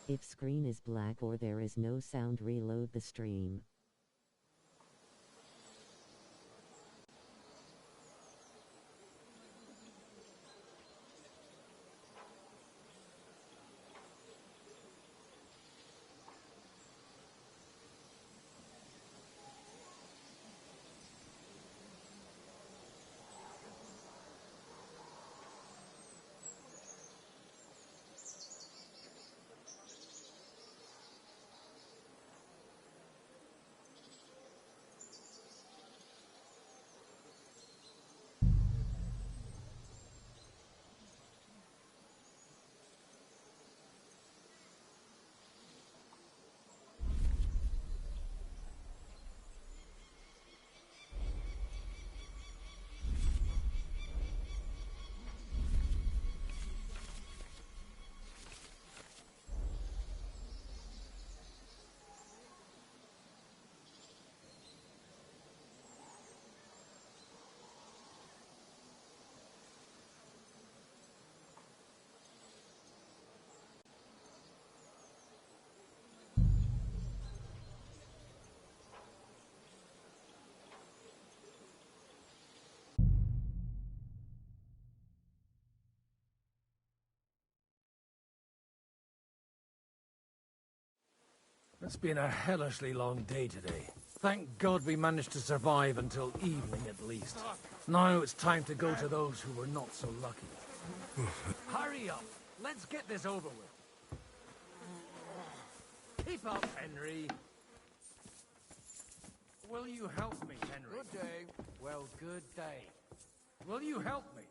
If screen is black or there is no sound, reload the stream. It's been a hellishly long day today. Thank God we managed to survive until evening at least. Now it's time to go to those who were not so lucky. Hurry up! Let's get this over with. Keep up, Henry. Will you help me, Henry? Good day. Well, good day. Will you help me?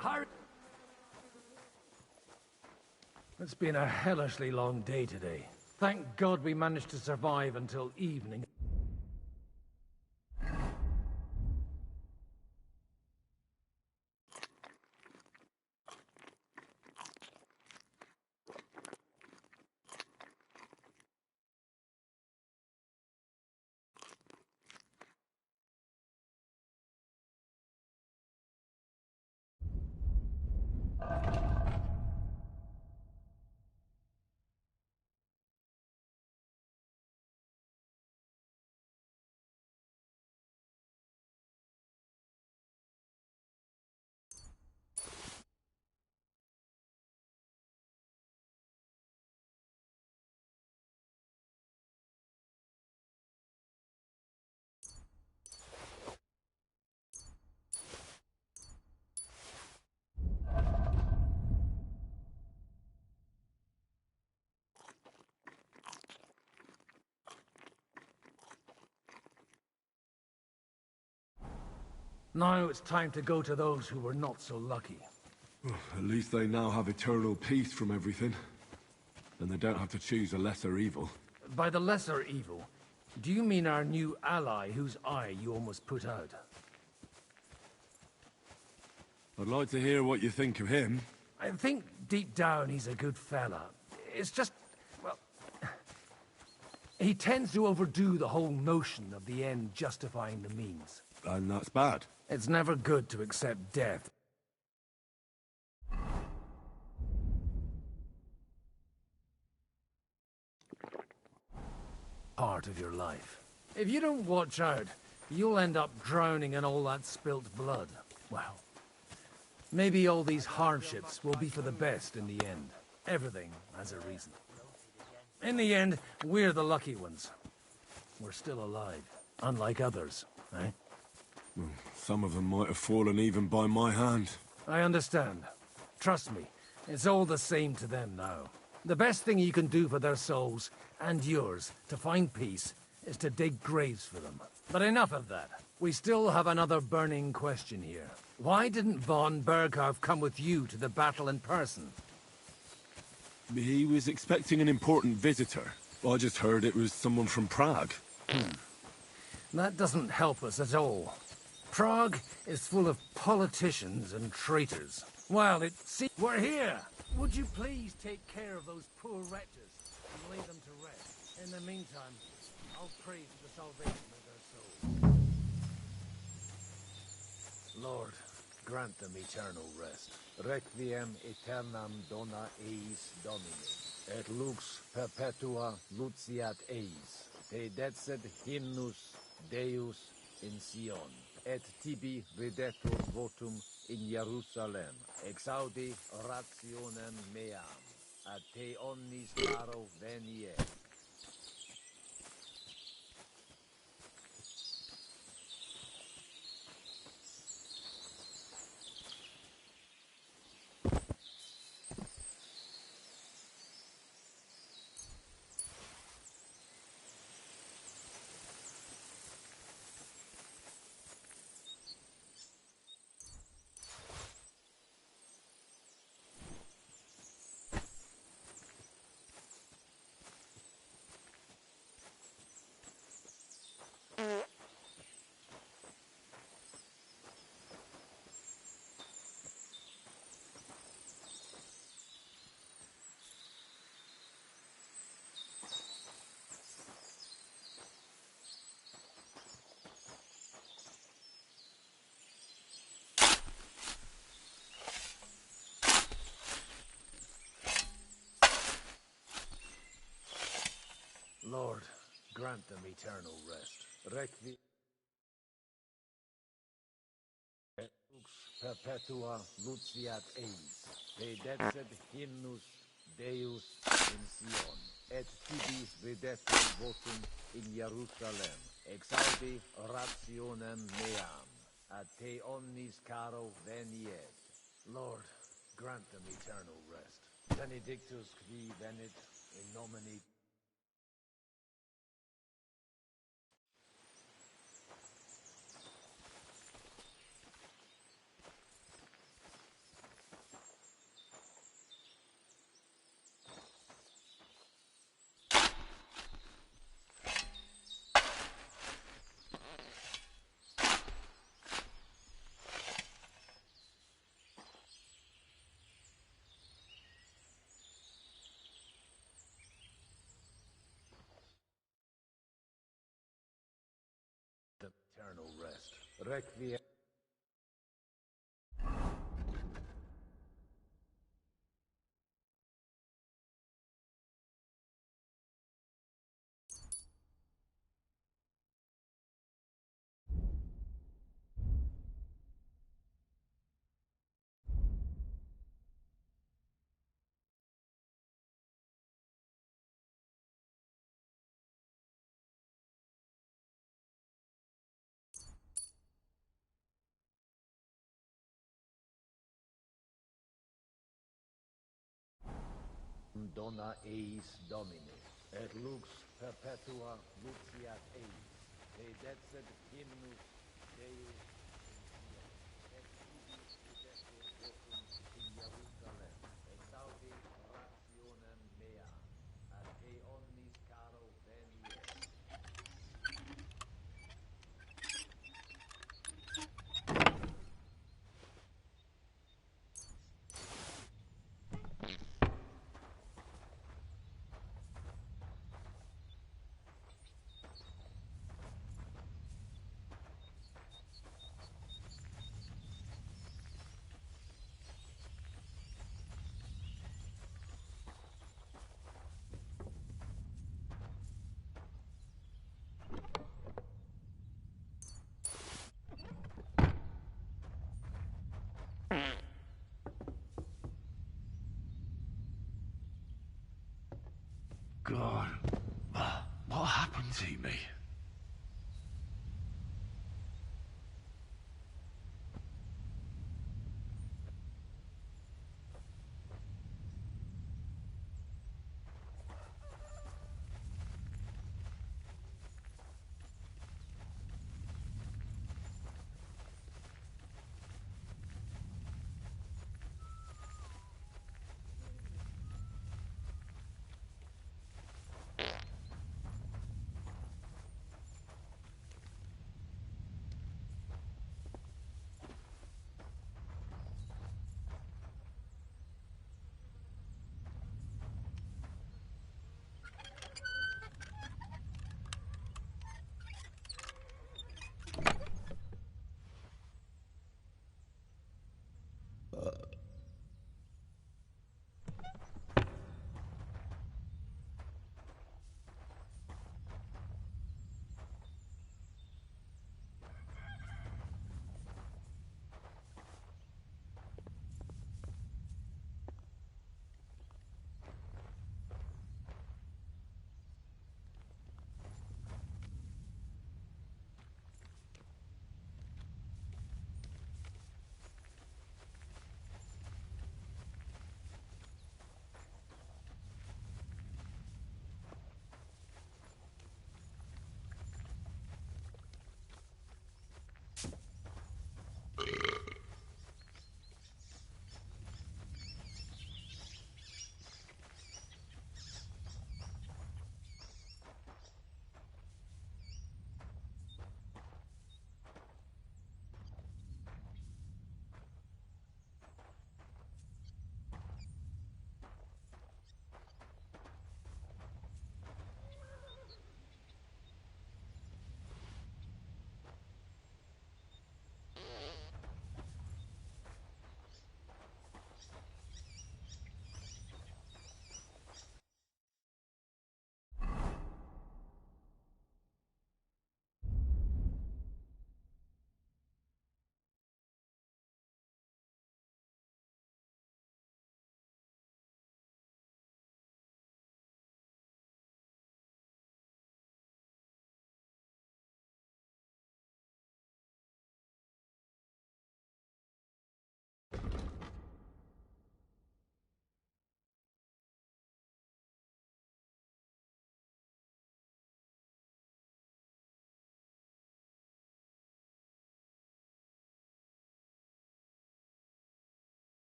Hurry! It's been a hellishly long day today. Thank God we managed to survive until evening. Now it's time to go to those who were not so lucky. At least they now have eternal peace from everything. And they don't have to choose a lesser evil. By the lesser evil, do you mean our new ally whose eye you almost put out? I'd like to hear what you think of him. I think deep down he's a good fella. It's just, well, he tends to overdo the whole notion of the end justifying the means. And that's bad. It's never good to accept death. Part of your life. If you don't watch out, you'll end up drowning in all that spilt blood. Well, maybe all these hardships will be for the best in the end. Everything has a reason. In the end, we're the lucky ones. We're still alive, unlike others, eh? Some of them might have fallen even by my hand. I understand. Trust me, It's all the same to them now. The best thing you can do for their souls, and yours, to find peace, is to dig graves for them. But enough of that. We still have another burning question here. Why didn't von Berghoff come with you to the battle in person? He was expecting an important visitor. I just heard it was someone from Prague. That doesn't help us at all. Prague is full of politicians and traitors. Well, we're here! Would you please take care of those poor wretches and lay them to rest? In the meantime, I'll pray for the salvation of their souls. Lord, grant them eternal rest. Requiem aeternam dona eis Domini, et lux perpetua luciat eis. Te decet hymnus Deus in Sion, et tibi videtur votum in Jerusalem. Exaudi rationem meam, ad te omnis caro venie. Lord, grant them eternal rest. Requiem lux perpetua luciat eis. Te decet hymnus Deus in Sion, et tibi videtur votum in Jerusalem. Exaudi rationem meam, ad te omnis caro veniet. Lord, grant them eternal rest. Benedictus qui venit in nomine Eternal rest. Requiem dona eis Domini, et lux perpetua luciat eis. Te decet hymnus Deus in Sion, et tibi videtur votum in Jerusalem. Exaudi rationem meam, ad te omnis caro veniet. God, what happened to me?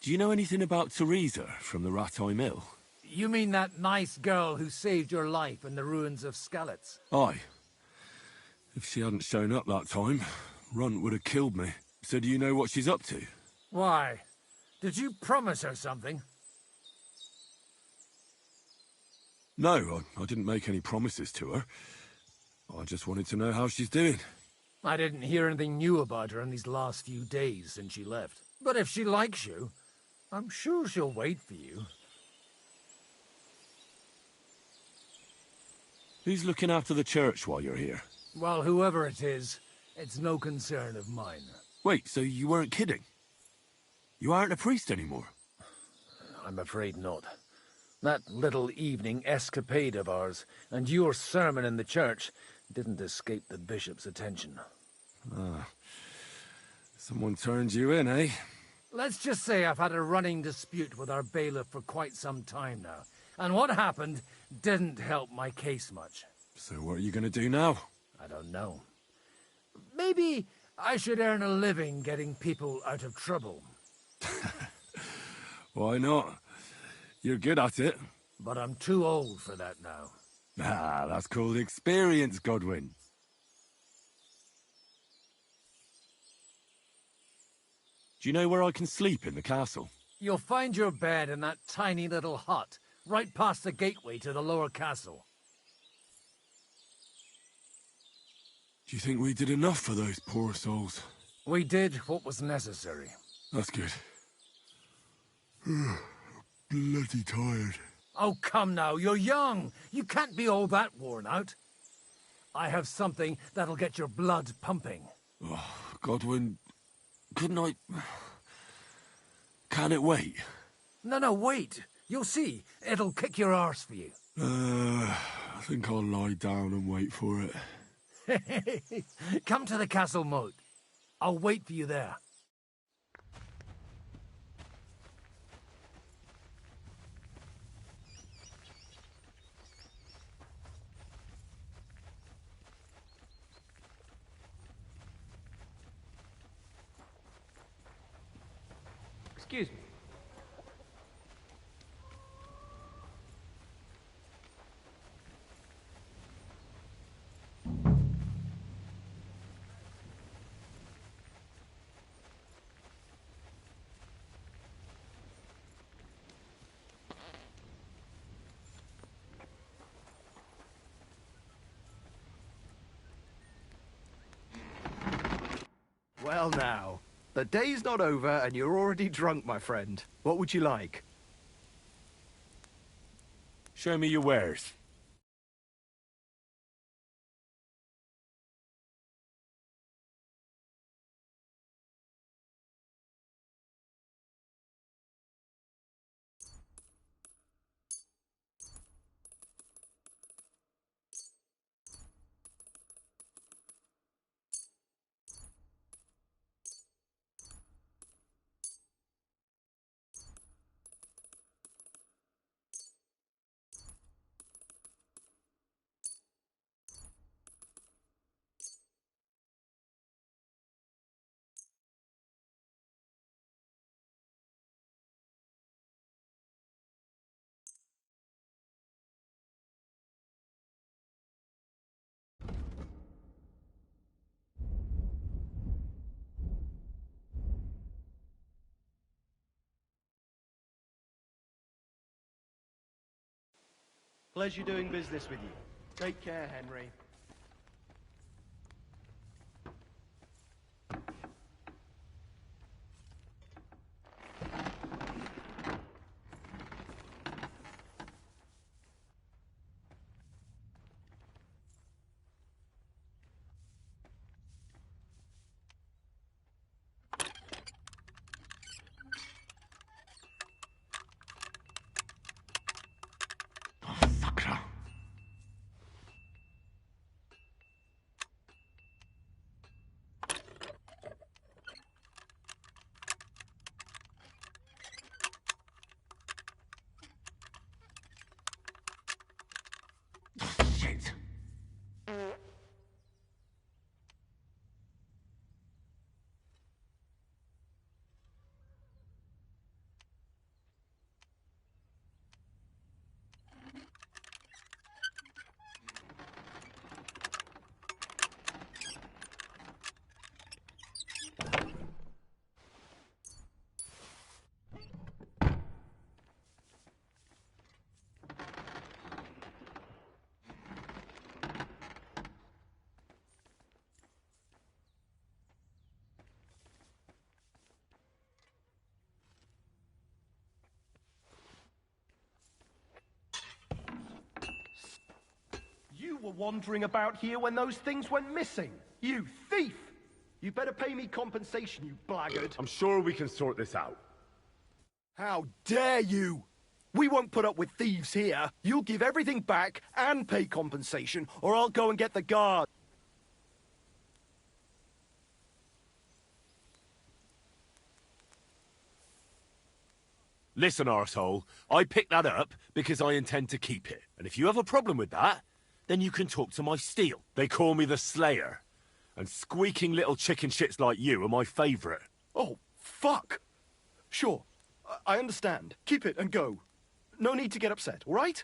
Do you know anything about Teresa from the Rattay Mill? You mean that nice girl who saved your life in the ruins of Skalitz? Aye. If she hadn't shown up that time, Runt would have killed me. So do you know what she's up to? Why? Did you promise her something? No, I didn't make any promises to her. I just wanted to know how she's doing. I didn't hear anything new about her in these last few days since she left. But if she likes you, I'm sure she'll wait for you. Who's looking after the church while you're here? Well, whoever it is, it's no concern of mine. Wait, so you weren't kidding? You aren't a priest anymore? I'm afraid not. That little evening escapade of ours, and your sermon in the church, didn't escape the bishop's attention. Ah. Someone turned you in, eh? Let's just say I've had a running dispute with our bailiff for quite some time now, and what happened didn't help my case much. So what are you going to do now? I don't know. Maybe I should earn a living getting people out of trouble. Why not? You're good at it. But I'm too old for that now. Ah, that's called experience, Godwin. Do you know where I can sleep in the castle? You'll find your bed in that tiny little hut, right past the gateway to the lower castle. Do you think we did enough for those poor souls? We did what was necessary. That's good. Bloody tired. Oh, come now, you're young. You can't be all that worn out. I have something that'll get your blood pumping. Oh, Godwin, couldn't I... Can it wait? No, wait. You'll see. It'll kick your arse for you. I think I'll lie down and wait for it. Come to the castle moat. I'll wait for you there. Excuse me. Well now, the day's not over and you're already drunk, my friend. What would you like? Show me your wares. Pleasure doing business with you. Take care, Henry. Shit. You were wandering about here when those things went missing. You thief! You better pay me compensation, you blackguard. I'm sure we can sort this out. How dare you! We won't put up with thieves here. You'll give everything back and pay compensation, or I'll go and get the guard. Listen, arsehole, I picked that up because I intend to keep it. And if you have a problem with that, then you can talk to my steel. They call me the Slayer. And squeaking little chicken shits like you are my favourite. Oh, fuck! Sure, I understand. Keep it and go. No need to get upset, all right?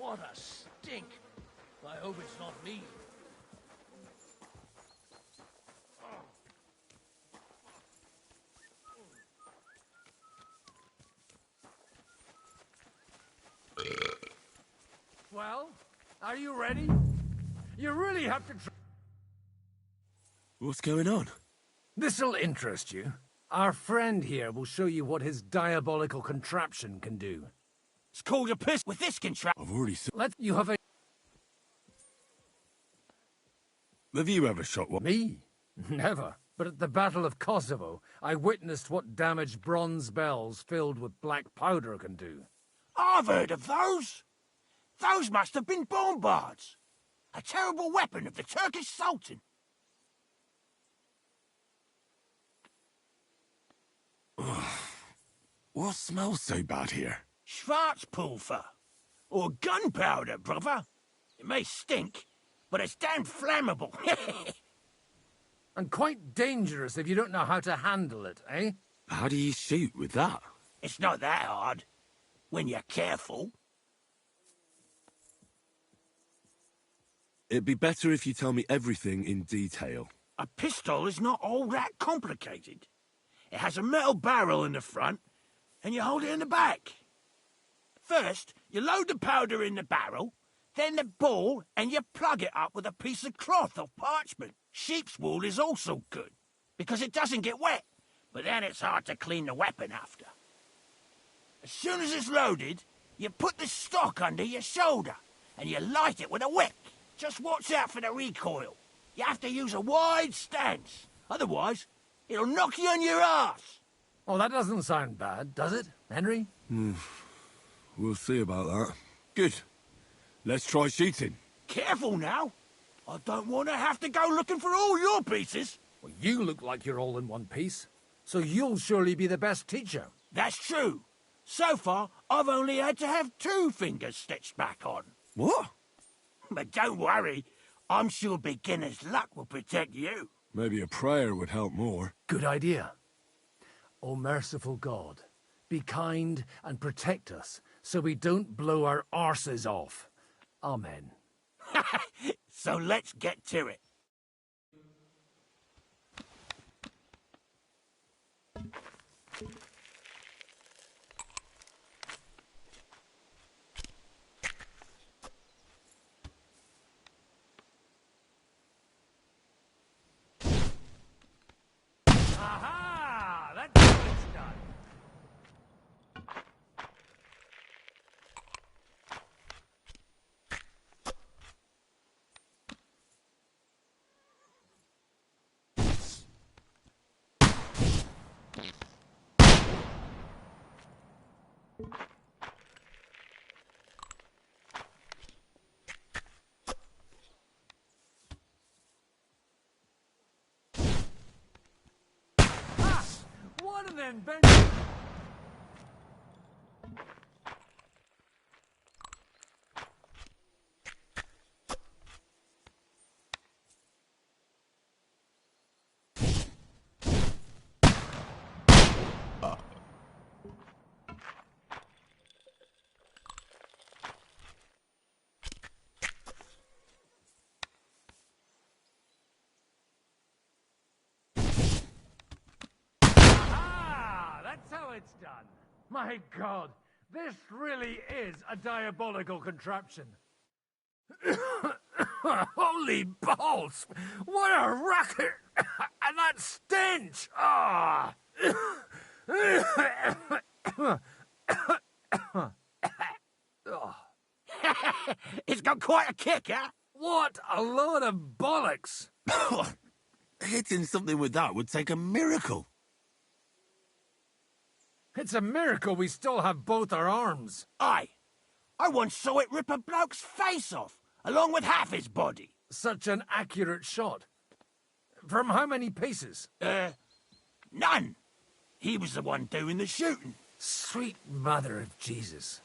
What a stink! I hope it's not me. Well, are you ready? You really have to What's going on? This'll interest you. Our friend here will show you what his diabolical contraption can do. It's called a piss with this contraption. I've already seen... Let you have a... Have you ever shot one? Me? Never. But at the Battle of Kosovo, I witnessed what damage bronze bells filled with black powder can do. I've heard of those. Those must have been bombards. A terrible weapon of the Turkish Sultan. What smells so bad here? Schwarzpulver. Or gunpowder, brother. It may stink, but it's damn flammable. And quite dangerous if you don't know how to handle it, eh? How do you shoot with that? It's not that hard, when you're careful. It'd be better if you tell me everything in detail. A pistol is not all that complicated. It has a metal barrel in the front, and you hold it in the back. First, you load the powder in the barrel, then the ball, and you plug it up with a piece of cloth or parchment. Sheep's wool is also good, because it doesn't get wet, but then it's hard to clean the weapon after. As soon as it's loaded, you put the stock under your shoulder, and you light it with a wick. Just watch out for the recoil. You have to use a wide stance, otherwise it'll knock you on your ass. Oh, that doesn't sound bad, does it, Henry? We'll see about that. Good. Let's try shooting. Careful now. I don't want to have to go looking for all your pieces. Well, you look like you're all in one piece, so you'll surely be the best teacher. That's true. So far, I've only had to have 2 fingers stitched back on. What? But don't worry. I'm sure beginner's luck will protect you. Maybe a prayer would help more. Good idea. O merciful God, be kind and protect us so we don't blow our arses off. Amen. So let's get to it. Aha! That's how it's done. One of them bent. That's how it's done. My God, this really is a diabolical contraption. Holy balls! What a racket! And that stench! Ah! It's got quite a kick, huh? What a load of bollocks! Hitting something with that would take a miracle. It's a miracle we still have both our arms. Aye. I once saw it rip a bloke's face off, along with half his body. Such an accurate shot. From how many paces? None. He was the one doing the shooting. Sweet mother of Jesus.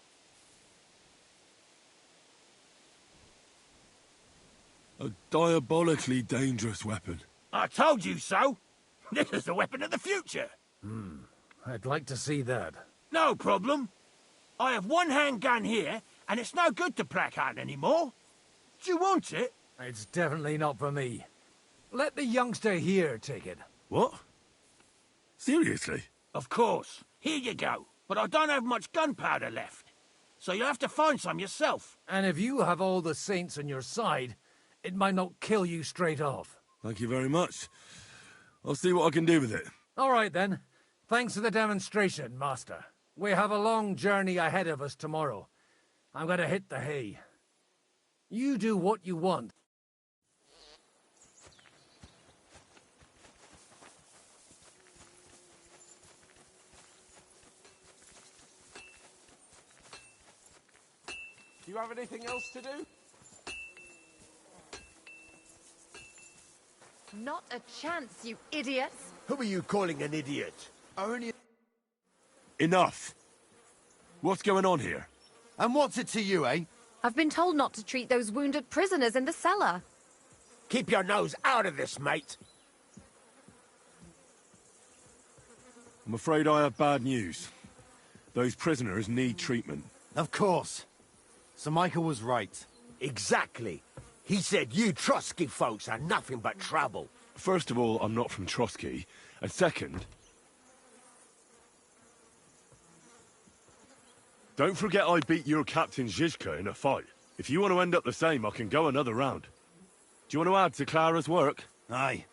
A diabolically dangerous weapon. I told you so. This is the weapon of the future. I'd like to see that. No problem. I have one handgun here and it's no good to placard anymore. Do you want it? It's definitely not for me. Let the youngster here take it. What? Seriously? Of course. Here you go. But I don't have much gunpowder left. So you'll have to find some yourself. And if you have all the saints on your side, it might not kill you straight off. Thank you very much. I'll see what I can do with it. All right, then. Thanks for the demonstration, Master. We have a long journey ahead of us tomorrow. I'm gonna hit the hay. You do what you want. Do you have anything else to do? Not a chance, you idiots! Who are you calling an idiot? Only... Enough! What's going on here? And what's it to you, eh? I've been told not to treat those wounded prisoners in the cellar. Keep your nose out of this, mate. I'm afraid I have bad news. Those prisoners need treatment. Of course. Sir Michael was right. Exactly. He said you Trotsky folks are nothing but trouble. First of all, I'm not from Trotsky. And second... don't forget I beat your Captain Zizka in a fight. If you want to end up the same, I can go another round. Do you want to add to Clara's work? Aye.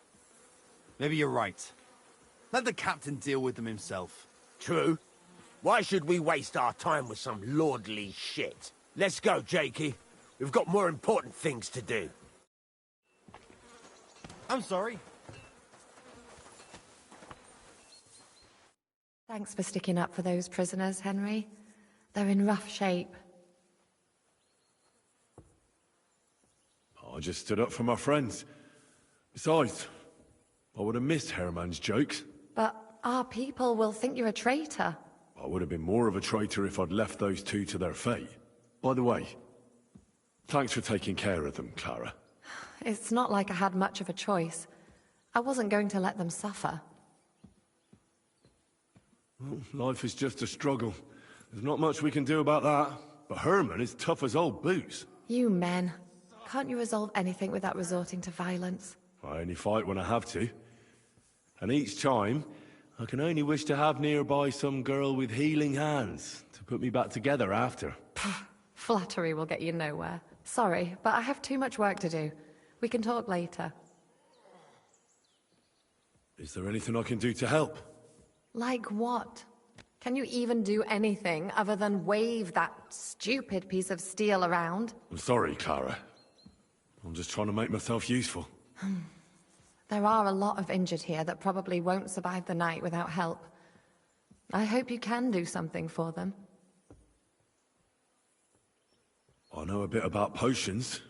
Maybe you're right. Let the captain deal with them himself. True. Why should we waste our time with some lordly shit? Let's go, Jakey. We've got more important things to do. I'm sorry. Thanks for sticking up for those prisoners, Henry. They're in rough shape. I just stood up for my friends. Besides, I would have missed Herman's jokes. But our people will think you're a traitor. I would have been more of a traitor if I'd left those two to their fate. By the way, thanks for taking care of them, Clara. It's not like I had much of a choice. I wasn't going to let them suffer. Well, life is just a struggle. There's not much we can do about that. But Herman is tough as old boots. You men. Can't you resolve anything without resorting to violence? I only fight when I have to. And each time, I can only wish to have nearby some girl with healing hands to put me back together after. Flattery will get you nowhere. Sorry, but I have too much work to do. We can talk later. Is there anything I can do to help? Like what? Can you even do anything other than wave that stupid piece of steel around? I'm sorry, Clara. I'm just trying to make myself useful. There are a lot of injured here that probably won't survive the night without help. I hope you can do something for them. I know a bit about potions,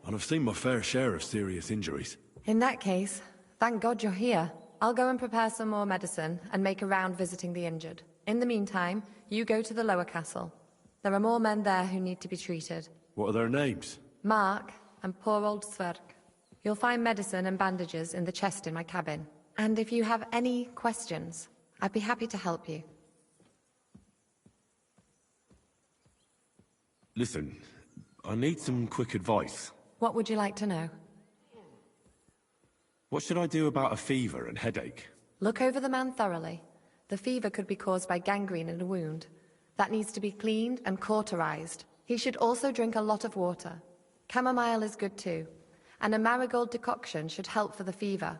and I've seen my fair share of serious injuries. In that case, thank God you're here. I'll go and prepare some more medicine and make a round visiting the injured. In the meantime, you go to the lower castle. There are more men there who need to be treated. What are their names? Mark and poor old Sverk. You'll find medicine and bandages in the chest in my cabin. And if you have any questions, I'd be happy to help you. Listen, I need some quick advice. What would you like to know? What should I do about a fever and headache? Look over the man thoroughly. The fever could be caused by gangrene in a wound. That needs to be cleaned and cauterized. He should also drink a lot of water. Chamomile is good too. And a marigold decoction should help for the fever.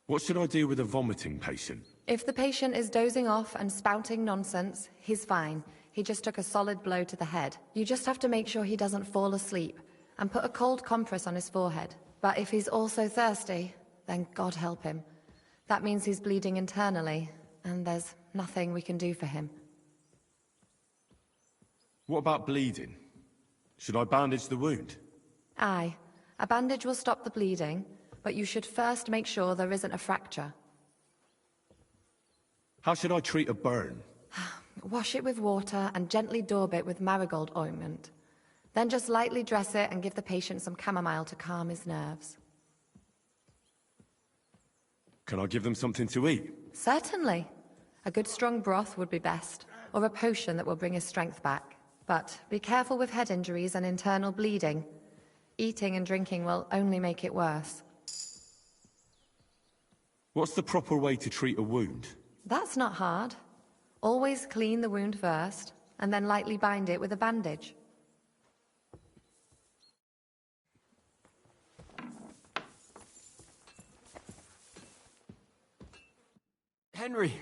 What should I do with a vomiting patient? If the patient is dozing off and spouting nonsense, he's fine. He just took a solid blow to the head. You just have to make sure he doesn't fall asleep and put a cold compress on his forehead. But if he's also thirsty, then God help him. That means he's bleeding internally, and there's nothing we can do for him. What about bleeding? Should I bandage the wound? Aye. A bandage will stop the bleeding, but you should first make sure there isn't a fracture. How should I treat a burn? Wash it with water and gently daub it with marigold ointment. Then just lightly dress it and give the patient some chamomile to calm his nerves. Can I give them something to eat? Certainly. A good strong broth would be best, or a potion that will bring his strength back. But be careful with head injuries and internal bleeding. Eating and drinking will only make it worse. What's the proper way to treat a wound? That's not hard. Always clean the wound first, and then lightly bind it with a bandage. Henry,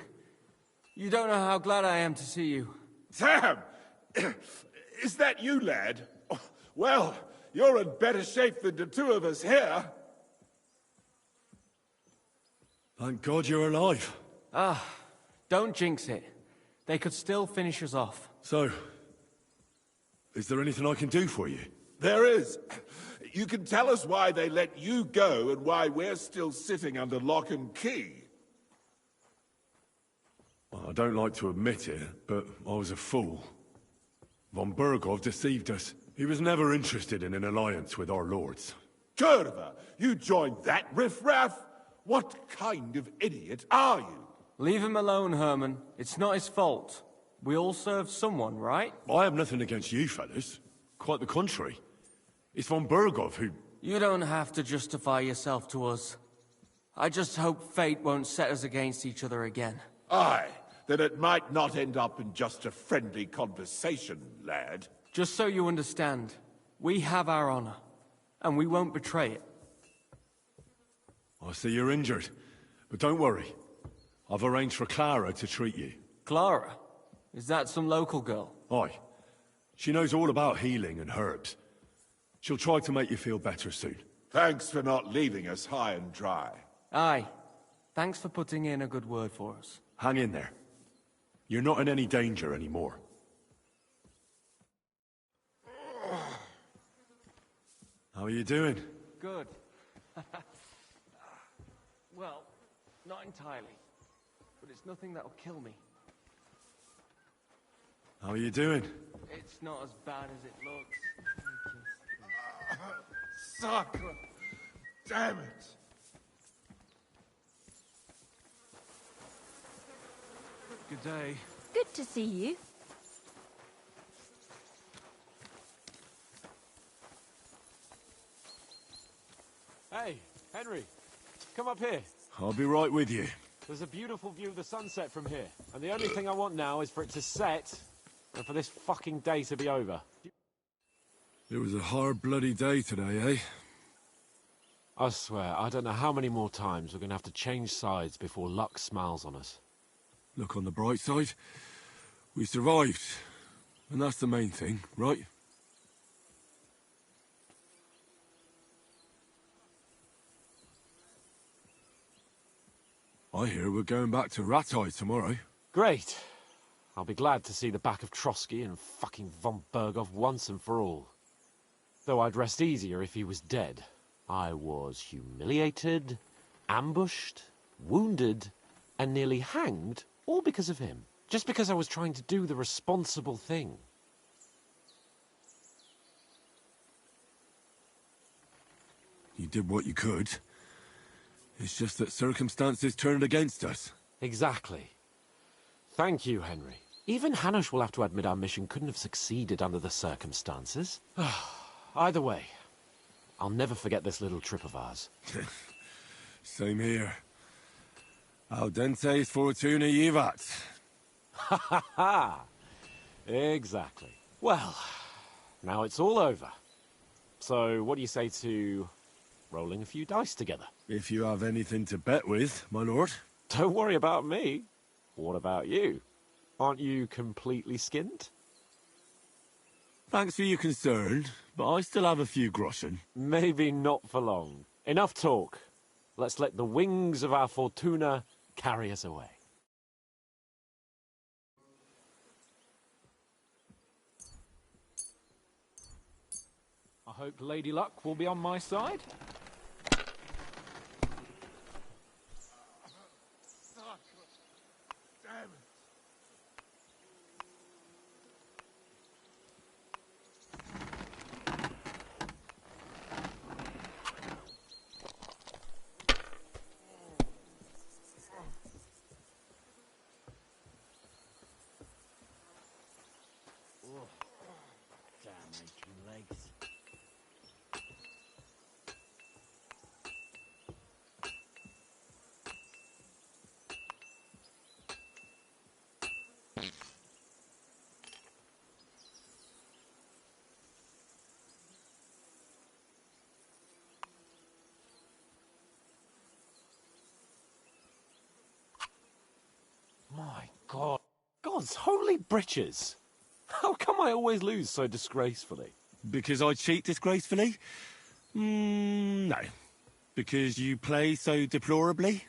you don't know how glad I am to see you. Sam! Is that you, lad? Well, you're in better shape than the two of us here. Thank God you're alive. Don't jinx it. They could still finish us off. So, is there anything I can do for you? There is. You can tell us why they let you go and why we're still sitting under lock and key. Well, I don't like to admit it, but I was a fool. Von Berghoff deceived us. He was never interested in an alliance with our lords. Kurva, you joined that riffraff? What kind of idiot are you? Leave him alone, Herman. It's not his fault. We all serve someone, right? I have nothing against you, fellas. Quite the contrary. It's von Berghoff who... You don't have to justify yourself to us. I just hope fate won't set us against each other again. Aye, that it might not end up in just a friendly conversation, lad. Just so you understand, we have our honor, and we won't betray it. I see you're injured, but don't worry. I've arranged for Clara to treat you. Clara? Is that some local girl? Aye. She knows all about healing and herbs. She'll try to make you feel better soon. Thanks for not leaving us high and dry. Aye. Thanks for putting in a good word for us. Hang in there. You're not in any danger anymore. How are you doing? Good. Well, not entirely. But it's nothing that'll kill me. How are you doing? It's not as bad as it looks. Sacre! Damn it! Good day. Good to see you. Hey, Henry, come up here. I'll be right with you. There's a beautiful view of the sunset from here, and the only thing I want now is for it to set, and for this fucking day to be over. It was a hard bloody day today, eh? I swear, I don't know how many more times we're gonna have to change sides before luck smiles on us. Look on the bright side. We survived. And that's the main thing, right? I hear we're going back to Rattay tomorrow. Great. I'll be glad to see the back of Trotsky and fucking von Berghoff once and for all. Though I'd rest easier if he was dead. I was humiliated, ambushed, wounded, and nearly hanged, all because of him. Just because I was trying to do the responsible thing. You did what you could. It's just that circumstances turned against us. Exactly. Thank you, Henry. Even Hanush will have to admit our mission couldn't have succeeded under the circumstances. Either way, I'll never forget this little trip of ours. Same here. Audentes fortuna jivat. Ha ha ha! Exactly. Well, now it's all over. So, what do you say to rolling a few dice together? If you have anything to bet with, my lord. Don't worry about me. What about you? Aren't you completely skinned? Thanks for your concern, but I still have a few groschen. Maybe not for long. Enough talk. Let's let the wings of our fortuna carry us away. I hope Lady Luck will be on my side. Damn it! legs. My God. God's holy britches. How come I always lose so disgracefully? Because I cheat disgracefully? No. Because you play so deplorably?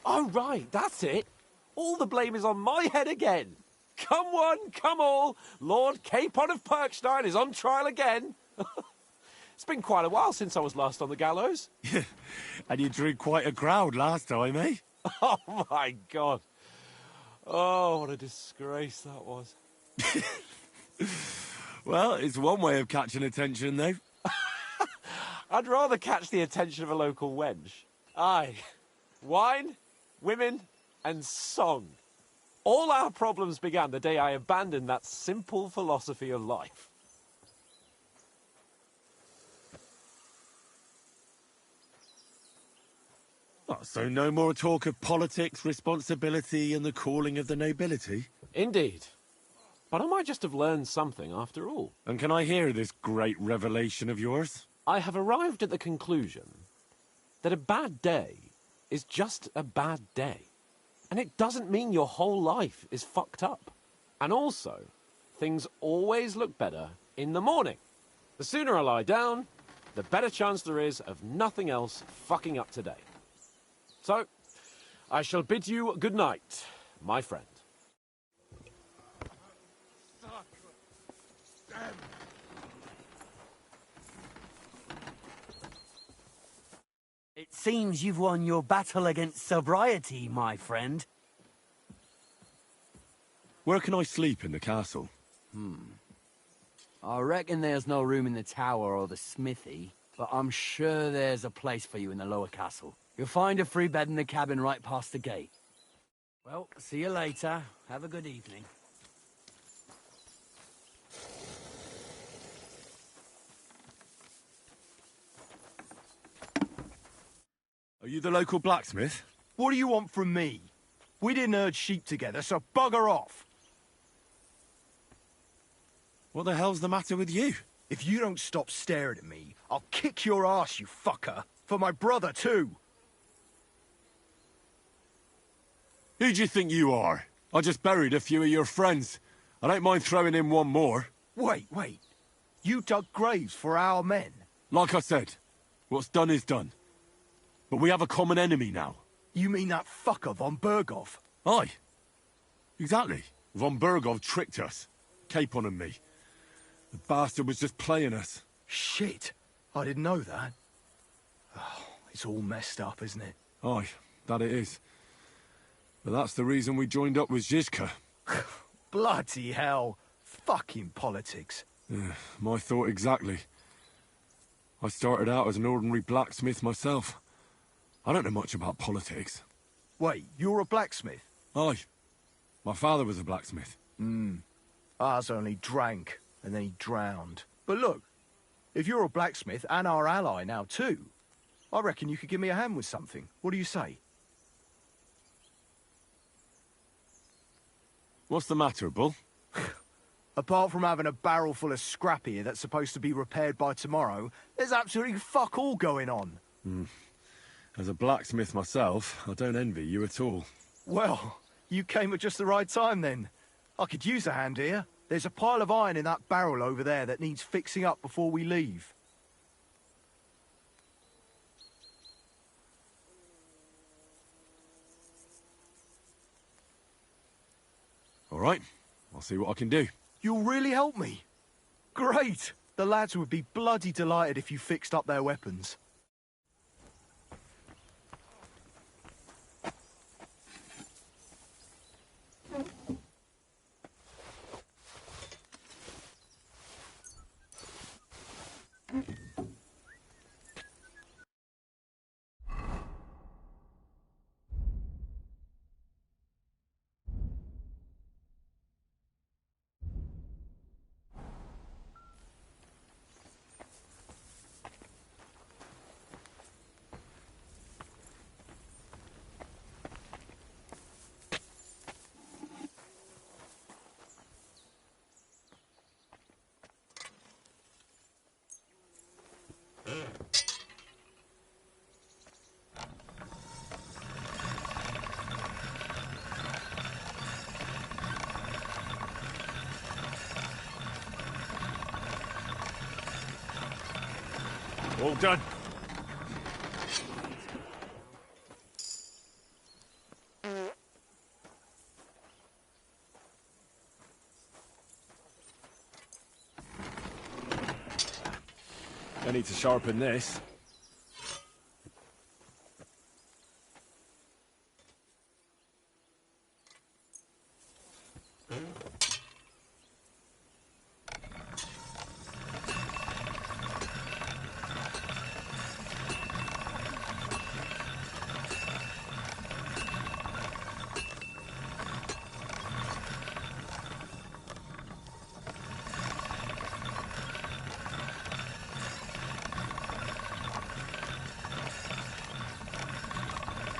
Oh, right, that's it. All the blame is on my head again. Come one, come all. Lord Capon of Perkstein is on trial again. It's been quite a while since I was last on the gallows. And you drew quite a crowd last time, eh? Oh, my God. Oh, what a disgrace that was. Well, it's one way of catching attention, though. I'd rather catch the attention of a local wench. Aye. Wine, women, and song. All our problems began the day I abandoned that simple philosophy of life. Oh, so no more talk of politics, responsibility, and the calling of the nobility? Indeed. But I might just have learned something after all. And can I hear this great revelation of yours? I have arrived at the conclusion that a bad day is just a bad day. And it doesn't mean your whole life is fucked up. And also, things always look better in the morning. The sooner I lie down, the better chance there is of nothing else fucking up today. So, I shall bid you good night, my friend. It seems you've won your battle against sobriety, my friend. Where can I sleep in the castle? I reckon there's no room in the tower or the smithy, but I'm sure there's a place for you in the lower castle. You'll find a free bed in the cabin right past the gate. Well, see you later. Have a good evening. Are you the local blacksmith? What do you want from me? We didn't herd sheep together, so bugger off. What the hell's the matter with you? If you don't stop staring at me, I'll kick your ass, you fucker. For my brother, too. Who do you think you are? I just buried a few of your friends. I don't mind throwing in one more. Wait. You dug graves for our men? Like I said, what's done is done. But we have a common enemy now. You mean that fucker von Berghoff? Aye. Exactly. Von Berghoff tricked us. Capon and me. The bastard was just playing us. Shit. I didn't know that. Oh, it's all messed up, isn't it? Aye, that it is. But that's the reason we joined up with Zizka. Bloody hell. Fucking politics. Yeah, my thought exactly. I started out as an ordinary blacksmith myself. I don't know much about politics. Wait, you're a blacksmith? Aye. My father was a blacksmith. Ours only drank, and then he drowned. But look, if you're a blacksmith and our ally now too, I reckon you could give me a hand with something. What do you say? What's the matter, Bull? Apart from having a barrel full of scrap here that's supposed to be repaired by tomorrow, there's absolutely fuck all going on. As a blacksmith myself, I don't envy you at all. Well, you came at just the right time then. I could use a hand here. There's a pile of iron in that barrel over there that needs fixing up before we leave. All right, I'll see what I can do. You'll really help me? Great! The lads would be bloody delighted if you fixed up their weapons. All done. I need to sharpen this.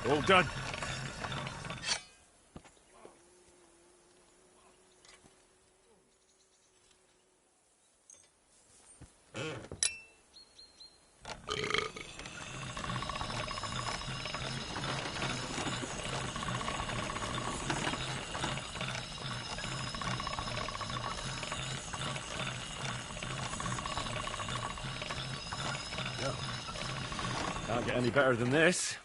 All done. Can't get any better than this.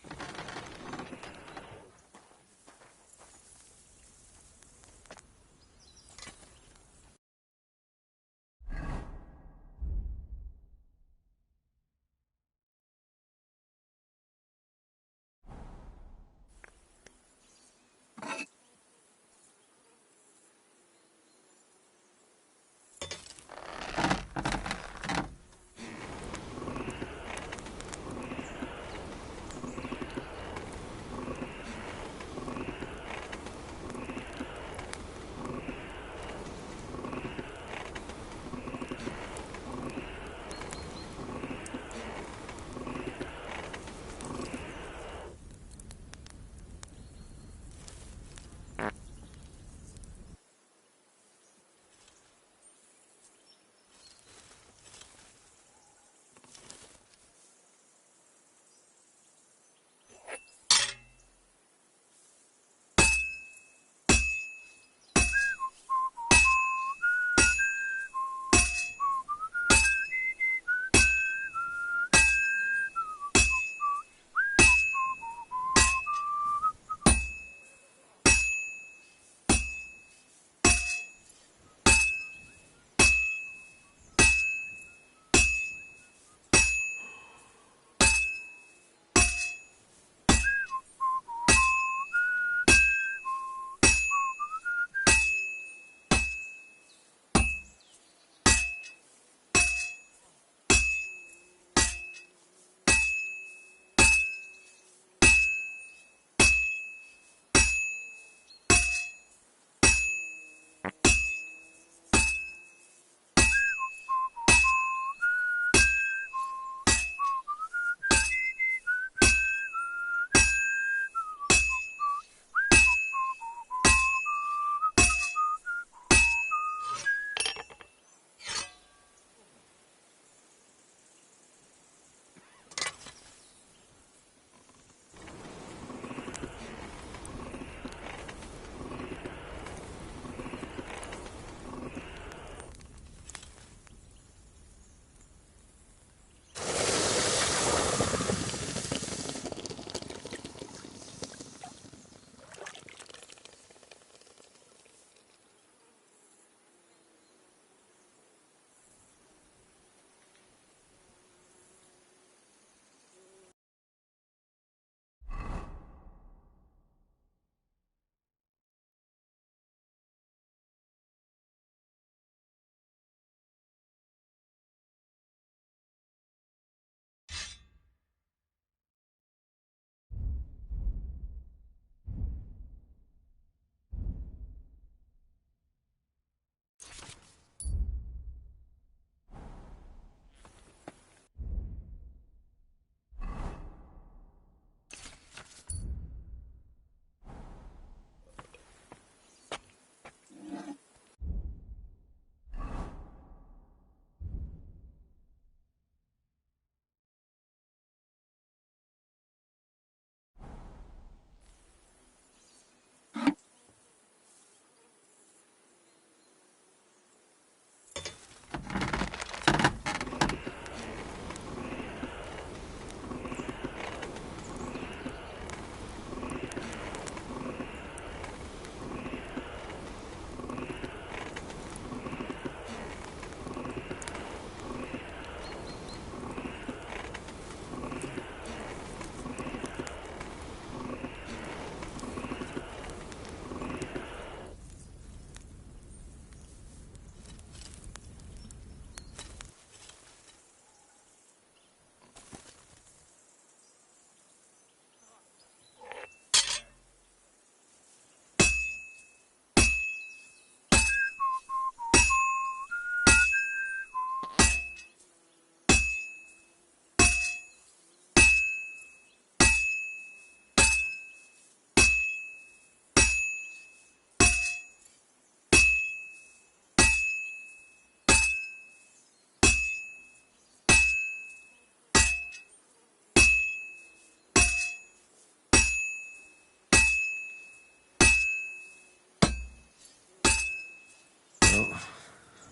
Well,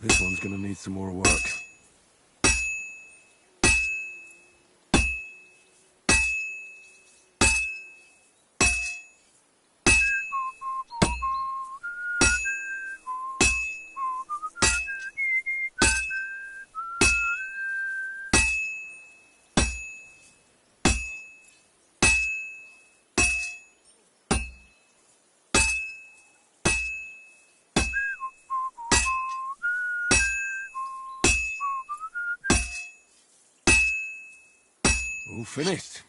this one's gonna need some more work. All finished.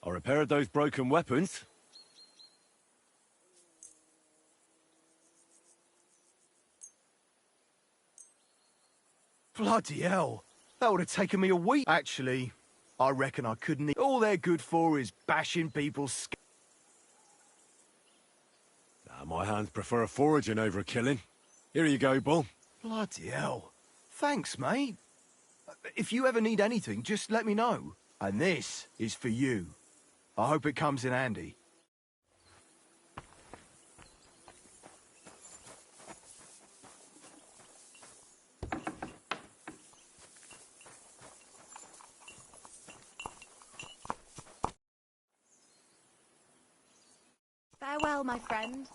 I repaired those broken weapons. Bloody hell. That would have taken me a week. Actually, I reckon I couldn't eat. All they're good for is bashing people's My hands prefer foraging over killing. Here you go, Bull. Bloody hell. Thanks, mate. If you ever need anything, just let me know. And this is for you. I hope it comes in handy. Farewell, my friend.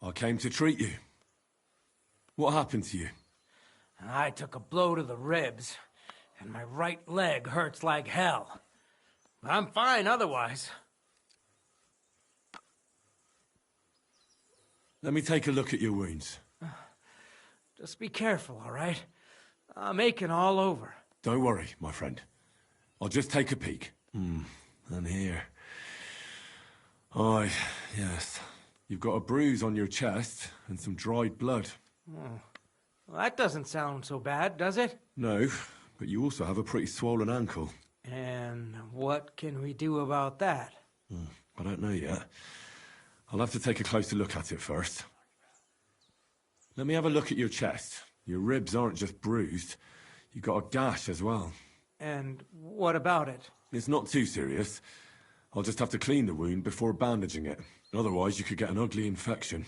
I came to treat you. What happened to you? I took a blow to the ribs, and my right leg hurts like hell. I'm fine otherwise. Let me take a look at your wounds. Just be careful, all right? I'm aching all over. Don't worry, my friend. I'll just take a peek. And here. Aye, yes. You've got a bruise on your chest and some dried blood. Oh. Well, that doesn't sound so bad, does it? No, but you also have a pretty swollen ankle. And what can we do about that? I don't know yet. I'll have to take a closer look at it first. Let me have a look at your chest. Your ribs aren't just bruised. You've got a gash as well. And what about it? It's not too serious. I'll just have to clean the wound before bandaging it. Otherwise, you could get an ugly infection.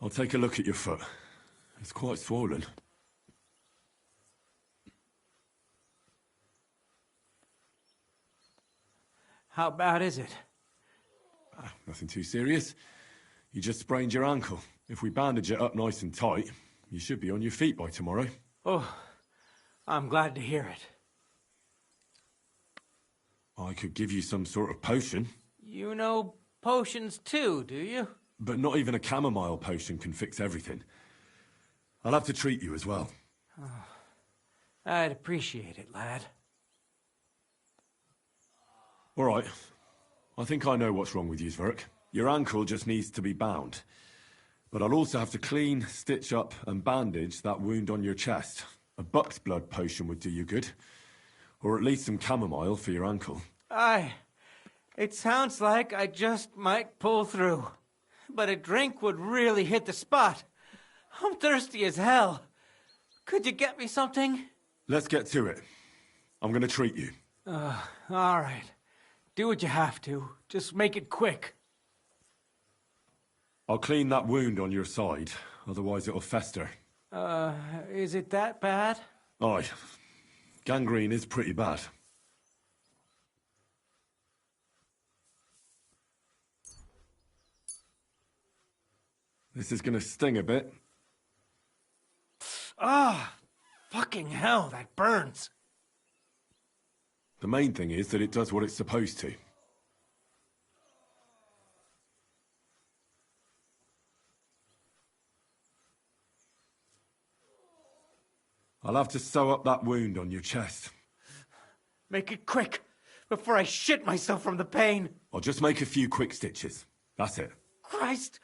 I'll take a look at your foot. It's quite swollen. How bad is it? Nothing too serious. You just sprained your ankle. If we bandage it up nice and tight, you should be on your feet by tomorrow. Oh, I'm glad to hear it. I could give you some sort of potion. You know potions too, do you? But not even a chamomile potion can fix everything. I'll have to treat you as well. Oh, I'd appreciate it, lad. All right. I think I know what's wrong with you, Zverk. Your ankle just needs to be bound. But I'll also have to clean, stitch up, and bandage that wound on your chest. A buck's blood potion would do you good. Or at least some chamomile for your ankle. It sounds like I just might pull through. But a drink would really hit the spot. I'm thirsty as hell. Could you get me something? Let's get to it. I'm gonna treat you. All right. Do what you have to. Just make it quick. I'll clean that wound on your side, otherwise it'll fester. Is it that bad? Aye. Gangrene is pretty bad. This is gonna sting a bit. Ah, fucking hell, that burns. The main thing is that it does what it's supposed to. I'll have to sew up that wound on your chest. Make it quick, before I shit myself from the pain. I'll just make a few quick stitches. That's it. Christ!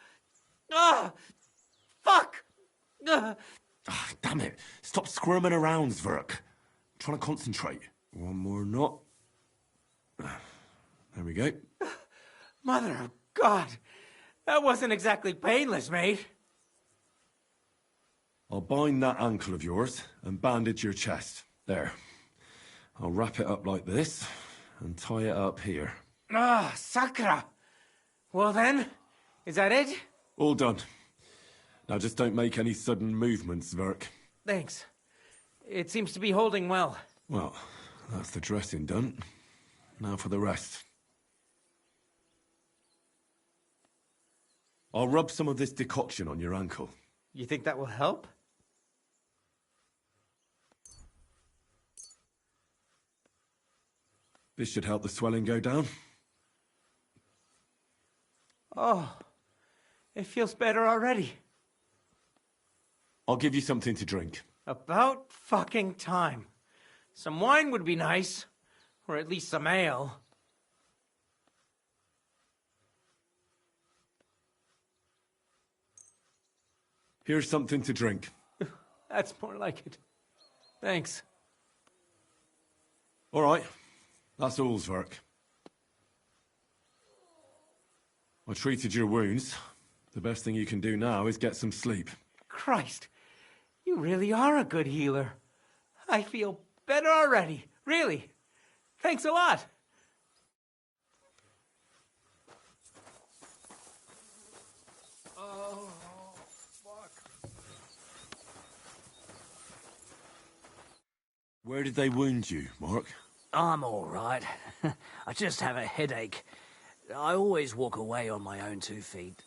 Ah! Fuck! Ah, damn it. Stop squirming around, Zverk. I'm trying to concentrate. One more knot. There we go. Mother of God! That wasn't exactly painless, mate. I'll bind that ankle of yours and bandage your chest. There. I'll wrap it up like this and tie it up here. Ah, Sakra! Well then, is that it? All done. Now just don't make any sudden movements, Zverk. Thanks. It seems to be holding well. Well, that's the dressing done. Now for the rest. I'll rub some of this decoction on your ankle. You think that will help? This should help the swelling go down. Oh, it feels better already. I'll give you something to drink. About fucking time. Some wine would be nice. Or at least some ale. Here's something to drink. That's more like it. Thanks. All right. That's all, Zverk. I treated your wounds. The best thing you can do now is get some sleep. Christ, you really are a good healer. I feel better already, really. Thanks a lot. Oh, fuck. Where did they wound you, Mark? I'm all right. I just have a headache. I always walk away on my own 2 feet.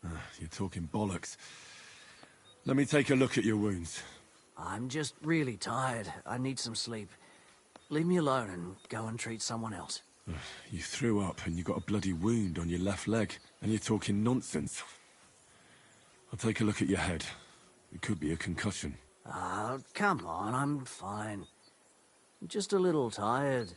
You're talking bollocks. Let me take a look at your wounds. I'm just really tired. I need some sleep. Leave me alone and go and treat someone else. You threw up and you got a bloody wound on your left leg, and you're talking nonsense. I'll take a look at your head. It could be a concussion. Oh, come on, I'm fine. I'm just a little tired.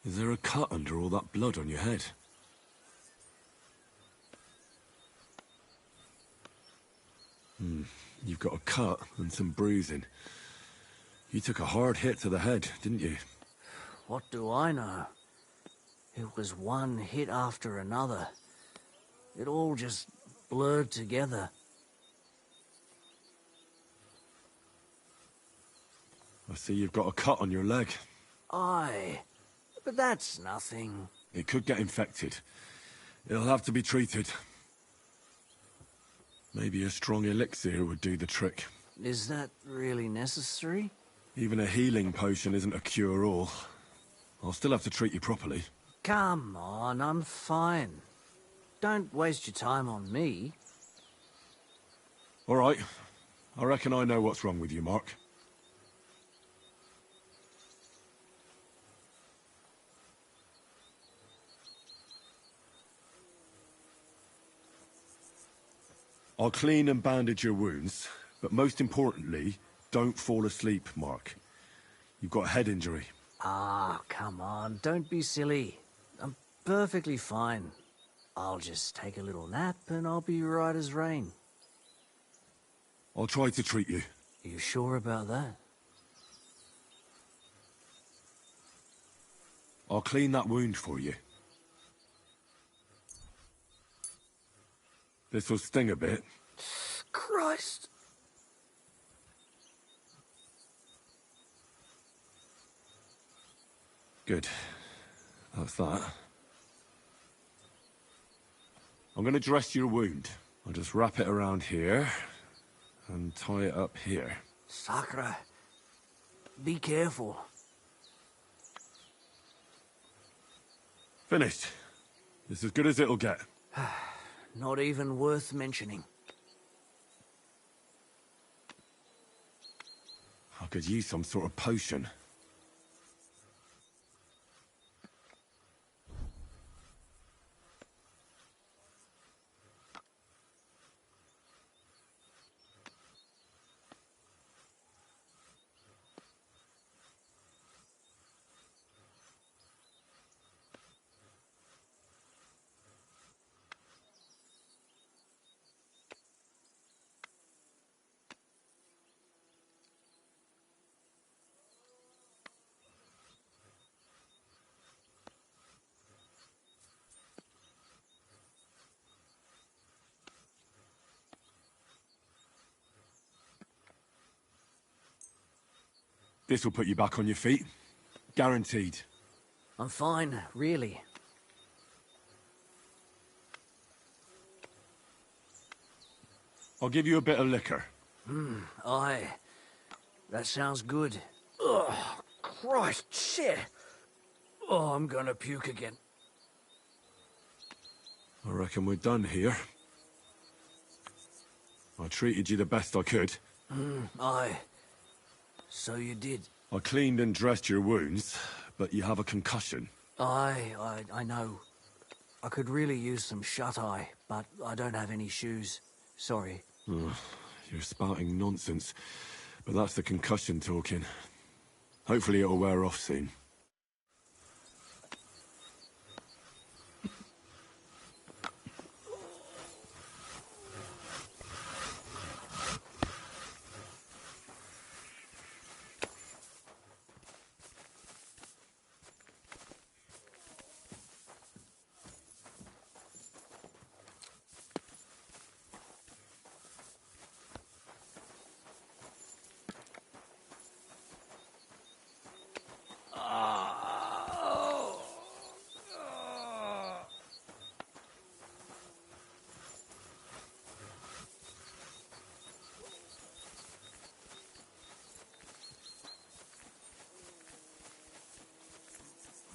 Is there a cut under all that blood on your head? You've got a cut and some bruising. You took a hard hit to the head, didn't you? What do I know? It was one hit after another. It all just blurred together. I see you've got a cut on your leg. Aye, but that's nothing. It could get infected. It'll have to be treated. Maybe a strong elixir would do the trick. Is that really necessary? Even a healing potion isn't a cure-all. I'll still have to treat you properly. Come on, I'm fine. Don't waste your time on me. All right. I reckon I know what's wrong with you, Mark. I'll clean and bandage your wounds, but most importantly, don't fall asleep, Mark. You've got a head injury. Ah, come on, don't be silly. I'm perfectly fine. I'll just take a little nap and I'll be right as rain. I'll try to treat you. Are you sure about that? I'll clean that wound for you. This'll sting a bit. Christ! Good. That's that. I'm gonna dress your wound. I'll just wrap it around here and tie it up here. Sakra, be careful. Finished. It's as good as it'll get. Not even worth mentioning. I could use some sort of potion. This will put you back on your feet. Guaranteed. I'm fine, really. I'll give you a bit of liquor. Aye. That sounds good. Ugh, Christ, shit! Oh, I'm gonna puke again. I reckon we're done here. I treated you the best I could. Aye. So you did. I cleaned and dressed your wounds, but you have a concussion. Aye, I know. I could really use some shut-eye, but I don't have any shoes. Sorry. You're spouting nonsense, but that's the concussion talking. Hopefully it'll wear off soon.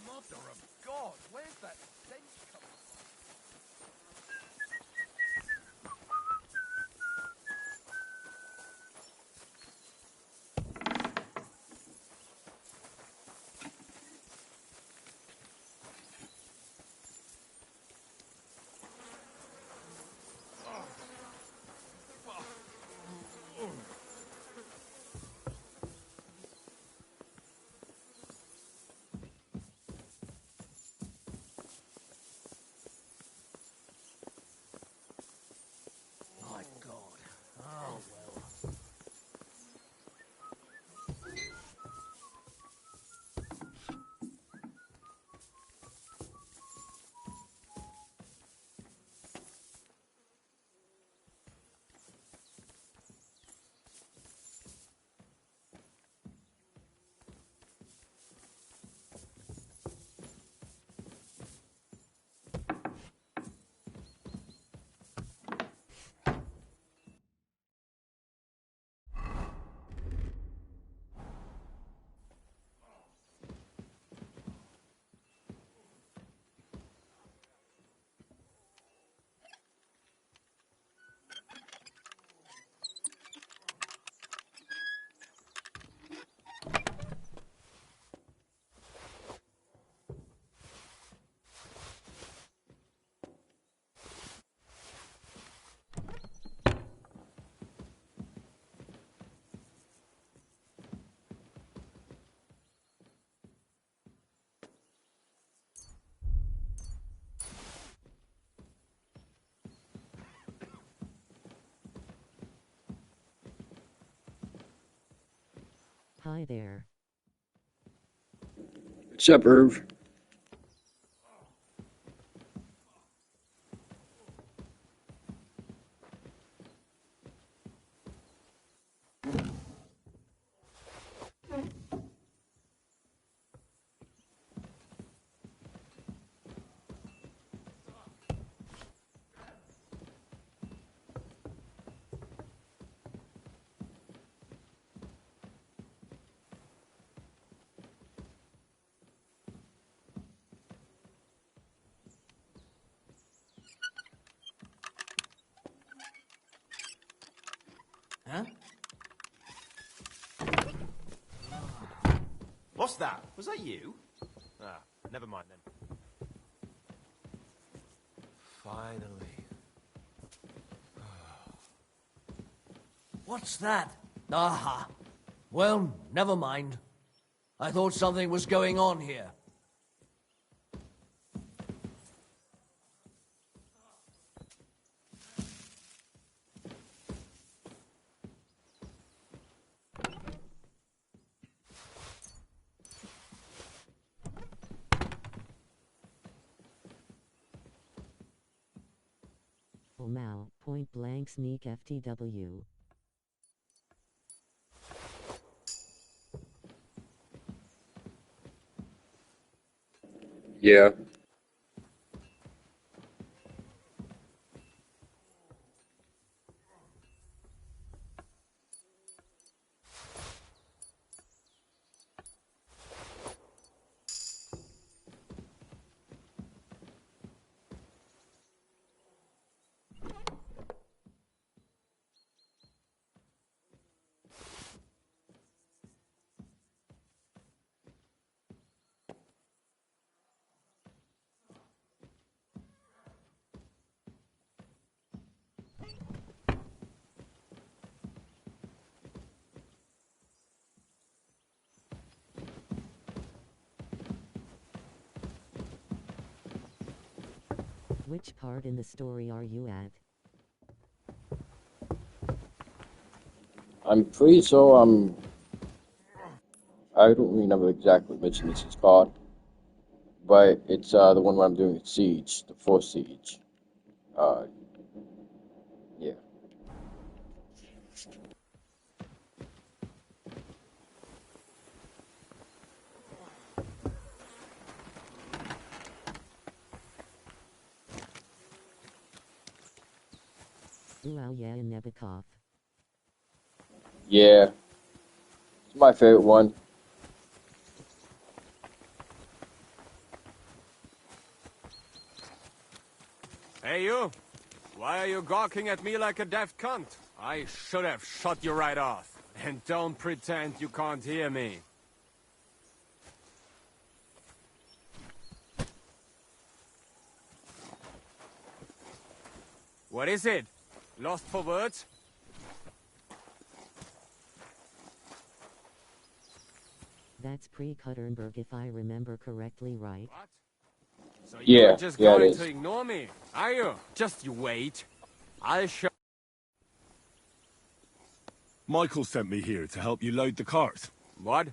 Mother of God, where's that stench coming My God. Oh, well. Hi there. What's up, Irv? What's that? Was that you? Ah, never mind then. Finally. What's that? Aha. Well, never mind. I thought something was going on here. Mal, point blank sneak FTW. Yeah. Which part in the story are you at? I'm pretty sure I don't remember exactly which this is called, but it's the one where I'm doing Siege, the fourth Siege. Yeah. Ooh, yeah, Nebikov. Yeah. It's my favorite one. Hey, you! Why are you gawking at me like a daft cunt? I should have shut you right off. And don't pretend you can't hear me. What is it? Lost for words? That's pre-Kutternberg if I remember correctly, right? What? So Yeah, you're just yeah, it going is. to ignore me, are you? Just you wait. I'll show... Michael sent me here to help you load the cart. What?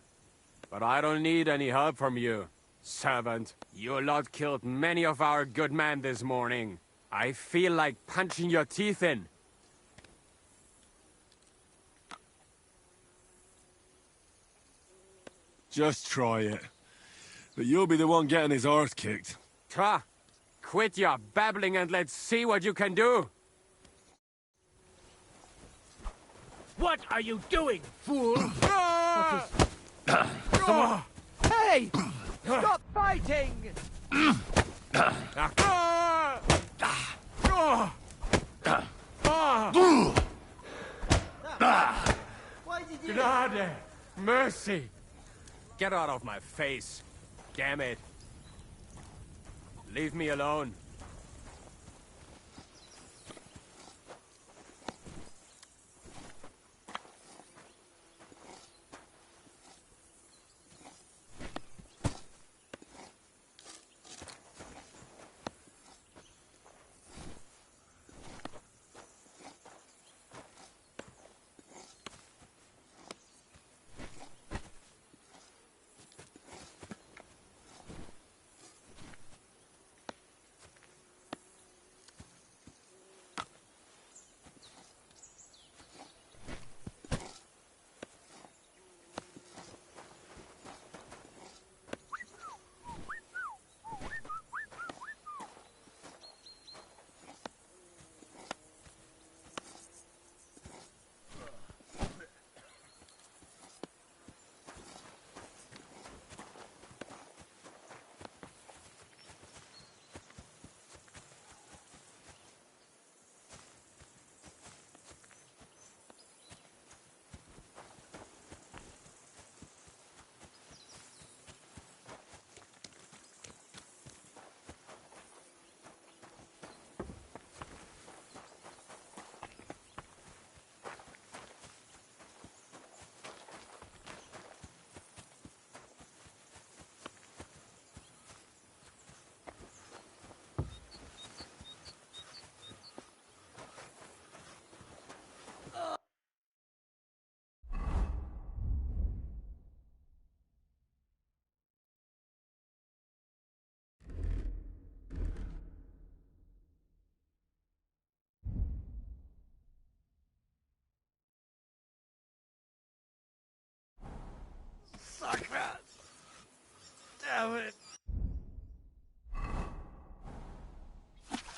But I don't need any help from you, servant. Your lot killed many of our good men this morning. I feel like punching your teeth in. Just try it. But you'll be the one getting his arse kicked. Tra! Quit your babbling and let's see what you can do! What are you doing, fool? Someone... Hey! Stop fighting! Gnade! Mercy! Get out of my face. Damn it. Leave me alone.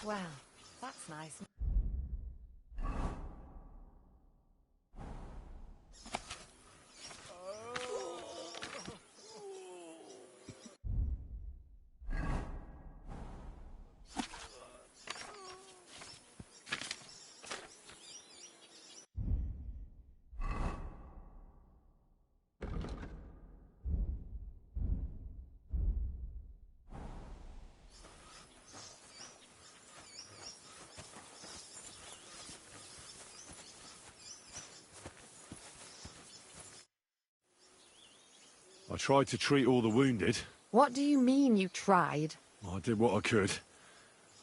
Well, that's nice. I tried to treat all the wounded. What do you mean you tried? I did what I could,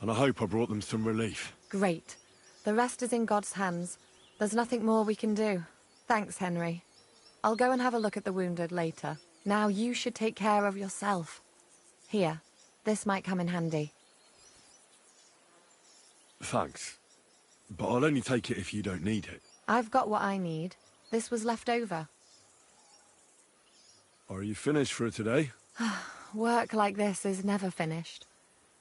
and I hope I brought them some relief. Great. The rest is in God's hands. There's nothing more we can do. Thanks, Henry. I'll go and have a look at the wounded later. Now you should take care of yourself. Here, this might come in handy. Thanks. But I'll only take it if you don't need it. I've got what I need. This was left over. Are you finished for today? Work like this is never finished.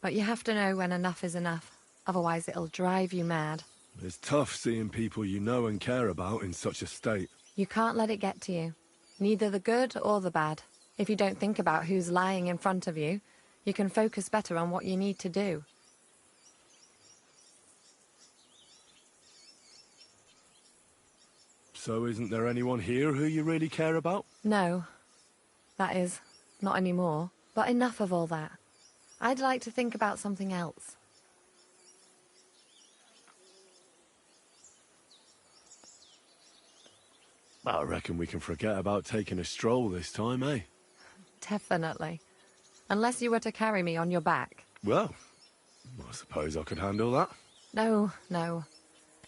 But you have to know when enough is enough. Otherwise it'll drive you mad. It's tough seeing people you know and care about in such a state. You can't let it get to you. Neither the good or the bad. If you don't think about who's lying in front of you, you can focus better on what you need to do. So isn't there anyone here who you really care about? No. That is, not anymore. But enough of all that. I'd like to think about something else. I reckon we can forget about taking a stroll this time, eh? Definitely. Unless you were to carry me on your back. Well, I suppose I could handle that. No, no.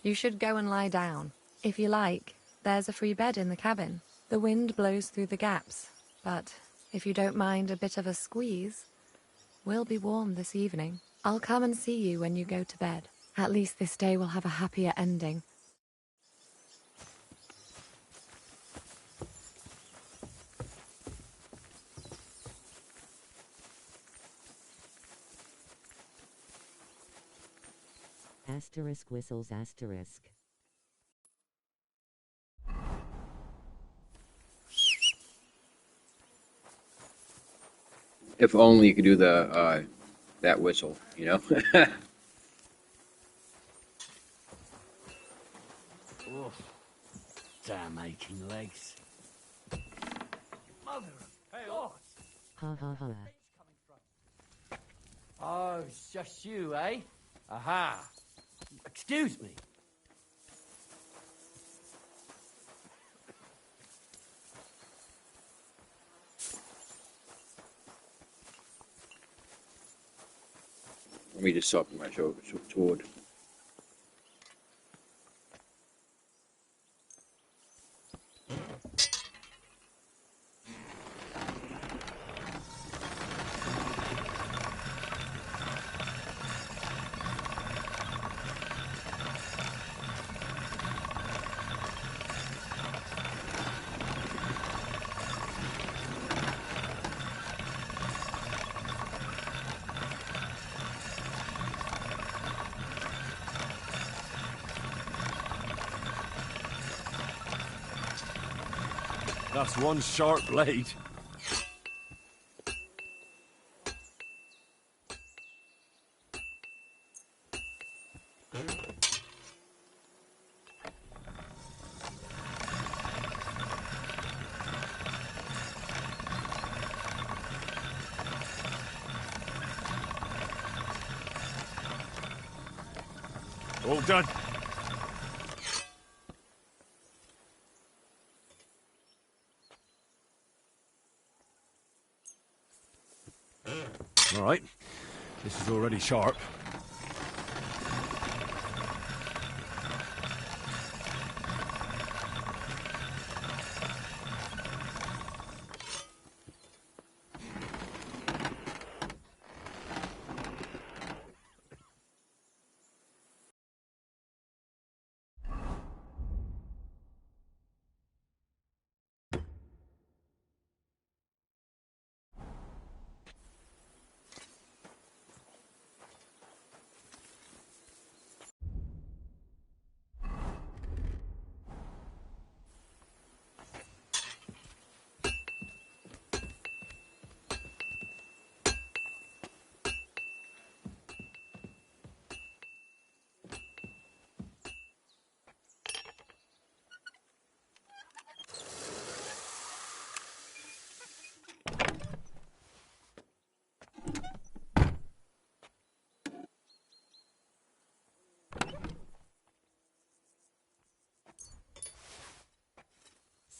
You should go and lie down. If you like, there's a free bed in the cabin. The wind blows through the gaps, but if you don't mind a bit of a squeeze, we'll be warm this evening. I'll come and see you when you go to bed. At least this day will have a happier ending. Asterisk whistles asterisk. If only you could do the that whistle, you know? Oof. Damn aching legs. Mother of God! Ha ha ha. Oh, it's just you, eh? Aha. Excuse me. Let me just soften my shoulder toward. That's one sharp blade. All done. All right, this is already sharp.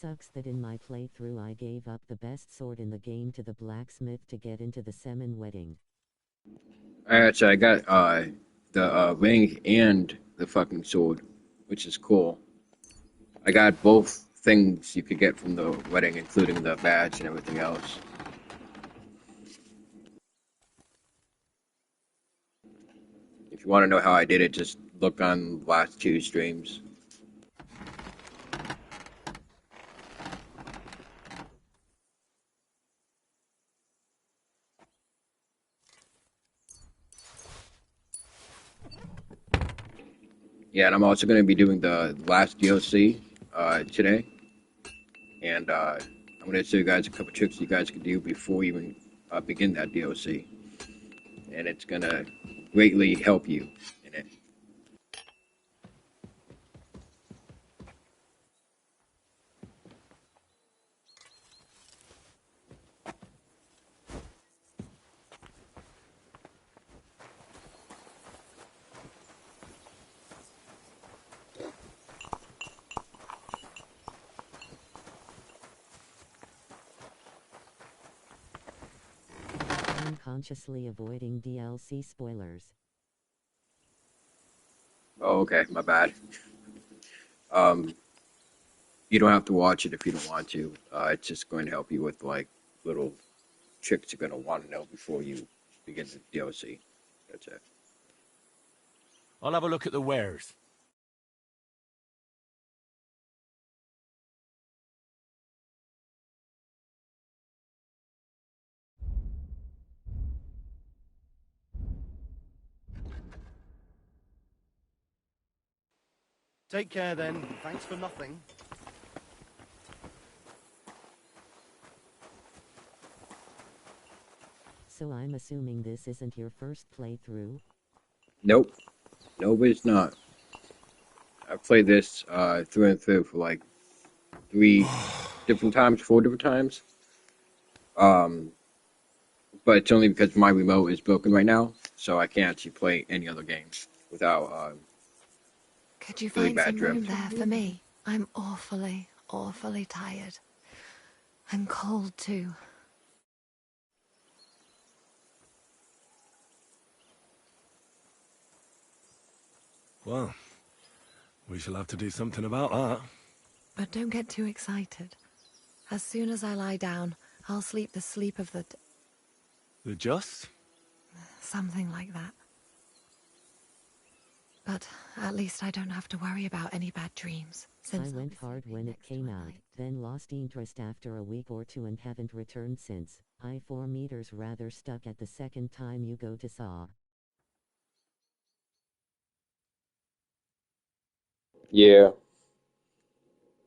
sucks that in my playthrough I gave up the best sword in the game to the blacksmith to get into the Semen wedding. Alright, so I got the ring and the fucking sword, which is cool. I got both things you could get from the wedding, including the badge and everything else. If you want to know how I did it, just look on the last 2 streams. Yeah, and I'm also going to be doing the last DLC today. And I'm going to show you guys a couple tricks you guys can do before you even begin that DLC. And it's going to greatly help you in it. Unconsciously avoiding DLC spoilers. Oh, okay, my bad. You don't have to watch it if you don't want to. It's just going to help you with, like, little tricks you're going to want to know before you begin the DLC. That's it. I'll have a look at the wares. Take care then. Thanks for nothing. So I'm assuming this isn't your first playthrough? Nope. Nope, it's not. I've played this through and through for like 3 different times, 4 different times. But it's only because my remote is broken right now, so I can't actually play any other games without Could you really find bad some room drift. there for me? I'm awfully, awfully tired. And cold too. Well, we shall have to do something about that. But don't get too excited. As soon as I lie down, I'll sleep the sleep of the... The just? something like that. But at least I don't have to worry about any bad dreams. Since I went hard when it came out, then lost interest after a week or 2 and haven't returned since. I 4 meters rather stuck at the second time you go to Saw. Yeah.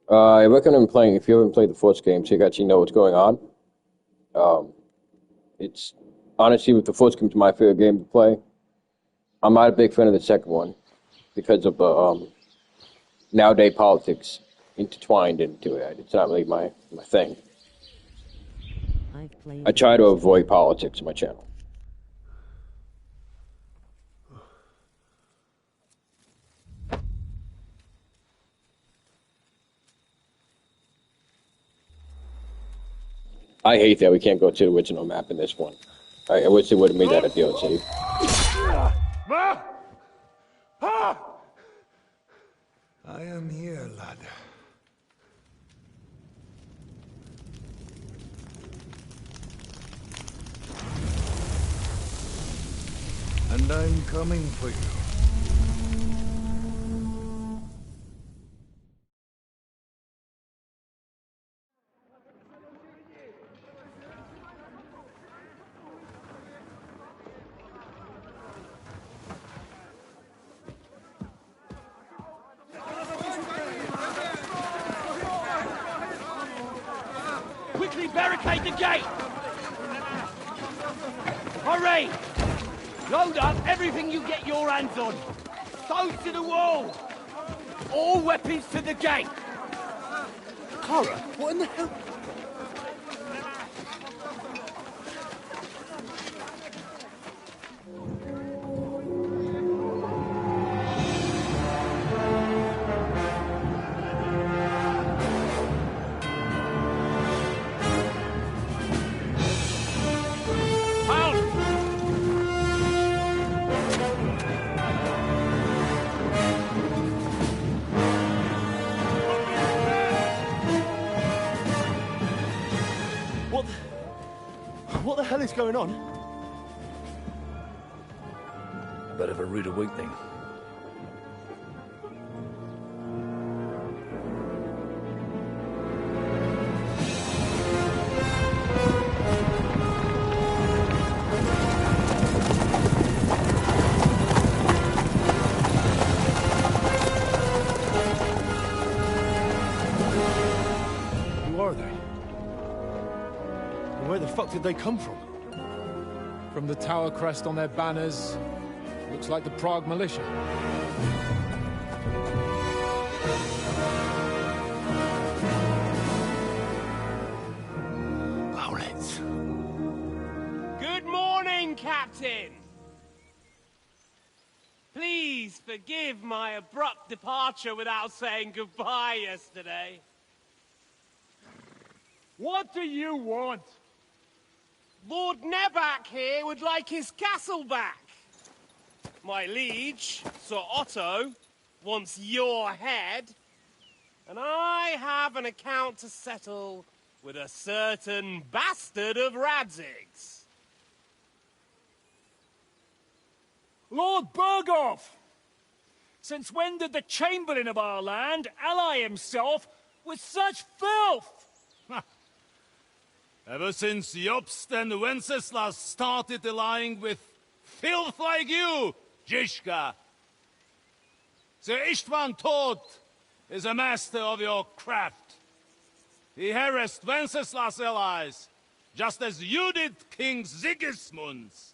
I recommend playing, if you haven't played the first game, so you actually know what's going on. It's, honestly, with the first game, it's my favorite game to play. I'm not a big fan of the second one, because of the nowadays politics intertwined into it. It's not really my thing. I try to avoid politics on my channel. I hate that we can't go to the original map in this one. I wish they would have made that a DLC. I am here, lad. And I'm coming for you. Quickly barricade the gate! Hurry! Load up everything you get your hands on. Foes to the wall! All weapons to the gate! Clara, what in the hell? is going on? Bit of a rude awakening. Who are they? And where the fuck did they come from? From the tower crest on their banners, looks like the Prague militia. Owlets. Good morning, Captain! Please forgive my abrupt departure without saying goodbye yesterday. What do you want? Lord Nebak here would like his castle back. My liege, Sir Otto, wants your head. And I have an account to settle with a certain bastard of Radzig's. Lord Berghoff! Since when did the Chamberlain of our land ally himself with such filth? Ever since Jobst and Wenceslas started allying with filth like you, Zizka. Sir Istvan Tod is a master of your craft. He harassed Wenceslas' allies, just as you did King Sigismund's.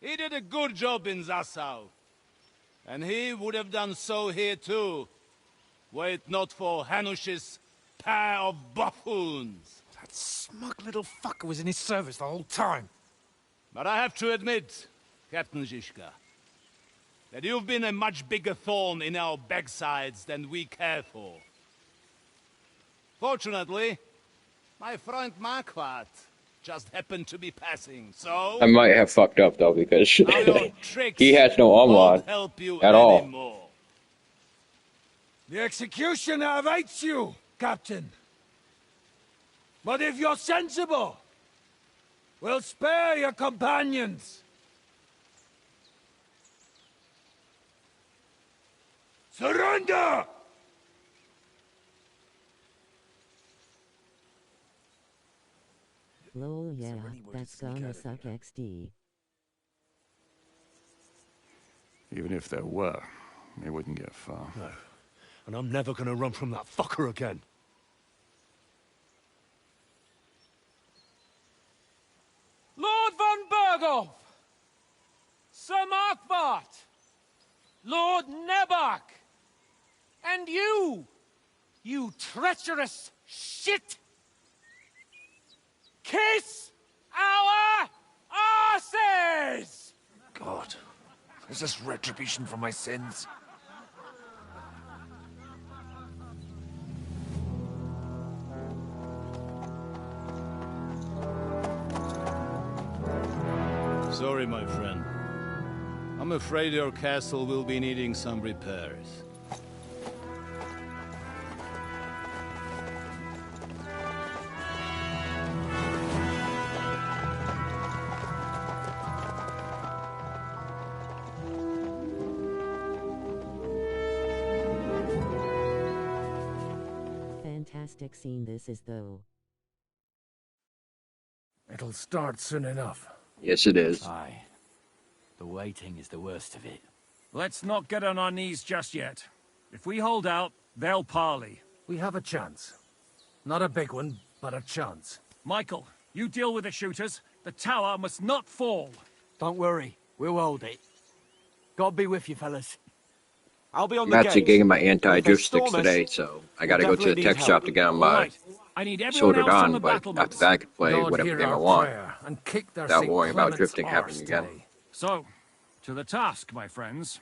He did a good job in Zassau, and he would have done so here too, were it not for Hanush's pair of buffoons. That smug little fucker was in his service the whole time. But I have to admit, Captain Zizka, that you've been a much bigger thorn in our backsides than we care for. Fortunately, my friend Marquardt just happened to be passing, so... I might have fucked up though, because he has no armor on help you at all. anymore. The executioner awaits you, Captain. But if you're sensible, we'll spare your companions. Surrender! Lol, yeah, that's gonna suck XD. Even if there were, it wouldn't get far. No. And I'm never gonna run from that fucker again. Lord von Berghoff! Sir Marquardt! Lord Nebak! And you treacherous shit! Kiss our asses! God, is this retribution for my sins? Sorry, my friend. I'm afraid your castle will be needing some repairs. Fantastic scene this is though. It'll start soon enough. Yes, it is. Aye. The waiting is the worst of it. Let's not get on our knees just yet. If we hold out, they'll parley. We have a chance. Not a big one, but a chance. Michael, you deal with the shooters. The tower must not fall. Don't worry. We'll hold it. God be with you, fellas. I'll be on I'm the actually gate. getting my If anti-drift they sticks storm us, today, so I gotta go to the definitely tech need shop help. to get them I need everyone sorted else on on, the but battlements. after that I can play Lord, whatever hear game I our want prayer and kick their without Saint worrying about Clement's drifting arse happening again. today. So, to the task, my friends.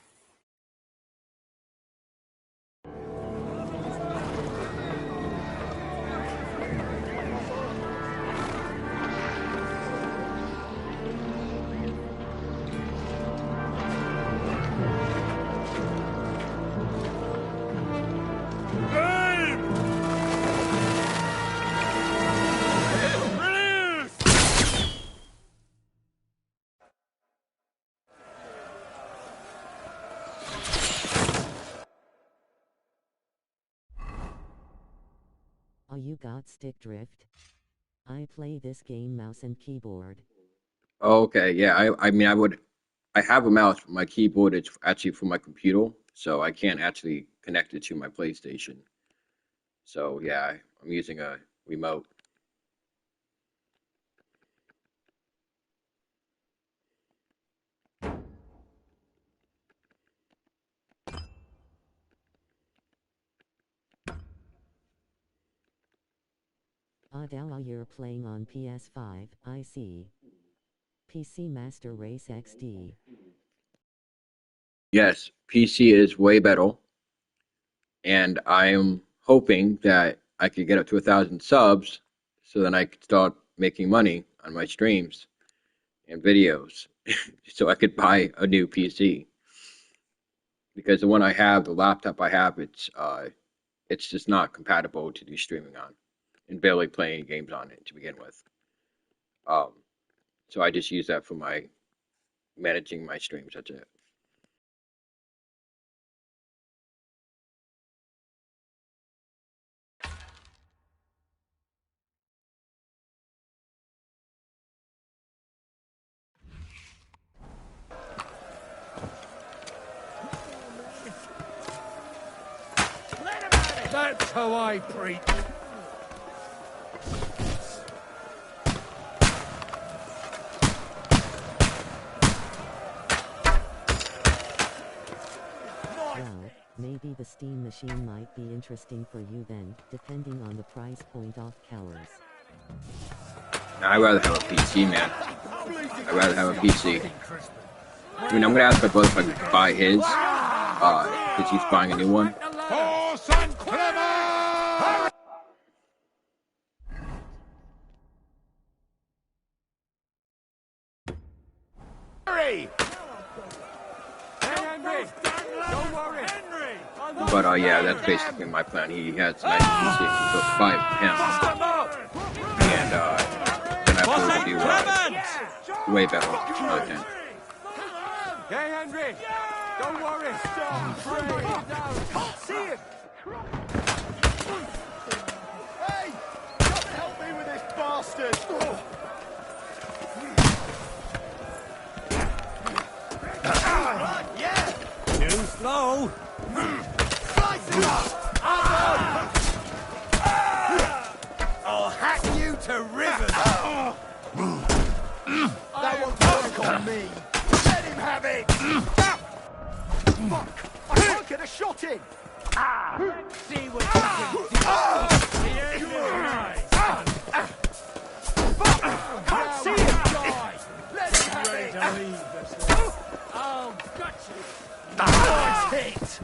you got stick drift? I play this game mouse and keyboard. Oh, okay, yeah. I mean, I have a mouse, but my keyboard is actually for my computer, so I can't actually connect it to my PlayStation. So yeah, I'm using a remote. Adala, you're playing on PS5, I see. PC Master Race XD. Yes, PC is way better, and I am hoping that I could get up to 1,000 subs, so then I could start making money on my streams and videos, so I could buy a new PC. Because the one I have, the laptop I have, it's just not compatible to do streaming on, and barely playing games on it to begin with. So I just use that for my managing my streams. That's it. That's how I preach. Well, maybe the Steam machine might be interesting for you then, depending on the price point of cowers. I'd rather have a PC, man. I'd rather have a PC. I mean, I'm gonna ask my brother if I could buy his, because he's buying a new one. Horse and clever! Hurry! Don't worry, Henry! But yeah, that's basically my plan. He has a nice PC, so it's 5 of him, and then I have to do way better content. Hey, Henry! Don't worry! Can't see him! Hey! Help me with this bastard! Yeah! Too slow! Slice him up! I'll hack you to rivers! That won't work on me! Let him have it! Fuck! I can't get a shot in! Let's see what you can do! Here's your eyes! Fuck! Can't see him! Let him have it! Oh, gotcha! Nice hit!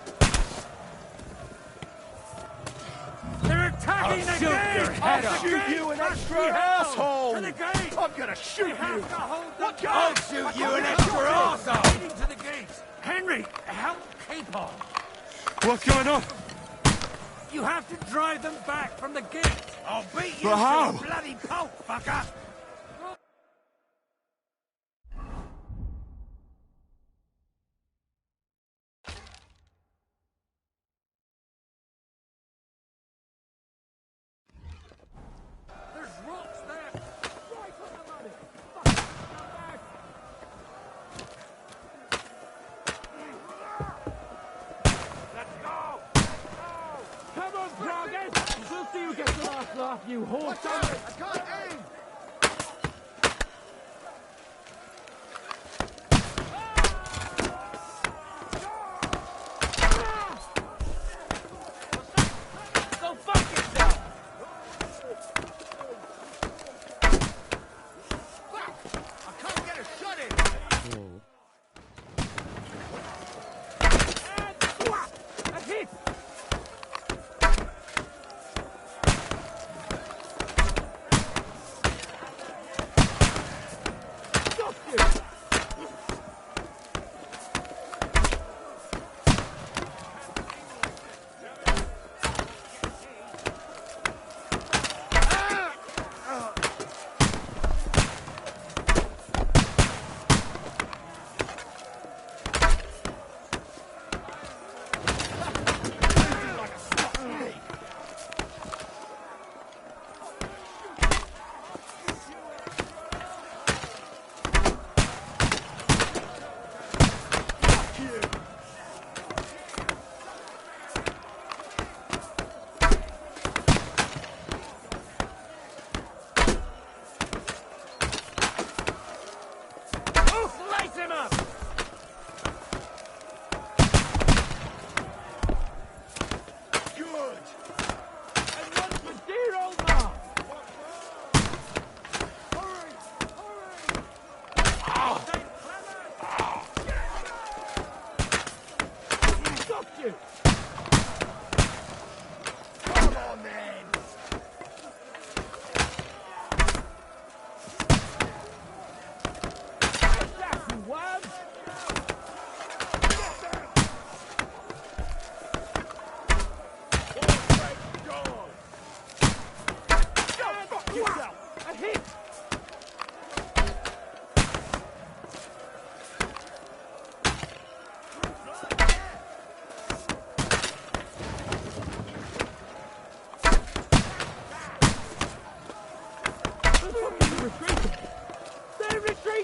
They're attacking the gate! I'll shoot you an extra asshole! To the gate! I'm gonna shoot you! What gun? I'll shoot you an extra asshole! Heading to the gates! Henry, help keep on! What's going on? You have to drive them back from the gate! I'll beat you But how? to a bloody pulp, fucker! There's rocks there! Right on the money! Let's go! Come on, Progress! We'll see who gets the last laugh, you horse! I can't aim! Go fuck yourself! I can't get a shot in! Roll. A hit!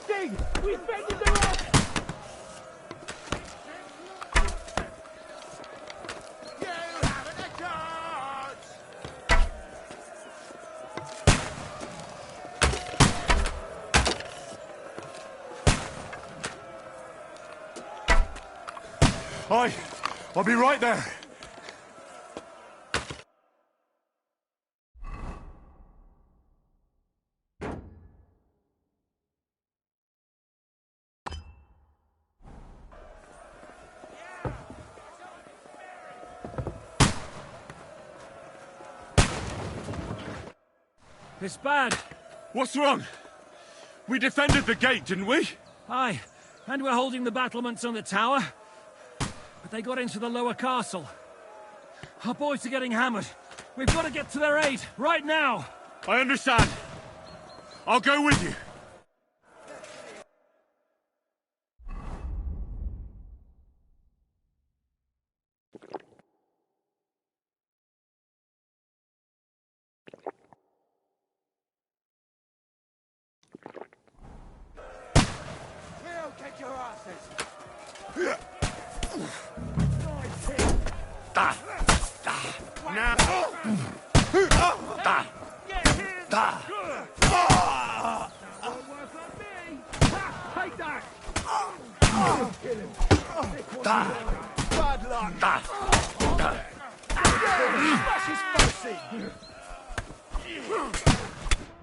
fighting! We've fended them off! I'll be right there. It's bad. What's wrong? We defended the gate, didn't we? Aye, and we're holding the battlements on the tower. But they got into the lower castle. Our boys are getting hammered. We've got to get to their aid, right now! I understand. I'll go with you.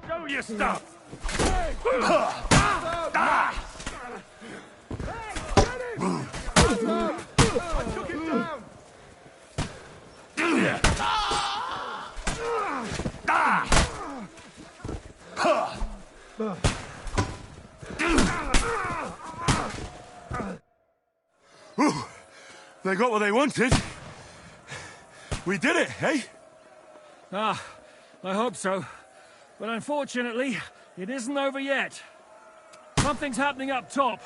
Show your stuff! I took him down! They got what they wanted. We did it, eh? Ah, I hope so. But unfortunately, it isn't over yet. Something's happening up top.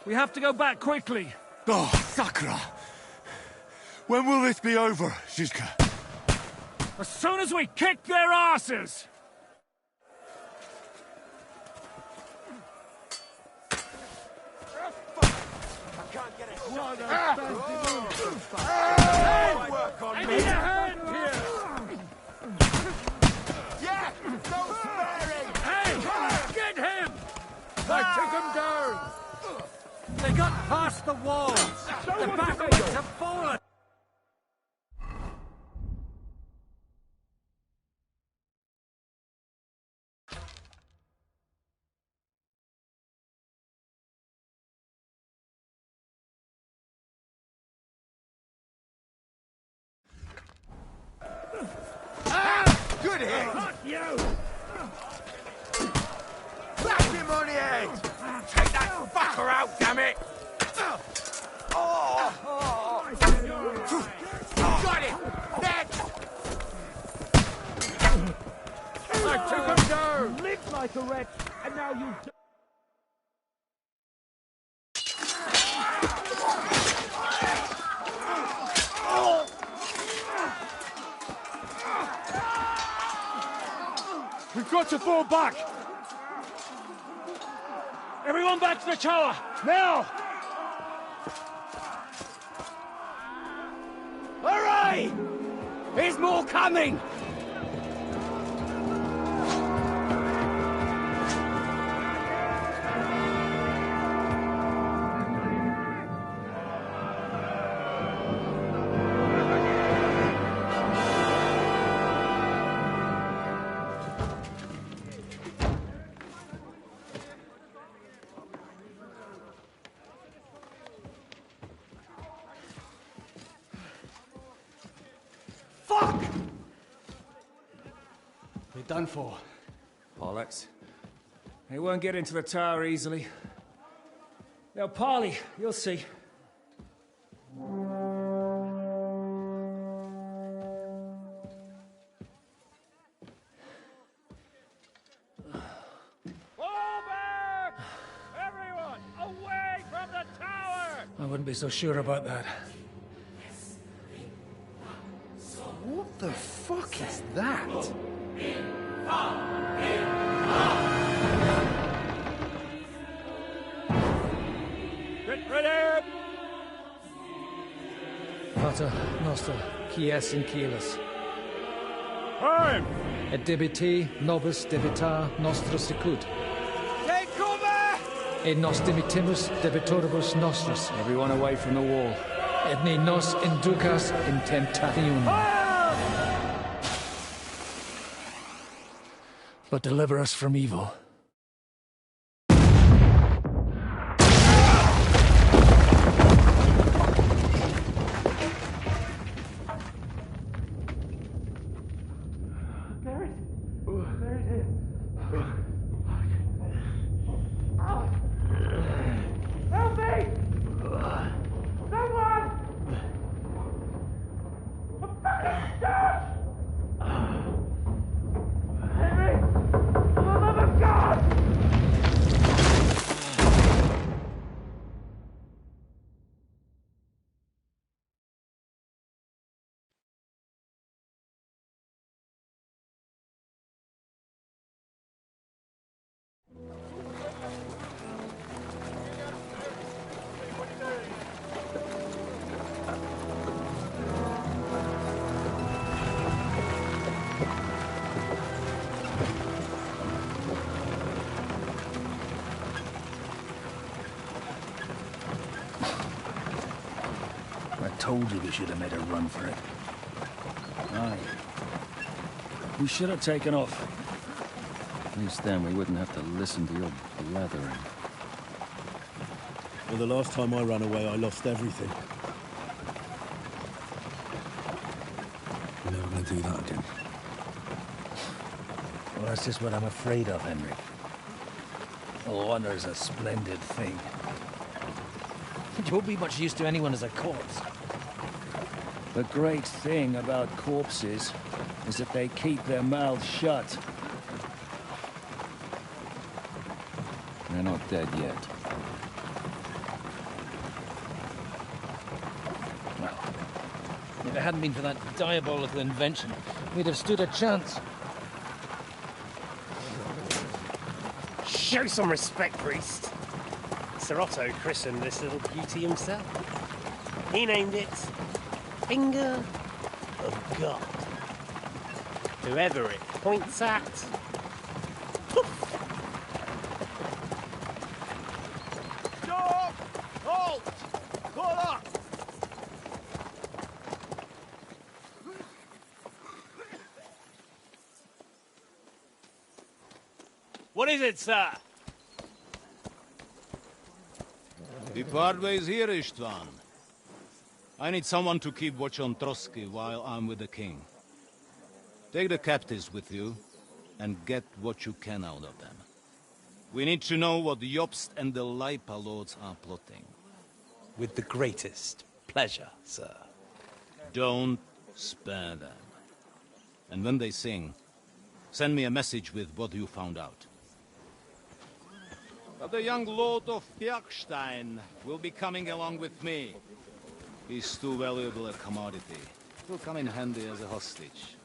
We have to go back quickly. Oh, Sakura! When will this be over, Zizka? As soon as we kick their asses! I need a hand here! Yeah! No sparing! Hey! Get him! I took him down! They got past the walls! The battlements have fallen! Good hit! Fuck you! Blast him on the head! Take that fucker out, damn it! Got him! Next! I took him down! Lived like a wretch, and now you... We've got to fall back! Everyone back to the tower! Now! Hooray! There's more coming! Fuck! We're done for. Bollocks. They won't get into the tower easily. They'll parley, you'll see. Fall back! Everyone, away from the tower! I wouldn't be so sure about that. What the fuck is that? Get ready! Pater Noster, quies in Kielis. Time! Et debiti nobis debitar nostros sicut. Take cover! Et nos dimitimus debitoribus nostris. Everyone away from the wall. Et ne nos inducas in temptationem. But deliver us from evil. I told you we should have made a run for it. Aye. We should have taken off. At least then we wouldn't have to listen to your blathering. Well, the last time I ran away, I lost everything. We're never going to do that again. Well, that's just what I'm afraid of, Henry. Honor's a splendid thing. It won't be much use to anyone as a corpse. The great thing about corpses is that they keep their mouths shut. They're not dead yet. Well, if it hadn't been for that diabolical invention, we'd have stood a chance. Show some respect, priest. Sir Otto christened this little beauty himself. He named it Finger of God. Whoever it points at, Stop! Halt! Pull up! what is it, sir? The Parway's here, Istvan. I need someone to keep watch on Trotsky while I'm with the king. Take the captives with you, and get what you can out of them. We need to know what Jobst and the Leipa lords are plotting. With the greatest pleasure, sir. Don't spare them. And when they sing, send me a message with what you found out. But the young lord of Bjergstein will be coming along with me. He's too valuable a commodity. Will come in handy as a hostage,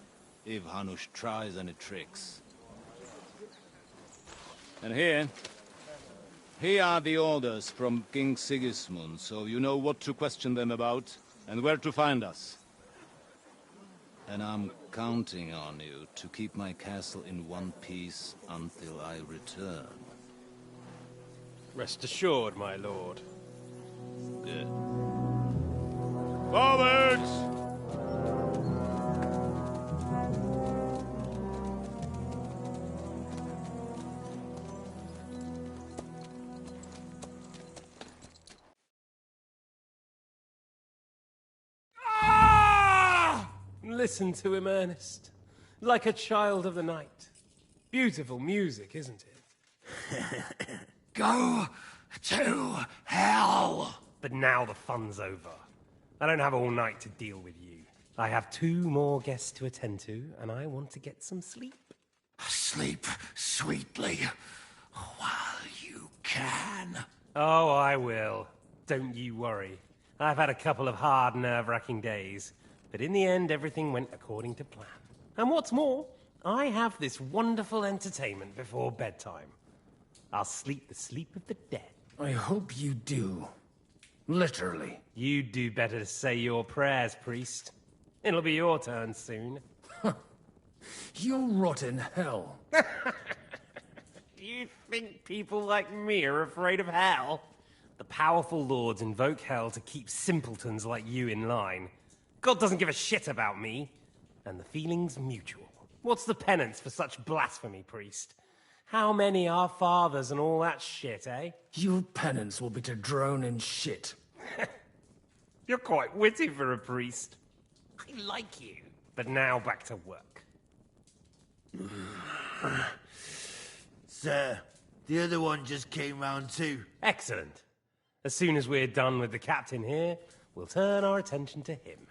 if Hanush tries any tricks. And here are the orders from King Sigismund, so you know what to question them about, and where to find us. And I'm counting on you to keep my castle in one piece until I return. Rest assured, my lord. Good. Forwards! Listen to him, Ernest. Like a child of the night. Beautiful music, isn't it? Go to hell! But now the fun's over. I don't have all night to deal with you. I have 2 more guests to attend to, and I want to get some sleep. Sleep sweetly while you can. Oh, I will. Don't you worry. I've had a couple of hard, nerve-wracking days, but in the end, everything went according to plan. And what's more, I have this wonderful entertainment before bedtime. I'll sleep the sleep of the dead. I hope you do. Literally. You'd do better to say your prayers, priest. It'll be your turn soon. You'll rot in hell. You think people like me are afraid of hell? The powerful lords invoke hell to keep simpletons like you in line. God doesn't give a shit about me. And the feeling's mutual. What's the penance for such blasphemy, priest? How many are fathers and all that shit, eh? Your penance will be to drone in shit. You're quite witty for a priest. I like you. But now back to work. Sir, the other one just came round too. Excellent. As soon as we're done with the captain here, we'll turn our attention to him.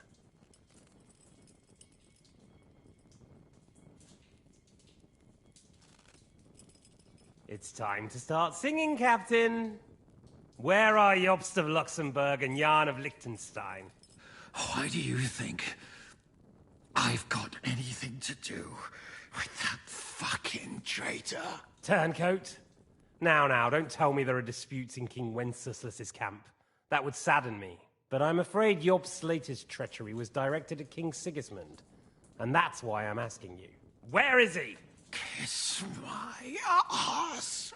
It's time to start singing, Captain. Where are Jobst of Luxembourg and Jan of Liechtenstein? Why do you think I've got anything to do with that fucking traitor? Turncoat? Now, don't tell me there are disputes in King Wenceslas's camp. That would sadden me. But I'm afraid Jobst's latest treachery was directed at King Sigismund. And that's why I'm asking you. Where is he? Kiss my ass.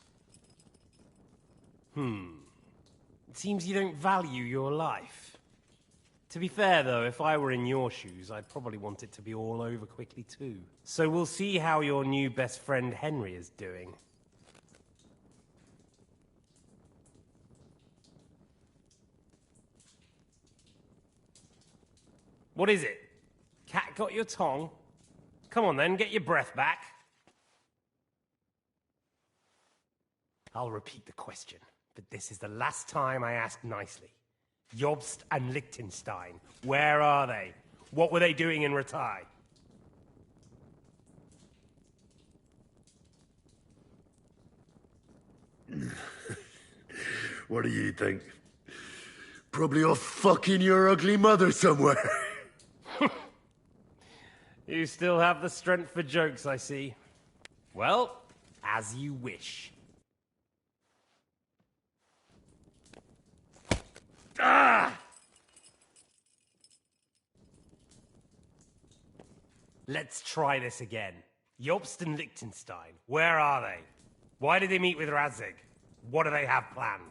It seems you don't value your life. To be fair, though, if I were in your shoes, I'd probably want it to be all over quickly, too. So we'll see how your new best friend Henry is doing. What is it? Cat got your tongue? Come on then, get your breath back. I'll repeat the question, but this is the last time I ask nicely. Jobst and Liechtenstein, where are they? What were they doing in Ratai? What do you think? Probably off fucking your ugly mother somewhere. You still have the strength for jokes, I see. Well, as you wish. Ah! Let's try this again. Jobst and Liechtenstein, where are they? Why did they meet with Radzig? What do they have planned?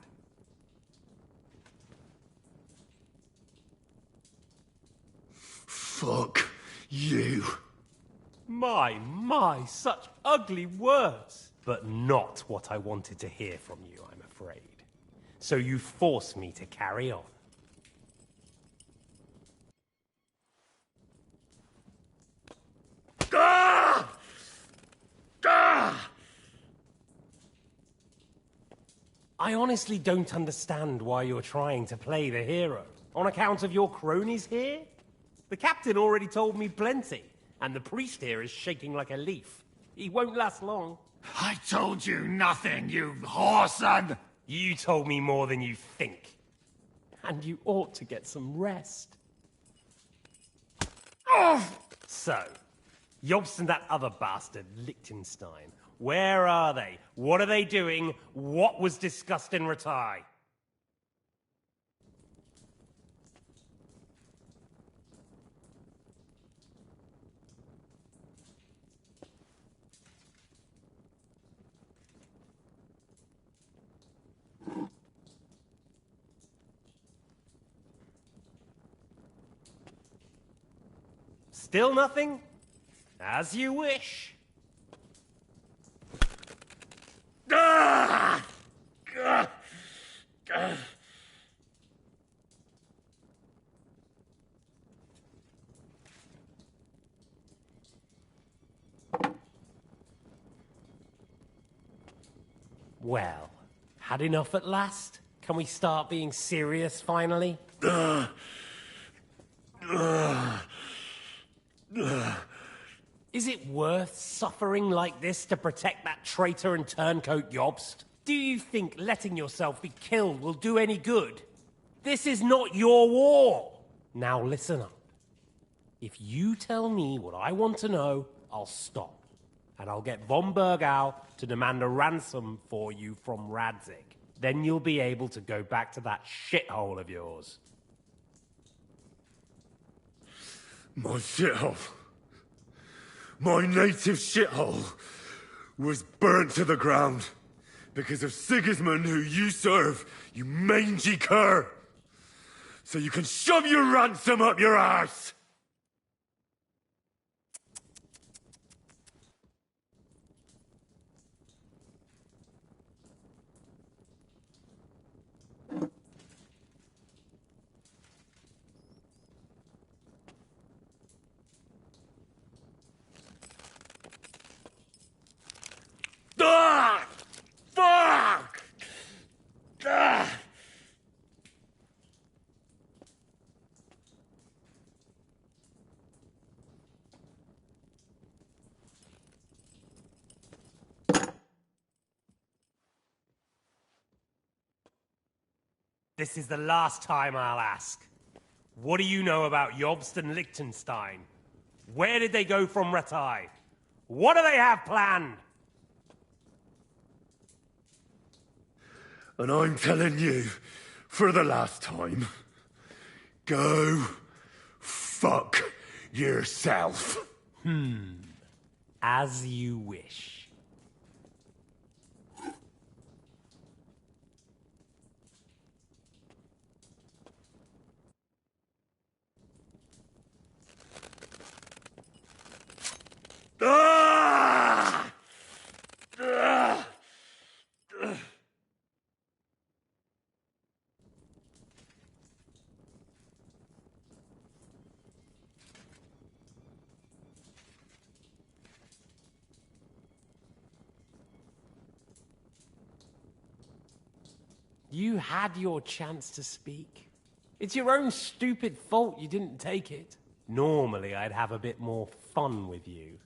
Fuck you. My, such ugly words. But not what I wanted to hear from you, I'm afraid. So you force me to carry on. Ah! Ah! I honestly don't understand why you're trying to play the hero. On account of your cronies here? The captain already told me plenty, and the priest here is shaking like a leaf. He won't last long. I told you nothing, you whoreson! You told me more than you think. And you ought to get some rest. Oh! So, Jobst and that other bastard, Liechtenstein, where are they? What are they doing? What was discussed in Ratai? Still nothing? As you wish. Ah! Ah! Ah! Well, had enough at last? Can we start being serious finally? Is it worth suffering like this to protect that traitor and turncoat Jobst? Do you think letting yourself be killed will do any good? This is not your war! Now listen up. If you tell me what I want to know, I'll stop. And I'll get von Bergau to demand a ransom for you from Radzig. Then you'll be able to go back to that shithole of yours. My shithole. My native shithole was burnt to the ground because of Sigismund, who you serve, you mangy cur. So you can shove your ransom up your arse. Ah! Fuck! Ah! This is the last time I'll ask. What do you know about Jobst and Liechtenstein? Where did they go from Ratai? What do they have planned? And I'm telling you, for the last time, go fuck yourself. As you wish. Ah! Ah! You had your chance to speak. It's your own stupid fault you didn't take it. Normally, I'd have a bit more fun with you.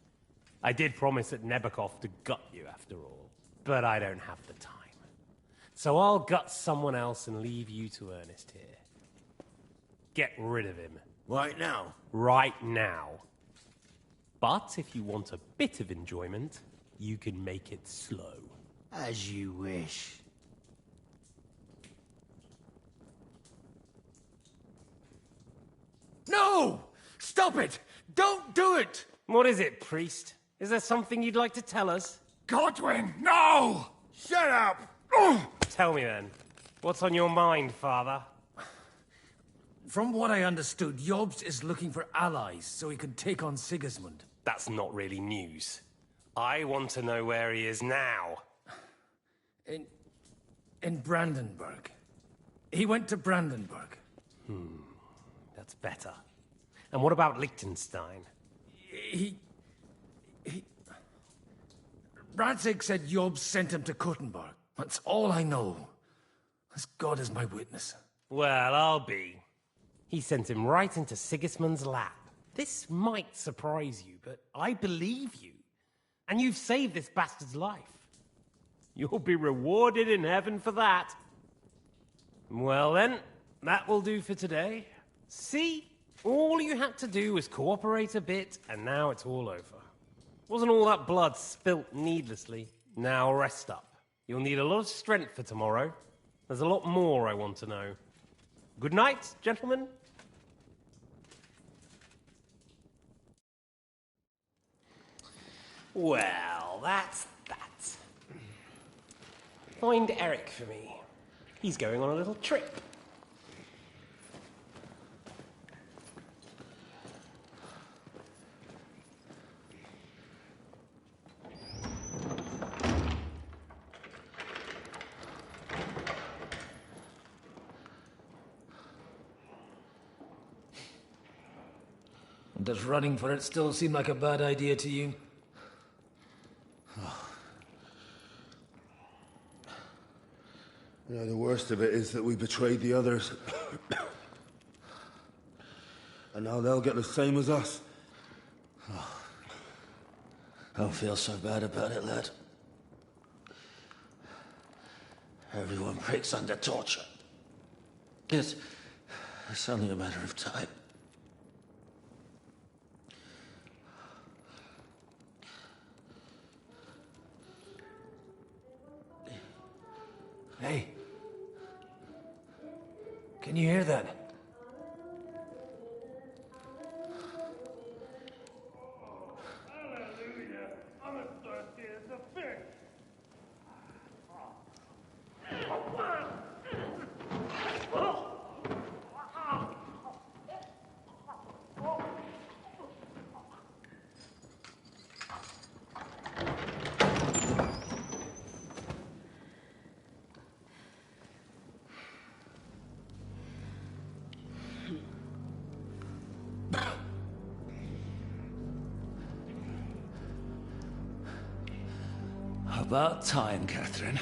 I did promise at Nebakov to gut you after all, but I don't have the time. So I'll gut someone else and leave you to Ernest here. Get rid of him. Right now? Right now. But if you want a bit of enjoyment, you can make it slow. As you wish. No! Stop it! Don't do it! What is it, priest? Is there something you'd like to tell us? Godwin, no! Shut up! Tell me then. What's on your mind, father? From what I understood, Jobst is looking for allies so he can take on Sigismund. That's not really news. I want to know where he is now. In Brandenburg. He went to Brandenburg. That's better. And what about Liechtenstein? Radzig said Jobst sent him to Kuttenberg. That's all I know. As God is my witness. Well, I'll be. He sent him right into Sigismund's lap. This might surprise you, but I believe you. And you've saved this bastard's life. You'll be rewarded in heaven for that. Well then, that will do for today. See? All you had to do was cooperate a bit, and now it's all over. Wasn't all that blood spilt needlessly? Now rest up. You'll need a lot of strength for tomorrow. There's a lot more I want to know. Good night, gentlemen. Well, that's that. Find Eric for me. He's going on a little trip. Does running for it still seem like a bad idea to you? You know, the worst of it is that we betrayed the others. And now they'll get the same as us. Don't feel so bad about it, lad. Everyone breaks under torture. It's only a matter of time. Hey, Can you hear that? About time, Catherine.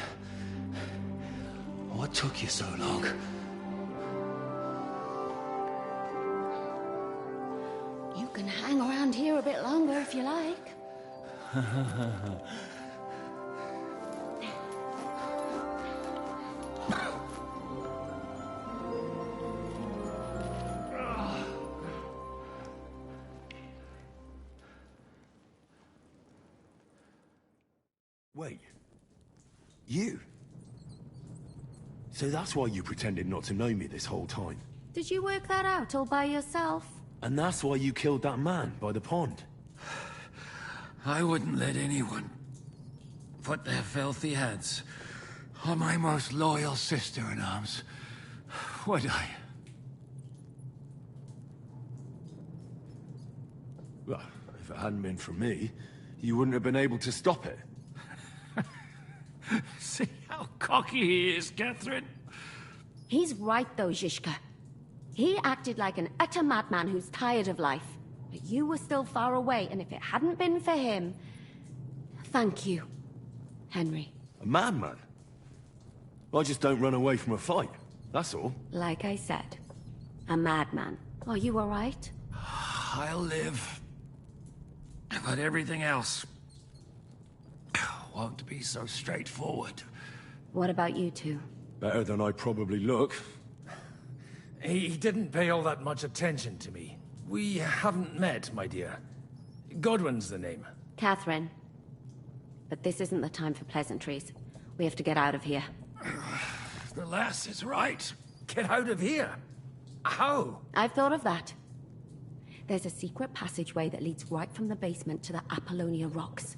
What took you so long? You can hang around here a bit longer if you like. Wait. You? So that's why you pretended not to know me this whole time? Did you work that out all by yourself? And that's why you killed that man by the pond? I wouldn't let anyone put their filthy hands on my most loyal sister-in-arms, would I? Well, if it hadn't been for me, you wouldn't have been able to stop it. See how cocky he is, Catherine? He's right though, Zhishka. He acted like an utter madman who's tired of life. But you were still far away, and if it hadn't been for him... Thank you, Henry. A madman? I just don't run away from a fight, that's all. Like I said, a madman. Are you all right? I'll live. But everything else won't be so straightforward. What about you two? Better than I probably look. He didn't pay all that much attention to me. We haven't met, my dear. Godwin's the name. Catherine. But this isn't the time for pleasantries. We have to get out of here. The lass is right. Get out of here? How? I've thought of that. There's a secret passageway that leads right from the basement to the Apollonia Rocks.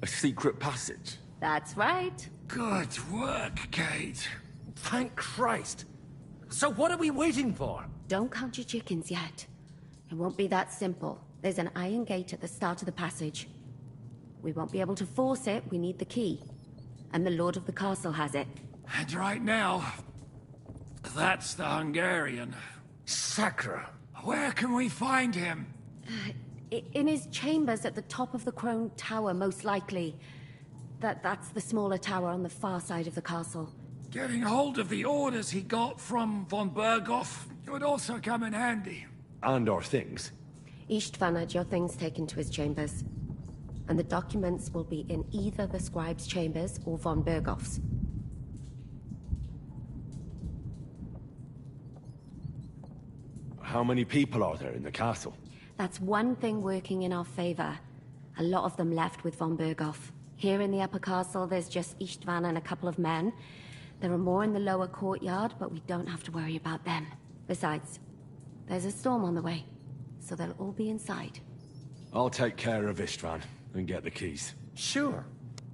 A secret passage? That's right. Good work, Kate. Thank Christ. So what are we waiting for? Don't count your chickens yet. It won't be that simple. There's an iron gate at the start of the passage. We won't be able to force it, we need the key. And the Lord of the Castle has it. And right now, that's the Hungarian. Sacra. Where can we find him? In his chambers at the top of the Crone Tower, most likely. That's the smaller tower on the far side of the castle. Getting hold of the orders he got from von Berghoff would also come in handy. And our things. Istvan had your things taken to his chambers. And the documents will be in either the scribe's chambers or von Berghoff's. How many people are there in the castle? That's one thing working in our favor. A lot of them left with von Berghoff. Here in the upper castle, there's just Istvan and a couple of men. There are more in the lower courtyard, but we don't have to worry about them. Besides, there's a storm on the way, so they'll all be inside. I'll take care of Istvan and get the keys. Sure.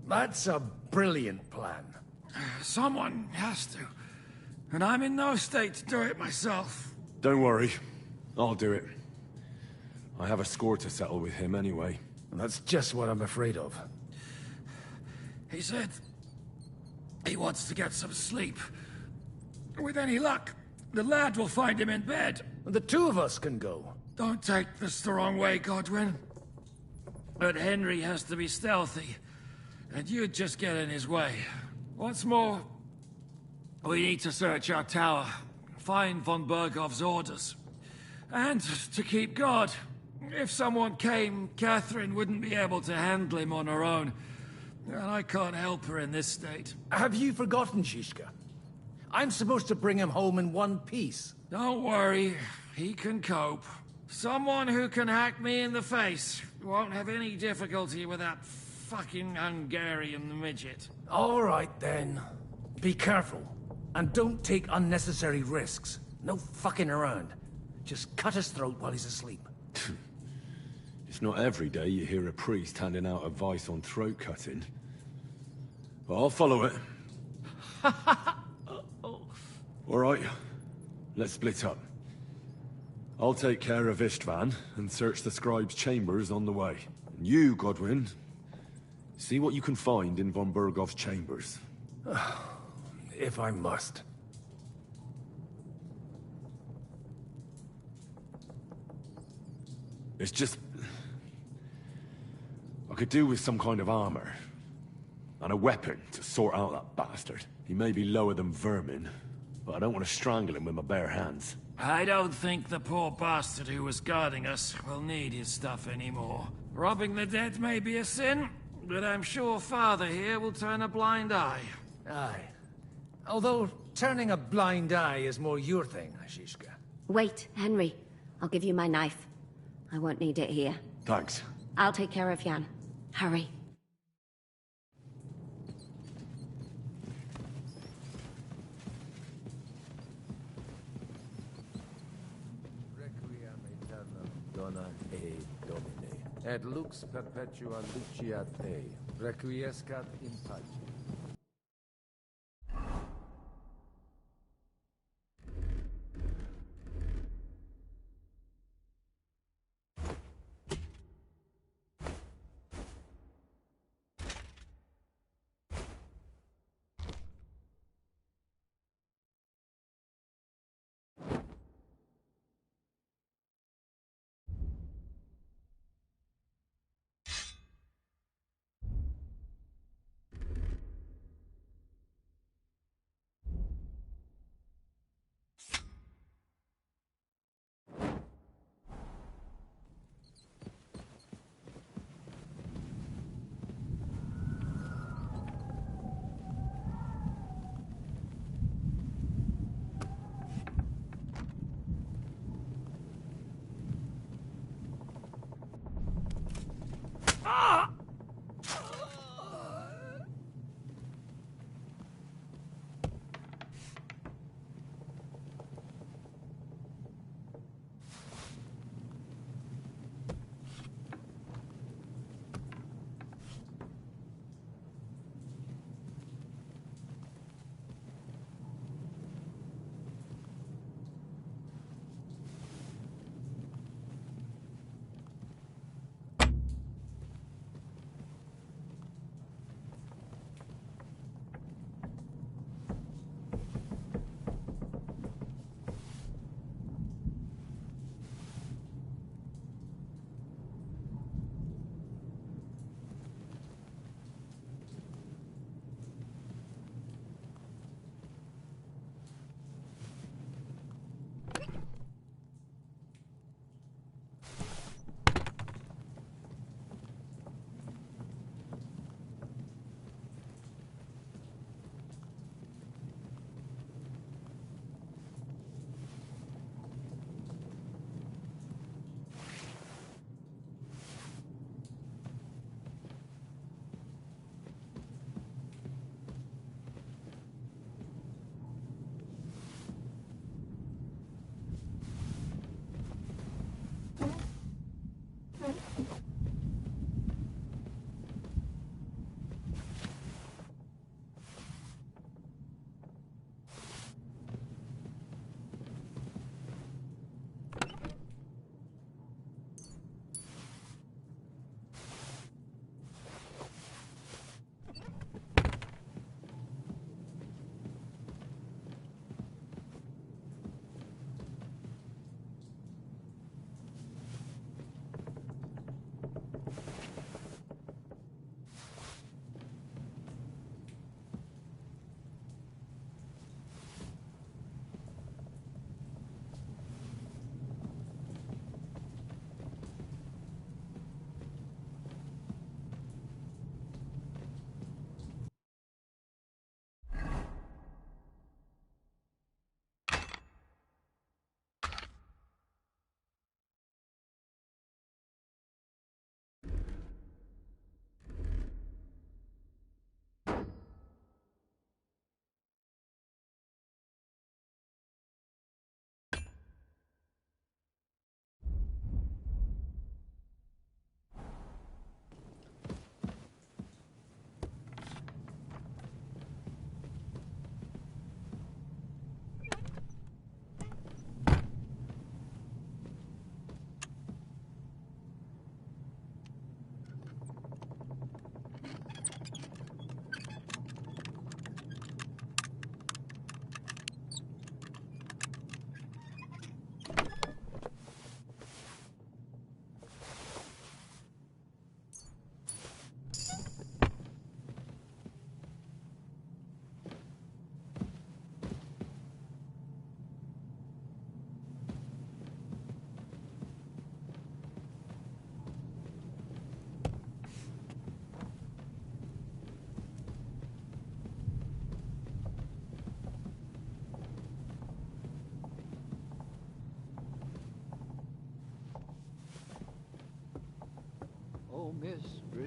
That's a brilliant plan. Someone has to. And I'm in no state to do it myself. Don't worry. I'll do it. I have a score to settle with him anyway. And that's just what I'm afraid of. He said he wants to get some sleep. With any luck, the lad will find him in bed. The two of us can go. Don't take this the wrong way, Godwin. But Henry has to be stealthy, and you'd just get in his way. What's more, we need to search our tower, find von Berghoff's orders, and to keep guard. If someone came, Catherine wouldn't be able to handle him on her own, and I can't help her in this state. Have you forgotten, Zhishka? I'm supposed to bring him home in one piece. Don't worry, he can cope. Someone who can hack me in the face won't have any difficulty with that fucking Hungarian midget. All right, then. Be careful. And don't take unnecessary risks. No fucking around. Just cut his throat while he's asleep. It's not every day you hear a priest handing out advice on throat cutting. But I'll follow it. All right, let's split up. I'll take care of Istvan and search the scribe's chambers on the way. And you, Godwin, see what you can find in von Bergov's chambers. If I must. It's just... I could do with some kind of armor. And a weapon to sort out that bastard. He may be lower than vermin, but I don't want to strangle him with my bare hands. I don't think the poor bastard who was guarding us will need his stuff anymore. Robbing the dead may be a sin, but I'm sure Father here will turn a blind eye. Aye. Although, turning a blind eye is more your thing, Ashishka. Wait, Henry. I'll give you my knife. I won't need it here. Thanks. I'll take care of Jan. Hurry. Dona e Domine, et lux perpetua luciat te, requiescat in pace.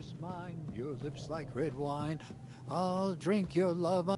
is mine, your lips like red wine. I'll drink your love.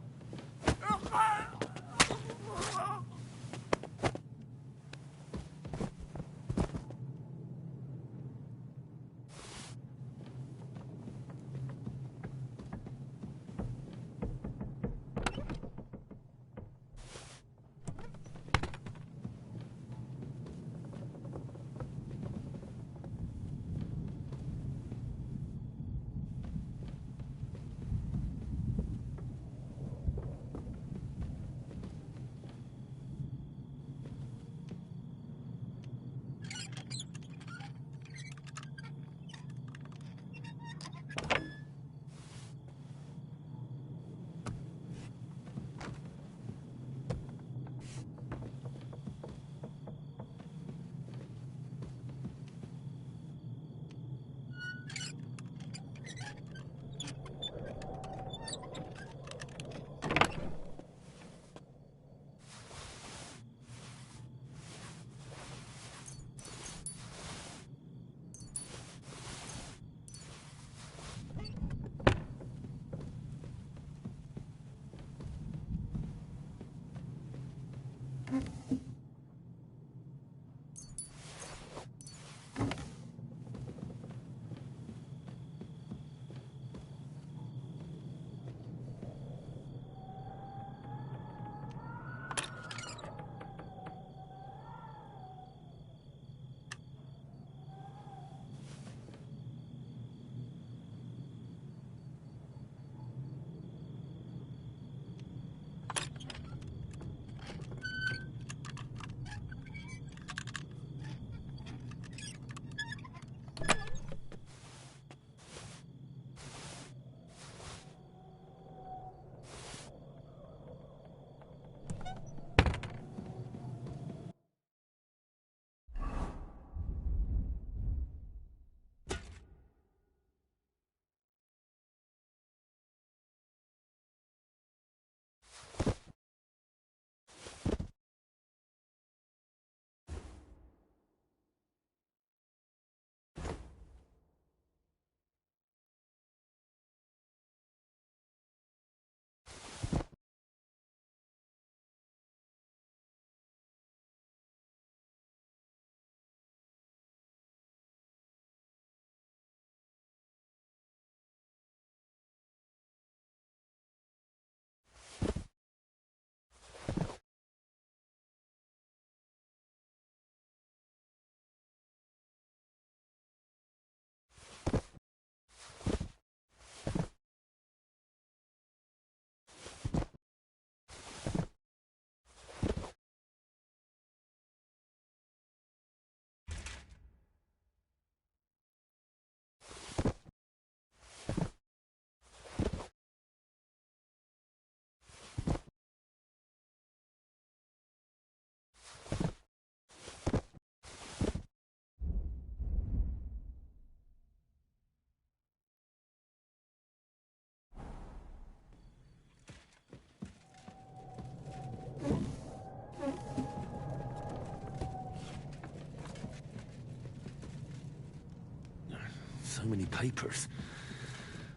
So many papers,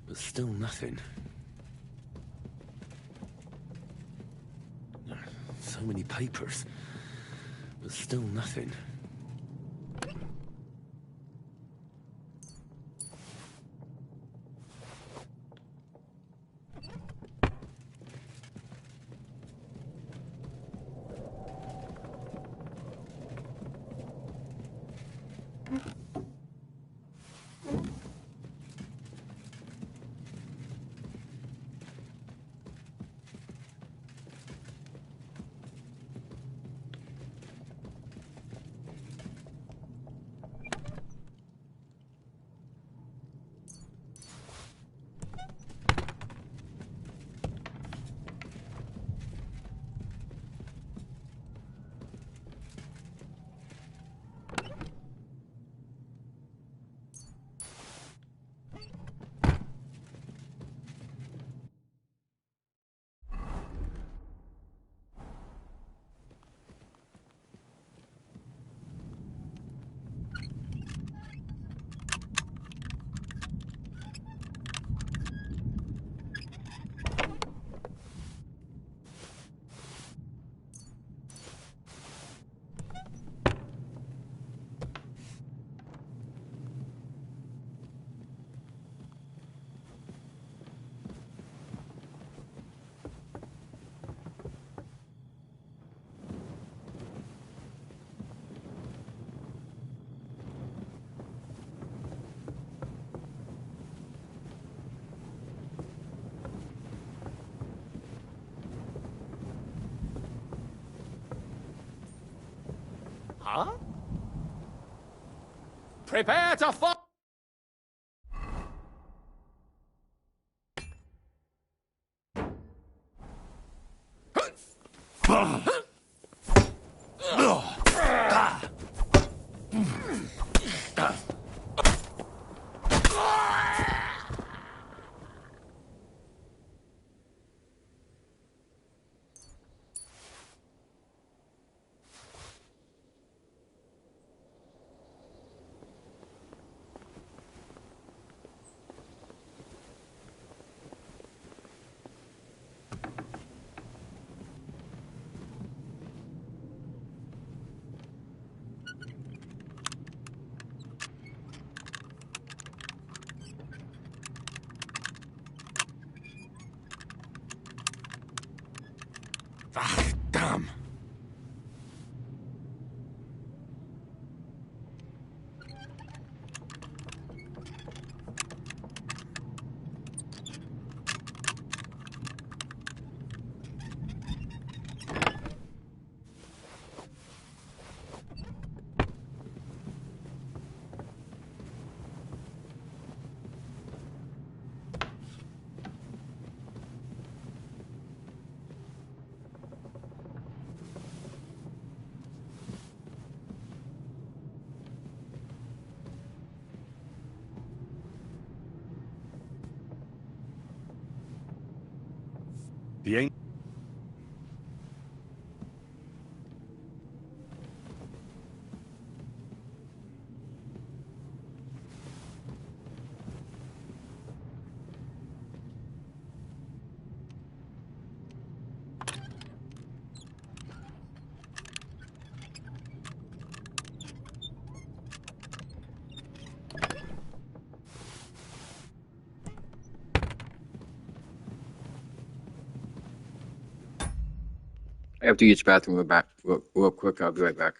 but still nothing. So many papers, but still nothing. Huh? Prepare to fight! Ah, damn. The ain't. I have to use the bathroom real quick. I'll be right back.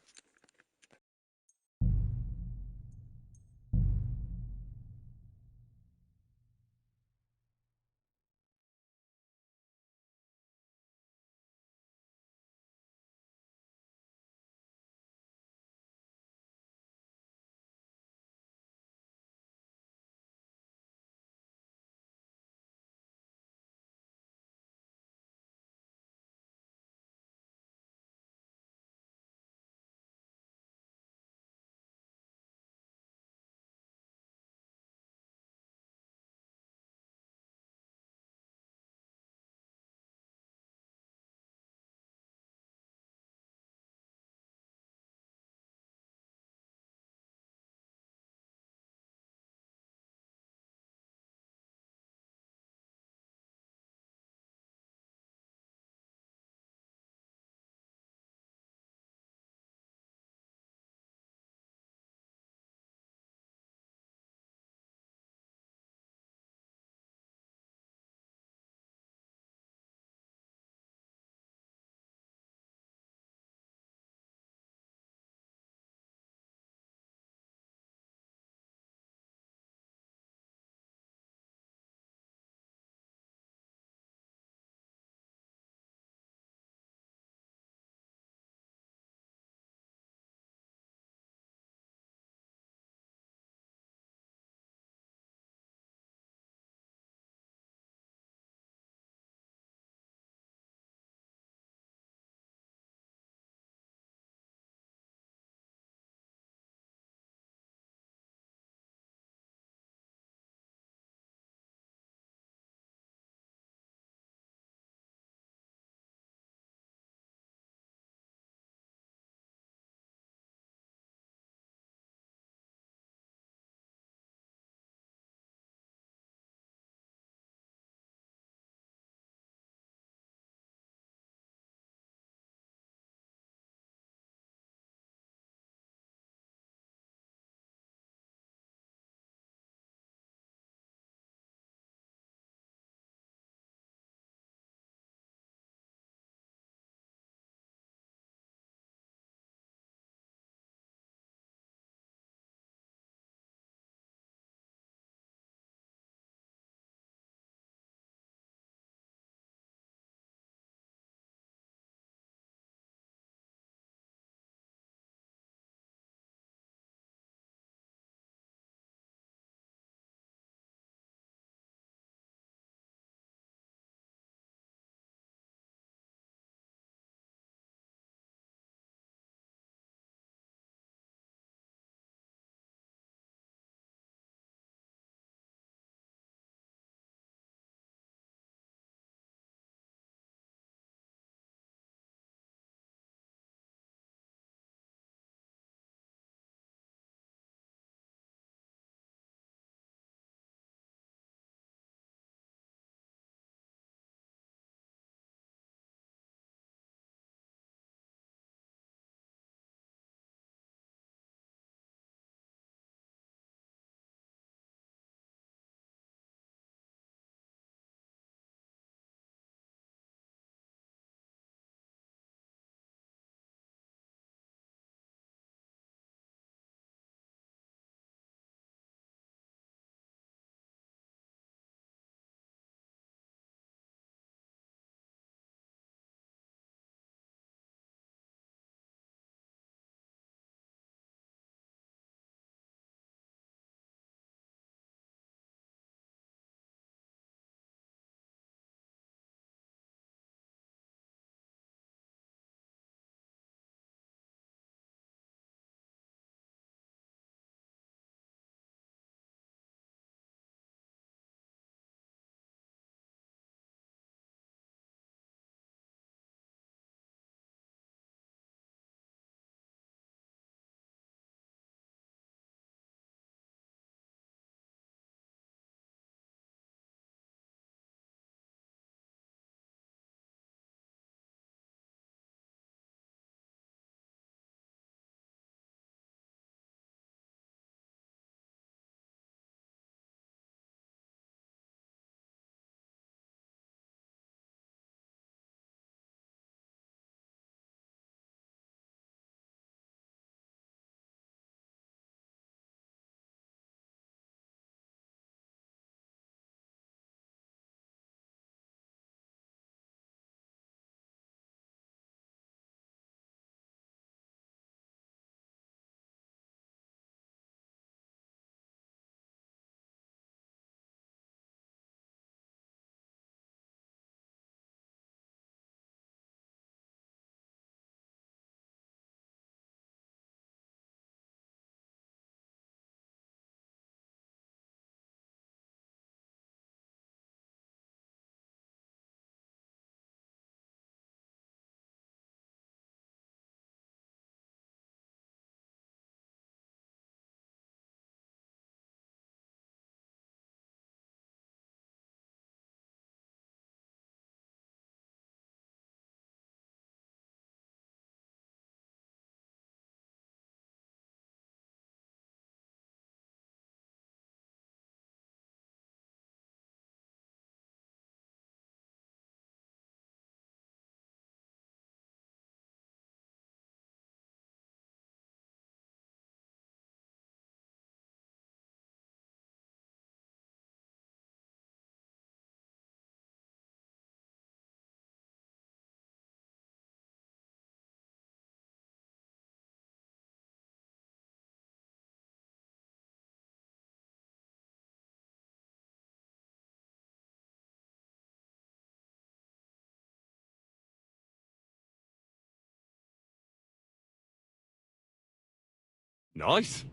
Nice.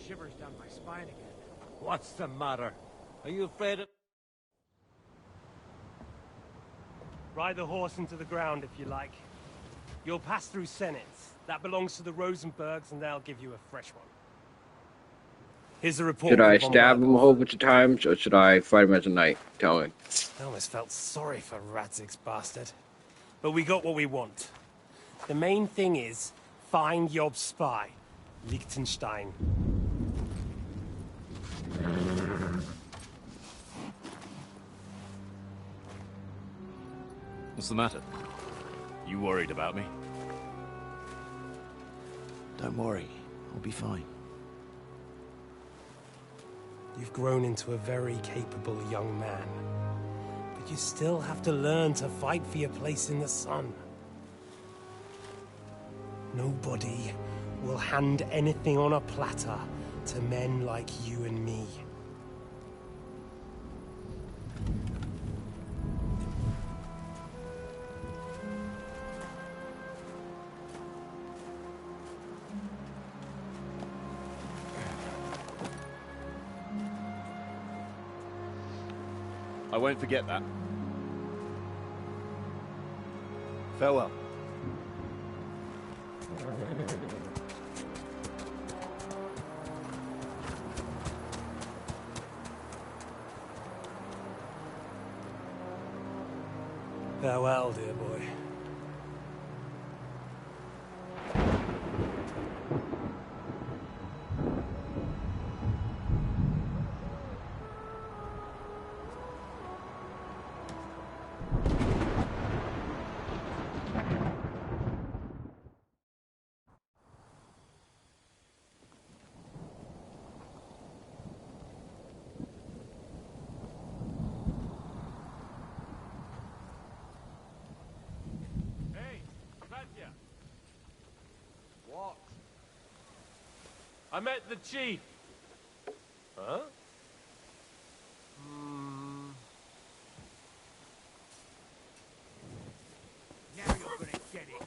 Shivers down my spine again. What's the matter? Are you afraid of... Ride the horse into the ground if you like. You'll pass through Senates. That belongs to the Rosenbergs, and they'll give you a fresh one. Here's a report. Should I stab him a whole bunch of times, or should I fight him as a knight? Tell me. I almost felt sorry for Radzig's bastard. But we got what we want. The main thing is, find Job's spy, Liechtenstein. What's the matter? You worried about me? Don't worry, I'll be fine. You've grown into a very capable young man. But you still have to learn to fight for your place in the sun. Nobody will hand anything on a platter to men like you and me. I won't forget that. Farewell. Farewell, dear boy. What? I met the chief. Huh? Now you're gonna get it.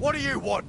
What do you want?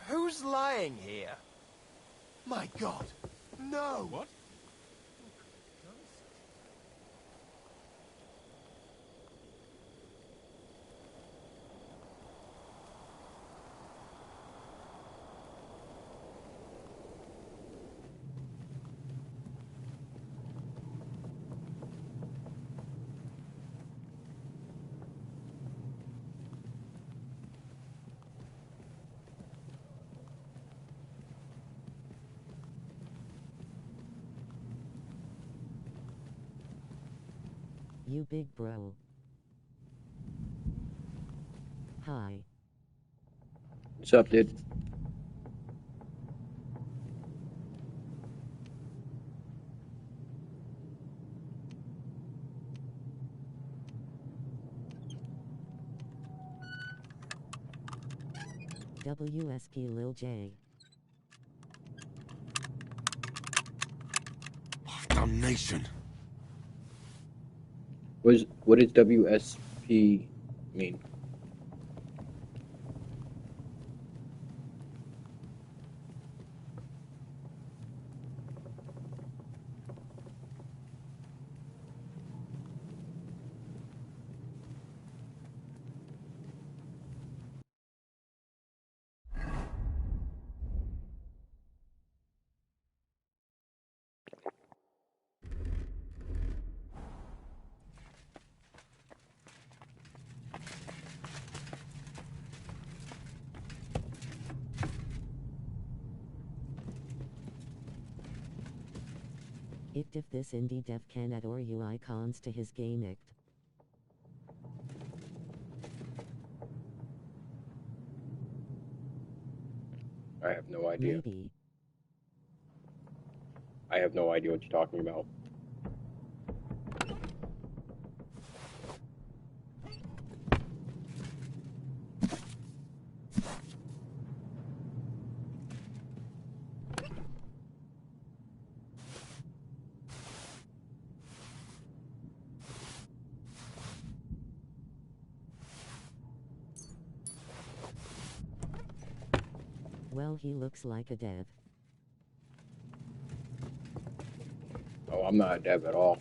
Who's lying here? My God, no! What? You big bro. Hi. What's up, dude? WSP Lil J. Damnation. What does WSP mean? If this indie dev can add or UI icons to his game ict. I have no idea. Maybe. I have no idea what you're talking about. Well, he looks like a dev. Oh, I'm not a dev at all.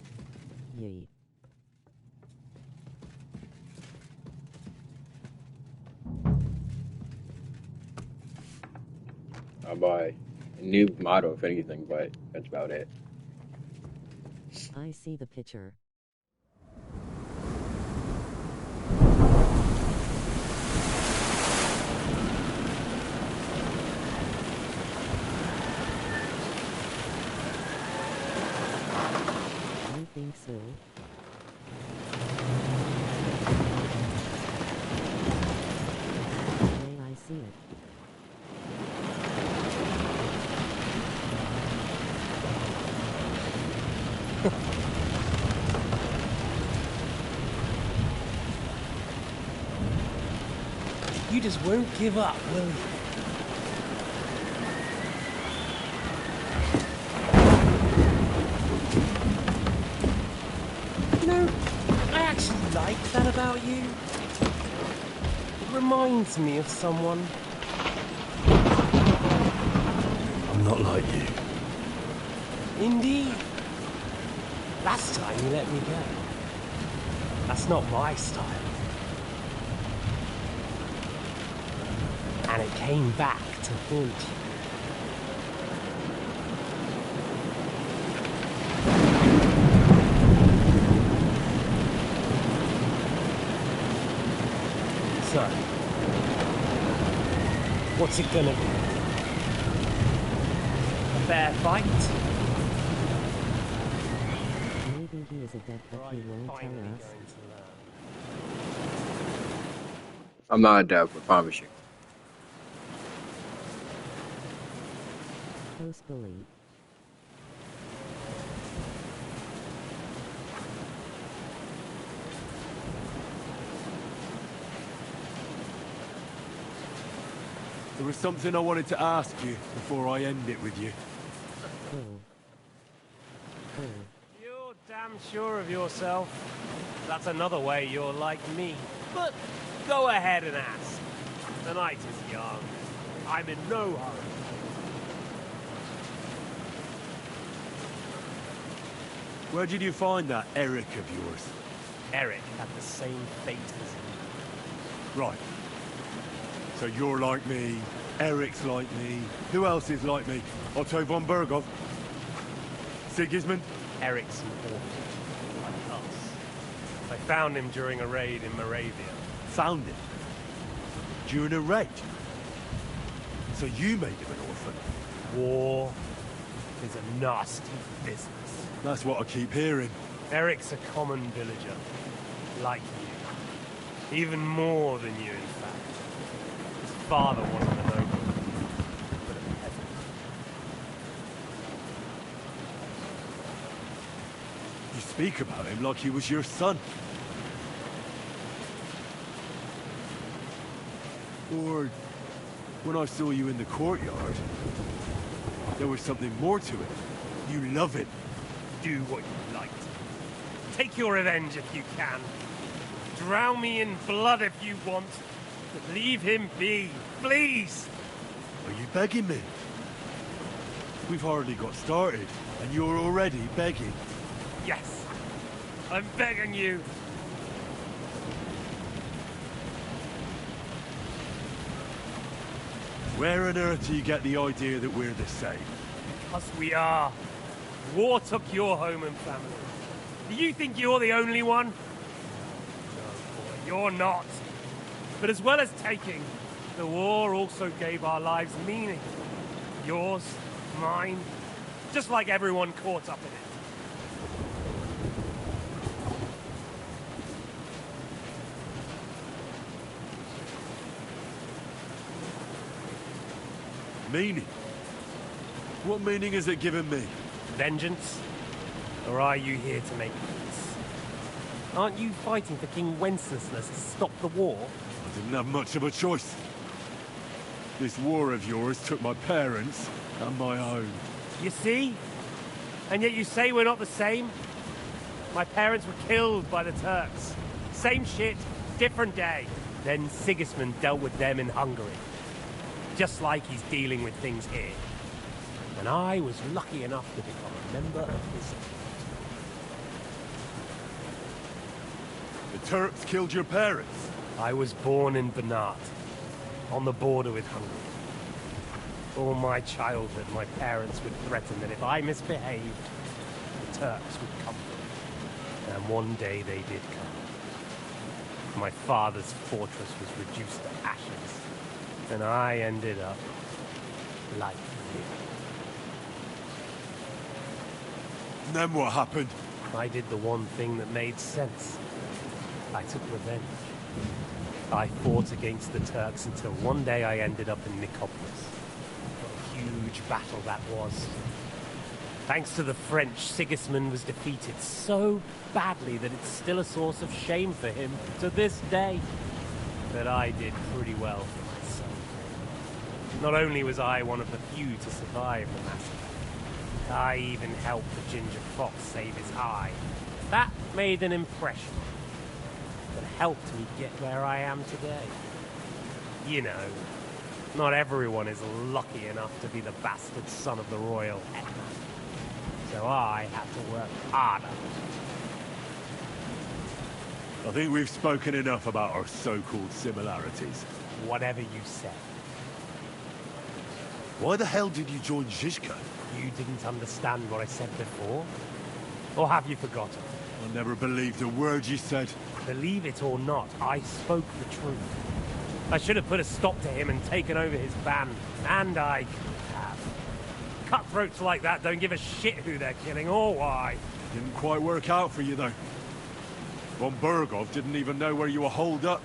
Yee. I'm a noob model, if anything, but that's about it. I see the picture. I think so. May I see it? You just won't give up, will you? You know, I actually like that about you. It reminds me of someone. I'm not like you. Indeed. Last time you let me go. That's not my style. And it came back to haunt you. So, what's it gonna be? A fair fight? Maybe he is a dev, but he won't tell us. I'm not a dev, I promise you. Post bully. There was something I wanted to ask you before I end it with you. You're damn sure of yourself. That's another way you're like me. But go ahead and ask. The night is young. I'm in no hurry. Where did you find that Eric of yours? Eric had the same fate as me. Right. So you're like me, Eric's like me. Who else is like me? Otto von Berghoff? Sigismund? Eric's an orphan, like us. I found him during a raid in Moravia. Found him? During a raid? So you made him an orphan? War is a nasty business. That's what I keep hearing. Eric's a common villager, like you. Even more than you, in fact. His father wasn't a noble, but a peasant. You speak about him like he was your son. Or when I saw you in the courtyard, there was something more to it. You love it. Do what you like. Take your revenge if you can. Drown me in blood if you want. But leave him be, please! Are you begging me? We've hardly got started, and you're already begging. Yes, I'm begging you. Where on earth do you get the idea that we're the same? Because we are. War took your home and family. Do you think you're the only one? No, boy, you're not. But as well as taking, the war also gave our lives meaning. Yours, mine, just like everyone caught up in it. Meaning? What meaning has it given me? Vengeance? Or are you here to make peace? Aren't you fighting for King Wenceslas to stop the war? I didn't have much of a choice. This war of yours took my parents and my home. You see? And yet you say we're not the same? My parents were killed by the Turks. Same shit, different day. Then Sigismund dealt with them in Hungary. Just like he's dealing with things here. And I was lucky enough to become a member of his court. The Turks killed your parents? I was born in Banat, on the border with Hungary. All my childhood, my parents would threaten that if I misbehaved, the Turks would come for me. And one day they did come. My father's fortress was reduced to ashes, and I ended up like you. And then what happened? I did the one thing that made sense. I took revenge. I fought against the Turks until one day I ended up in Nicopolis. What a huge battle that was. Thanks to the French, Sigismund was defeated so badly that it's still a source of shame for him to this day. But I did pretty well for myself. Not only was I one of the few to survive the massacre, I even helped the Ginger Fox save his eye. That made an impression that helped me get where I am today. You know, not everyone is lucky enough to be the bastard son of the royal hetman. So I had to work harder. I think we've spoken enough about our so-called similarities. Whatever you said. Why the hell did you join Zizka? You didn't understand what I said before? Or have you forgotten? I never believed a word you said. Believe it or not, I spoke the truth. I should have put a stop to him and taken over his band. And I could have. Cutthroats like that don't give a shit who they're killing or why. Didn't quite work out for you, though. Von Bergov didn't even know where you were holed up.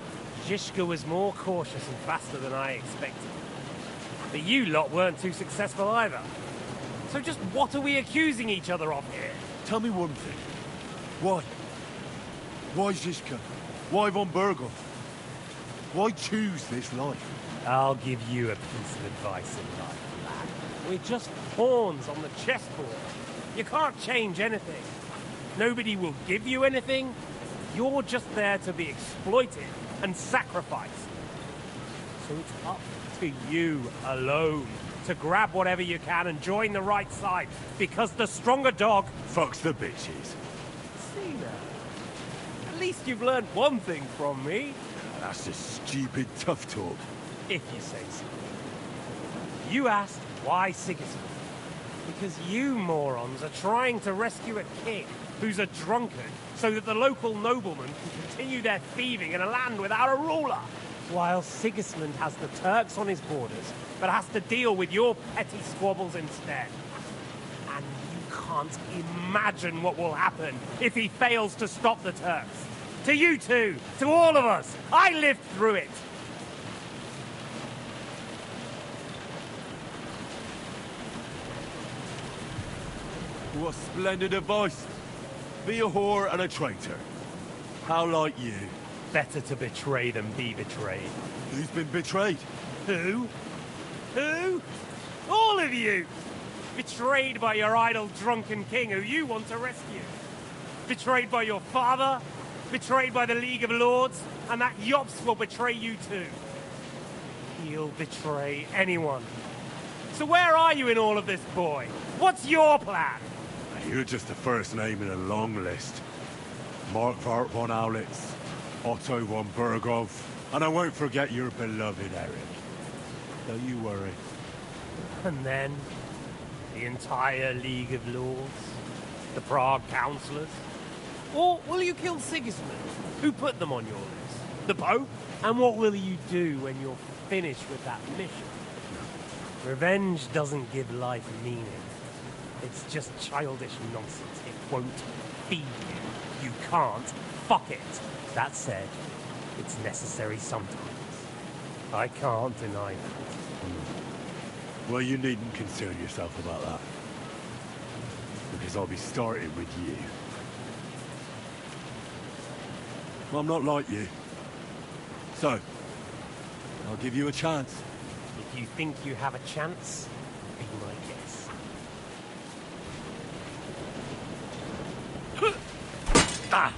Zizka was more cautious and faster than I expected. But you lot weren't too successful either. So just what are we accusing each other of here? Tell me one thing. Why? Why Zizka? Why Von Bergov? Why choose this life? I'll give you a piece of advice in life, lad. We're just pawns on the chessboard. You can't change anything. Nobody will give you anything. You're just there to be exploited and sacrificed. So it's up to you alone to grab whatever you can and join the right side, because the stronger dog fucks the bitches. See now. At least you've learned one thing from me. That's just stupid tough talk. If you say so. You asked why Sigismund? Because you morons are trying to rescue a king who's a drunkard so that the local noblemen can continue their thieving in a land without a ruler. While Sigismund has the Turks on his borders, but has to deal with your petty squabbles instead. And you can't imagine what will happen if he fails to stop the Turks. To you two, to all of us. I lived through it. What splendid advice. Be a whore and a traitor. How like you. Better to betray than be betrayed. Who's been betrayed? Who? Who? All of you! Betrayed by your idle drunken king who you want to rescue. Betrayed by your father. Betrayed by the League of Lords. And that Yops will betray you too. He'll betray anyone. So where are you in all of this, boy? What's your plan? You're just the first name in a long list. Markvart von Aulitz, Otto von Bergov, and I won't forget your beloved Eric. Don't you worry. And then, the entire League of Lords? The Prague Councillors? Or will you kill Sigismund? Who put them on your list? The Pope? And what will you do when you're finished with that mission? Revenge doesn't give life meaning. It's just childish nonsense. It won't feed you. You can't fuck it. That said, it's necessary sometimes. I can't deny that. Well, you needn't concern yourself about that. Because I'll be starting with you. I'm not like you. So, I'll give you a chance. If you think you have a chance, be my guest. Ah!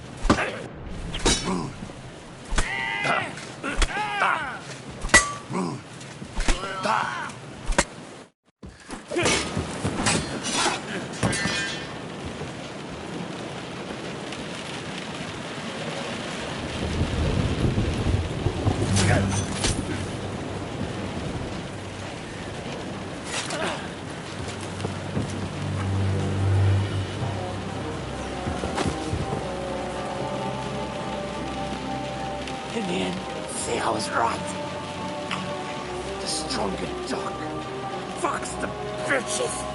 In the end, see, I was right. The stronger dog. Fucks the bitches.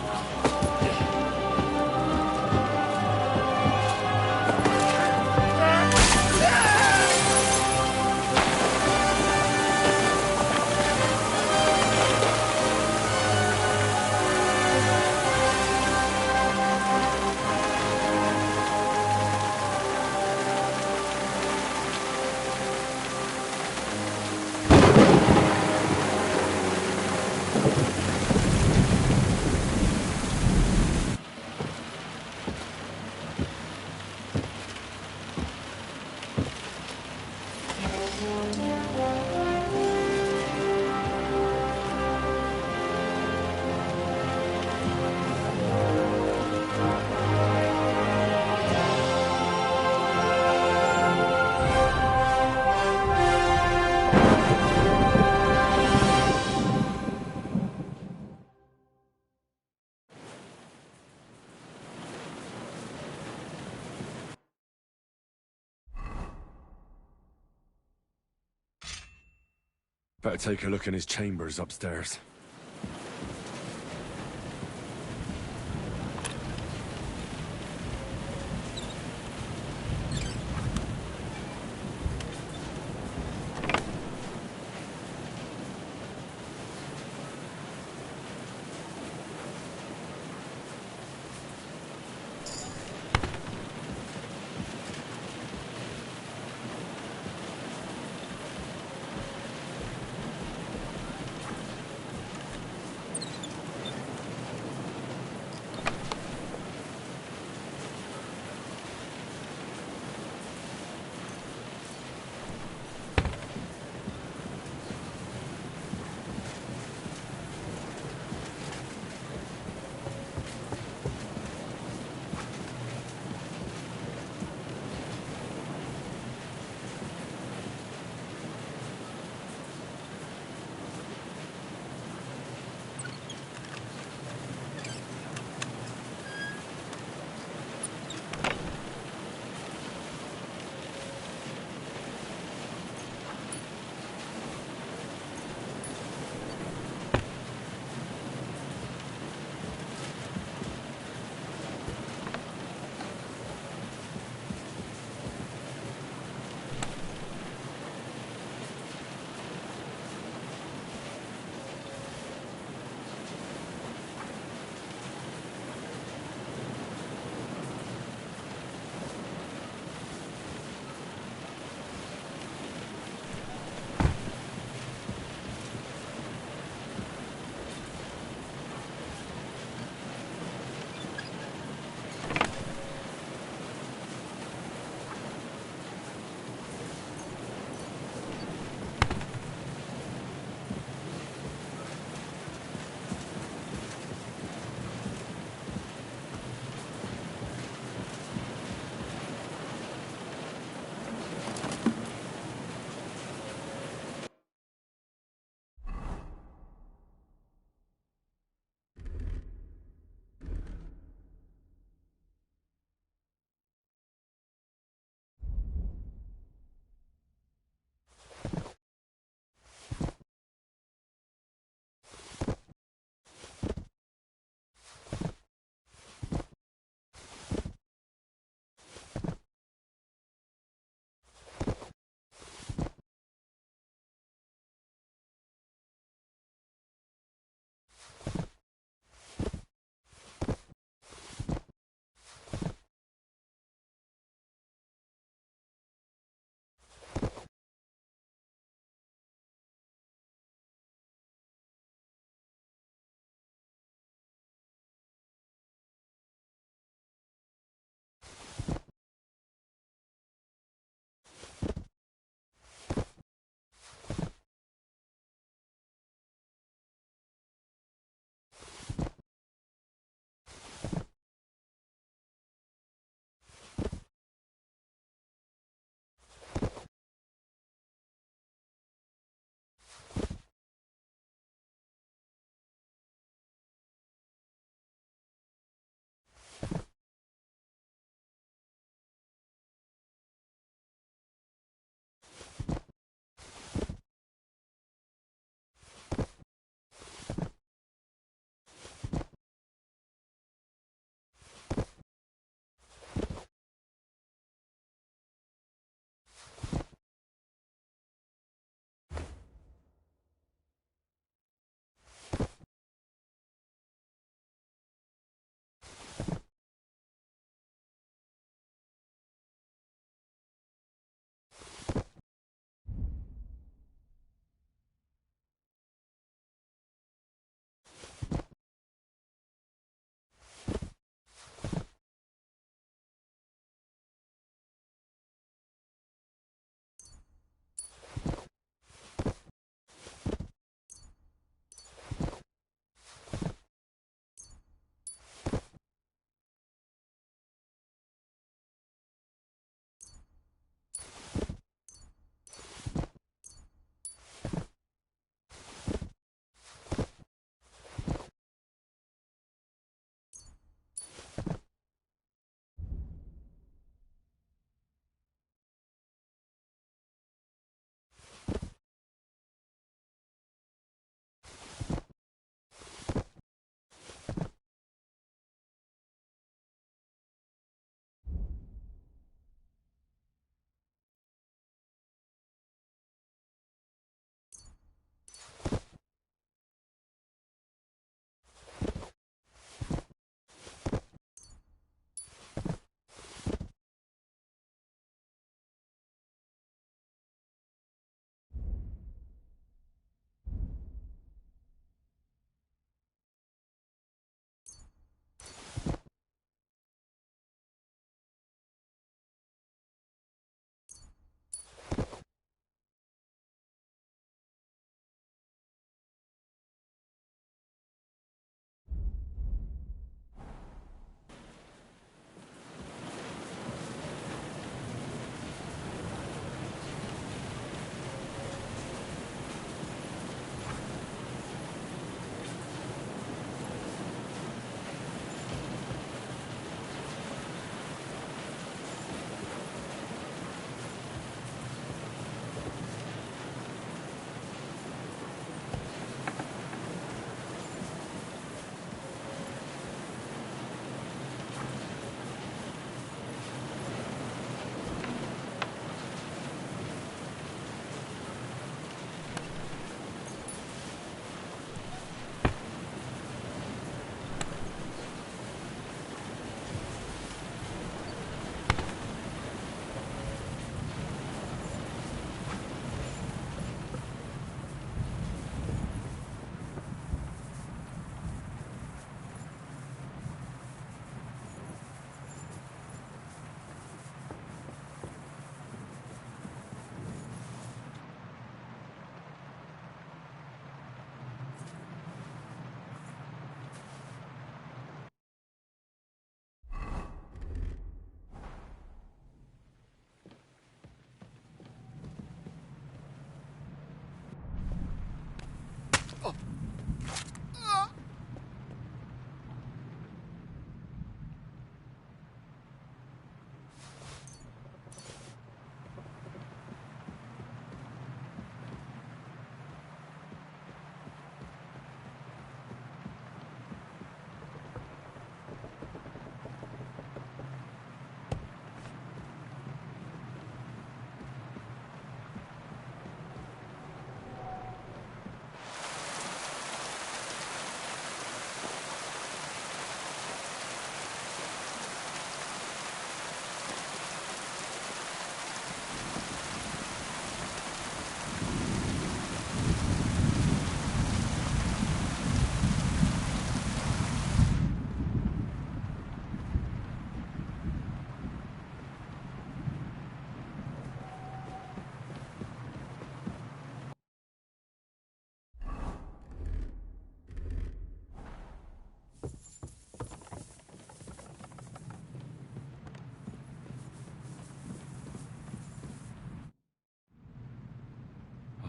Better take a look in his chambers upstairs.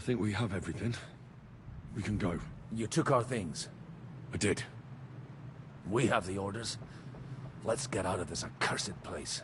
think we have everything. We can go. You took our things. I did. We have the orders. Let's get out of this accursed place.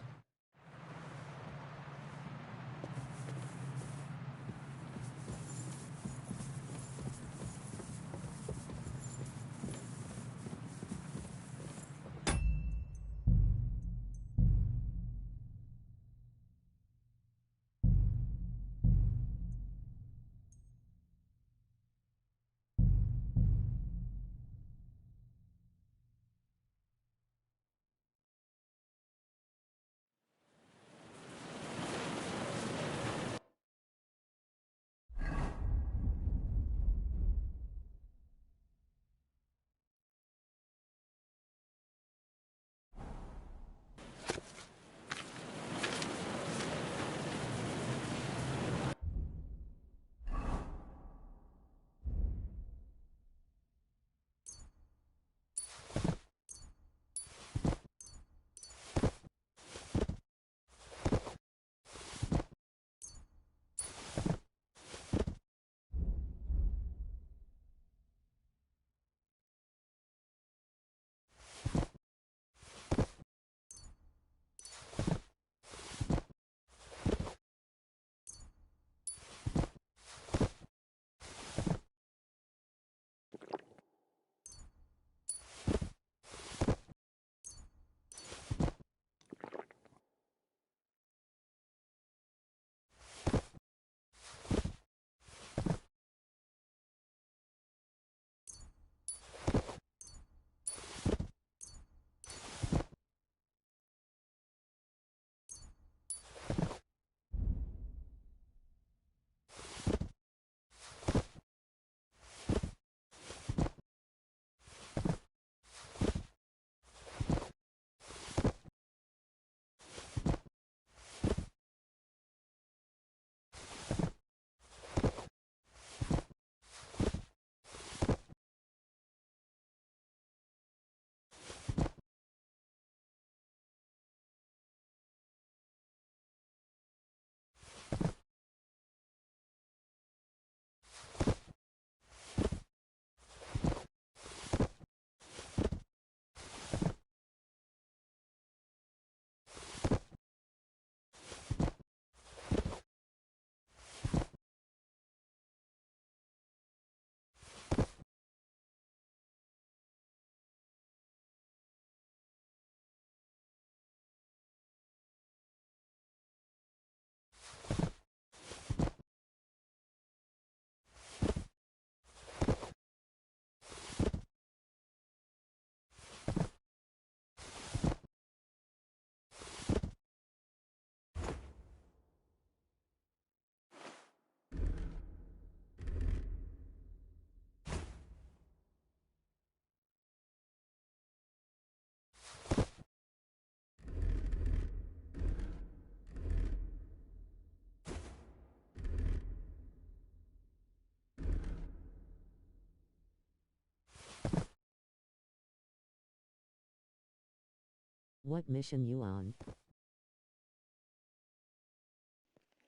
What mission you on?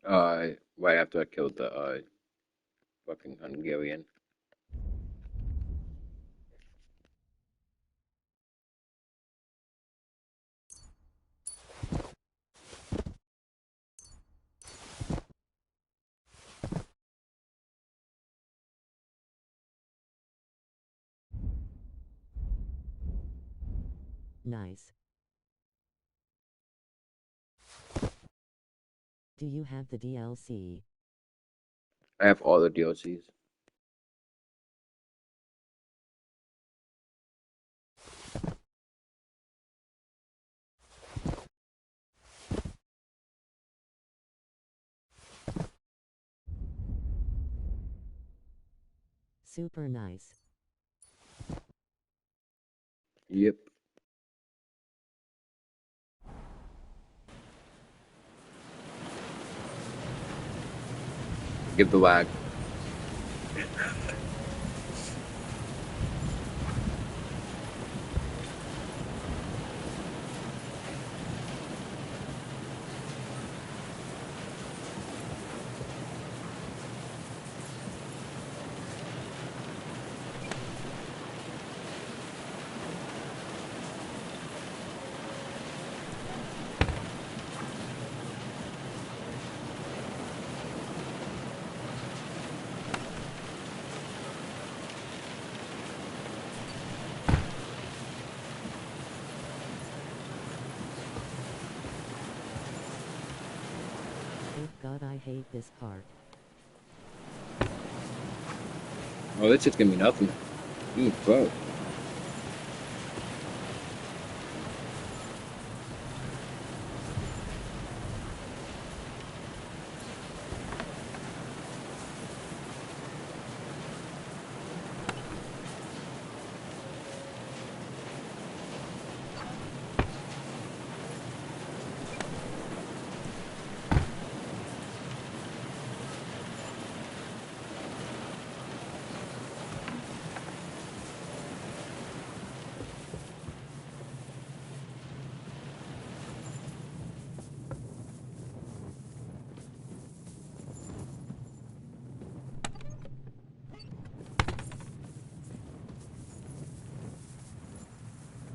Right after I killed the, fucking Hungarian. Nice. Do you have the DLC? I have all the DLCs. Super nice. Yep. Give the lag. Oh god, I hate this part. Oh, that's just gonna be nothing. Fuck.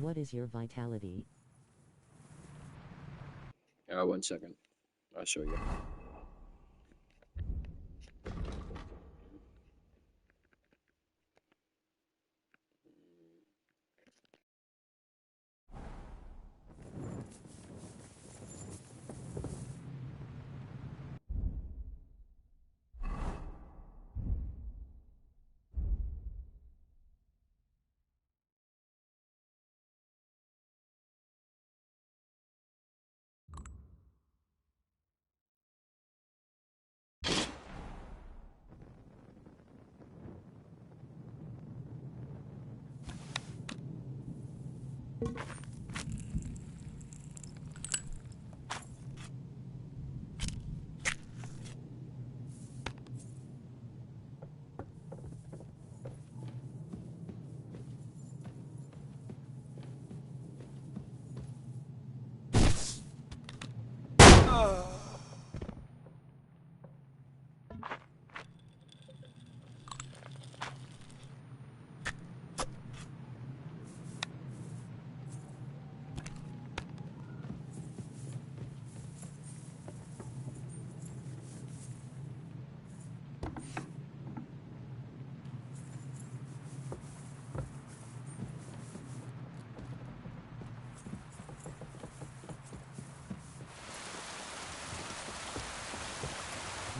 What is your vitality? 1 second. I'll show you.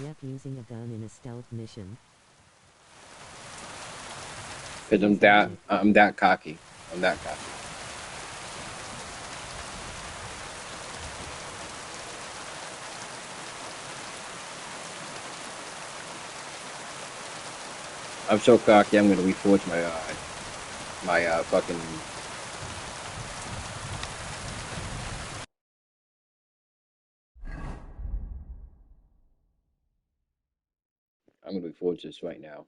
Yep, using a gun in a stealth mission. Cause I'm that cocky. I'm that cocky. I'm so cocky. I'm gonna reforge my fucking. I'm gonna reforge this right now.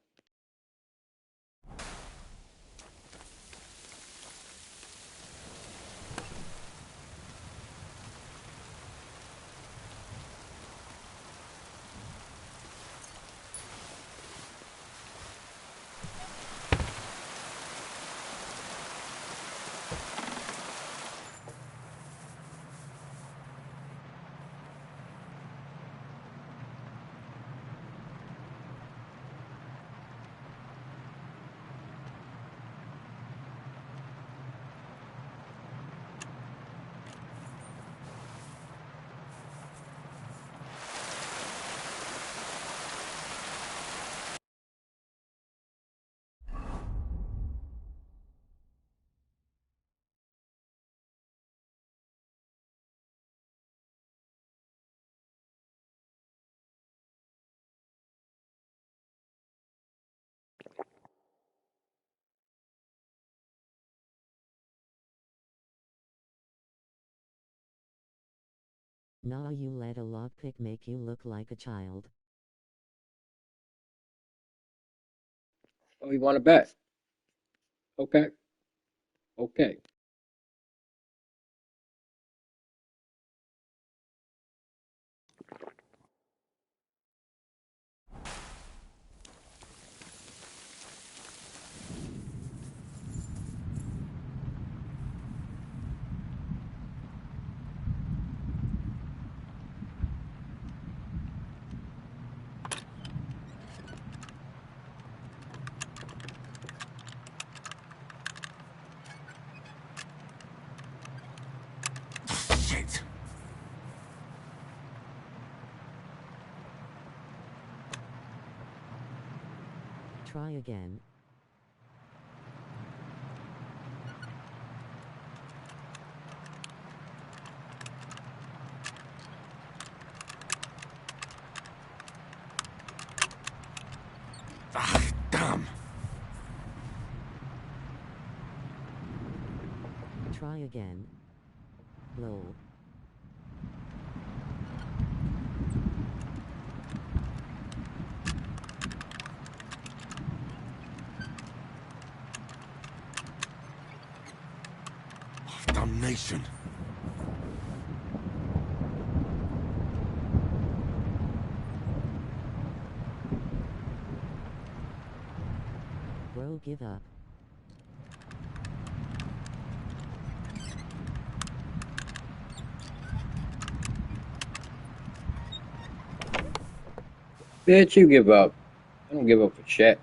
Nah, you let a lockpick make you look like a child. Oh, you want to bet? Okay. Okay. Try again. Ah, damn. Try again. Lol. Damnation. Bro, give up. Bitch, you give up. I don't give up for shit.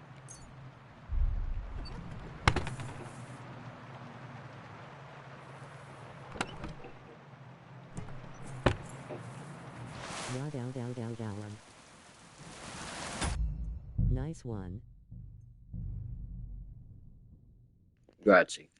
Nice one. Grazie.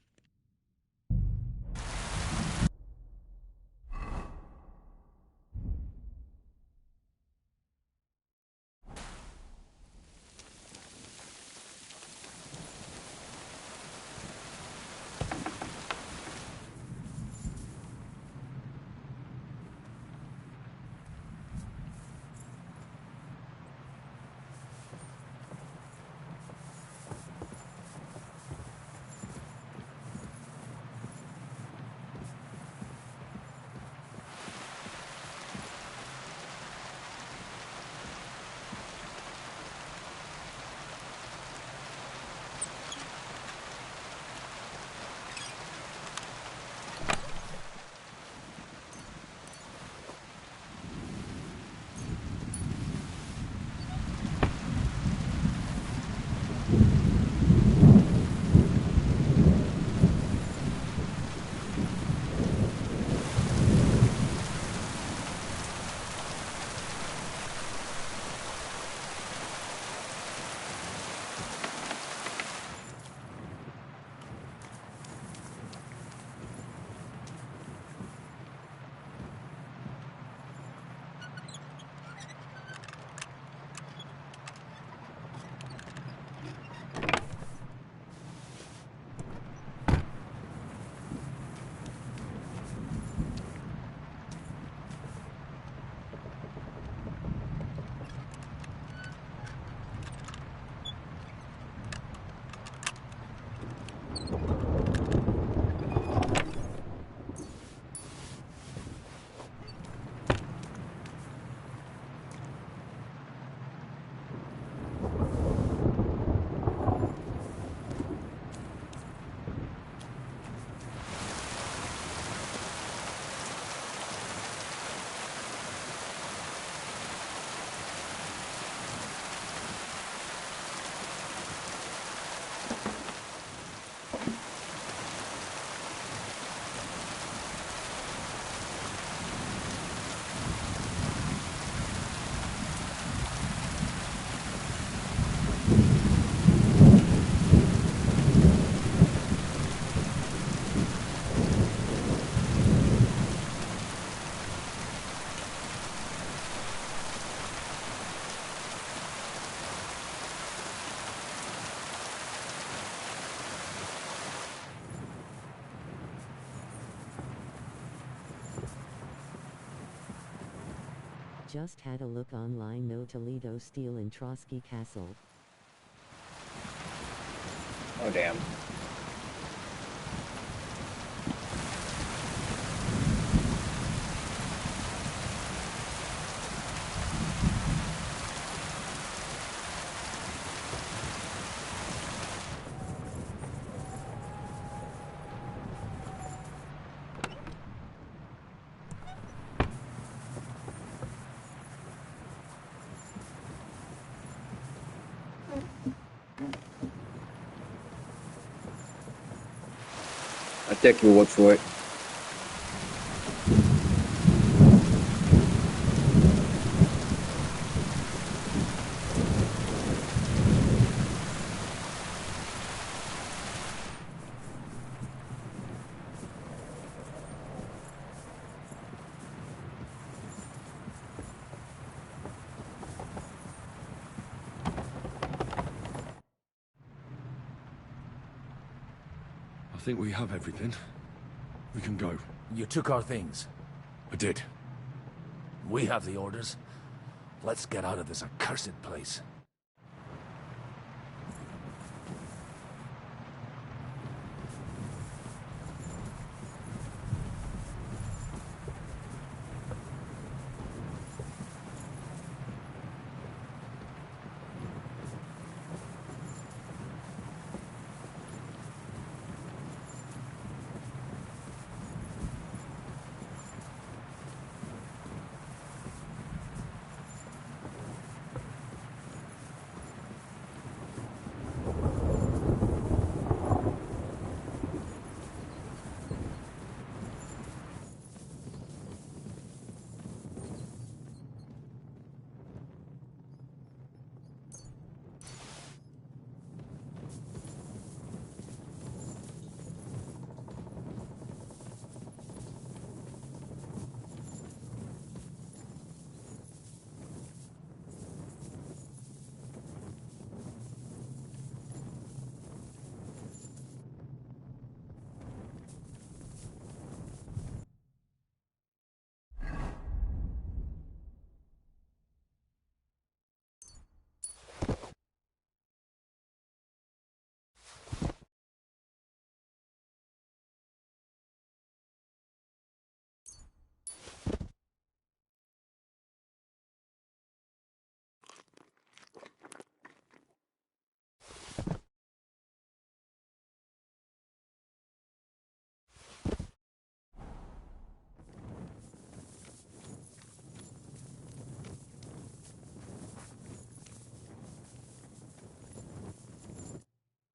Just had a look online. No Toledo steel in Trotsky Castle. Oh damn. I'll take your word for it. think we have everything. We can go. You took our things. I did. We have the orders. Let's get out of this accursed place.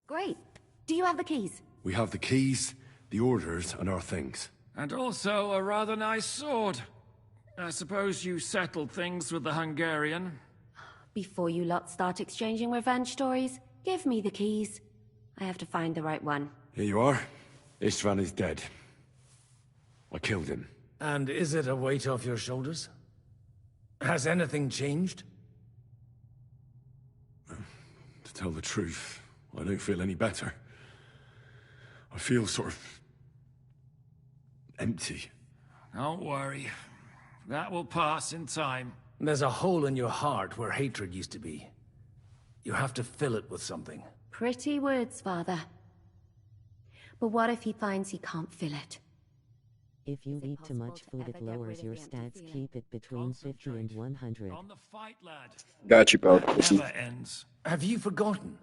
Great. Do you have the keys? We have the keys, the orders, and our things. And also a rather nice sword. I suppose you settled things with the Hungarian. Before you lot start exchanging revenge stories, give me the keys. I have to find the right one. Here you are. Istvan is dead. I killed him. And is it a weight off your shoulders? Has anything changed? To tell the truth, I don't feel any better. I feel sort of empty. Don't worry. That will pass in time. There's a hole in your heart where hatred used to be. You have to fill it with something. Pretty words, Father. But what if he finds he can't fill it? If you eat too much food, it lowers your stats. Keep it between 50 and 100. On the fight, lad. Got you, bro. Never ends. Have you forgotten?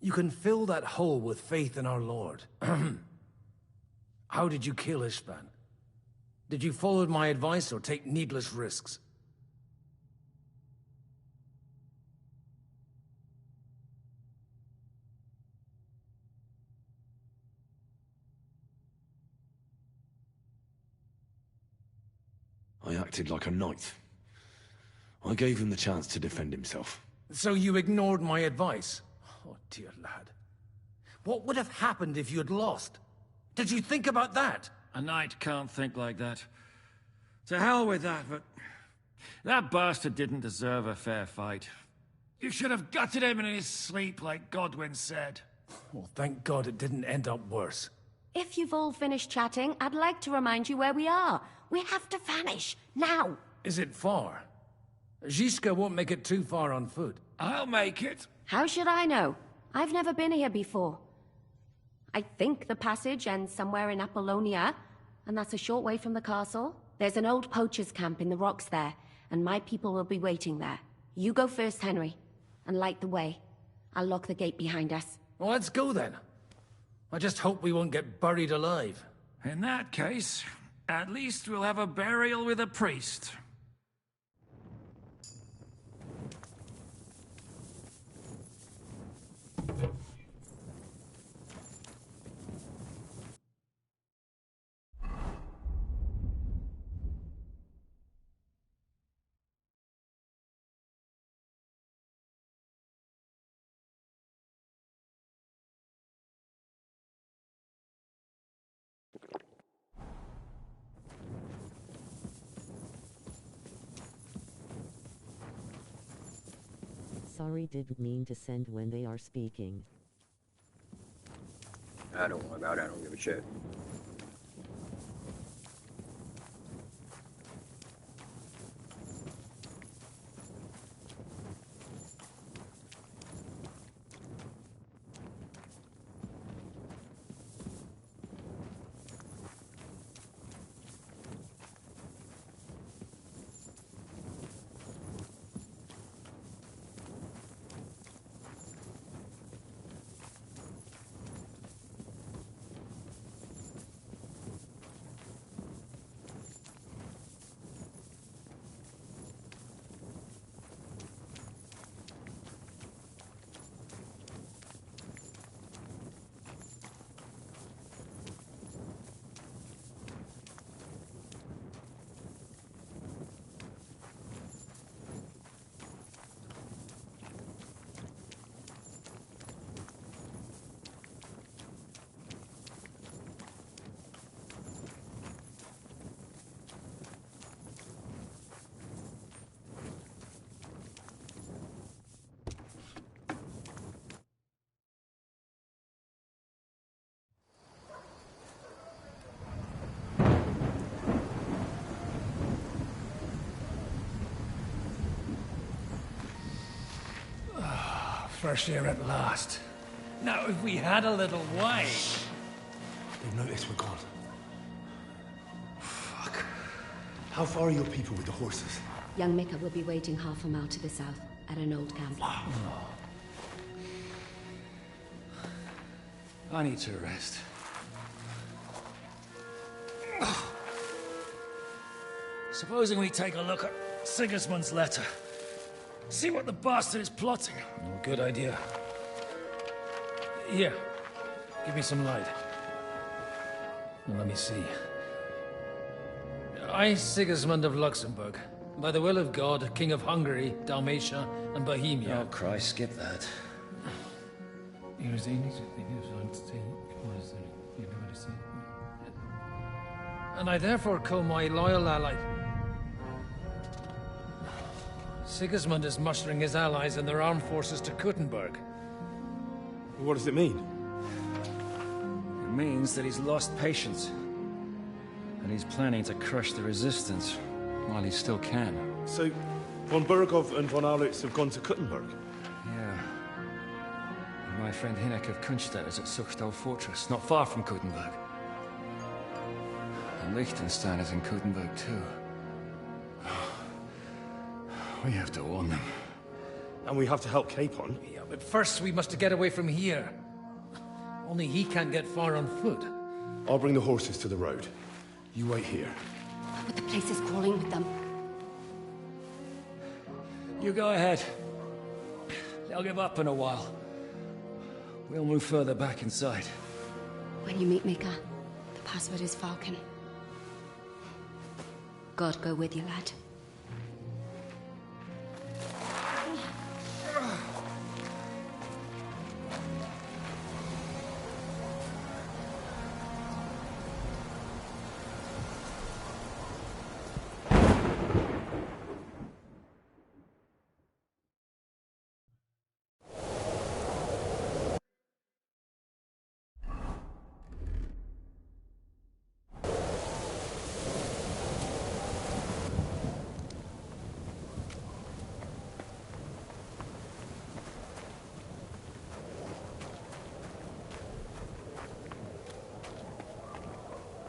You can fill that hole with faith in our Lord. How did you kill Istvan? Did you follow my advice or take needless risks? I acted like a knight. I gave him the chance to defend himself. So you ignored my advice? Oh, dear lad. What would have happened if you had lost? Did you think about that? A knight can't think like that. To hell with that, but... that bastard didn't deserve a fair fight. You should have gutted him in his sleep, like Godwin said. Well, thank God it didn't end up worse. If you've all finished chatting, I'd like to remind you where we are. We have to vanish, now! Is it far? Zizka won't make it too far on foot. I'll make it. How should I know? I've never been here before. I think the passage ends somewhere in Apollonia, and that's a short way from the castle. There's an old poacher's camp in the rocks there, and my people will be waiting there. You go first, Henry, and light the way. I'll lock the gate behind us. Well, let's go then. I just hope we won't get buried alive. In that case, at least we'll have a burial with a priest. Sorry, didn't mean to send when they are speaking. I don't know about it. I don't give a shit. Fresh air at last. Now, if we had a little wine... They've noticed we're gone. Fuck. How far are your people with the horses? Young Mika will be waiting half a mile to the south, at an old camp. I need to rest. Supposing we take a look at Sigismund's letter. See what the bastard is plotting. Oh, good idea. Here, give me some light. Now, let me see. I, Sigismund of Luxembourg, by the will of God, King of Hungary, Dalmatia, and Bohemia. Oh, Christ, skip that. And I therefore call my loyal ally... Sigismund is mustering his allies and their armed forces to Kuttenberg. What does it mean? It means that he's lost patience. And he's planning to crush the resistance while he still can. So, von Burgov and von Aulitz have gone to Kuttenberg? Yeah. And my friend Hinnek of Kunstadt is at Suchtal Fortress, not far from Kuttenberg. And Liechtenstein is in Kuttenberg too. We have to warn them. And we have to help Capon? Yeah, but first we must get away from here. Only he can't get far on foot. I'll bring the horses to the road. You wait here. But the place is crawling with them. You go ahead. They'll give up in a while. We'll move further back inside. When you meet Mika, the password is Falcon. God go with you, lad.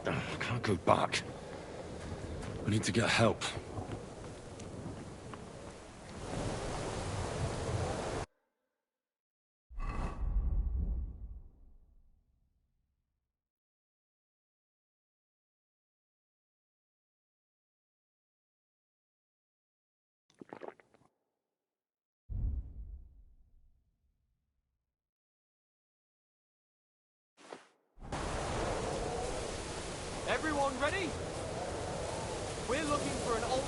I can't go back. I need to get help. Everyone ready? We're looking for an old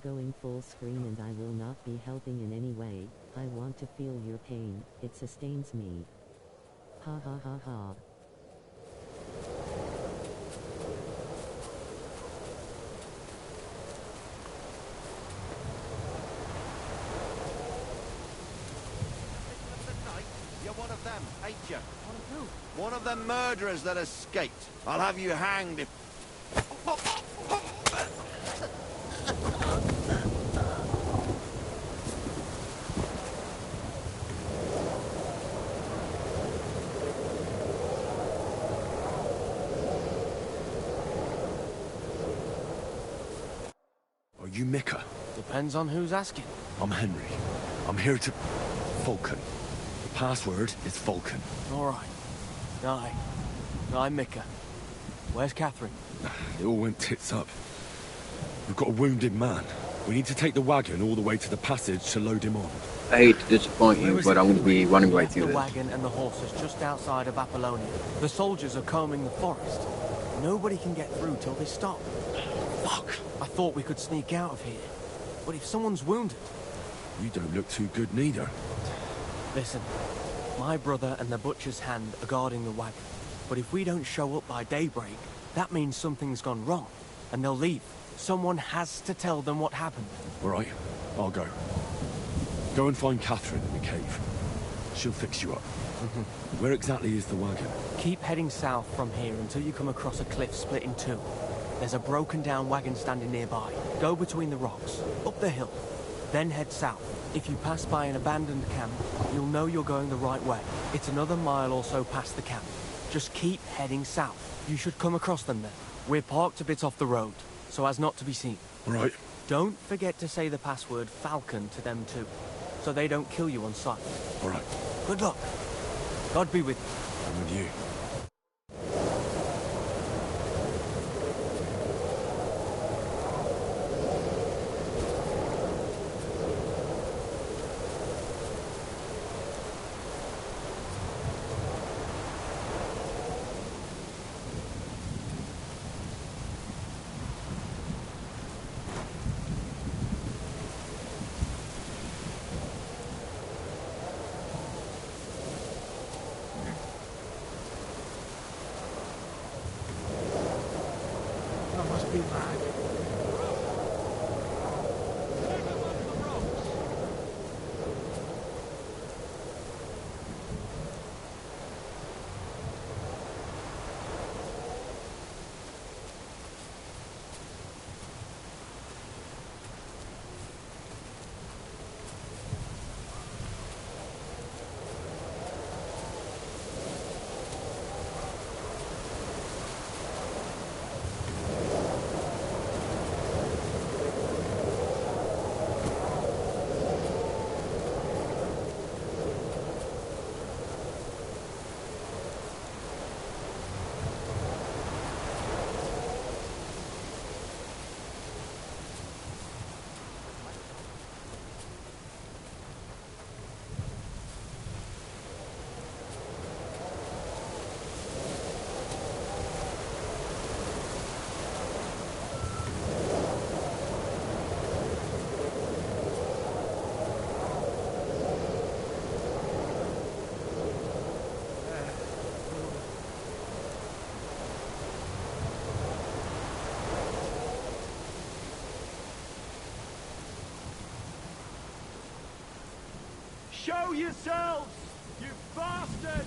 going full screen and I will not be helping in any way. I want to feel your pain. It sustains me. Ha ha ha ha. You're one of them, ain't you? One of who? One of them murderers that escaped. I'll have you hanged if... Are you Mika? Depends on who's asking. I'm Henry. I'm here to... Vulcan. The password is Vulcan. All right. I'm Mika. Where's Catherine? It all went tits up. We've got a wounded man. We need to take the wagon all the way to the passage to load him on. I hate to disappoint you, but I'm going to be running right through The this. wagon and the horses just outside of Apollonia. The soldiers are combing the forest. Nobody can get through till they stop. Fuck! I thought we could sneak out of here. But if someone's wounded... You don't look too good neither. Listen, my brother and the butcher's hand are guarding the wagon. But if we don't show up by daybreak, that means something's gone wrong. And they'll leave. Someone has to tell them what happened. All right, I'll go. Go and find Catherine in the cave. She'll fix you up. Where exactly is the wagon? Keep heading south from here until you come across a cliff split in two. There's a broken down wagon standing nearby. Go between the rocks, up the hill, then head south. If you pass by an abandoned camp, you'll know you're going the right way. It's another mile or so past the camp. Just keep heading south. You should come across them then. We're parked a bit off the road, so as not to be seen. All right. Don't forget to say the password Falcon to them too, so they don't kill you on sight. All right. Good luck. God be with you. I'm with you. Be mad. Show yourselves, you bastards!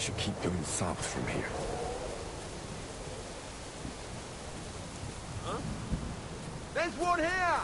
should keep going south from here. Huh? There's one here!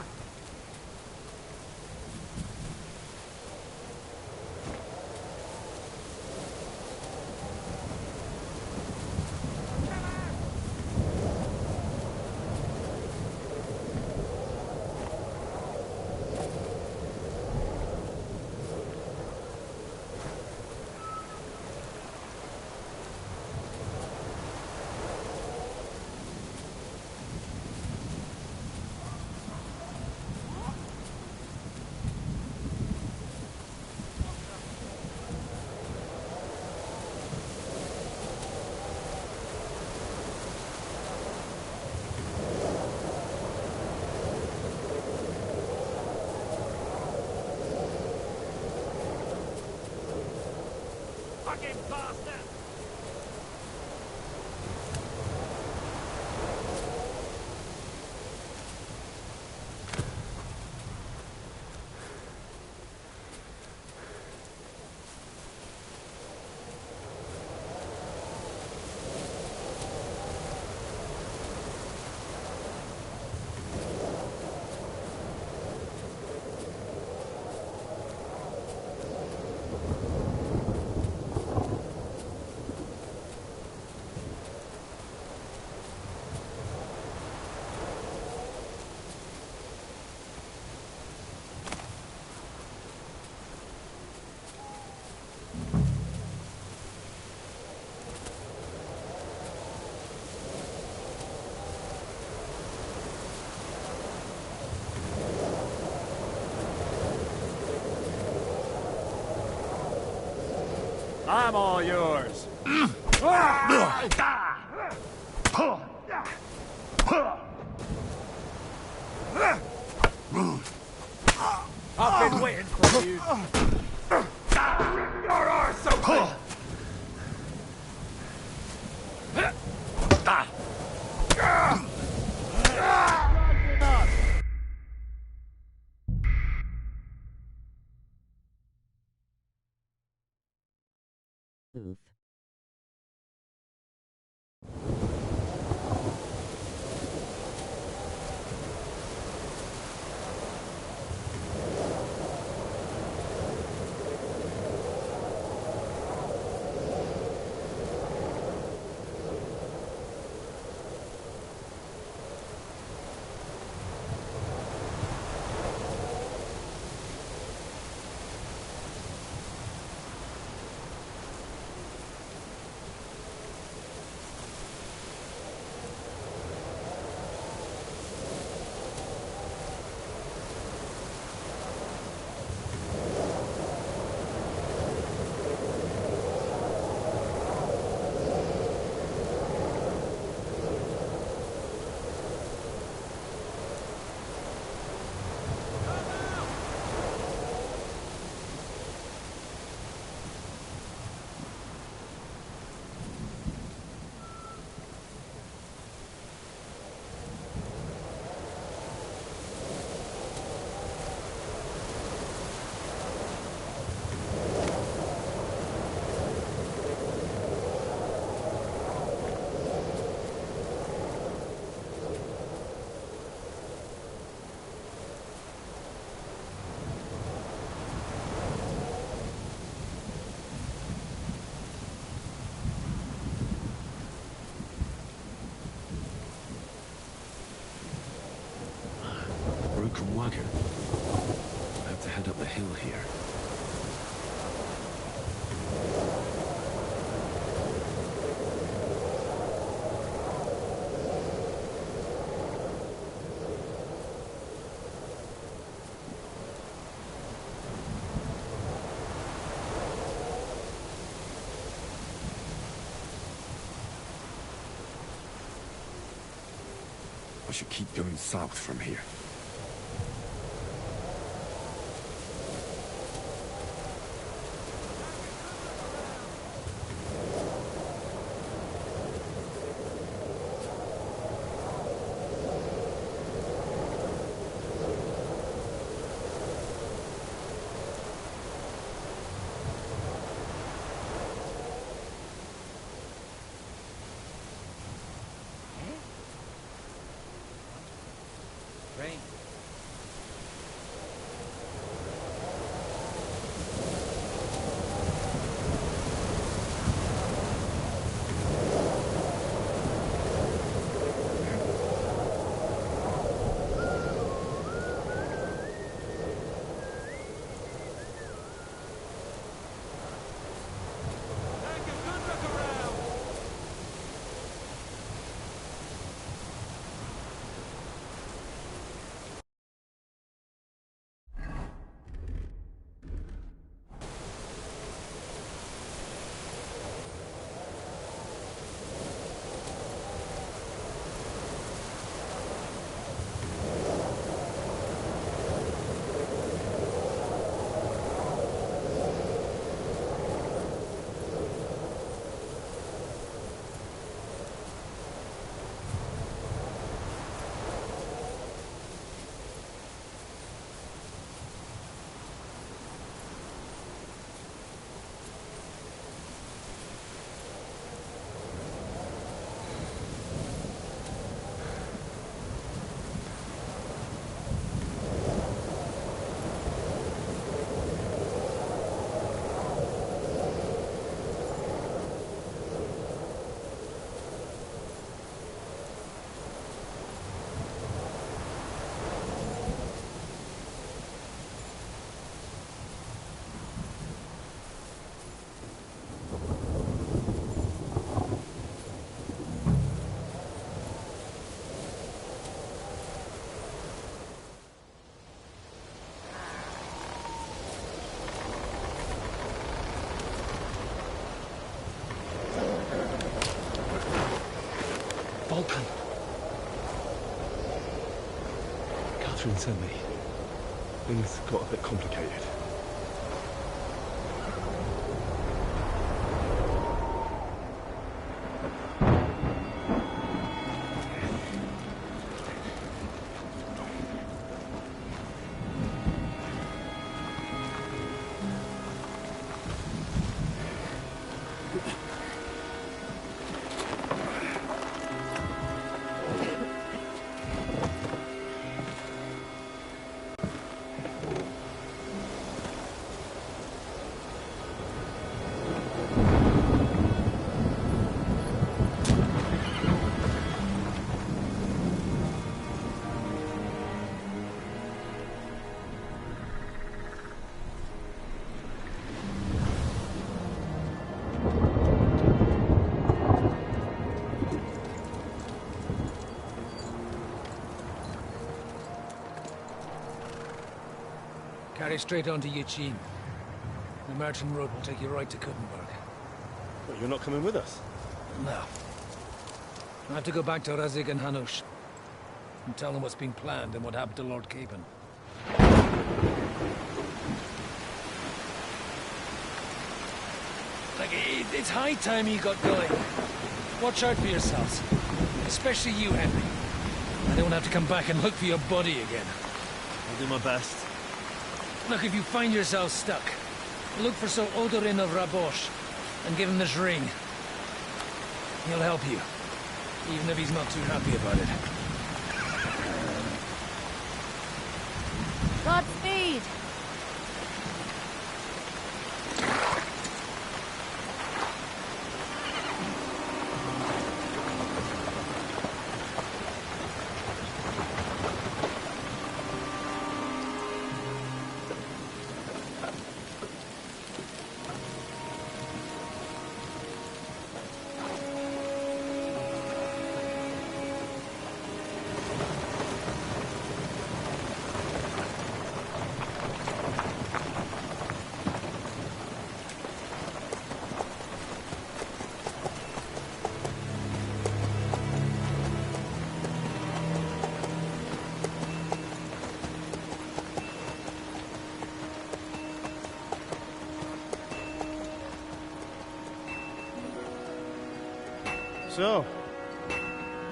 Fucking bastard! I'm all yours. I've been waiting for you. Your arse so clean! Oof. Broken wagon. I have to head up the hill here. I should keep going south from here. Sharpen. Catherine sent me. Things got a bit complicated. Carry straight on to Yichin. The merchant road will take you right to Kuttenberg. But you're not coming with us? No. I have to go back to Razik and Hanush and tell them what's been planned and what happened to Lord Capen. It's high time you got going. Watch out for yourselves. Especially you, Henry. I don't have to come back and look for your body again. I'll do my best. Look, if you find yourself stuck, look for Sir Odorin of Rabosh and give him this ring. He'll help you, even if he's not too happy about it. Godspeed! So,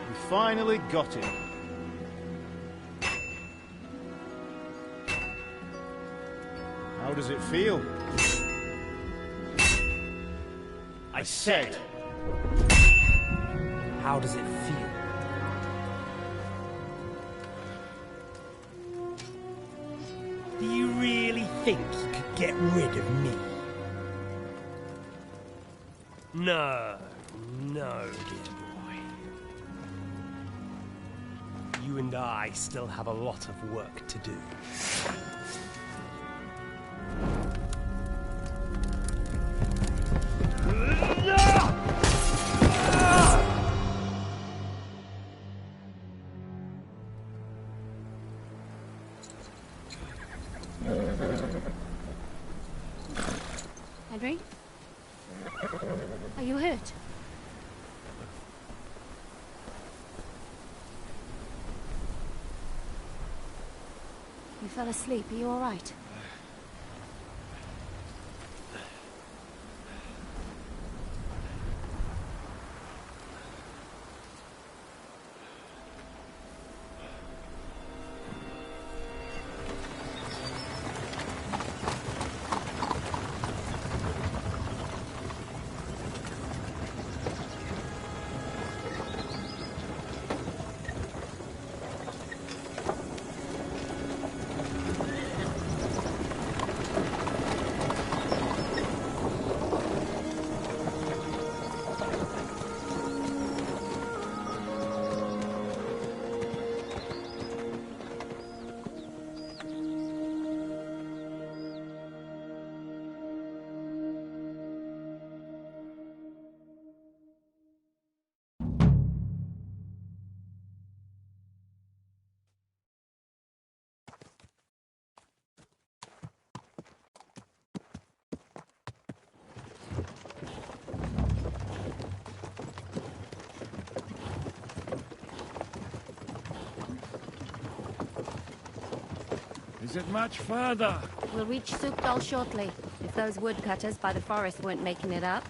we finally got him. How does it feel? I said, how does it feel? Do you really think you could get rid of me? No, no, dear boy. You and I still have a lot of work to do. Henry? Are you hurt? You fell asleep. Are you all right? Is it much further? We'll reach Sukdal shortly, if those woodcutters by the forest weren't making it up.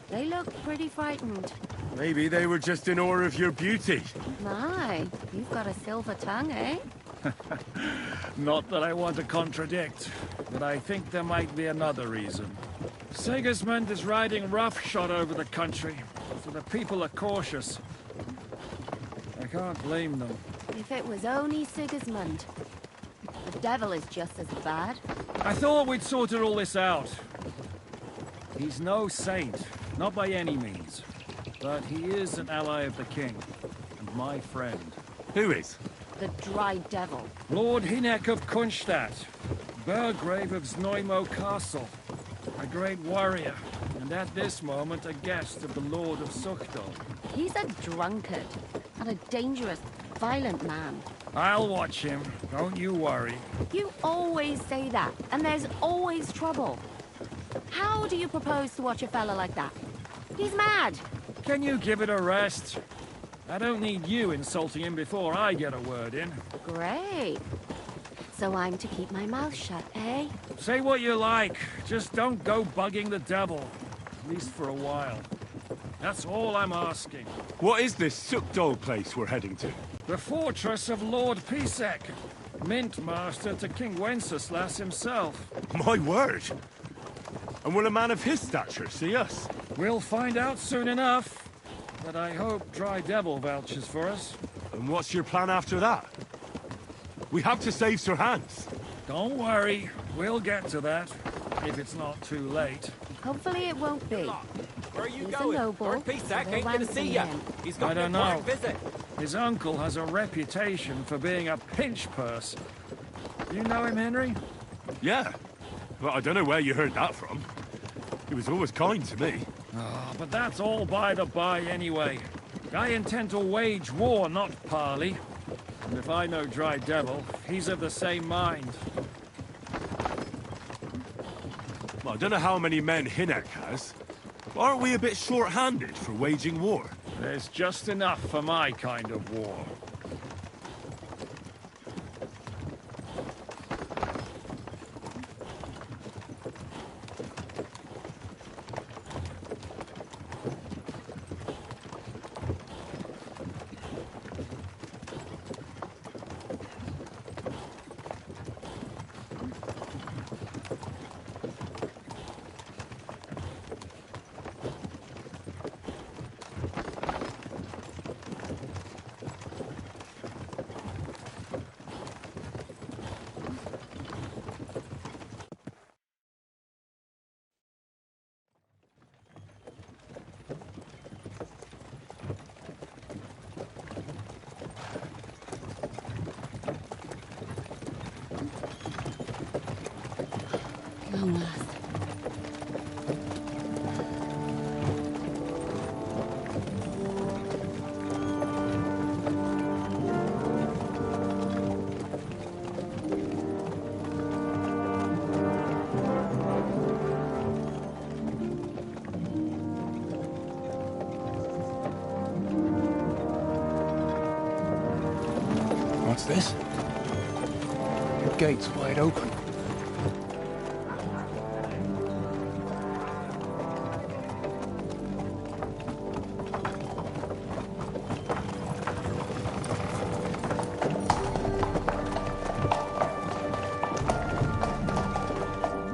They look pretty frightened. Maybe they were just in awe of your beauty. My, you've got a silver tongue, eh? Not that I want to contradict, but I think there might be another reason. Sigismund is riding roughshod over the country, so the people are cautious. I can't blame them. If it was only Sigismund. The devil is just as bad. I thought we'd sorted all this out. He's no saint, not by any means. But he is an ally of the king, and my friend. Who is? The Dry Devil. Lord Hynek of Kunstadt, Burgrave of Znojmo Castle. A great warrior, and at this moment a guest of the Lord of Sukdal. He's a drunkard, and a dangerous, violent man. I'll watch him, don't you worry. You always say that, and there's always trouble. How do you propose to watch a fella like that? He's mad. Can you give it a rest? I don't need you insulting him before I get a word in. Great. So I'm to keep my mouth shut, eh? Say what you like, just don't go bugging the devil. At least for a while. That's all I'm asking. What is this Sukdal place we're heading to? The fortress of Lord Pisek, Mint Master to King Wenceslas himself. My word! And will a man of his stature see us? We'll find out soon enough. But I hope Dry Devil vouches for us. And what's your plan after that? We have to save Sir Hans. Don't worry, we'll get to that. If it's not too late. Hopefully it won't be. Where are you He's going? a noble, Lord Pisek so ain't gonna see ya. He's got I don't an important know. visit. His uncle has a reputation for being a pinch purse. You know him, Henry? Yeah. But I don't know where you heard that from. He was always kind to me. Oh, but that's all by the by anyway. I intend to wage war, not parley. And if I know Dry Devil, he's of the same mind. Well, I don't know how many men Hynek has. But aren't we a bit short-handed for waging war? There's just enough for my kind of war. Long last. What's this? The gate's wide open.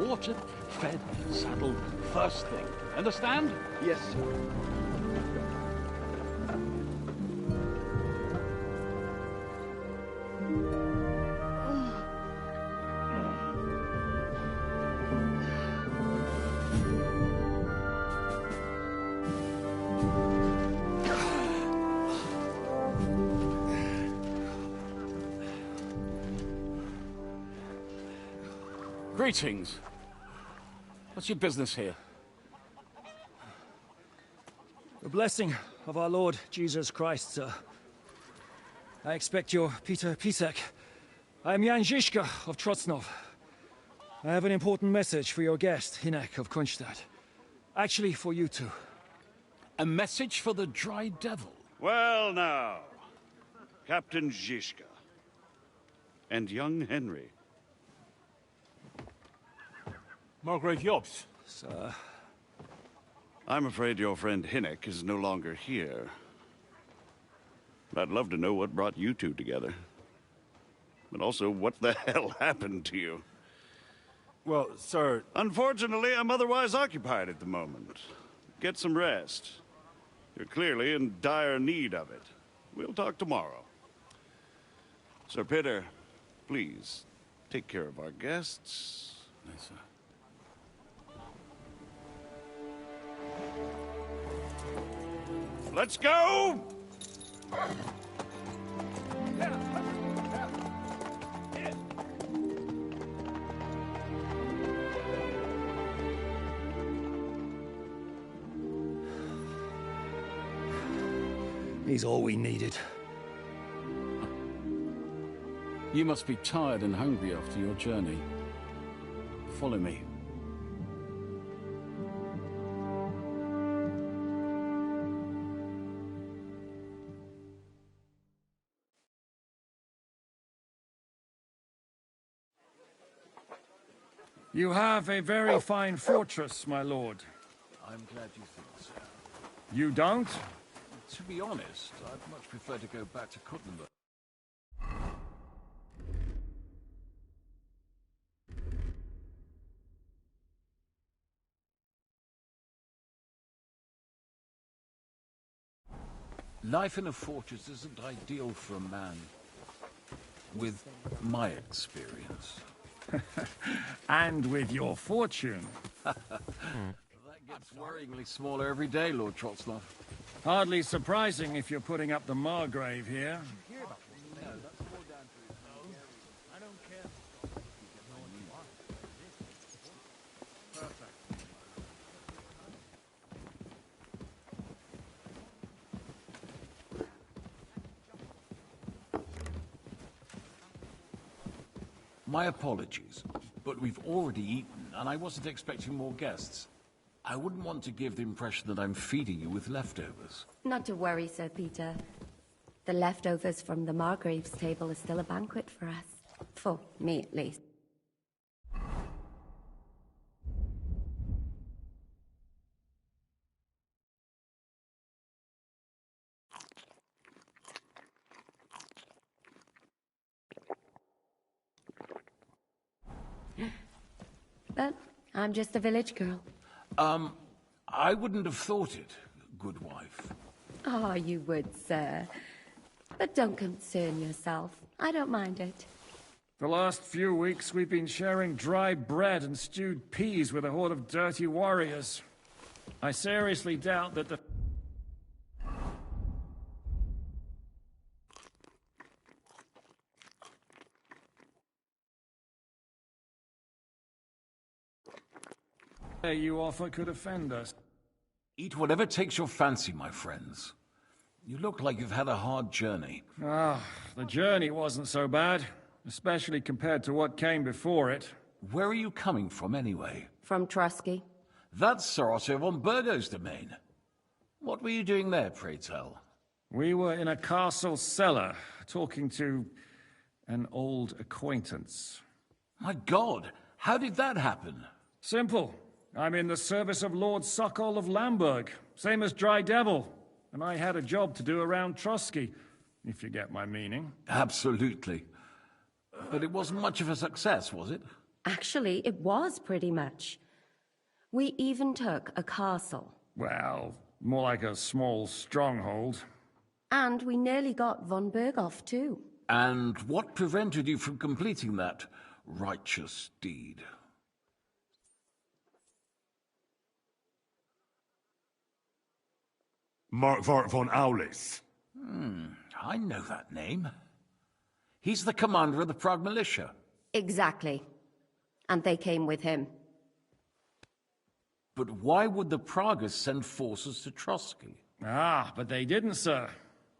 Watered, fed, saddled, first thing. Understand? Yes, sir. Greetings. What's your business here? The blessing of our Lord Jesus Christ, sir. I expect you're Peter Pisek. I am Jan Žižka of Trocnov. I have an important message for your guest, Hynek of Kunstadt. Actually, for you two. A message for the Dry Devil? Well now, Captain Žižka. and young Henry. Margrave Jobst. Sir. I'm afraid your friend Hinnock is no longer here. I'd love to know what brought you two together. But also, what the hell happened to you? Well, sir... Unfortunately, I'm otherwise occupied at the moment. Get some rest. You're clearly in dire need of it. We'll talk tomorrow. Sir Peter, please, take care of our guests. Yes, sir. Let's go! He's all we needed. You must be tired and hungry after your journey. Follow me. You have a very fine fortress, my lord. I'm glad you think so. You don't? To be honest, I'd much prefer to go back to Kutlenberg. Life in a fortress isn't ideal for a man with my experience. And with your fortune. That gets worryingly smaller every day, Lord Trotzlov. Hardly surprising if you're putting up the Margrave here. My apologies, but we've already eaten, and I wasn't expecting more guests. I wouldn't want to give the impression that I'm feeding you with leftovers. Not to worry, Sir Peter. The leftovers from the Margrave's table is still a banquet for us. For me, at least. But I'm just a village girl. I wouldn't have thought it, good wife. Oh, you would, sir. But don't concern yourself. I don't mind it. The last few weeks we've been sharing dry bread and stewed peas with a horde of dirty warriors. I seriously doubt that the... you offer could offend us. Eat whatever takes your fancy, my friends. You look like you've had a hard journey. Ah, the journey wasn't so bad, especially compared to what came before it. Where are you coming from, anyway? From Trusky. That's Sir Otto von Burgo's domain. What were you doing there, pray tell? We were in a castle cellar, talking to an old acquaintance. My God, how did that happen? Simple. I'm in the service of Lord Sokol of Lamberg, same as Dry Devil, and I had a job to do around Trusky, if you get my meaning. Absolutely. But it wasn't much of a success, was it? Actually, it was pretty much. We even took a castle. Well, more like a small stronghold. And we nearly got von Berghoff, too. And what prevented you from completing that righteous deed? Markvart von Aulis. I know that name. He's the commander of the Prague militia. Exactly. And they came with him. But why would the Praguers send forces to Trusky? Ah, but they didn't, sir.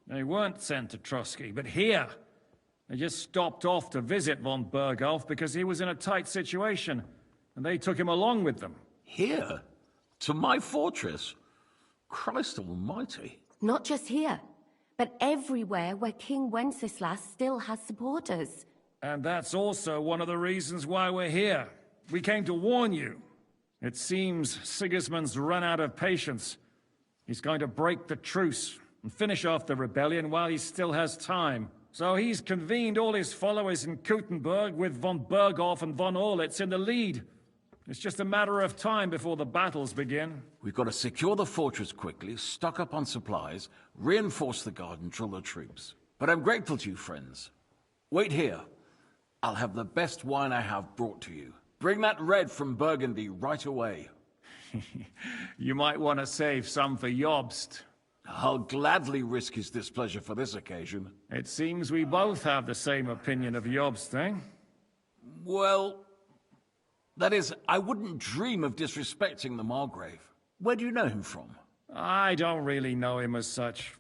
They weren't sent to Trusky, but here. They just stopped off to visit von Berghoff because he was in a tight situation, and they took him along with them. Here? To my fortress? Christ almighty. Not just here, but everywhere where King Wenceslas still has supporters. And that's also one of the reasons why we're here. We came to warn you. It seems Sigismund's run out of patience. He's going to break the truce and finish off the rebellion while he still has time. So he's convened all his followers in Kuttenberg with von Berghoff and von Orlitz in the lead. It's just a matter of time before the battles begin. We've got to secure the fortress quickly, stock up on supplies, reinforce the guard and drill the troops. But I'm grateful to you, friends. Wait here. I'll have the best wine I have brought to you. Bring that red from Burgundy right away. You might want to save some for Jobst. I'll gladly risk his displeasure for this occasion. It seems we both have the same opinion of Jobst, eh? Well, that is, I wouldn't dream of disrespecting the Margrave. Where do you know him from? I don't really know him as such.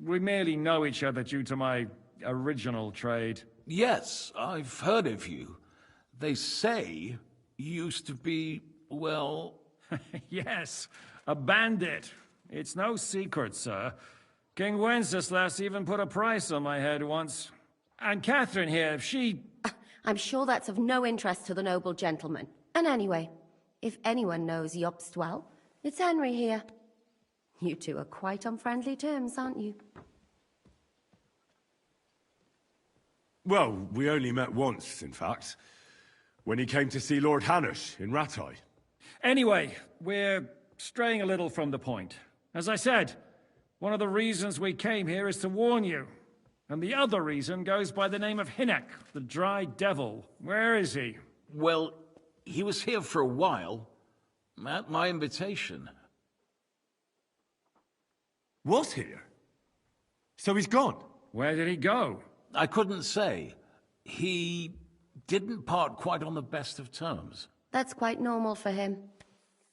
We merely know each other due to my original trade. Yes, I've heard of you. They say you used to be, well... Yes, a bandit. It's no secret, sir. King Wenceslas even put a price on my head once. And Catherine here, she... I'm sure that's of no interest to the noble gentleman. And anyway, if anyone knows Jobst well, it's Henry here. You two are quite on friendly terms, aren't you? Well, we only met once, in fact. When he came to see Lord Hanush in Rattay. Anyway, we're straying a little from the point. As I said, one of the reasons we came here is to warn you. And the other reason goes by the name of Hinek, the Dry Devil. Where is he? Well, he was here for a while, at my invitation. Was here? So he's gone? Where did he go? I couldn't say. He didn't part quite on the best of terms. That's quite normal for him.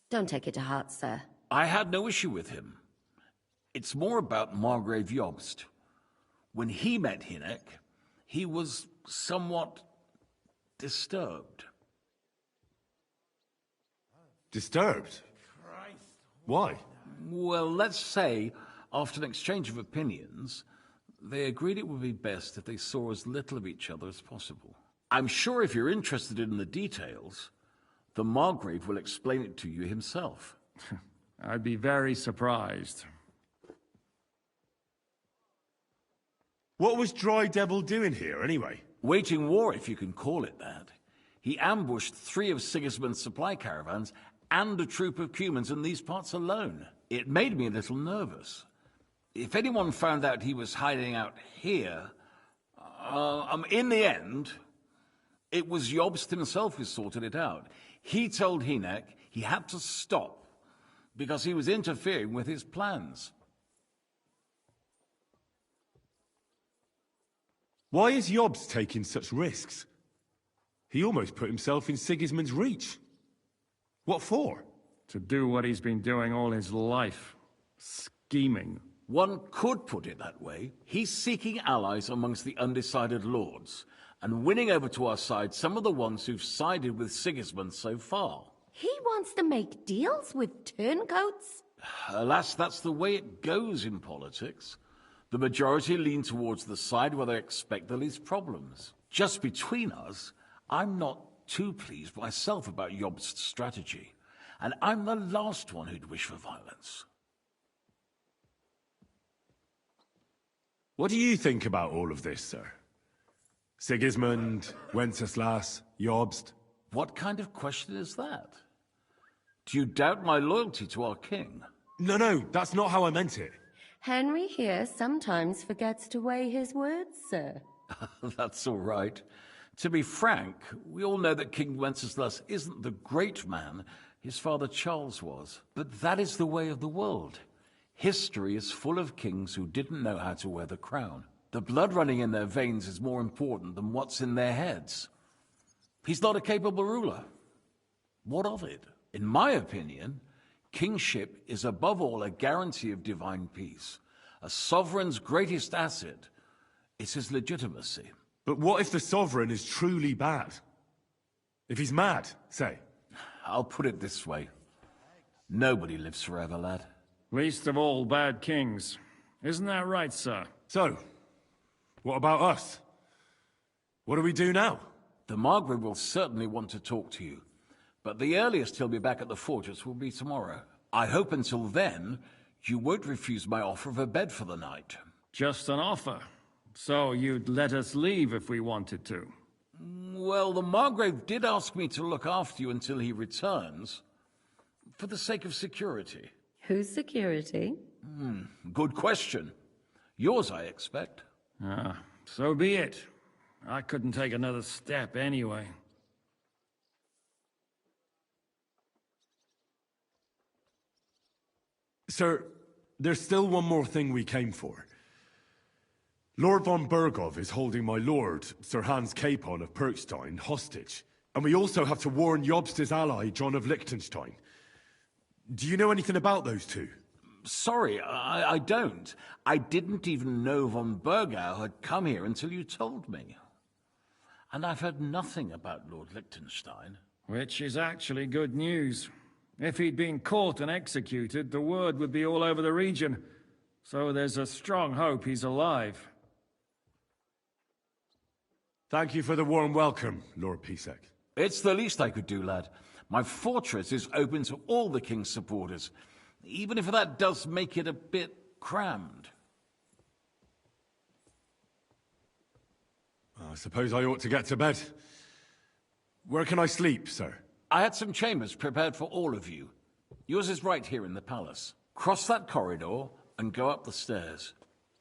Don't take it to heart, sir. I had no issue with him. It's more about Margrave Jobst. When he met Hinek, he was somewhat disturbed. Disturbed? Why? Well, let's say, after an exchange of opinions, they agreed it would be best if they saw as little of each other as possible. I'm sure if you're interested in the details, the Margrave will explain it to you himself. I'd be very surprised. What was Dry Devil doing here, anyway? Waging war, if you can call it that. He ambushed 3 of Sigismund's supply caravans and a troop of Cumans in these parts alone. It made me a little nervous. If anyone found out he was hiding out here... in the end, it was Jobst himself who sorted it out. He told Hinek he had to stop because he was interfering with his plans. Why is Jobst taking such risks? He almost put himself in Sigismund's reach. What for? To do what he's been doing all his life. Scheming. One could put it that way. He's seeking allies amongst the undecided lords, and winning over to our side some of the ones who've sided with Sigismund so far. He wants to make deals with turncoats? Alas, that's the way it goes in politics. The majority lean towards the side where they expect the least problems. Just between us, I'm not too pleased myself about Jobst's strategy, and I'm the last one who'd wish for violence. What do you think about all of this, sir? Sigismund, Wenceslas, Jobst? What kind of question is that? Do you doubt my loyalty to our king? No, that's not how I meant it. Henry here sometimes forgets to weigh his words, sir. That's all right. To be frank, we all know that King Wenceslas isn't the great man his father Charles was. But that is the way of the world. History is full of kings who didn't know how to wear the crown. The blood running in their veins is more important than what's in their heads. He's not a capable ruler. What of it? In my opinion, kingship is above all a guarantee of divine peace. A sovereign's greatest asset is his legitimacy. But what if the sovereign is truly bad? If he's mad, say? I'll put it this way. Nobody lives forever, lad. Least of all bad kings. Isn't that right, sir? So, what about us? What do we do now? The Margrave will certainly want to talk to you, but the earliest he'll be back at the fortress will be tomorrow. I hope until then, you won't refuse my offer of a bed for the night. Just an offer. So you'd let us leave if we wanted to? Well, the Margrave did ask me to look after you until he returns, for the sake of security. Whose security? Good question. Yours, I expect. So be it. I couldn't take another step anyway. Sir, there's still one more thing we came for. Lord von Bergov is holding my lord, Sir Hans Capon of Perkstein, hostage. And we also have to warn Jobst's ally, John of Liechtenstein. Do you know anything about those two? Sorry, I don't. I didn't even know von Bergau had come here until you told me. And I've heard nothing about Lord Liechtenstein. Which is actually good news. If he'd been caught and executed, the word would be all over the region. So there's a strong hope he's alive. Thank you for the warm welcome, Lord Pisek. It's the least I could do, lad. My fortress is open to all the king's supporters, even if that does make it a bit crammed. I suppose I ought to get to bed. Where can I sleep, sir? I had some chambers prepared for all of you. Yours is right here in the palace. Cross that corridor and go up the stairs.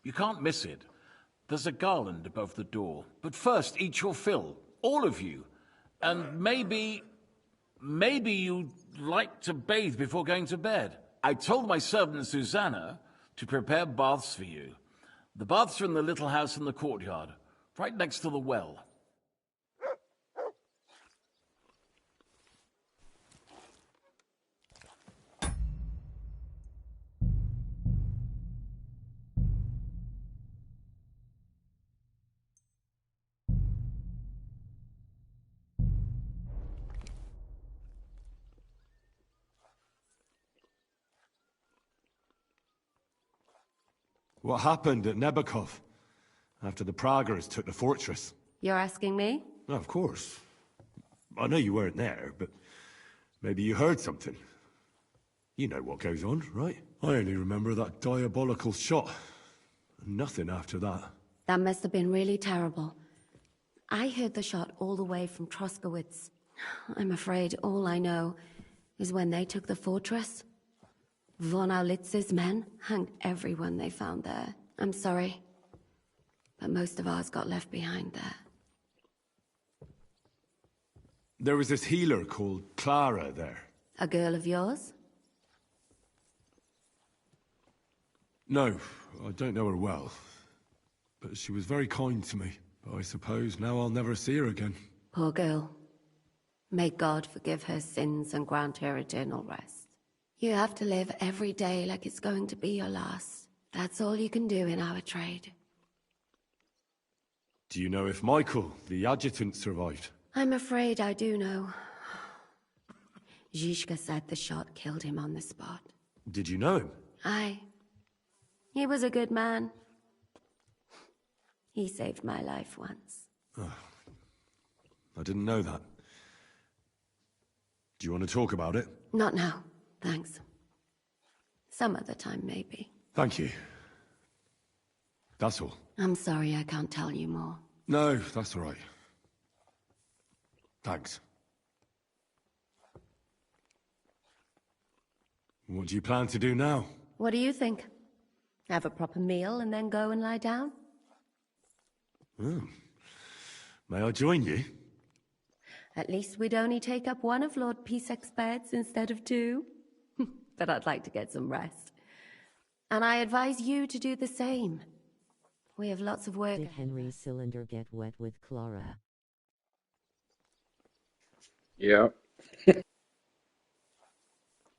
You can't miss it. There's a garland above the door. But first, eat your fill. All of you. And maybe you'd like to bathe before going to bed. I told my servant Susanna to prepare baths for you. The baths are in the little house in the courtyard, right next to the well. What happened at Nebakov after the Praguers took the fortress? You're asking me? No, of course. I know you weren't there, but maybe you heard something. You know what goes on, right? I only remember that diabolical shot. Nothing after that. That must have been really terrible. I heard the shot all the way from Troskowitz. I'm afraid all I know is when they took the fortress, von Aulitz's men hanged everyone they found there. I'm sorry, but most of ours got left behind there. There was this healer called Clara there. A girl of yours? No, I don't know her well. But she was very kind to me. But I suppose now I'll never see her again. Poor girl. May God forgive her sins and grant her eternal rest. You have to live every day like it's going to be your last. That's all you can do in our trade. Do you know if Michael, the adjutant, survived? I'm afraid I do know. Zizka said the shot killed him on the spot. Did you know him? Aye. He was a good man. He saved my life once. Oh, I didn't know that. Do you want to talk about it? Not now, thanks. Some other time, maybe. Thank you. That's all. I'm sorry I can't tell you more. No, that's all right. Thanks. What do you plan to do now? What do you think? Have a proper meal and then go and lie down? Oh. May I join you? At least we'd only take up one of Lord Pisek's beds instead of two. But I'd like to get some rest. And I advise you to do the same. We have lots of work. Did Henry's cylinder get wet with Clara? Yeah.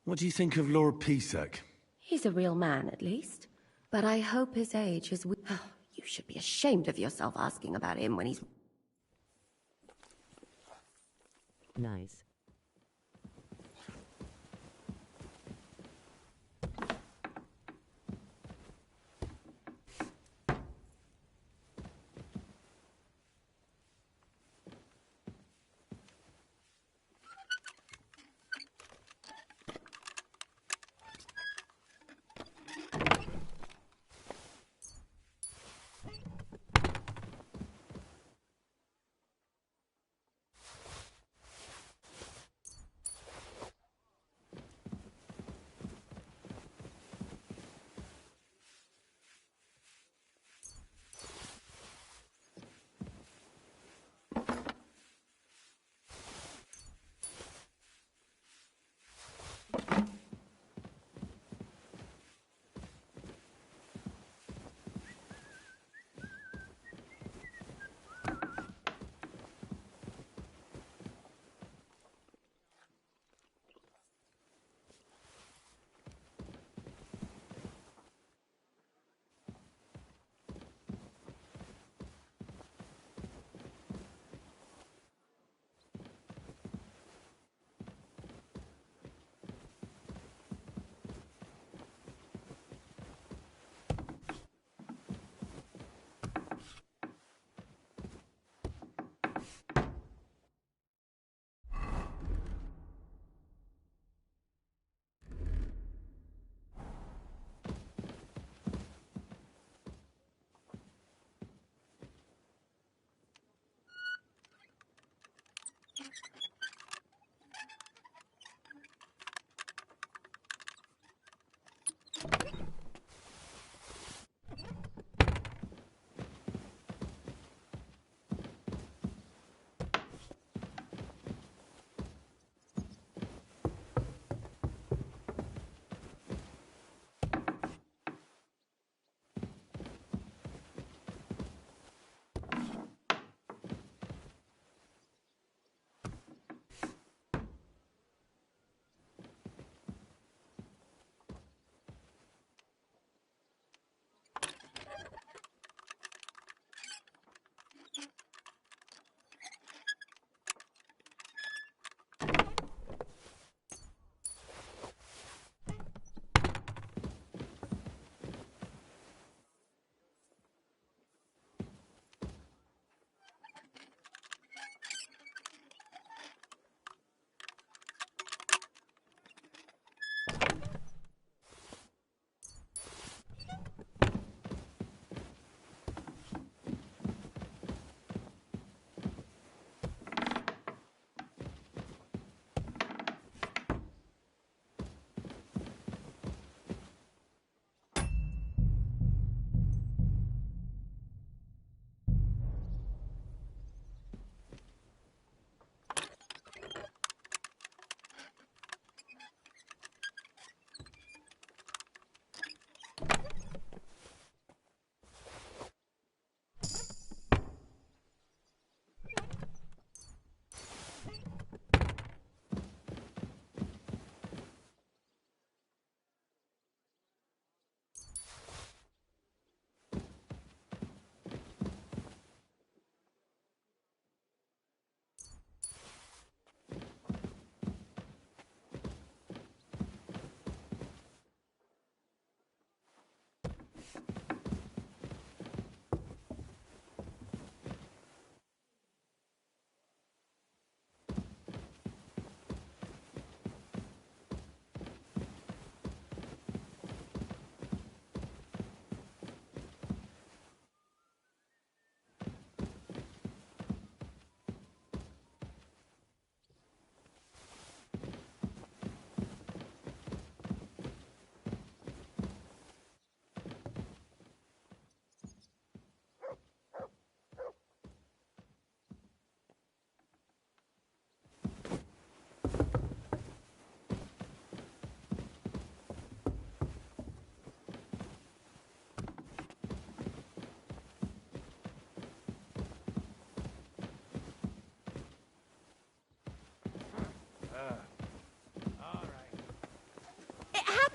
What do you think of Lord Pisek? He's a real man, at least. But I hope his age is... Oh, you should be ashamed of yourself asking about him when he's... Nice.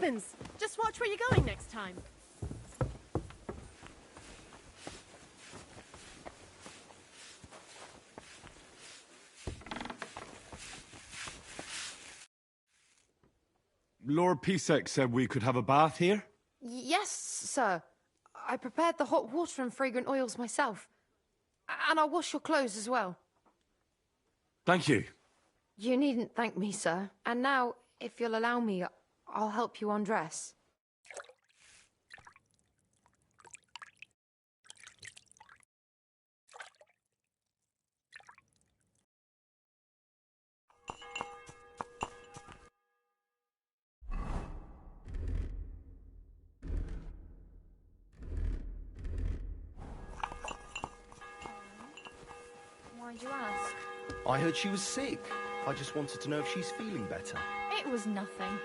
happens. Just watch where you're going next time. Lord Pisek said we could have a bath here? Yes, sir. I prepared the hot water and fragrant oils myself. And I'll wash your clothes as well. Thank you. You needn't thank me, sir. And now, if you'll allow me, I'll help you undress. Why'd you ask? I heard she was sick. I just wanted to know if she's feeling better. It was nothing.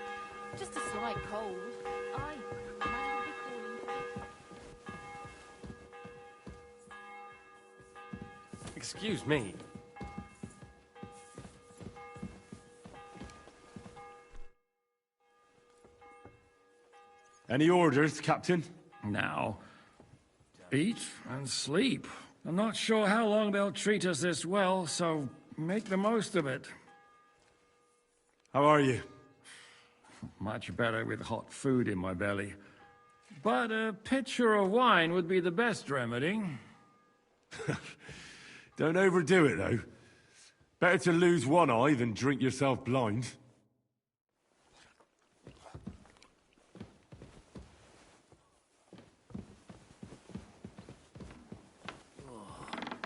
Just a slight cold. Excuse me. Any orders, Captain? Now, eat and sleep. I'm not sure how long they'll treat us this well, so make the most of it. How are you? Much better with hot food in my belly. But a pitcher of wine would be the best remedy. Don't overdo it, though. Better to lose one eye than drink yourself blind.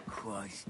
Christ.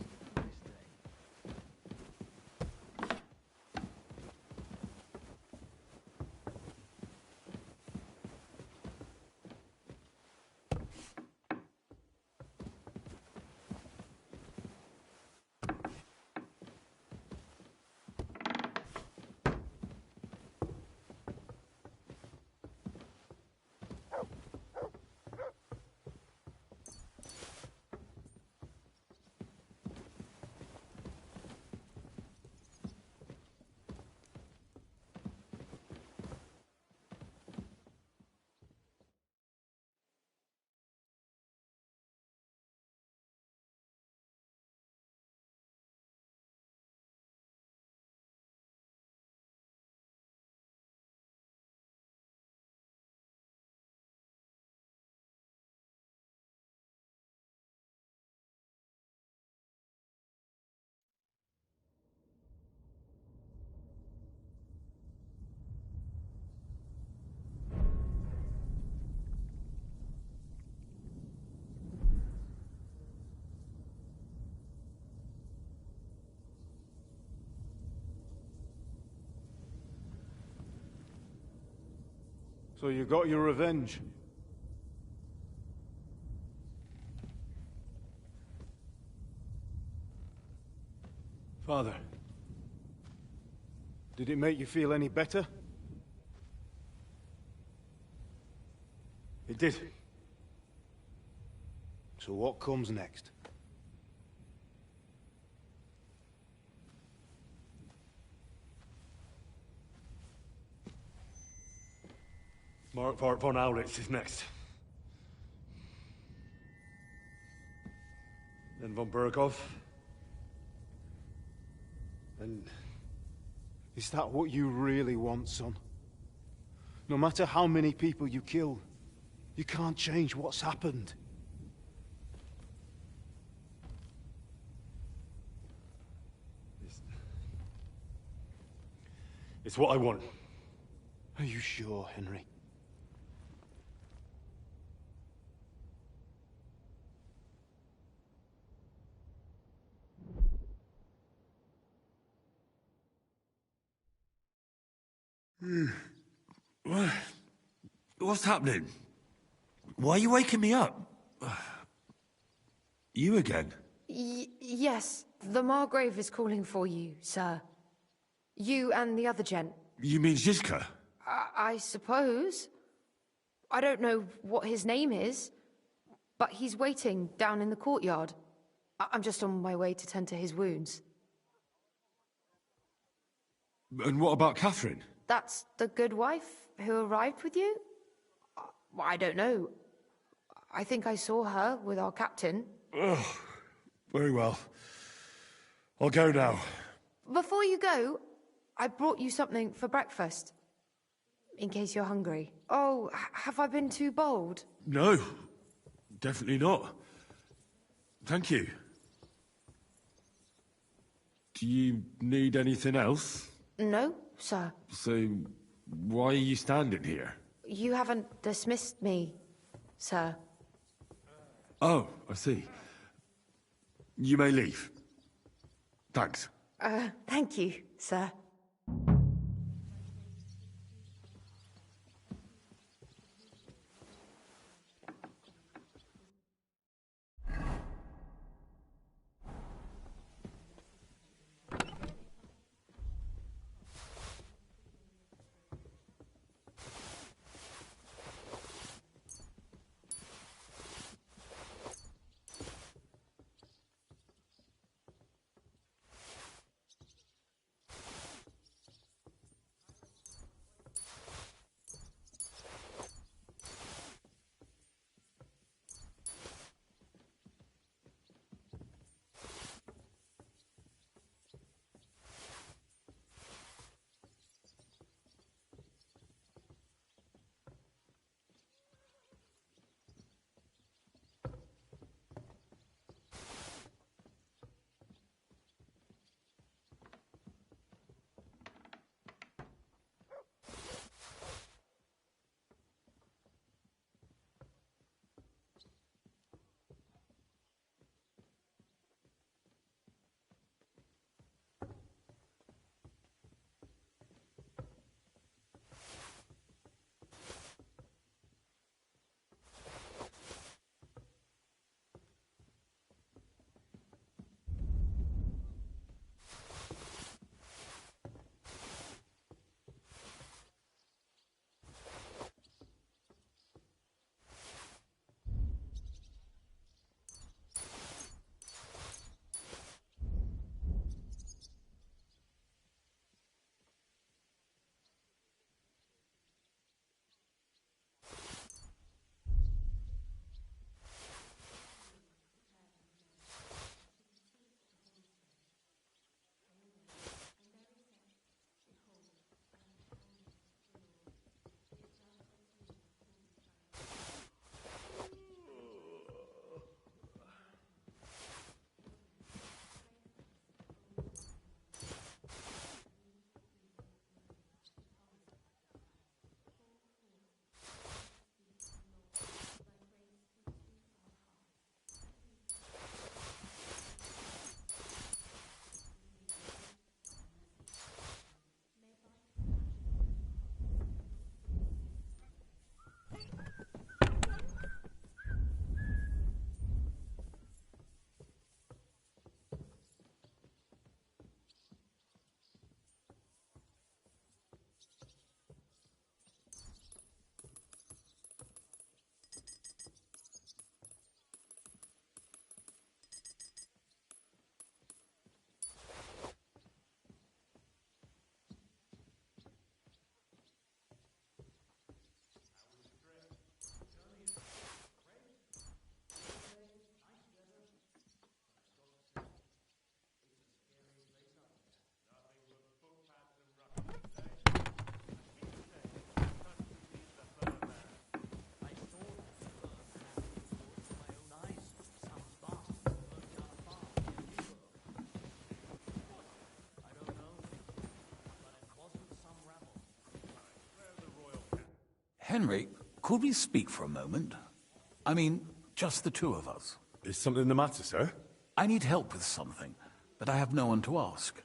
So you got your revenge? Father, did it make you feel any better? It did. So what comes next? Mark von Aulitz is next. Then von Berghoff. And is that what you really want, son? No matter how many people you kill, you can't change what's happened. It's what I want. Are you sure, Henry? What's happening? Why are you waking me up? You again? Yes, the Margrave is calling for you, sir. You and the other gent. You mean Zizka? I suppose. I don't know what his name is, but he's waiting down in the courtyard. I'm just on my way to tend to his wounds. And what about Catherine? That's the good wife who arrived with you? I don't know. I think I saw her with our captain. Oh, very well. I'll go now. Before you go, I brought you something for breakfast. In case you're hungry. Oh, have I been too bold? No, definitely not. Thank you. Do you need anything else? No, sir. So, why are you standing here? You haven't dismissed me, sir. Oh, I see. You may leave. Thanks. Thank you, sir. Henry, could we speak for a moment? I mean, just the two of us. Is something the matter, sir? I need help with something, but I have no one to ask.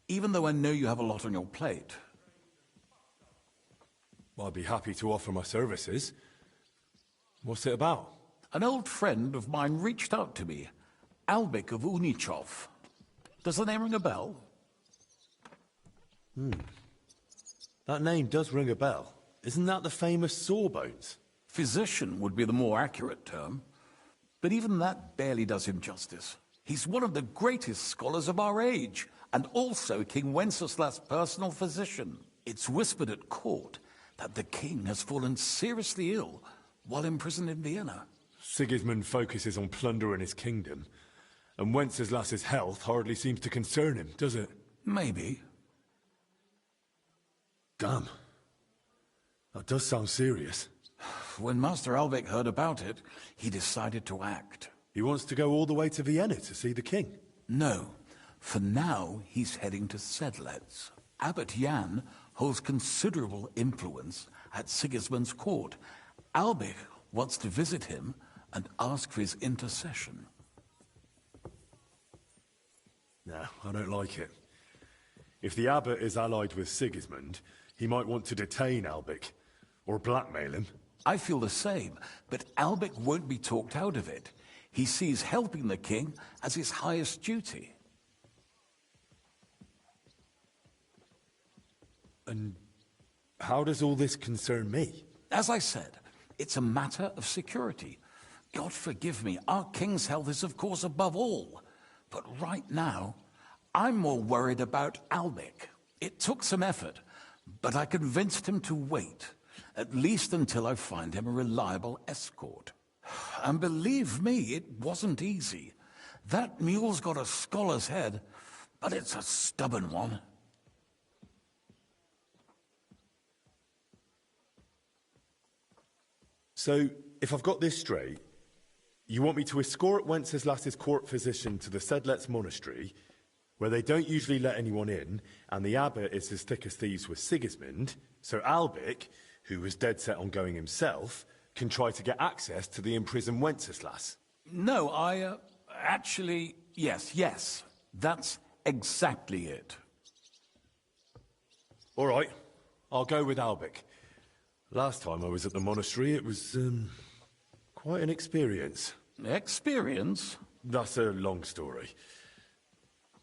Even though I know you have a lot on your plate. Well, I'd be happy to offer my services. What's it about? An old friend of mine reached out to me, Albik of Unichov. Does the name ring a bell? That name does ring a bell. Isn't that the famous Sawbones? Physician would be the more accurate term. But even that barely does him justice. He's one of the greatest scholars of our age, and also King Wenceslas's personal physician. It's whispered at court that the king has fallen seriously ill while imprisoned in Vienna. Sigismund focuses on plundering his kingdom, and Wenceslas's health hardly seems to concern him, does it? Maybe. Damn. That does sound serious. When Master Albec heard about it, he decided to act. He wants to go all the way to Vienna to see the king? No. For now, he's heading to Sedlec. Abbot Jan holds considerable influence at Sigismund's court. Albec wants to visit him and ask for his intercession. No, I don't like it. If the abbot is allied with Sigismund, he might want to detain Albec, or blackmail him. I feel the same, but Albec won't be talked out of it. He sees helping the king as his highest duty. And how does all this concern me? As I said, it's a matter of security. God forgive me, our king's health is of course above all. But right now, I'm more worried about Albec. It took some effort, but I convinced him to wait, at least until I find him a reliable escort. And believe me, it wasn't easy. That mule's got a scholar's head, but it's a stubborn one. So, if I've got this straight, you want me to escort Wenceslas's court physician to the Sedlec monastery, where they don't usually let anyone in, and the abbot is as thick as thieves with Sigismund, so Albec, who was dead set on going himself, can try to get access to the imprisoned Wenceslas. No, actually, yes. That's exactly it. All right, I'll go with Albec. Last time I was at the monastery, it was, quite an experience. Experience? That's a long story.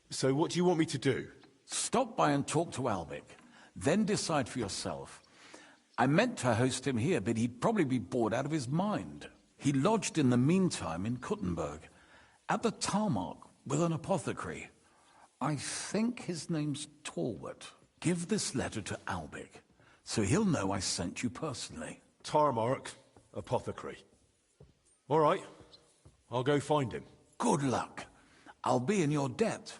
So what do you want me to do? Stop by and talk to Albec, then decide for yourself. I meant to host him here, but he'd probably be bored out of his mind. He lodged in the meantime in Kuttenberg, at the tarmac with an apothecary. I think his name's Talbot. Give this letter to Albec, so he'll know I sent you personally. Tarmac, apothecary. All right, I'll go find him. Good luck. I'll be in your debt.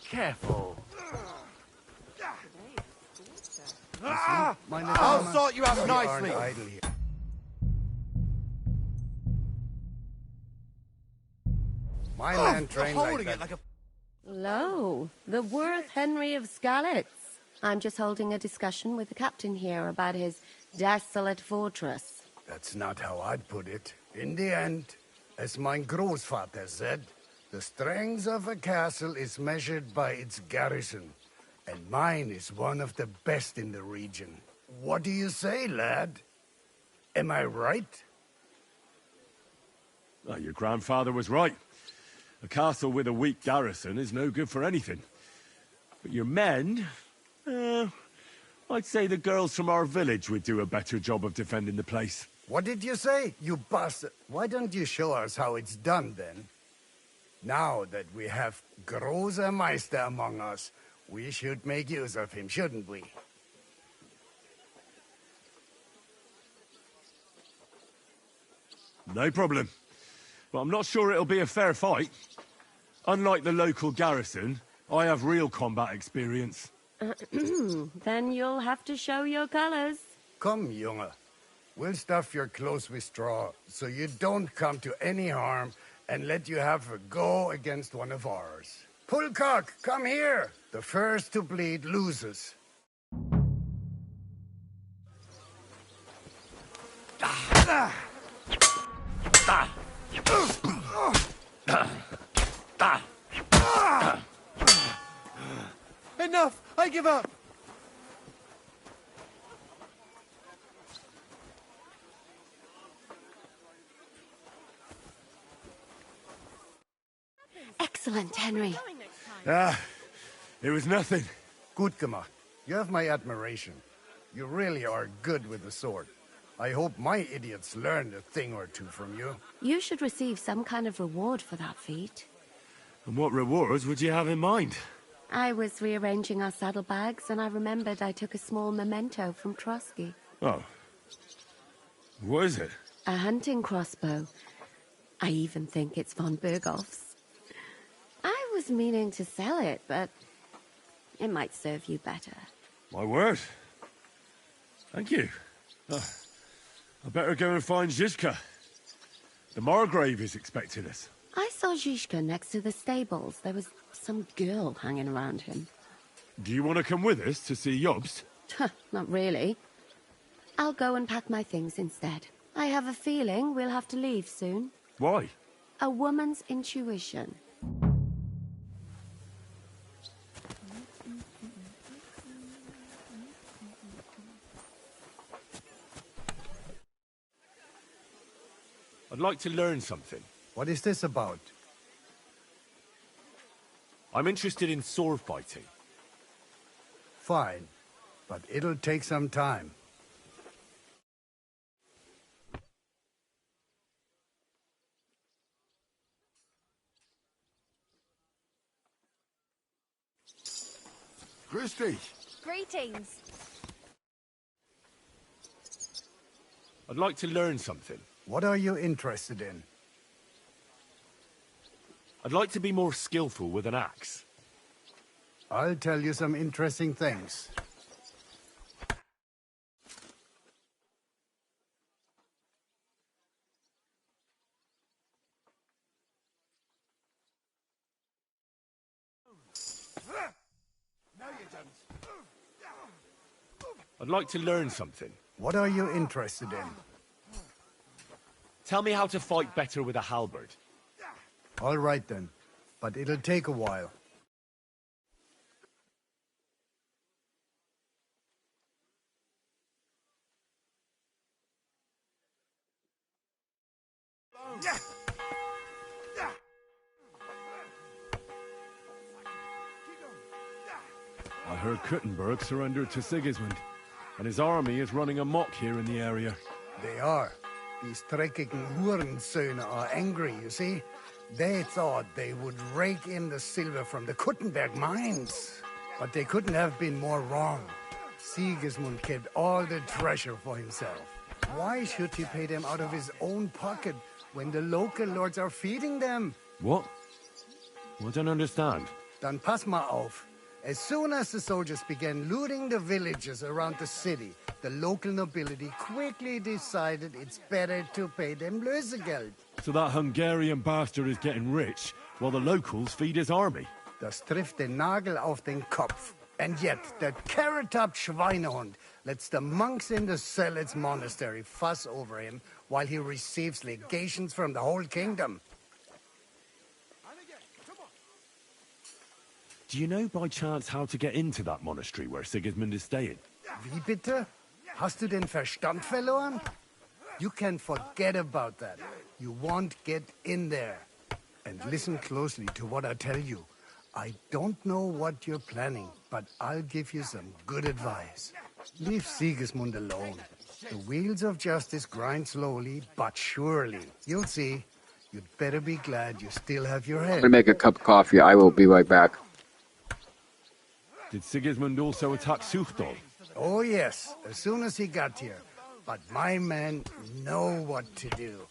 Careful. I'll sort you out nicely. My man trained holding like it like a... Hello, the Worth Henry of Skalitz. I'm just holding a discussion with the captain here about his desolate fortress. That's not how I'd put it. In the end, as mein Großvater said, the strength of a castle is measured by its garrison, and mine is one of the best in the region. What do you say, lad? Am I right? Well, your grandfather was right. A castle with a weak garrison is no good for anything. But your men... I'd say the girls from our village would do a better job of defending the place. What did you say, you bastard? Why don't you show us how it's done, then? Now that we have Großer Meister among us, we should make use of him, shouldn't we? No problem. But I'm not sure it'll be a fair fight. Unlike the local garrison, I have real combat experience. Then you'll have to show your colors. Come, Junge. We'll stuff your clothes with straw, so you don't come to any harm, and let you have a go against one of ours. Pullcock, come here! The first to bleed loses. Enough! I give up! Excellent, Henry. Ah, it was nothing. Gut gemacht. You have my admiration. You really are good with the sword. I hope my idiots learned a thing or two from you. You should receive some kind of reward for that feat. And what rewards would you have in mind? I was rearranging our saddlebags, and I remembered I took a small memento from Trotsky. Oh. What is it? A hunting crossbow. I even think it's von Berghoff's. I was meaning to sell it, but it might serve you better. My word. Thank you. I better go and find Zizka. The Margrave is expecting us. I saw Zizka next to the stables. There was some girl hanging around him. Do you want to come with us to see Jobst? Not really. I'll go and pack my things instead. I have a feeling we'll have to leave soon. Why? A woman's intuition. I'd like to learn something. What is this about? I'm interested in sword fighting. Fine, but it'll take some time. Christy! Greetings. I'd like to learn something. What are you interested in? I'd like to be more skillful with an axe. I'll tell you some interesting things. No, you don't. I'd like to learn something. What are you interested in? Tell me how to fight better with a halberd. All right then, but it'll take a while. I heard Kuttenberg surrendered to Sigismund, and his army is running amok here in the area. They are. These dreckigen Hurensöhne are angry, you see? They thought they would rake in the silver from the Kuttenberg mines. But they couldn't have been more wrong. Sigismund kept all the treasure for himself. Why should he pay them out of his own pocket when the local lords are feeding them? What? I don't understand. Dann pass mal auf. As soon as the soldiers began looting the villages around the city, the local nobility quickly decided it's better to pay them Lösegeld. So that Hungarian bastard is getting rich, while the locals feed his army. Das trifft den Nagel auf den Kopf. And yet, that carrot-top Schweinehund lets the monks in the Zealots monastery fuss over him while he receives legations from the whole kingdom. Do you know by chance how to get into that monastery where Sigismund is staying? Wie bitte? Hast du den Verstand verloren? You can forget about that. You won't get in there. And listen closely to what I tell you. I don't know what you're planning, but I'll give you some good advice. Leave Sigismund alone. The wheels of justice grind slowly, but surely. You'll see. You'd better be glad you still have your head. I'm gonna make a cup of coffee. I will be right back. Did Sigismund also attack Suchdol? Oh, yes, as soon as he got here. But my men know what to do.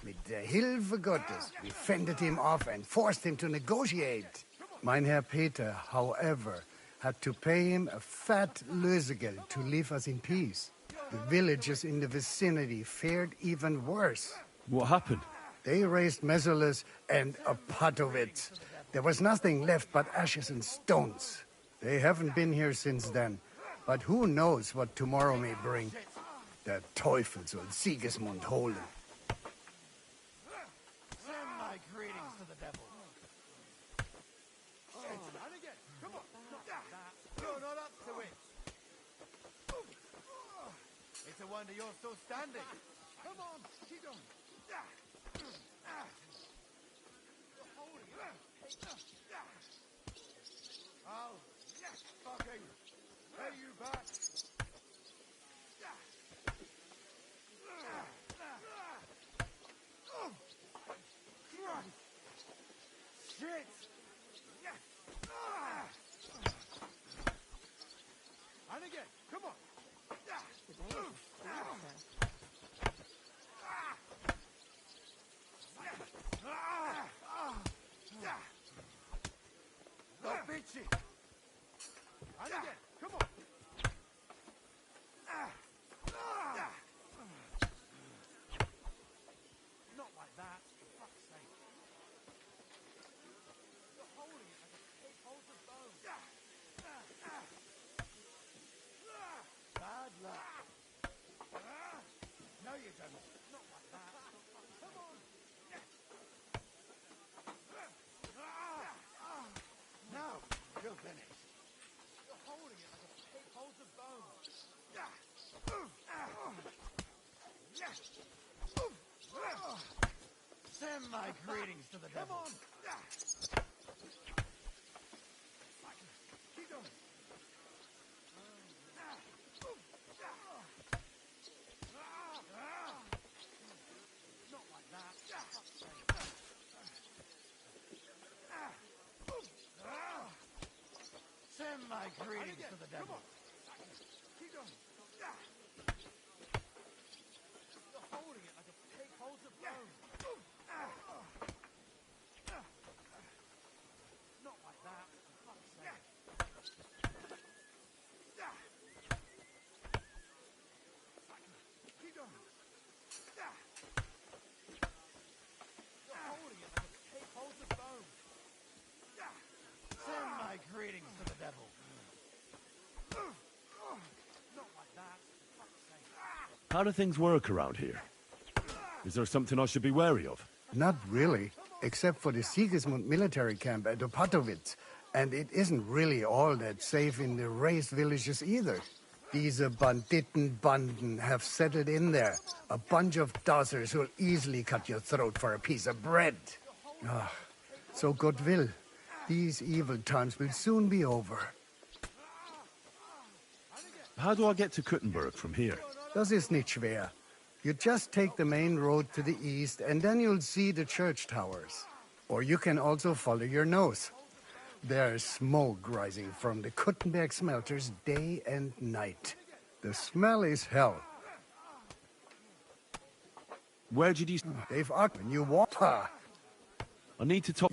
Mit der Hilfe Gottes, we fended him off and forced him to negotiate. Mein Herr Peter, however, had to pay him a fat Lösegeld to leave us in peace. The villagers in the vicinity fared even worse. What happened? They raised Messerles and a pot of it. There was nothing left but ashes and stones. They haven't been here since then, but who knows what tomorrow may bring. Der Teufel soll Sigismund holen. Send my greetings to the devil. And again, come on. You're not up to it. It's a wonder you're still standing. Come on, keep going. You're holding it. Send my greetings to the devil. Come on. Keep going. Not like that. Send my greetings to the devil. Keep going. You're holding it like a pig holds a bone. Not like that. For fuck's sake. Keep going. You're holding it like a pig holds a bone. Send my greetings to the devil. Not like that. For fuck's sake. How do things work around here? Is there something I should be wary of? Not really, except for the Sigismund military camp at Opatowitz. And it isn't really all that safe in the raised villages either. These Banditenbanden have settled in there. A bunch of dossers who'll easily cut your throat for a piece of bread. Ah, so God will. These evil times will soon be over. How do I get to Kuttenberg from here? Das ist nicht schwer. You just take the main road to the east, and then you'll see the church towers. Or you can also follow your nose. There's smoke rising from the Kuttenberg smelters day and night. The smell is hell. Where did you... They've up when you walk. I need to talk...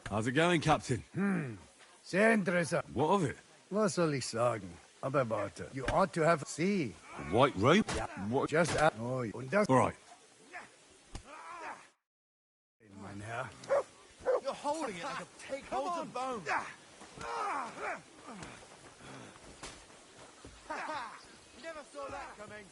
How's it going, Captain? Sehr interessant. What of it? Was soll ich sagen? Aber warte. You ought to have... See. A white rope? Ja. What? Just... Oh, und das... All right. Mein Herr. You're holding it like a pig holds a bone. Never saw that coming.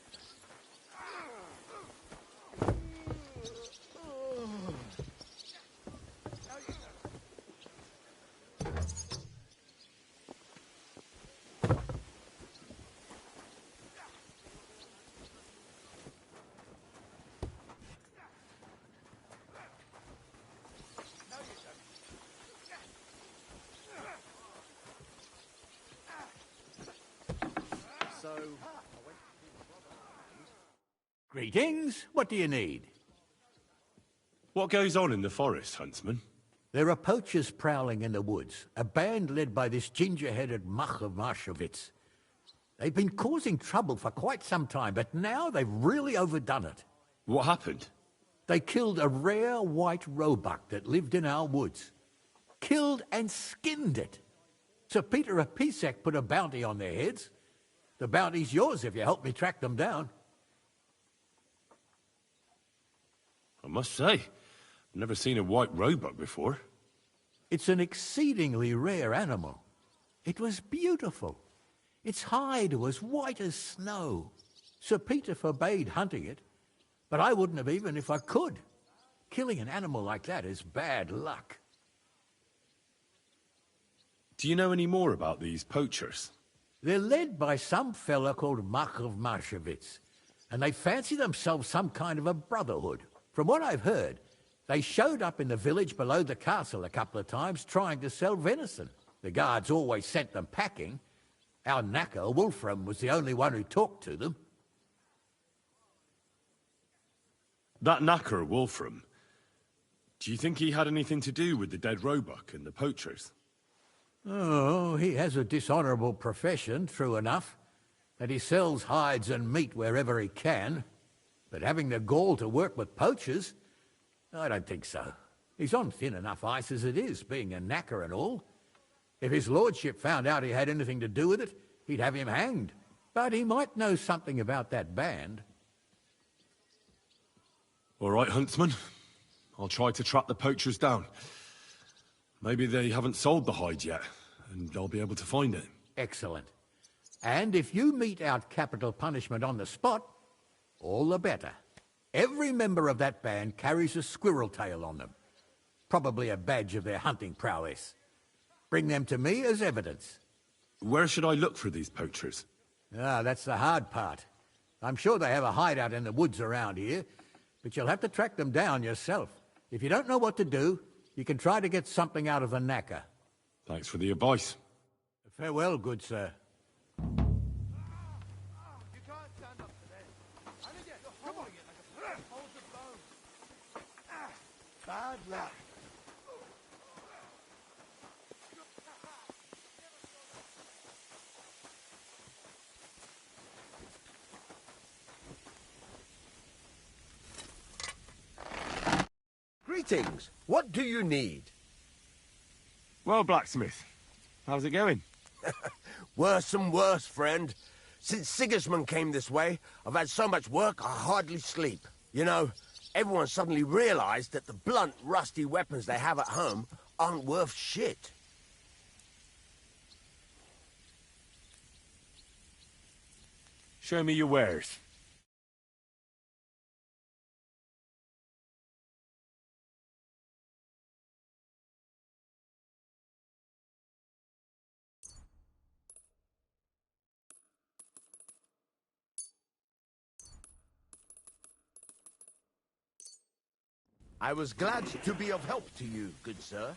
Greetings. What do you need? What goes on in the forest, Huntsman? There are poachers prowling in the woods, a band led by this ginger-headed muck of Marshowitz. They've been causing trouble for quite some time, but now they've really overdone it. What happened? They killed a rare white roebuck that lived in our woods. Killed and skinned it. Sir Peter Apisek put a bounty on their heads. The bounty's yours if you help me track them down. I must say, I've never seen a white roebuck before. It's an exceedingly rare animal. It was beautiful. Its hide was white as snow. Sir Peter forbade hunting it, but I wouldn't have even if I could. Killing an animal like that is bad luck. Do you know any more about these poachers? They're led by some fella called Mark of Marshowitz, and they fancy themselves some kind of a brotherhood. From what I've heard, they showed up in the village below the castle a couple of times trying to sell venison. The guards always sent them packing. Our knacker, Wolfram, was the only one who talked to them. That knacker, Wolfram, do you think he had anything to do with the dead roebuck and the poachers? Oh, he has a dishonourable profession, true enough, and he sells hides and meat wherever he can. But having the gall to work with poachers, I don't think so. He's on thin enough ice as it is, being a knacker and all. If his lordship found out he had anything to do with it, he'd have him hanged. But he might know something about that band. All right, Huntsman. I'll try to track the poachers down. Maybe they haven't sold the hide yet, and I'll be able to find it. Excellent. And if you mete out capital punishment on the spot, all the better. Every member of that band carries a squirrel tail on them. Probably a badge of their hunting prowess. Bring them to me as evidence. Where should I look for these poachers? Ah, that's the hard part. I'm sure they have a hideout in the woods around here, but you'll have to track them down yourself. If you don't know what to do, you can try to get something out of the knacker. Thanks for the advice. Farewell, good sir. Bad luck. Greetings. What do you need? Well, blacksmith, how's it going? Worse and worse, friend. Since Sigismund came this way, I've had so much work I hardly sleep. You know, everyone suddenly realized that the blunt, rusty weapons they have at home aren't worth shit. Show me your wares. I was glad to be of help to you, good sir.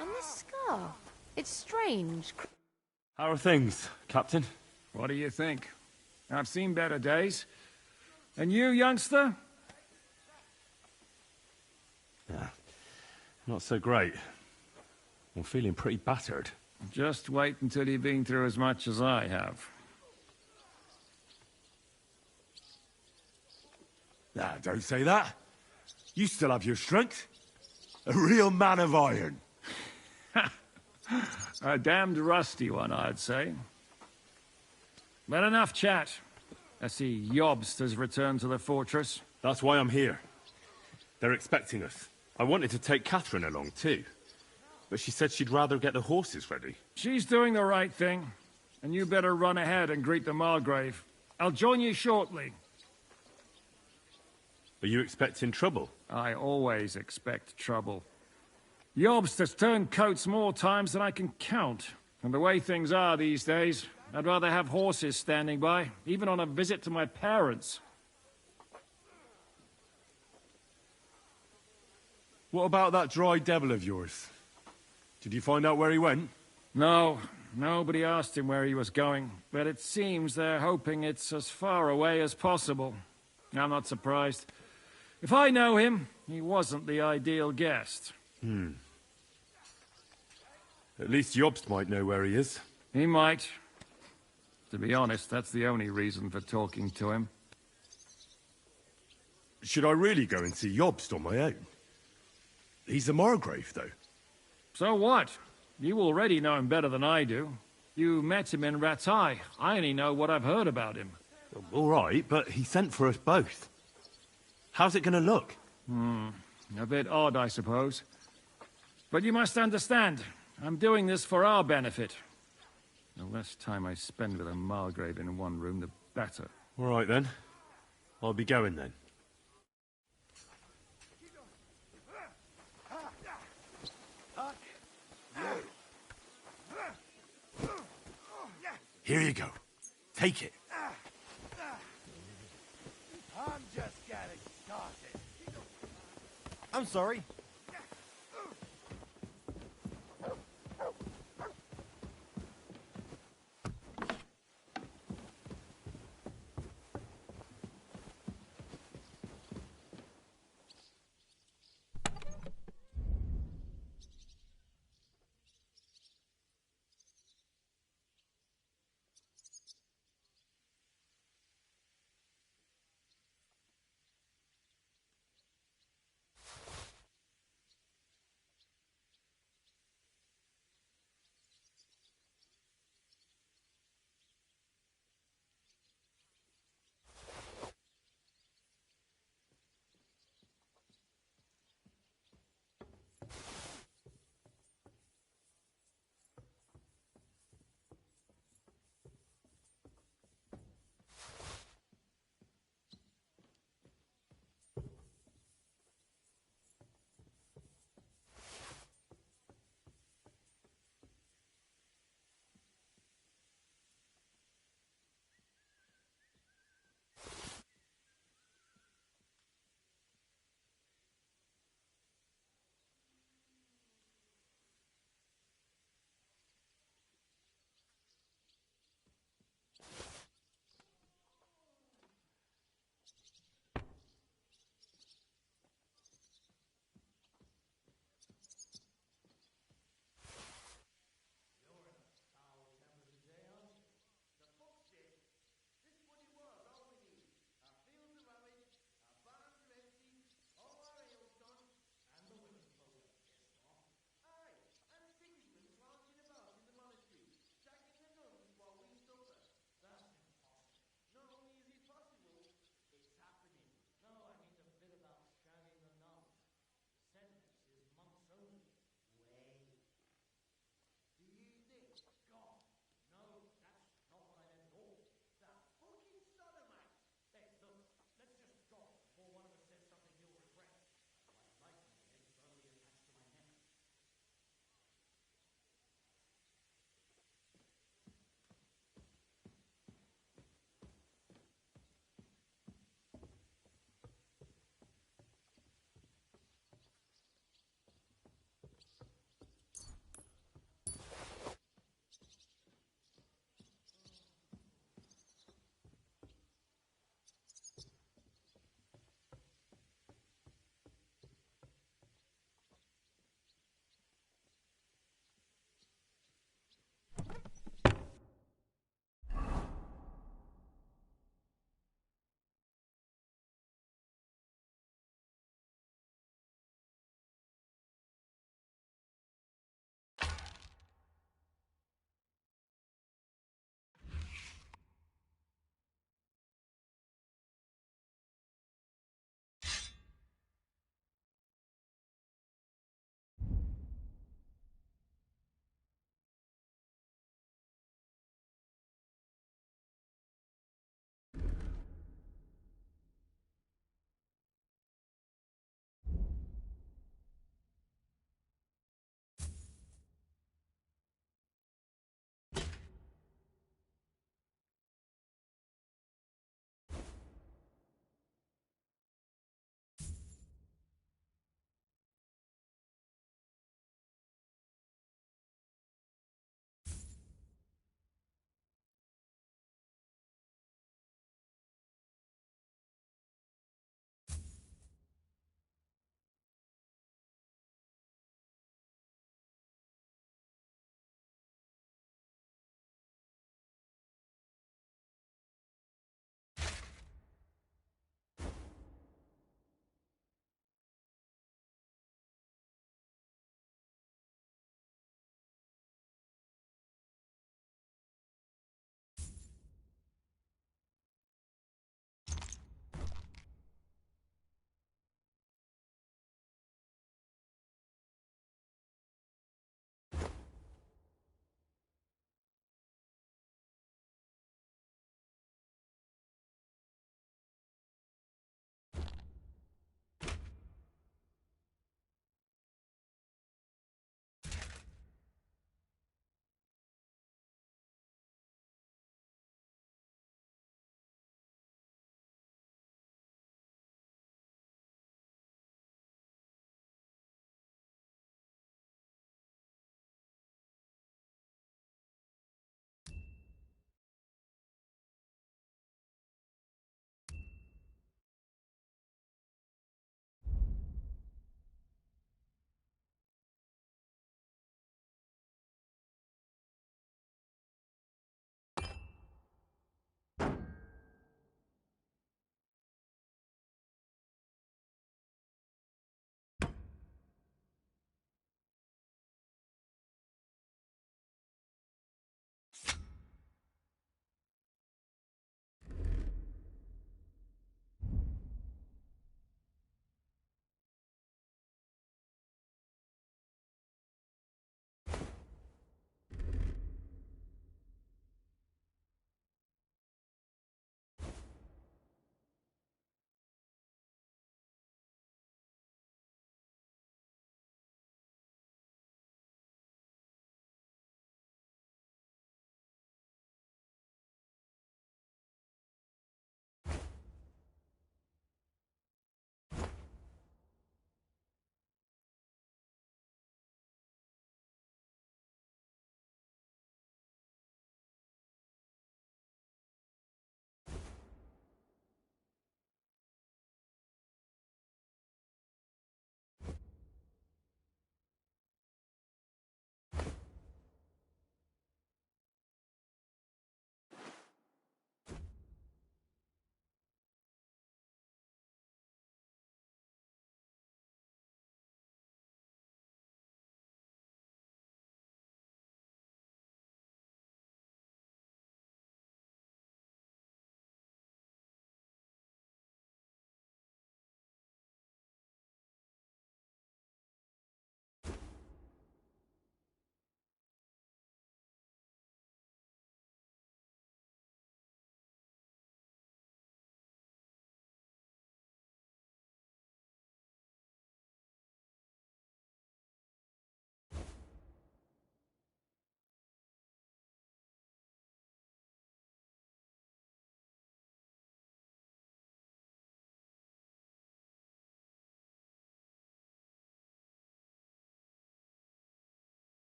And this scar, it's strange. How are things, Captain? What do you think? I've seen better days. And you, youngster? Yeah, not so great. I'm feeling pretty battered. Just wait until you've been through as much as I have. Ah, don't say that. You still have your strength. A real man of iron. A damned rusty one, I'd say. But enough chat. I see Jobst has returned to the fortress. That's why I'm here. They're expecting us. I wanted to take Catherine along too, but she said she'd rather get the horses ready. She's doing the right thing, and you better run ahead and greet the Margrave. I'll join you shortly. Are you expecting trouble? I always expect trouble. Jobst has turned coats more times than I can count. And the way things are these days, I'd rather have horses standing by, even on a visit to my parents. What about that dry devil of yours? Did you find out where he went? No, nobody asked him where he was going, but it seems they're hoping it's as far away as possible. I'm not surprised. If I know him, he wasn't the ideal guest. At least Jobst might know where he is. He might. To be honest, that's the only reason for talking to him. Should I really go and see Jobst on my own? He's a Margrave, though. So what? You already know him better than I do. You met him in Rattay. I only know what I've heard about him. All right, but he sent for us both. How's it going to look? A bit odd, I suppose. But you must understand, I'm doing this for our benefit. The less time I spend with a Margrave in one room, the better. All right, then. I'll be going, then. Here you go. Take it. I'm just getting started. I'm sorry.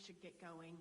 should get going.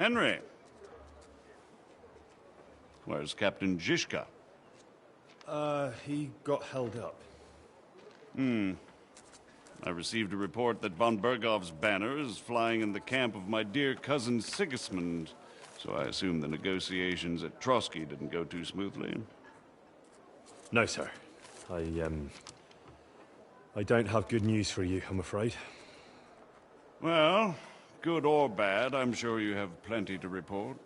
Henry. Where's Captain Zizka? He got held up. I received a report that von Bergov's banner is flying in the camp of my dear cousin Sigismund, so I assume the negotiations at Trotsky didn't go too smoothly. No, sir. I don't have good news for you, I'm afraid. Well, good or bad, I'm sure you have plenty to report.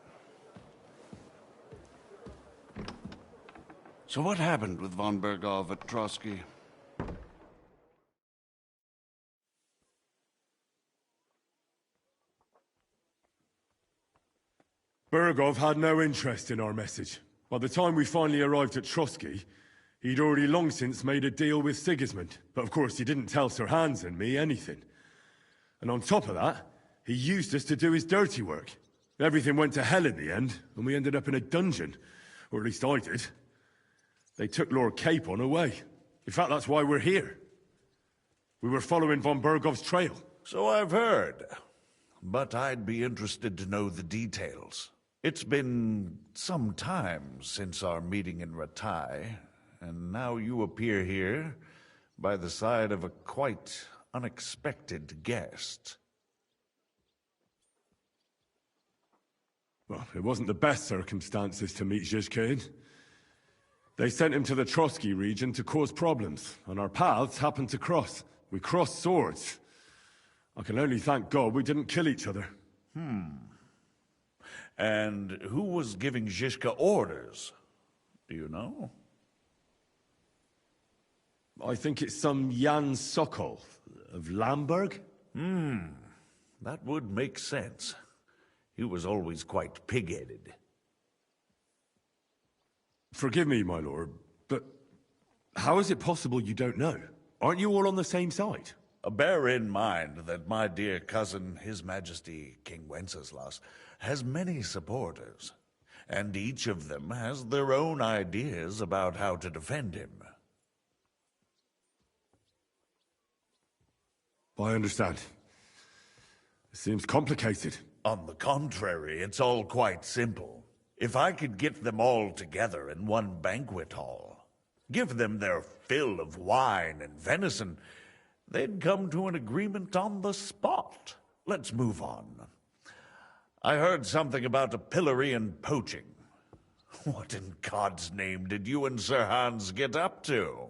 So what happened with von Bergov at Trotsky? Bergov had no interest in our message. By the time we finally arrived at Trotsky, he'd already long since made a deal with Sigismund. But of course, he didn't tell Sir Hans and me anything. And on top of that, he used us to do his dirty work. Everything went to hell in the end, and we ended up in a dungeon. Or at least I did. They took Lord Capon away. In fact, that's why we're here. We were following von Bergov's trail. So I've heard. But I'd be interested to know the details. It's been some time since our meeting in Ratai, and now you appear here by the side of a quite unexpected guest. Well, it wasn't the best circumstances to meet Zizka in. They sent him to the Trotsky region to cause problems, and our paths happened to cross. We crossed swords. I can only thank God we didn't kill each other. And who was giving Zizka orders? Do you know? I think it's some Jan Sokol of Lamberg. That would make sense. He was always quite pig-headed. Forgive me, my lord, but how is it possible you don't know? Aren't you all on the same side? Bear in mind that my dear cousin, His Majesty King Wenceslas, has many supporters, and each of them has their own ideas about how to defend him. I understand. It seems complicated. On the contrary, it's all quite simple. If I could get them all together in one banquet hall, give them their fill of wine and venison, they'd come to an agreement on the spot. Let's move on. I heard something about a pillory and poaching. What in God's name did you and Sir Hans get up to?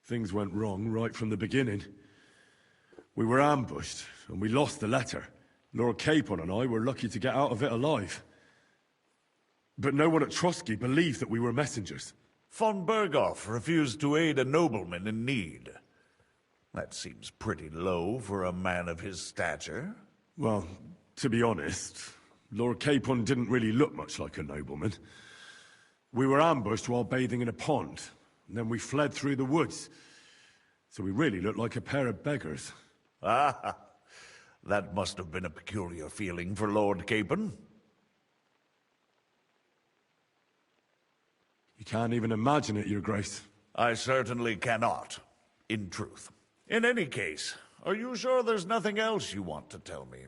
Things went wrong right from the beginning. We were ambushed, and we lost the letter. Lord Capon and I were lucky to get out of it alive. But no one at Trotsky believed that we were messengers. Von Bergov refused to aid a nobleman in need. That seems pretty low for a man of his stature. Well, to be honest, Lord Capon didn't really look much like a nobleman. We were ambushed while bathing in a pond, and then we fled through the woods. So we really looked like a pair of beggars. Ah, that must have been a peculiar feeling for Lord Capon. You can't even imagine it, Your Grace. I certainly cannot, in truth. In any case, are you sure there's nothing else you want to tell me?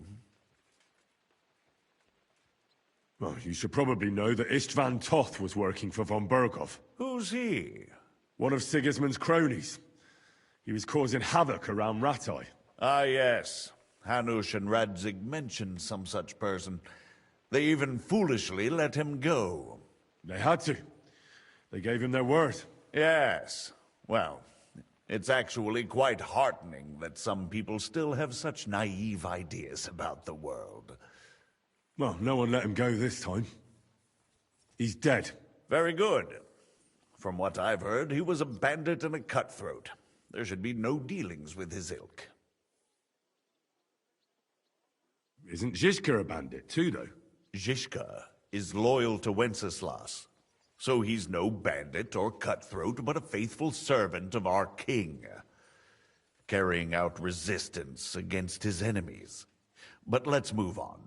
Well, you should probably know that Istvan Toth was working for von Bergov. Who's he? One of Sigismund's cronies. He was causing havoc around Ratai. Ah, yes. Hanush and Radzig mentioned some such person. They even foolishly let him go. They had to. They gave him their word. Yes. Well, it's actually quite heartening that some people still have such naive ideas about the world. Well, no one let him go this time. He's dead. Very good. From what I've heard, he was a bandit and a cutthroat. There should be no dealings with his ilk. Isn't Zizka a bandit too, though? Zizka is loyal to Wenceslas. So he's no bandit or cutthroat, but a faithful servant of our king, carrying out resistance against his enemies. But let's move on.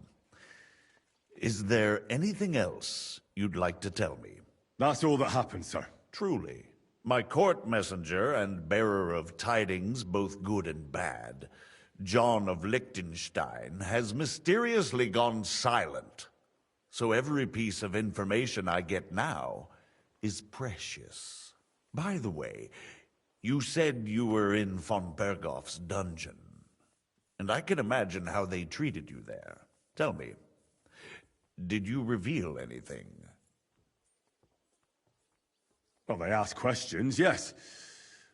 Is there anything else you'd like to tell me? That's all that happened, sir. Truly. My court messenger and bearer of tidings, both good and bad, John of Liechtenstein, has mysteriously gone silent. So every piece of information I get now is precious. By the way, you said you were in von Bergoff's dungeon, and I can imagine how they treated you there. Tell me, did you reveal anything? Well, they asked questions, yes.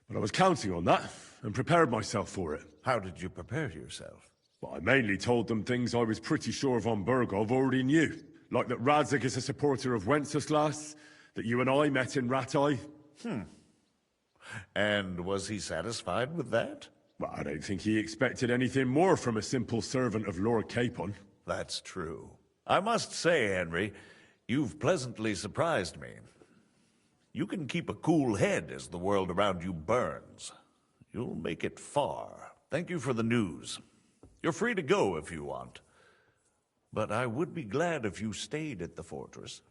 But I was counting on that, and prepared myself for it. How did you prepare yourself? Well, I mainly told them things I was pretty sure von Bergov already knew. Like that Radzig is a supporter of Wenceslas, that you and I met in Rattay. And was he satisfied with that? Well, I don't think he expected anything more from a simple servant of Lord Capon. That's true. I must say, Henry, you've pleasantly surprised me. You can keep a cool head as the world around you burns. You'll make it far. Thank you for the news. You're free to go if you want. But I would be glad if you stayed at the fortress.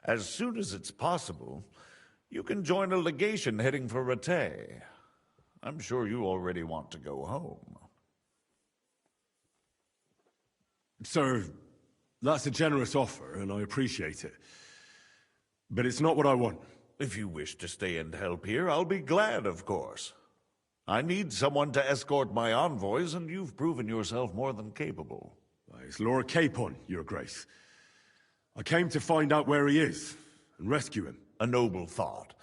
As soon as it's possible, you can join a legation heading for Rattay. I'm sure you already want to go home. Sir, that's a generous offer, and I appreciate it. But it's not what I want. If you wish to stay and help here, I'll be glad, of course. I need someone to escort my envoys, and you've proven yourself more than capable. It's Lord Capon, Your Grace. I came to find out where he is, and rescue him. A noble thought.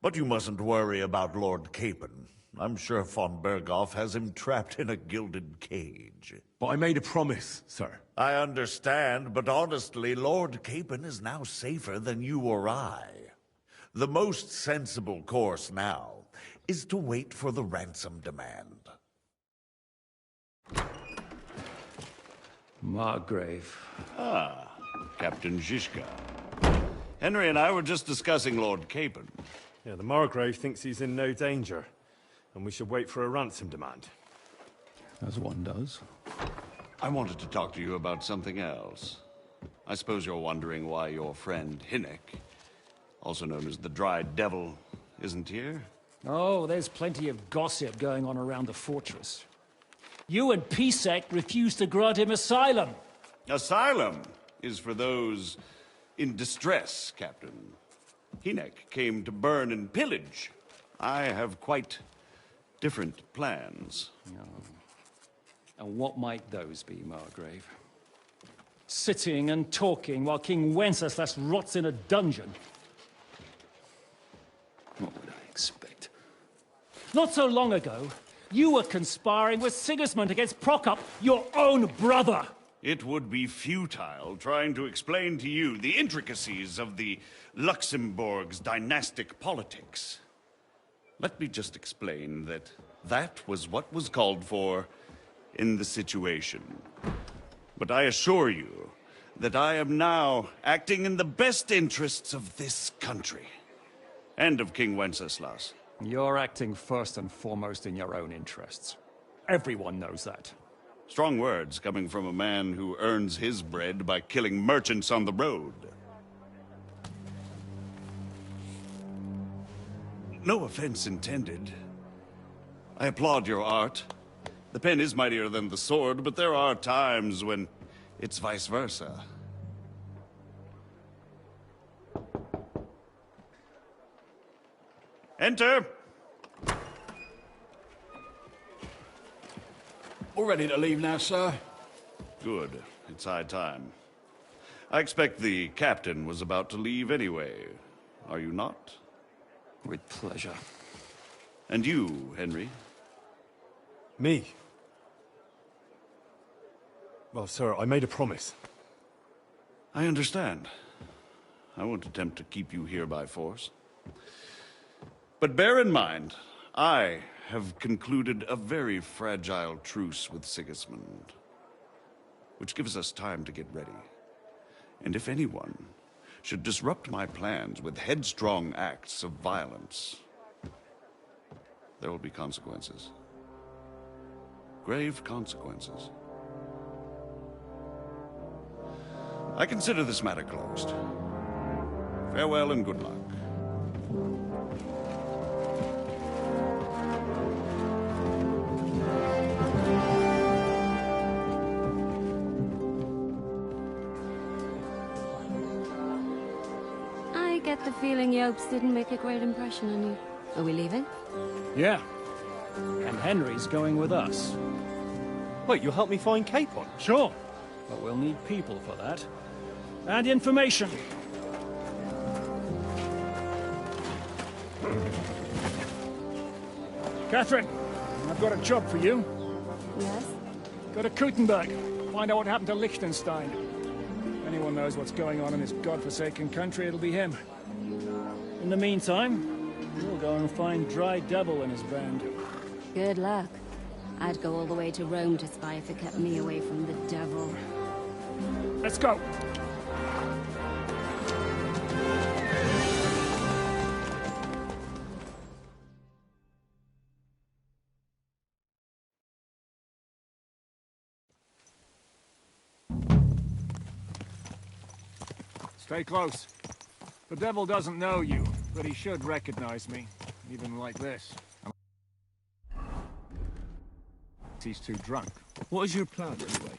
But you mustn't worry about Lord Capon. I'm sure von Bergoff has him trapped in a gilded cage. But I made a promise, sir. I understand, but honestly, Lord Capon is now safer than you or I. The most sensible course now is to wait for the ransom demand. Margrave. Ah, Captain Zizka. Henry and I were just discussing Lord Capon. Yeah, the Margrave thinks he's in no danger, and we should wait for a ransom demand. As one does. I wanted to talk to you about something else. I suppose you're wondering why your friend Hinnek, also known as the Dried Devil, isn't here? Oh, there's plenty of gossip going on around the fortress. You and Pisek refused to grant him asylum. Asylum is for those in distress, Captain. Hinnek came to burn and pillage. I have quite different plans. Oh. And what might those be, Margrave? Sitting and talking while King Wenceslas rots in a dungeon. What would I expect? Not so long ago, you were conspiring with Sigismund against Prokop, your own brother. It would be futile trying to explain to you the intricacies of the Luxembourg's dynastic politics. Let me just explain that that was what was called for in the situation. But I assure you that I am now acting in the best interests of this country and of King Wenceslas. You're acting first and foremost in your own interests. Everyone knows that. Strong words coming from a man who earns his bread by killing merchants on the road. No offense intended. I applaud your art. The pen is mightier than the sword, but there are times when it's vice versa. Enter! All ready to leave now, sir? Good. It's high time. I expect the captain was about to leave anyway. Are you not? With pleasure. And you, Henry? Me? Well, sir, I made a promise. I understand. I won't attempt to keep you here by force. But bear in mind, I have concluded a very fragile truce with Sigismund, which gives us time to get ready. And if anyone should disrupt my plans with headstrong acts of violence, there will be consequences. Grave consequences. I consider this matter closed. Farewell and good luck. I get the feeling Yopes didn't make a great impression on you. Are we leaving? Yeah. And Henry's going with us. Wait, you'll help me find Capon? Sure. But we'll need people for that. And information. Catherine, I've got a job for you. Yes? Go to Kuttenberg. Find out what happened to Liechtenstein. If anyone knows what's going on in this godforsaken country, it'll be him. In the meantime, we'll go and find Dry Devil and his band. Good luck. I'd go all the way to Rome to spy if it kept me away from the devil. Let's go! Stay close. The devil doesn't know you, but he should recognize me, even like this. He's too drunk. What is your plan, anyway?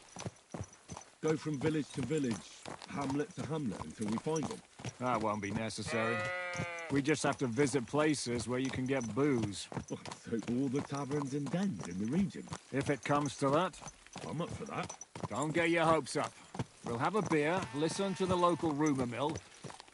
Go from village to village, hamlet to hamlet, until we find them? That won't be necessary. We just have to visit places where you can get booze. So all the taverns and dens in the region? If it comes to that. I'm up for that. Don't get your hopes up. We'll have a beer, listen to the local rumour mill,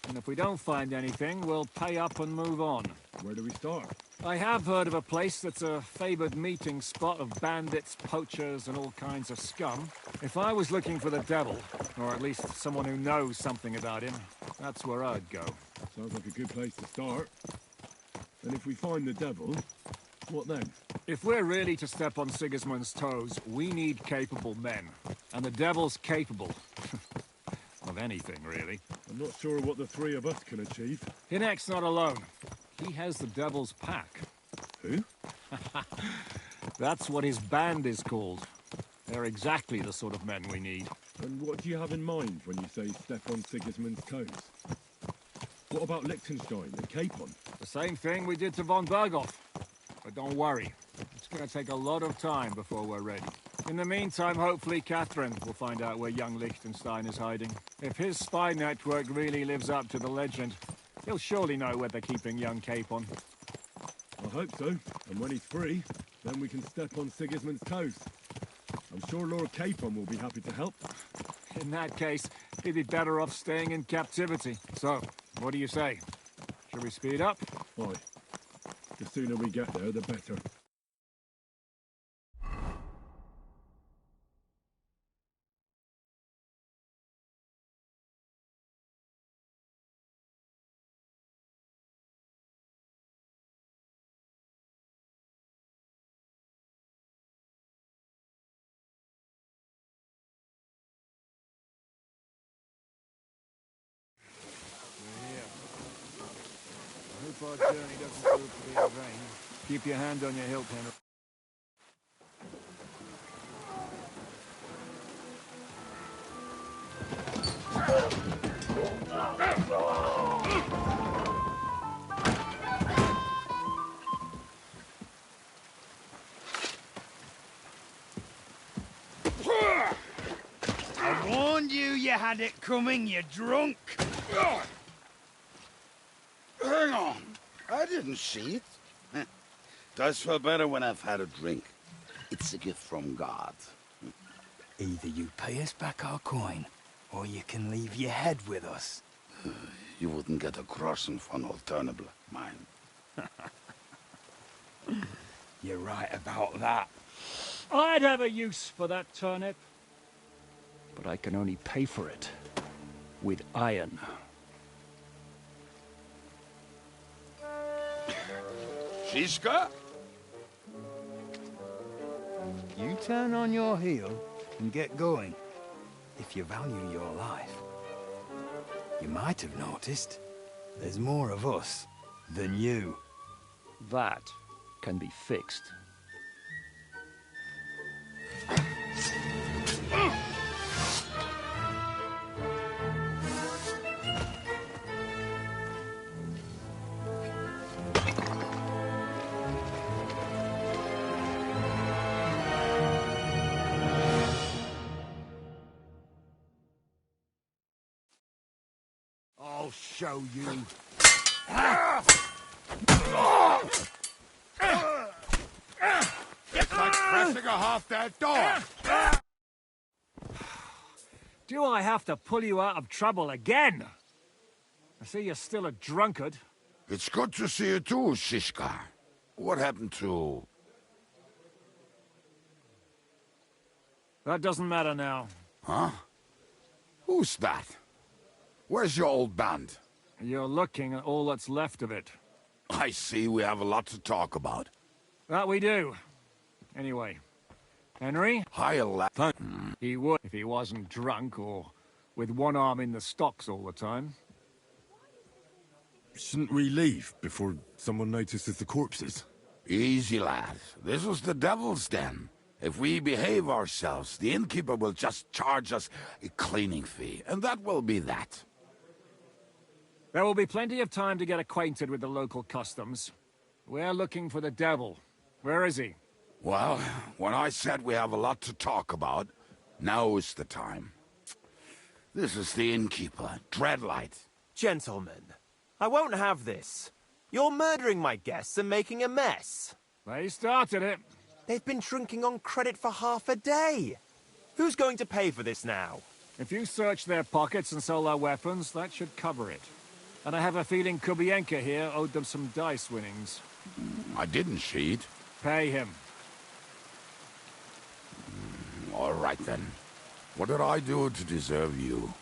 and if we don't find anything, we'll pay up and move on. Where do we start? I have heard of a place that's a favoured meeting spot of bandits, poachers, and all kinds of scum. If I was looking for the devil, or at least someone who knows something about him, that's where I'd go. Sounds like a good place to start. And if we find the devil, what then? If we're really to step on Sigismund's toes, we need capable men. And the devil's capable. Of anything, really. I'm not sure what the three of us can achieve. Hinek's not alone. He has the devil's pack. Who? That's what his band is called. They're exactly the sort of men we need. And what do you have in mind when you say step on Sigismund's toes? What about Liechtenstein and Capon? The same thing we did to von Berghoff. But don't worry. It's going to take a lot of time before we're ready. In the meantime, hopefully Catherine will find out where young Liechtenstein is hiding. If his spy network really lives up to the legend, he'll surely know where they're keeping young Capon. I hope so. And when he's free, then we can step on Sigismund's toes. I'm sure Lord Capon will be happy to help. In that case, he'd be better off staying in captivity. So, what do you say? Should we speed up? Aye. The sooner we get there, the better. Our journey doesn't prove to be in vain. Keep your hand on your hilt, Henry. I warned you had it coming, you drunk. Hang on. I didn't see it. Does feel better when I've had a drink. It's a gift from God. Either you pay us back our coin, or you can leave your head with us. You wouldn't get a crossing for an alternative, mine. You're right about that. I'd have a use for that turnip. But I can only pay for it with iron. Shiska? You turn on your heel and get going. If you value your life. You might have noticed there's more of us than you. That can be fixed. I'll show you. It's like pressing a half-dead dog. Do I have to pull you out of trouble again? I see you're still a drunkard. It's good to see you too, Shishka. What happened to... That doesn't matter now. Huh? Who's that? Where's your old band? You're looking at all that's left of it. I see we have a lot to talk about. That we do. Anyway, Henry? Hi, lad. He would if he wasn't drunk or with one arm in the stocks all the time. Shouldn't we leave before someone notices the corpses? Easy, lad. This was the devil's den. If we behave ourselves, the innkeeper will just charge us a cleaning fee, and that will be that. There will be plenty of time to get acquainted with the local customs. We're looking for the devil. Where is he? Well, when I said we have a lot to talk about, now is the time. This is the innkeeper, Dreadlight. Gentlemen, I won't have this. You're murdering my guests and making a mess. They started it. They've been drinking on credit for half a day. Who's going to pay for this now? If you search their pockets and sell their weapons, that should cover it. And I have a feeling Kubienka here owed them some dice winnings. I didn't cheat. Pay him. All right, then. What did I do to deserve you?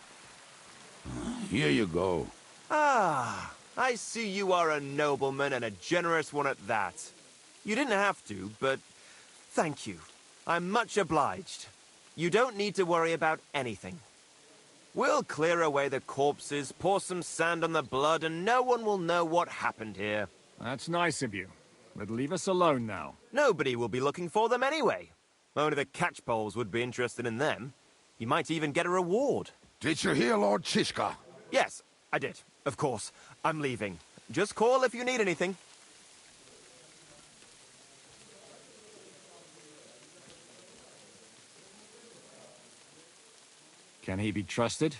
Here you go. Ah, I see you are a nobleman and a generous one at that. You didn't have to, but thank you. I'm much obliged. You don't need to worry about anything. We'll clear away the corpses, pour some sand on the blood, and no one will know what happened here. That's nice of you. But leave us alone now. Nobody will be looking for them anyway. Only the catchpoles would be interested in them. You might even get a reward. Did you hear Lord Shishka? Yes, I did. Of course. I'm leaving. Just call if you need anything. Can he be trusted?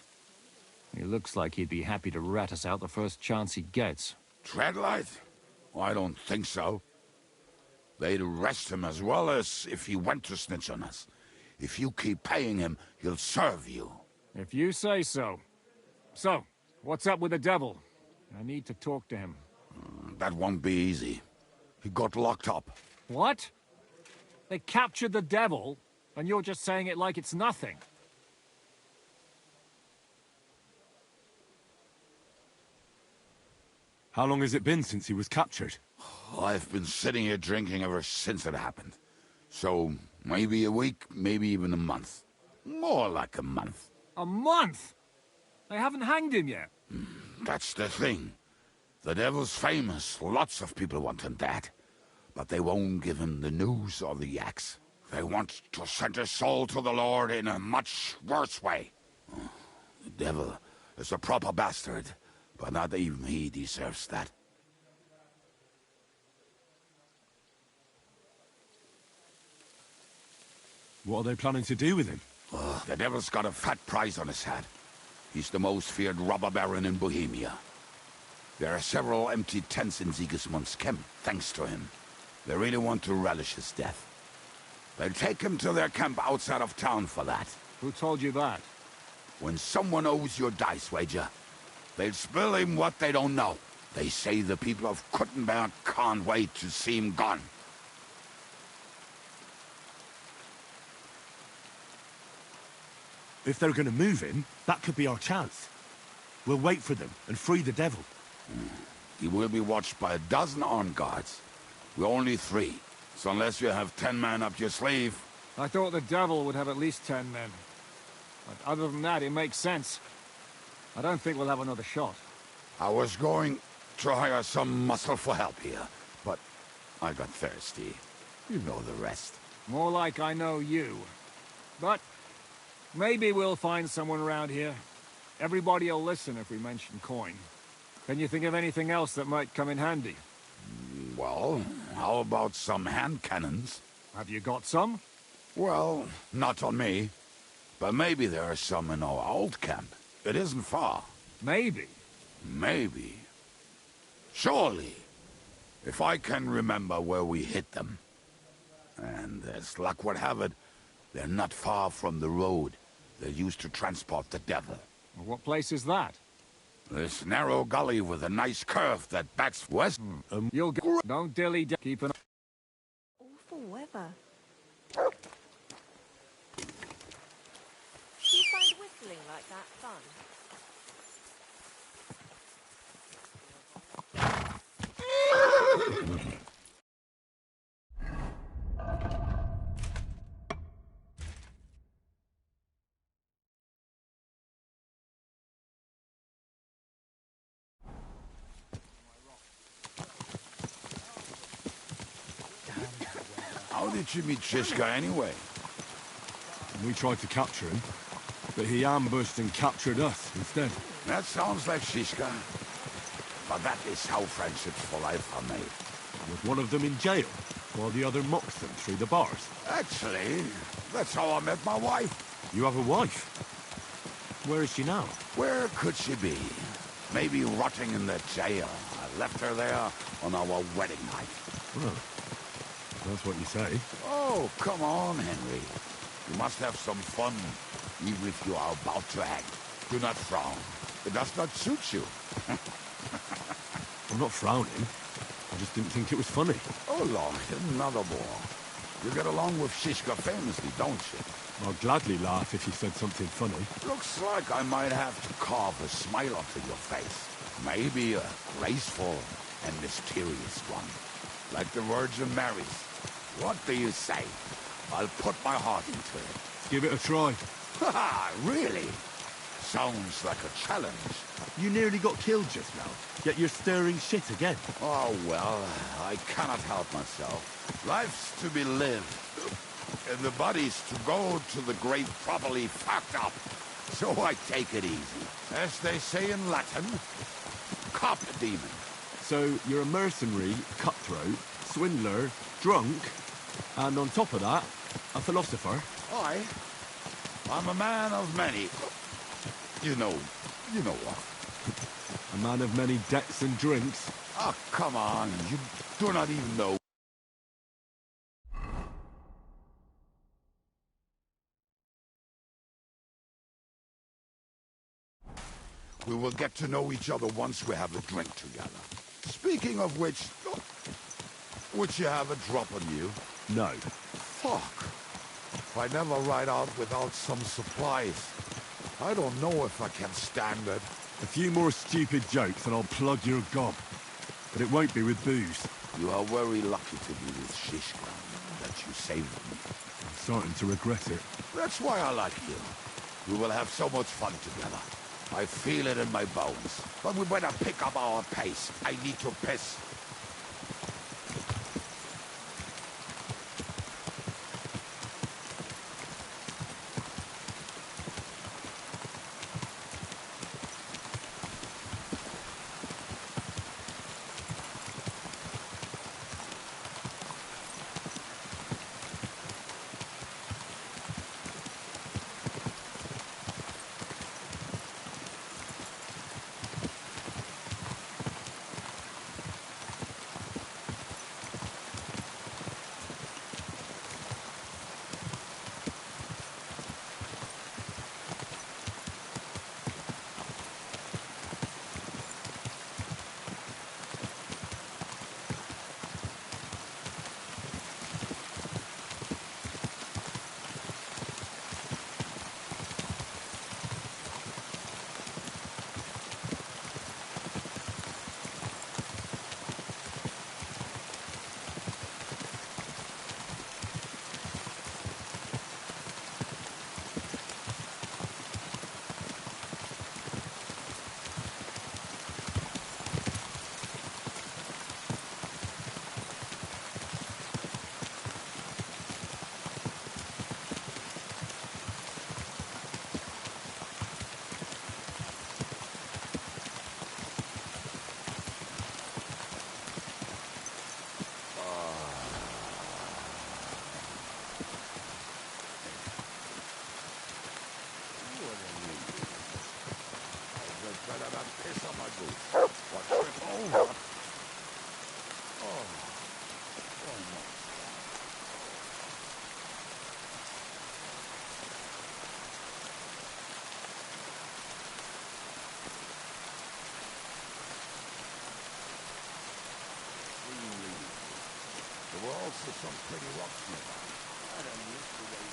He looks like he'd be happy to rat us out the first chance he gets. Dreadlight? I don't think so. They'd arrest him as well as if he went to snitch on us. If you keep paying him, he'll serve you. If you say so. So, what's up with the devil? I need to talk to him. That won't be easy. He got locked up. What? They captured the devil, and you're just saying it like it's nothing. How long has it been since he was captured? I've been sitting here drinking ever since it happened. So, maybe a week, maybe even a month. More like a month. A month? They haven't hanged him yet. That's the thing. The devil's famous. Lots of people want him dead. But they won't give him the news or the axe. They want to send his soul to the Lord in a much worse way. The devil is a proper bastard. But not even he deserves that. What are they planning to do with him? The devil's got a fat price on his head. He's the most feared robber baron in Bohemia. There are several empty tents in Sigismund's camp, thanks to him. They really want to relish his death. They'll take him to their camp outside of town for that. Who told you that? When someone owes your dice wager, they'll spill him what they don't know. They say the people of Kuttenberg can't wait to see him gone. If they're going to move him, that could be our chance. We'll wait for them and free the devil. He will be watched by a dozen armed guards. We're only 3. So unless you have 10 men up your sleeve... I thought the devil would have at least 10 men. But other than that, it makes sense. I don't think we'll have another shot. I was going to hire some muscle for help here, but I got thirsty. You know the rest. More like I know you. But maybe we'll find someone around here. Everybody will listen if we mention coin. Can you think of anything else that might come in handy? Well, how about some hand cannons? Have you got some? Well, not on me. But maybe there are some in our old camp. It isn't far. Maybe? Maybe. Surely. If I can remember where we hit them. And as luck would have it, they're not far from the road they used to transport the devil. What place is that? This narrow gully with a nice curve that backs west. You'll get... Don't dilly... Keep an... Awful weather. Do you find whistling like that fun? How did you meet Shishka anyway? We tried to capture him, but he ambushed and captured us instead. That sounds like Shishka. But that is how friendships for life are made. Was one of them in jail, while the other mocks them through the bars? Actually, that's how I met my wife. You have a wife? Where is she now? Where could she be? Maybe rotting in the jail. I left her there on our wedding night. Well, that's what you say. Oh, come on, Henry. You must have some fun, even if you are about to act. Do not frown. It does not suit you. I'm not frowning. I just didn't think it was funny. Oh, Lord, another more. You get along with Shishka famously, don't you? I'll gladly laugh if you said something funny. Looks like I might have to carve a smile onto your face. Maybe a graceful and mysterious one. Like the Virgin Mary's. What do you say? I'll put my heart into it. Give it a try. Haha, really? Sounds like a challenge. You nearly got killed just now, yet you're stirring shit again. Oh, well, I cannot help myself. Life's to be lived, and the body's to go to the grave properly fucked up. So I take it easy. As they say in Latin, carpe diem. So you're a mercenary, cutthroat, swindler, drunk, and on top of that, a philosopher? I'm a man of many... You know what? A man of many debts and drinks? Oh, come on. You do not even know. We will get to know each other once we have a drink together. Speaking of which, would you have a drop on you? No. Fuck. If I never ride out without some supplies, I don't know if I can stand it. A few more stupid jokes and I'll plug your gob. But it won't be with booze. You are very lucky to be with Shishka, that you saved me. I'm starting to regret it. That's why I like you. We will have so much fun together. I feel it in my bones. But we better pick up our pace. I need to piss. of a piss of a goose. What trip over? Oh. Almost. There were also some pretty rocks nearby. I don't used to wait.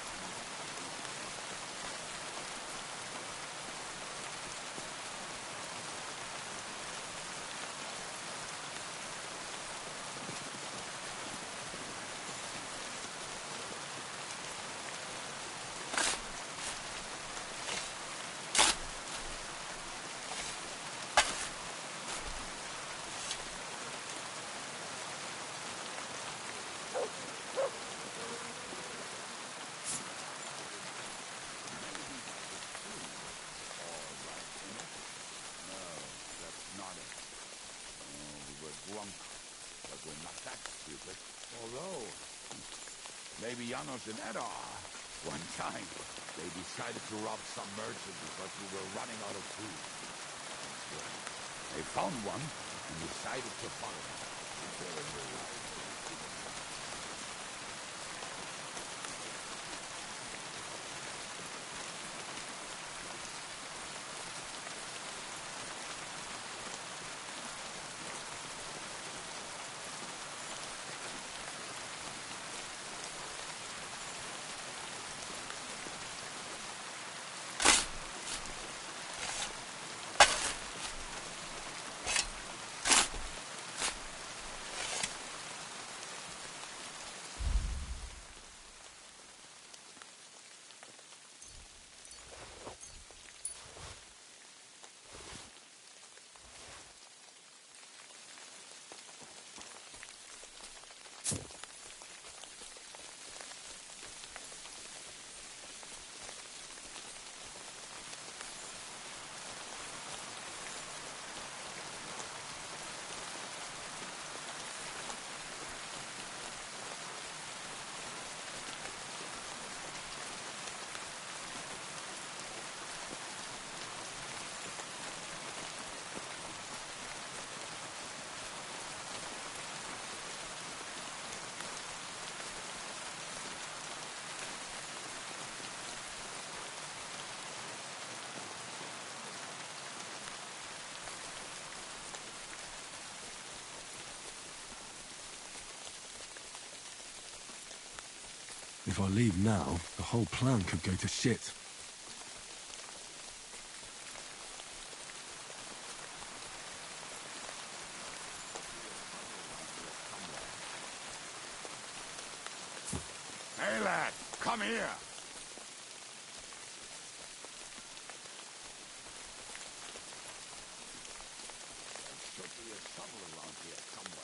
Although, maybe Janos and Ed are. One time, they decided to rob some merchant because we were running out of food. They found one and decided to follow him. If I leave now, the whole plan could go to shit. Hey lad, come here. There should be a shovel around here somewhere.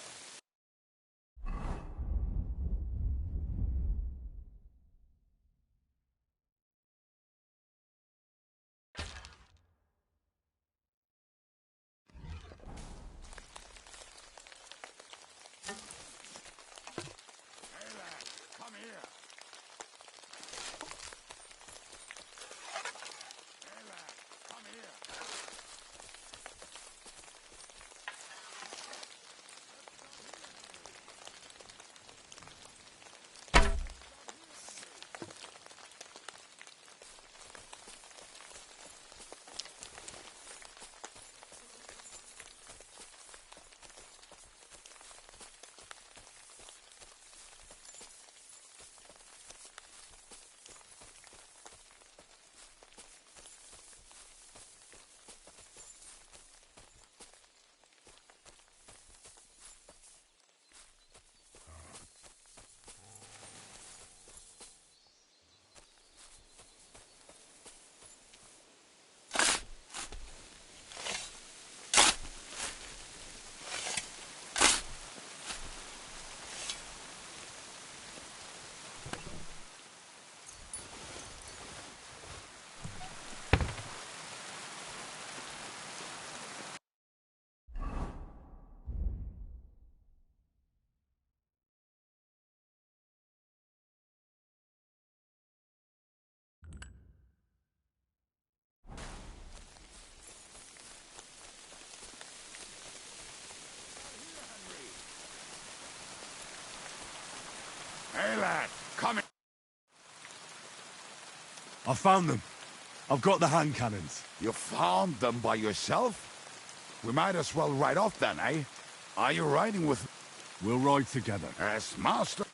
I found them. I've got the hand cannons. You found them by yourself? We might as well ride off then, eh? Are you riding with... We'll ride together. As master...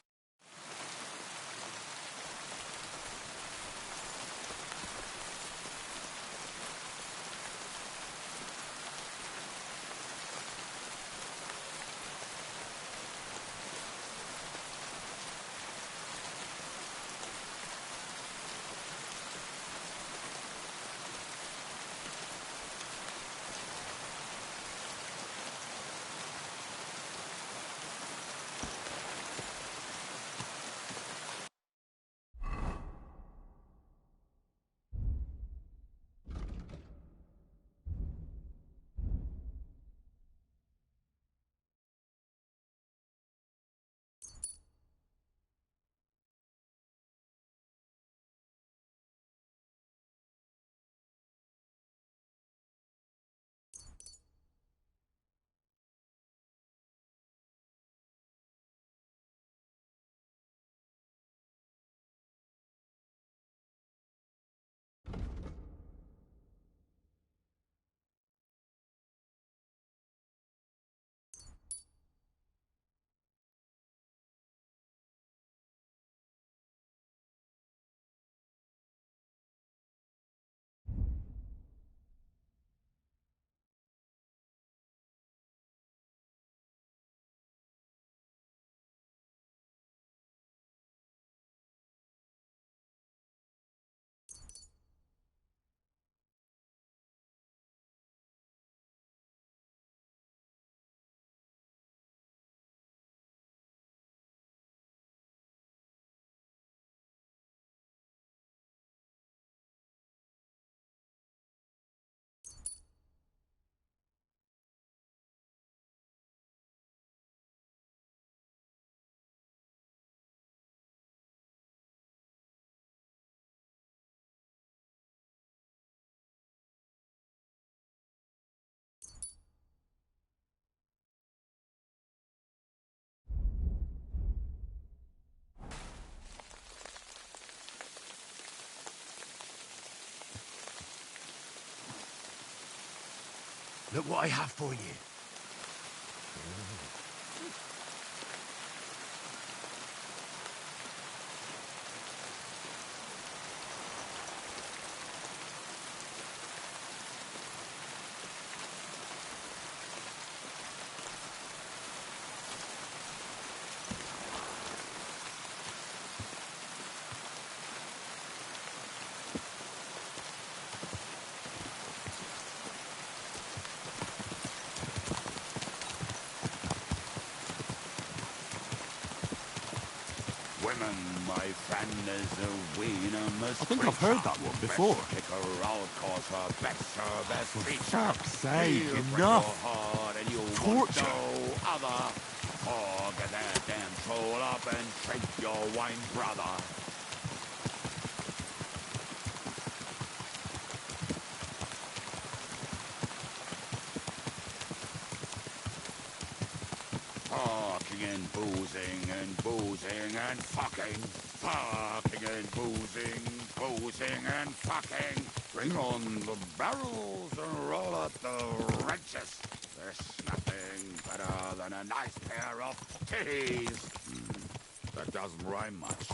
Look what I have for you. Women, my friend, is a venomous I think I've heard that one before. Kick her out, cause her best fuck's sake, enough. Torture. No other. Oh, get that damn troll up and drink your wine, brother. Fucking and boozing and fucking. Fucking and boozing and fucking. Bring on the barrels and roll up the wrenches. There's nothing better than a nice pair of titties. That doesn't rhyme much.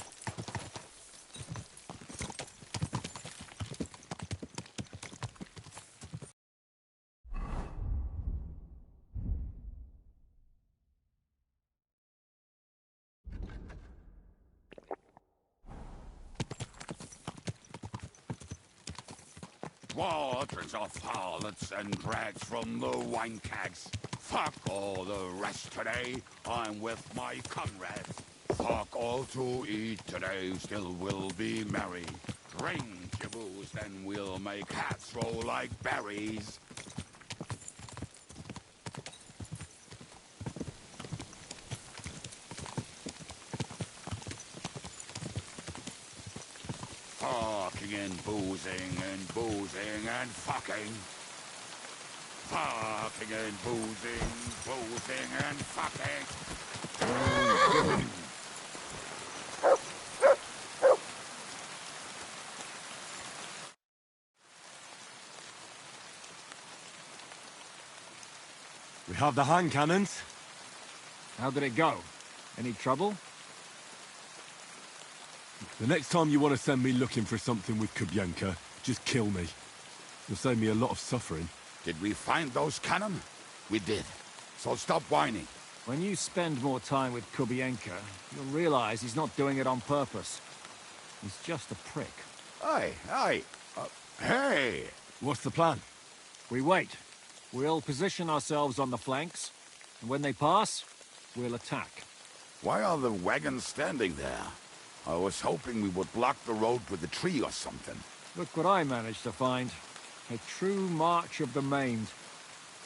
Waters of harlots and drags from the wine kegs. Fuck all the rest today, I'm with my comrades. Fuck all to eat today, still we'll be merry. Drink your booze, then we'll make hats roll like berries. Fucking and boozing and fucking. Fucking and boozing and fucking. We have the hand cannons. How did it go? Any trouble? The next time you want to send me looking for something with Kubienka, just kill me. You'll save me a lot of suffering. Did we find those cannon? We did. So stop whining. When you spend more time with Kubienka, you'll realize he's not doing it on purpose. He's just a prick. Aye. Hey! What's the plan? We wait. We'll position ourselves on the flanks, and when they pass, we'll attack. Why are the wagons standing there? I was hoping we would block the road with a tree or something. Look what I managed to find. A true march of the maimed.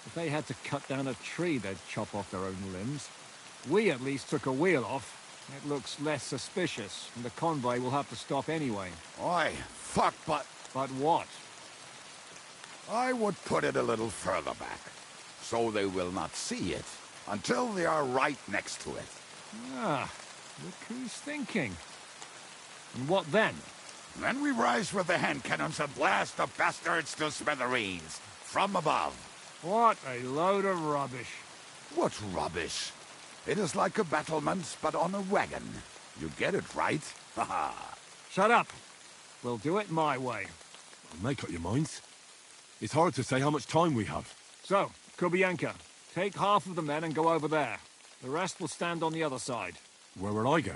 If they had to cut down a tree, they'd chop off their own limbs. We at least took a wheel off. It looks less suspicious, and the convoy will have to stop anyway. Oi, fuck, but... But what? I would put it a little further back, so they will not see it, until they are right next to it. Ah, look who's thinking. And what then? Then we rise with the hand cannons and blast the bastards to smithereens, from above. What a load of rubbish. What rubbish? It is like a battlement, but on a wagon. You get it, right? Haha. Shut up. We'll do it my way. Make up your minds. It's hard to say how much time we have. So, Kubienka, take half of the men and go over there. The rest will stand on the other side. Where will I go?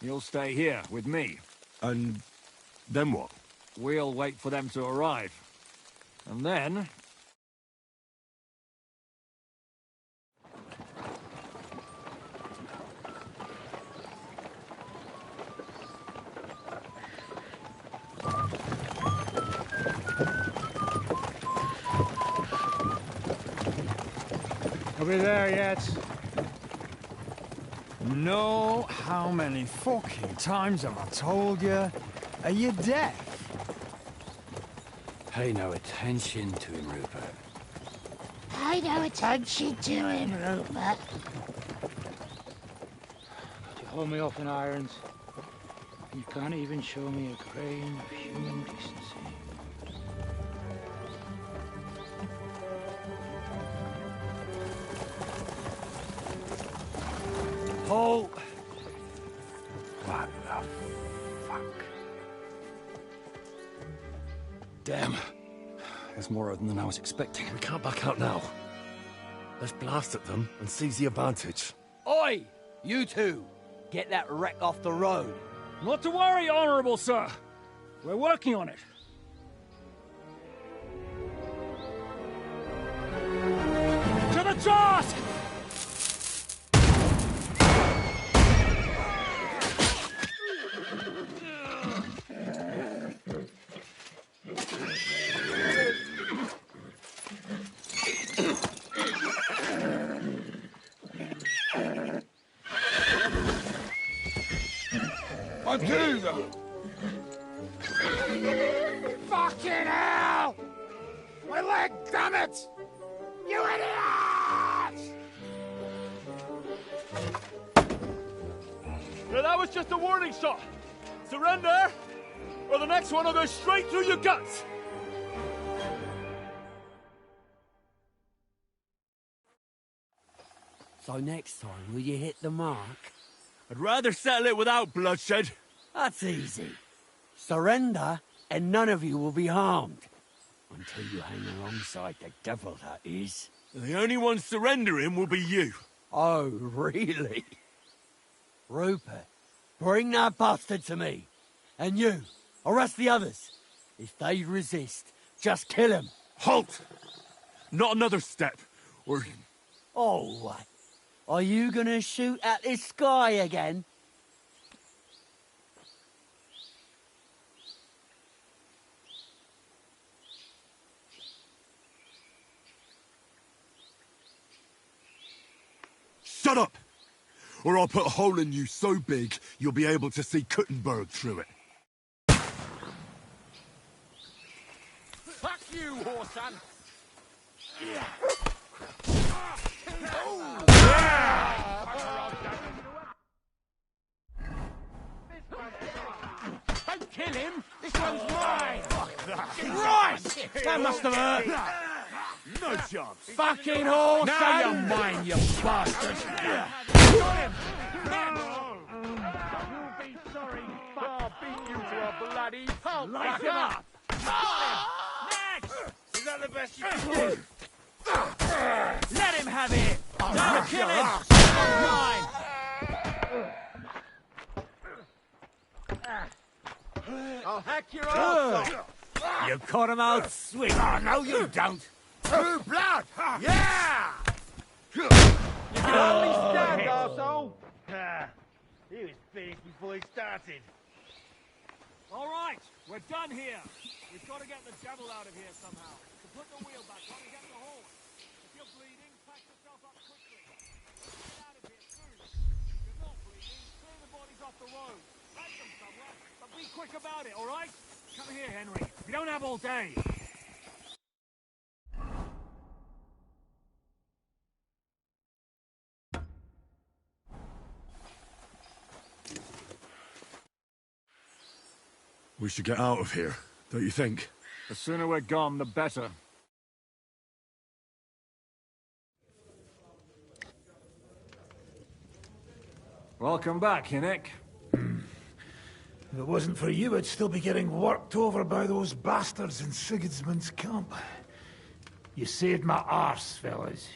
You'll stay here, with me. And then what? We'll wait for them to arrive. And then... Are we there yet? No, how many fucking times have I told you? Are you deaf? Pay no attention to him, Rupert. Pay no attention to him, Rupert. You hold me up in irons. You can't even show me a grain of human decency. Hold! What the fuck? Damn. There's more of them than I was expecting. We can't back out now. Let's blast at them and seize the advantage. Oi! You two! Get that wreck off the road. Not to worry, Honourable Sir. We're working on it. To the task! Fucking hell! My leg, damn it! You idiots! Yeah, that was just a warning shot. Surrender, or the next one will go straight through your guts. So next time, will you hit the mark? I'd rather settle it without bloodshed. That's easy. Surrender, and none of you will be harmed. Until you hang alongside the devil, that is. The only one surrendering will be you. Oh, really? Rupert, bring that bastard to me. And you, arrest the others. If they resist, just kill him. Halt! Not another step, or... Oh, what? Are you gonna shoot at this sky again? Shut up! Or I'll put a hole in you so big, you'll be able to see Kuttenberg through it. Fuck you, Horsan! Don't kill him! This one's mine! Right! That must have hurt! shots. Fucking horse! Now you're mine, you bastard! Got him! You'll be sorry, fuck. I'll beat you to a bloody pulp. Light him up! Next! Is that the best you can do? Let him have it! Now kill him! Mine! I'll hack your arse off! You caught him out sweet. Oh, no, you don't! True blood! Yeah! You can only stand, arsehole! He was finished before he started. All right, we're done here. We've got to get the devil out of here somehow. To put the wheel back on and get the horse. If you're bleeding, pack yourself up quickly. Get out of here soon. If you're not bleeding, clear the bodies off the road. Take them somewhere, but be quick about it, all right? Come here, Henry. We don't have all day. We should get out of here, don't you think? The sooner we're gone, the better. Welcome back, Hinnick. If it wasn't for you, I'd still be getting worked over by those bastards in Sigismund's camp. You saved my arse, fellas.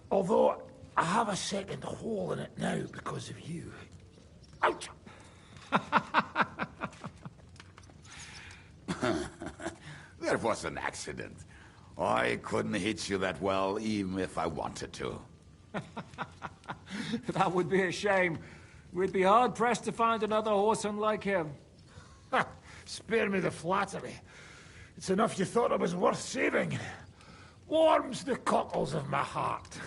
Although, I have a second hole in it now because of you. Ouch! That was an accident. I couldn't hit you that well, even if I wanted to. That would be a shame. We'd be hard-pressed to find another horseman like him. Spare me the flattery. It's enough you thought it was worth saving. Warms the cockles of my heart.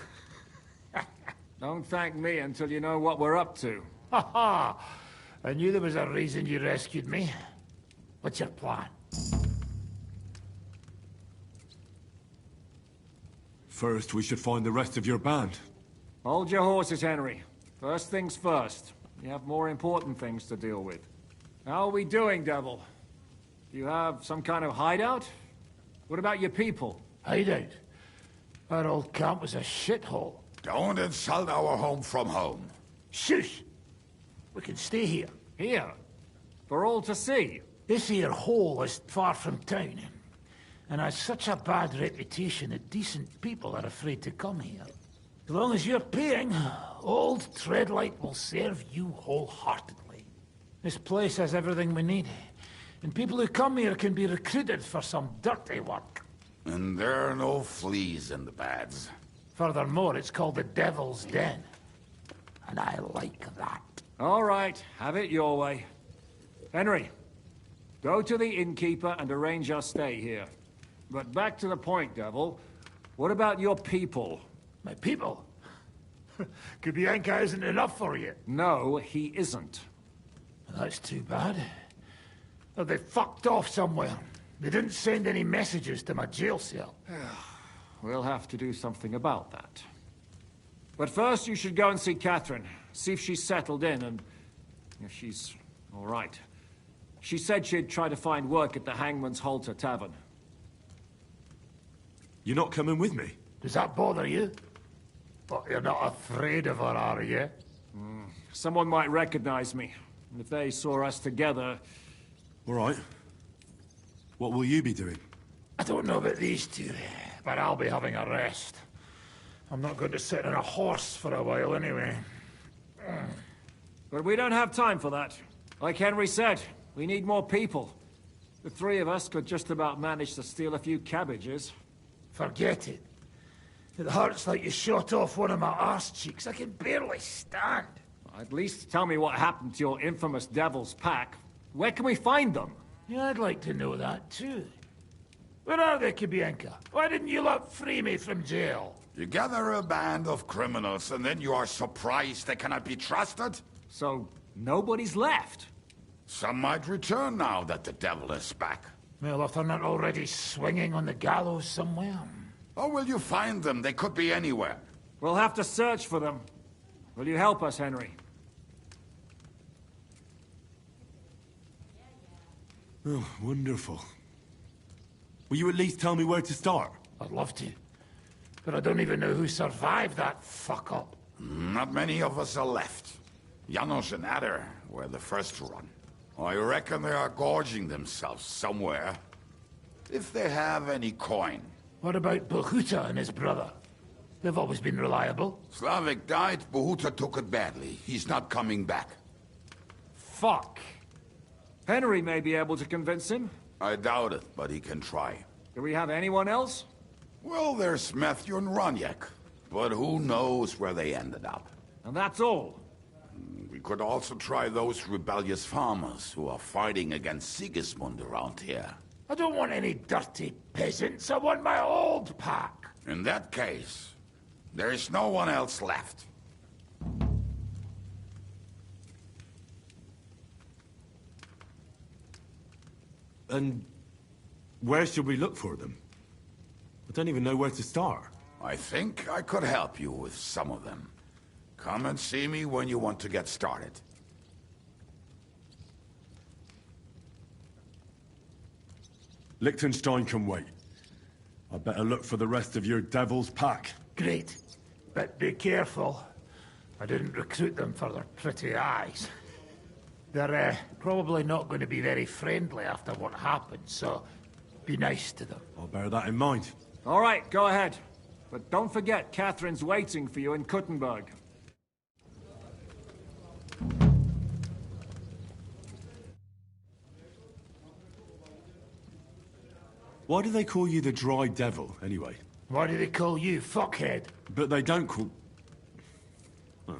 Don't thank me until you know what we're up to. Ha ha! I knew there was a reason you rescued me. What's your plan? First, we should find the rest of your band. Hold your horses, Henry. First things first. You have more important things to deal with. How are we doing, Devil? Do you have some kind of hideout? What about your people? Hideout? Our old camp was a shithole. Don't insult our home from home. Shush! We can stay here. Here? For all to see? This here hole is far from town, and has such a bad reputation that decent people are afraid to come here. As long as you're paying, old Treadlight will serve you wholeheartedly. This place has everything we need, and people who come here can be recruited for some dirty work. And there are no fleas in the beds. Furthermore, it's called the Devil's Den, and I like that. All right, have it your way. Henry, go to the innkeeper and arrange our stay here. But back to the point, Devil. What about your people? My people? Kubienka isn't enough for you. No, he isn't. That's too bad. Well, they fucked off somewhere. They didn't send any messages to my jail cell. We'll have to do something about that. But first, you should go and see Catherine. See if she's settled in and if she's all right. She said she'd try to find work at the Hangman's Halter Tavern. You're not coming with me? Does that bother you? But you're not afraid of her, are you? Someone might recognize me. And if they saw us together... All right. What will you be doing? I don't know about these two, but I'll be having a rest. I'm not going to sit on a horse for a while anyway. But we don't have time for that. Like Henry said, we need more people. The three of us could just about manage to steal a few cabbages. Forget it. It hurts like you shot off one of my arse cheeks. I can barely stand. At least tell me what happened to your infamous Devil's Pack. Where can we find them? Yeah, I'd like to know that too. Where are they, Kubienka? Why didn't you lot free me from jail? You gather a band of criminals and then you are surprised they cannot be trusted? So, nobody's left? Some might return now that the devil is back. Well, if they're not already swinging on the gallows somewhere. How will you find them? They could be anywhere. We'll have to search for them. Will you help us, Henry? Oh, wonderful. Will you at least tell me where to start? I'd love to. But I don't even know who survived that fuck-up. Not many of us are left. Janos and Adder were the first to run. I reckon they are gorging themselves somewhere. If they have any coin. What about Bohuta and his brother? They've always been reliable. Slavik died, Bohuta took it badly. He's not coming back. Fuck. Henry may be able to convince him. I doubt it, but he can try. Do we have anyone else? Well, there's Matthew and Roniak, but who knows where they ended up. And that's all? We could also try those rebellious farmers who are fighting against Sigismund around here. I don't want any dirty peasants. I want my old pack. In that case, there is no one else left. And where should we look for them? I don't even know where to start. I think I could help you with some of them. Come and see me when you want to get started. Liechtenstein can wait. I better look for the rest of your devil's pack. Great. But be careful. I didn't recruit them for their pretty eyes. They're probably not going to be very friendly after what happened, so be nice to them. I'll bear that in mind. All right, go ahead. But don't forget, Catherine's waiting for you in Kuttenberg. Why do they call you the Dry Devil, anyway? Why do they call you fuckhead? But they don't call... Oh.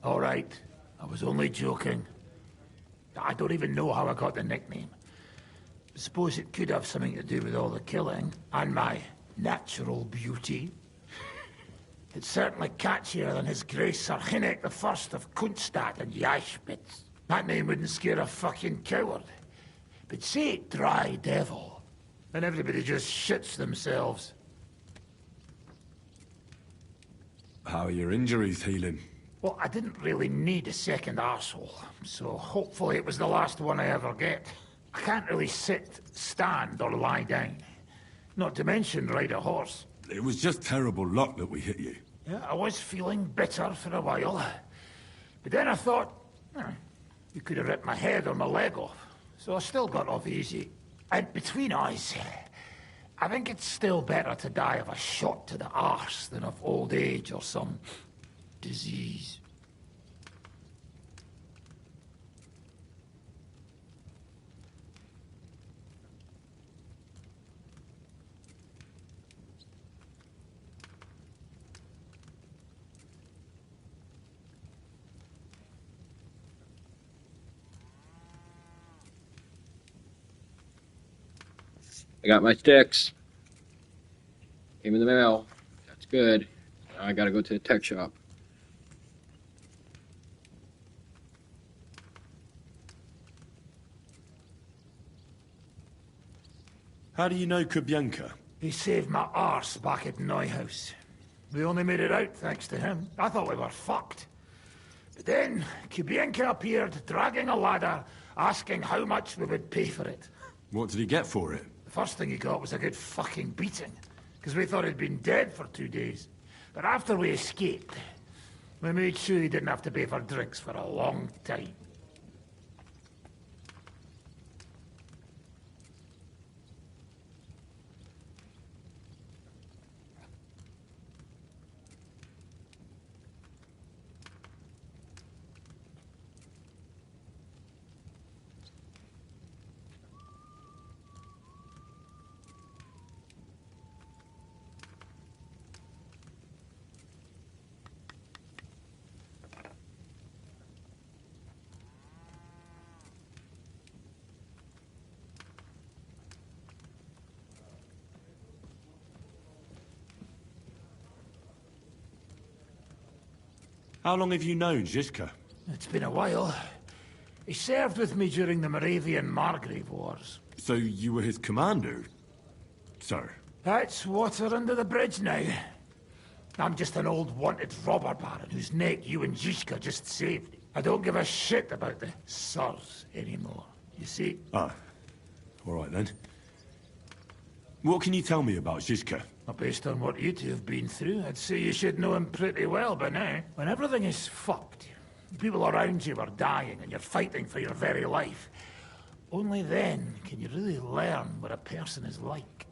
All right. I was only joking. I don't even know how I got the nickname. I suppose it could have something to do with all the killing, and my natural beauty. It's certainly catchier than His Grace Sir Hinnek the First of Kunstad and Yashpitz. That name wouldn't scare a fucking coward. But say it Dry Devil, and everybody just shits themselves. How are your injuries healing? Well, I didn't really need a second arsehole, so hopefully it was the last one I ever get. I can't really sit, stand, or lie down. Not to mention ride a horse. It was just terrible luck that we hit you. Yeah, I was feeling bitter for a while. But then I thought, you could have ripped my head or my leg off. So I still got off easy. And between us, I think it's still better to die of a shot to the arse than of old age or some disease. I got my sticks. Came in the mail. That's good. Now I gotta go to the tech shop. How do you know Kubienka? He saved my arse back at Neuhaus. We only made it out thanks to him. I thought we were fucked. But then Kubienka appeared, dragging a ladder, asking how much we would pay for it. What did he get for it? The first thing he got was a good fucking beating, because we thought he'd been dead for 2 days. But after we escaped, we made sure he didn't have to pay for drinks for a long time. How long have you known Zizka? It's been a while. He served with me during the Moravian-Margrave Wars. So you were his commander, sir? That's water under the bridge now. I'm just an old wanted robber baron whose neck you and Zizka just saved. I don't give a shit about the sirs anymore, you see? Ah, all right then. What can you tell me about Zizka? Well, based on what you two have been through, I'd say you should know him pretty well by now. When everything is fucked, people around you are dying and you're fighting for your very life, only then can you really learn what a person is like.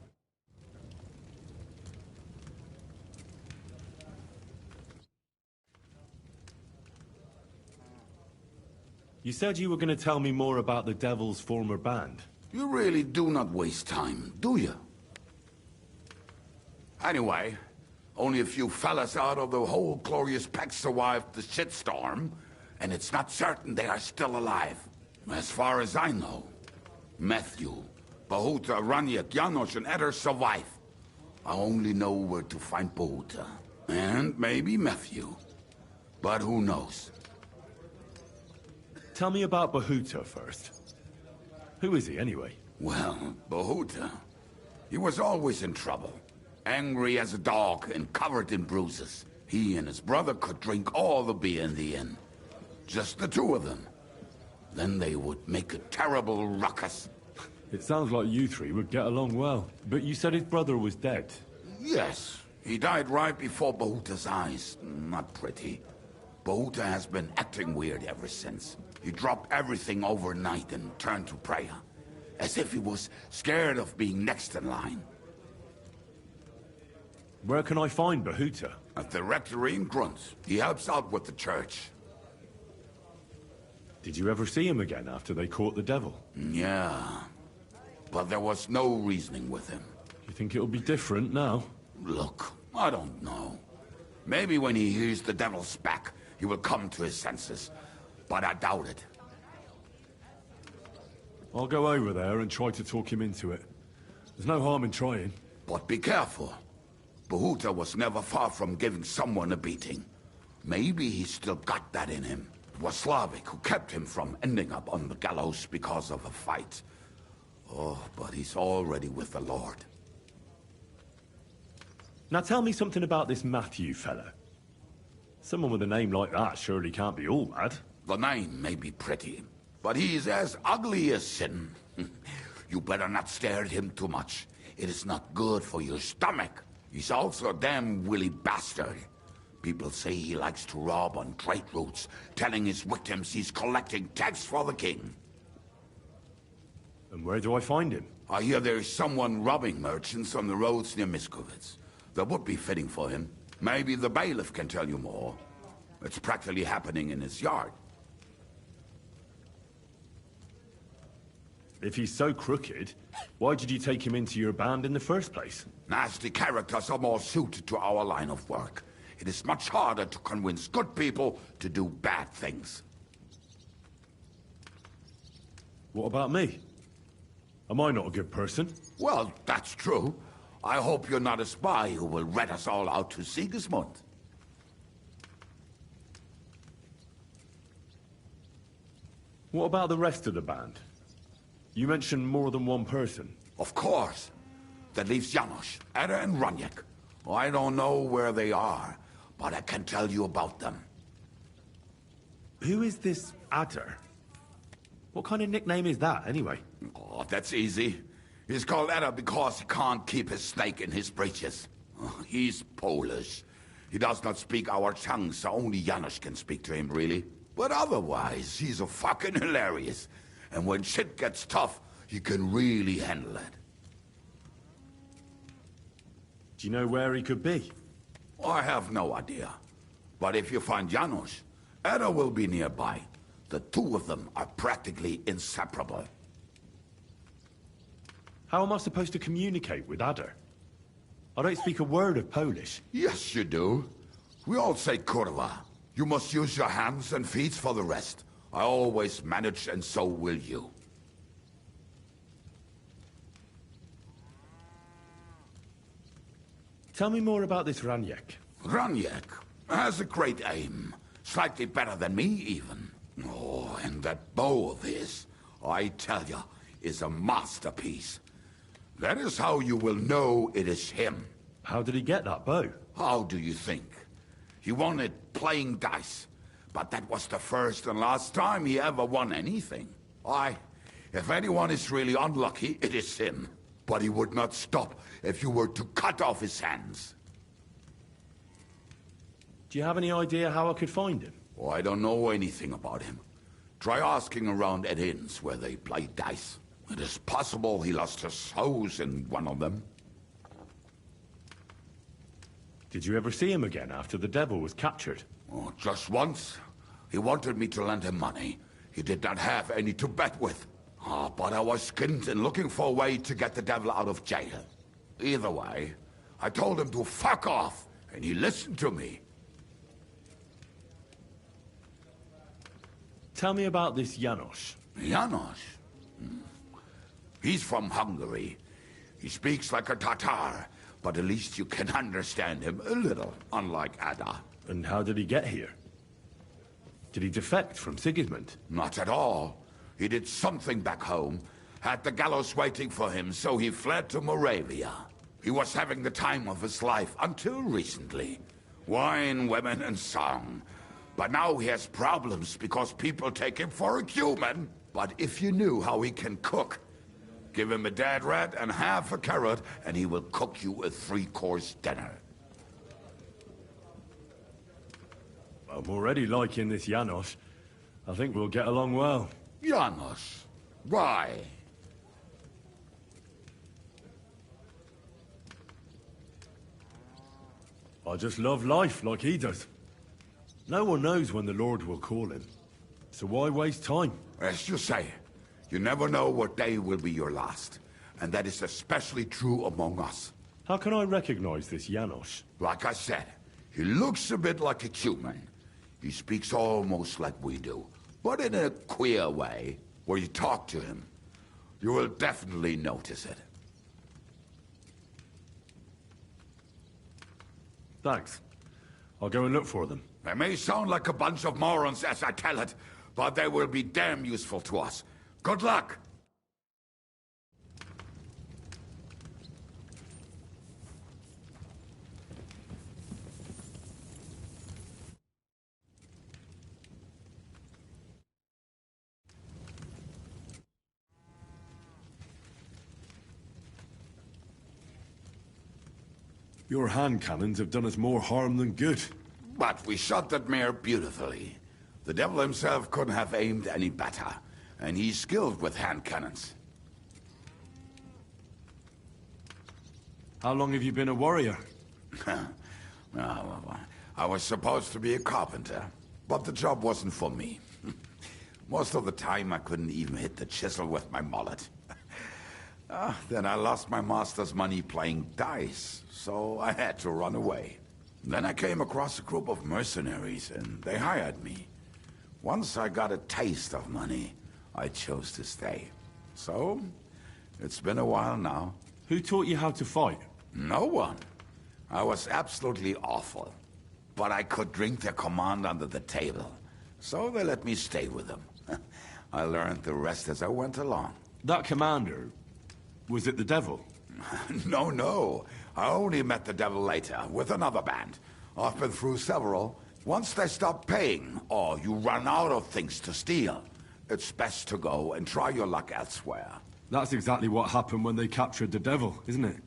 You said you were going to tell me more about the Devil's former band. You really do not waste time, do you? Anyway, only a few fellas out of the whole glorious pack survived the shitstorm, and it's not certain they are still alive. As far as I know, Matthew, Bahuta, Raniak, Janos, and Eder survive. I only know where to find Bahuta. And maybe Matthew. But who knows? Tell me about Bahuta first. Who is he, anyway? Well, Bahuta, he was always in trouble. Angry as a dog and covered in bruises. He and his brother could drink all the beer in the inn. Just the two of them. Then they would make a terrible ruckus. It sounds like you three would get along well. But you said his brother was dead. Yes, he died right before Bahuta's eyes. Not pretty. Bahuta has been acting weird ever since. He dropped everything overnight and turned to prayer. As if he was scared of being next in line. Where can I find Bahuta? At the rectory in Grunt. He helps out with the church. Did you ever see him again after they caught the devil? Yeah. But there was no reasoning with him. You think it'll be different now? Look, I don't know. Maybe when he hears the devil's back, he will come to his senses. But I doubt it. I'll go over there and try to talk him into it. There's no harm in trying. But be careful. Bahuta was never far from giving someone a beating. Maybe he's still got that in him. It was Slavik who kept him from ending up on the gallows because of a fight. Oh, but he's already with the Lord. Now tell me something about this Matthew fella. Someone with a name like that surely can't be all bad. The name may be pretty, but he's as ugly as sin. You better not stare at him too much. It is not good for your stomach. He's also a damn willy bastard. People say he likes to rob on trade routes, telling his victims he's collecting tax for the king. And where do I find him? I hear there's someone robbing merchants on the roads near Miskovitz. That would be fitting for him. Maybe the bailiff can tell you more. It's practically happening in his yard. If he's so crooked, why did you take him into your band in the first place? Nasty characters are more suited to our line of work. It is much harder to convince good people to do bad things. What about me? Am I not a good person? Well, that's true. I hope you're not a spy who will rat us all out to Sigismund. What about the rest of the band? You mentioned more than one person. Of course. That leaves Janos, Eder and Raniak. I don't know where they are, but I can tell you about them. Who is this Eder? What kind of nickname is that, anyway? Oh, that's easy. He's called Eder because he can't keep his snake in his breeches. He's Polish. He does not speak our tongue, so only Janos can speak to him, really. But otherwise, he's a fucking hilarious. And when shit gets tough, he can really handle it. Do you know where he could be? I have no idea. But if you find Janos, Eder will be nearby. The two of them are practically inseparable. How am I supposed to communicate with Eder? I don't speak a word of Polish. Yes, you do. We all say kurwa. You must use your hands and feet for the rest. I always manage, and so will you. Tell me more about this Raniak. Raniak has a great aim. Slightly better than me, even. Oh, and that bow of his, I tell ya, is a masterpiece. That is how you will know it is him. How did he get that bow? How do you think? He won it playing dice. But that was the first and last time he ever won anything. If anyone is really unlucky, it is him. but he would not stop if you were to cut off his hands. Do you have any idea how I could find him? Oh, I don't know anything about him. Try asking around at inns where they play dice. It is possible he lost his hose in one of them. Did you ever see him again after the devil was captured? Oh, just once. He wanted me to lend him money. He did not have any to bet with. But I was skinned and looking for a way to get the devil out of jail. Either way, I told him to fuck off, and he listened to me. Tell me about this Janos. Janos? He's from Hungary. He speaks like a Tatar, but at least you can understand him a little, unlike Ada. And how did he get here? Did he defect from Sigismund? Not at all. He did something back home, had the gallows waiting for him, so he fled to Moravia. He was having the time of his life until recently. Wine, women, and song. But now he has problems because people take him for a human. But if you knew how he can cook, give him a dead rat and half a carrot, and he will cook you a 3-course dinner. I'm already liking this Janos. I think we'll get along well. Janos? Why? I just love life like he does. No one knows when the Lord will call him. So why waste time? As you say, you never know what day will be your last. And that is especially true among us. How can I recognize this Janos? Like I said, he looks a bit like a human. He speaks almost like we do, but in a queer way, where you talk to him. You will definitely notice it. Thanks. I'll go and look for them. They may sound like a bunch of morons as I tell it, but they will be damn useful to us. Good luck! Your hand cannons have done us more harm than good. But we shot that mare beautifully. The devil himself couldn't have aimed any better, and he's skilled with hand cannons. How long have you been a warrior? I was supposed to be a carpenter, but the job wasn't for me. Most of the time I couldn't even hit the chisel with my mallet. Then I lost my master's money playing dice, so I had to run away. Then I came across a group of mercenaries, and they hired me. Once I got a taste of money, I chose to stay. So, it's been a while now. Who taught you how to fight? No one. I was absolutely awful. But I could drink their command under the table. So they let me stay with them. I learned the rest as I went along. That commander, was it the devil? No. I only met the devil later, with another band. I've been through several. Once they stop paying, or you run out of things to steal, it's best to go and try your luck elsewhere. That's exactly what happened when they captured the devil, isn't it?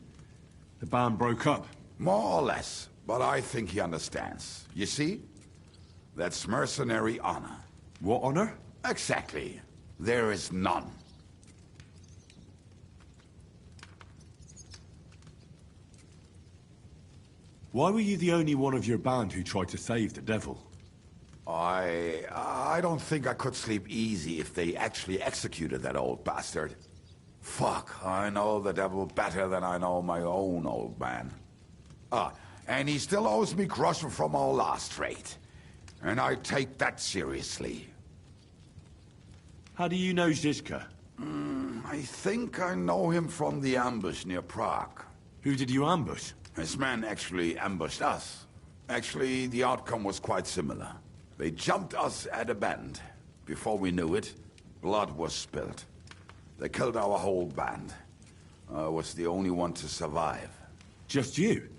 The band broke up. More or less, but I think he understands. You see? That's mercenary honor. What honor? Exactly. There is none. Why were you the only one of your band who tried to save the devil? I don't think I could sleep easy if they actually executed that old bastard. Fuck, I know the devil better than I know my own old man. And he still owes me groschen from our last trade. And I take that seriously. How do you know Zizka? I think I know him from the ambush near Prague. Who did you ambush? His men actually ambushed us. Actually, the outcome was quite similar. They jumped us at a bend. Before we knew it, blood was spilled. They killed our whole band. I was the only one to survive. Just you?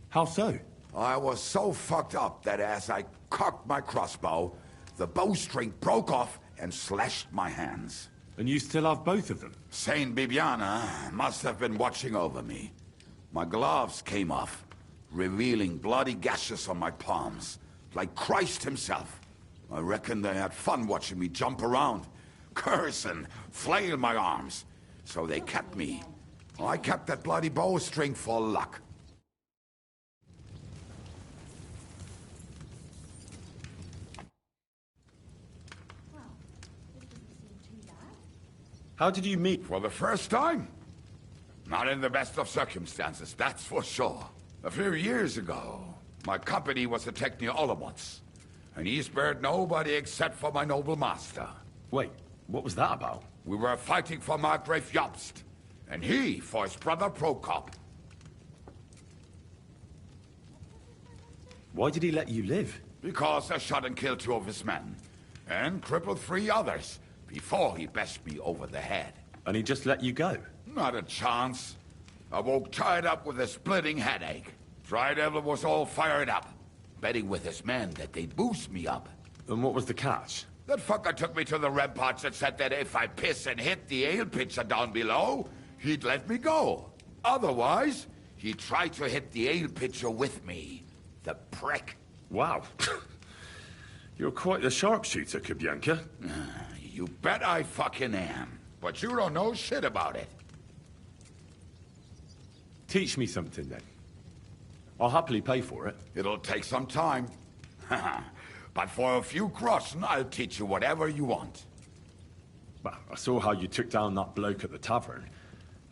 How so? I was so fucked up that as I cocked my crossbow, the bowstring broke off and slashed my hands. And you still have both of them? Saint Bibiana must have been watching over me. My gloves came off, revealing bloody gashes on my palms, like Christ himself. I reckon they had fun watching me jump around, curse and flail my arms. So they kept me. I kept that bloody bowstring for luck. How did you meet? For the first time? Not in the best of circumstances, that's for sure. A few years ago, my company was attacked near Olomouc, and he spared nobody except for my noble master. Wait, what was that about? We were fighting for Margrave Jobst, and he for his brother Prokop. Why did he let you live? Because I shot and killed 2 of his men, and crippled 3 others, before he bashed me over the head. And he just let you go? Not a chance. I woke tied up with a splitting headache. Tri-Devil was all fired up, betting with his men that they'd boost me up. And what was the catch? That fucker took me to the ramparts and said that if I piss and hit the ale pitcher down below, he'd let me go. Otherwise, he'd try to hit the ale pitcher with me. The prick. Wow. You're quite the sharpshooter, Kubyanka. You bet I fucking am. But you don't know shit about it. Teach me something, then. I'll happily pay for it. It'll take some time. But for a few groschen, I'll teach you whatever you want. Well, I saw how you took down that bloke at the tavern,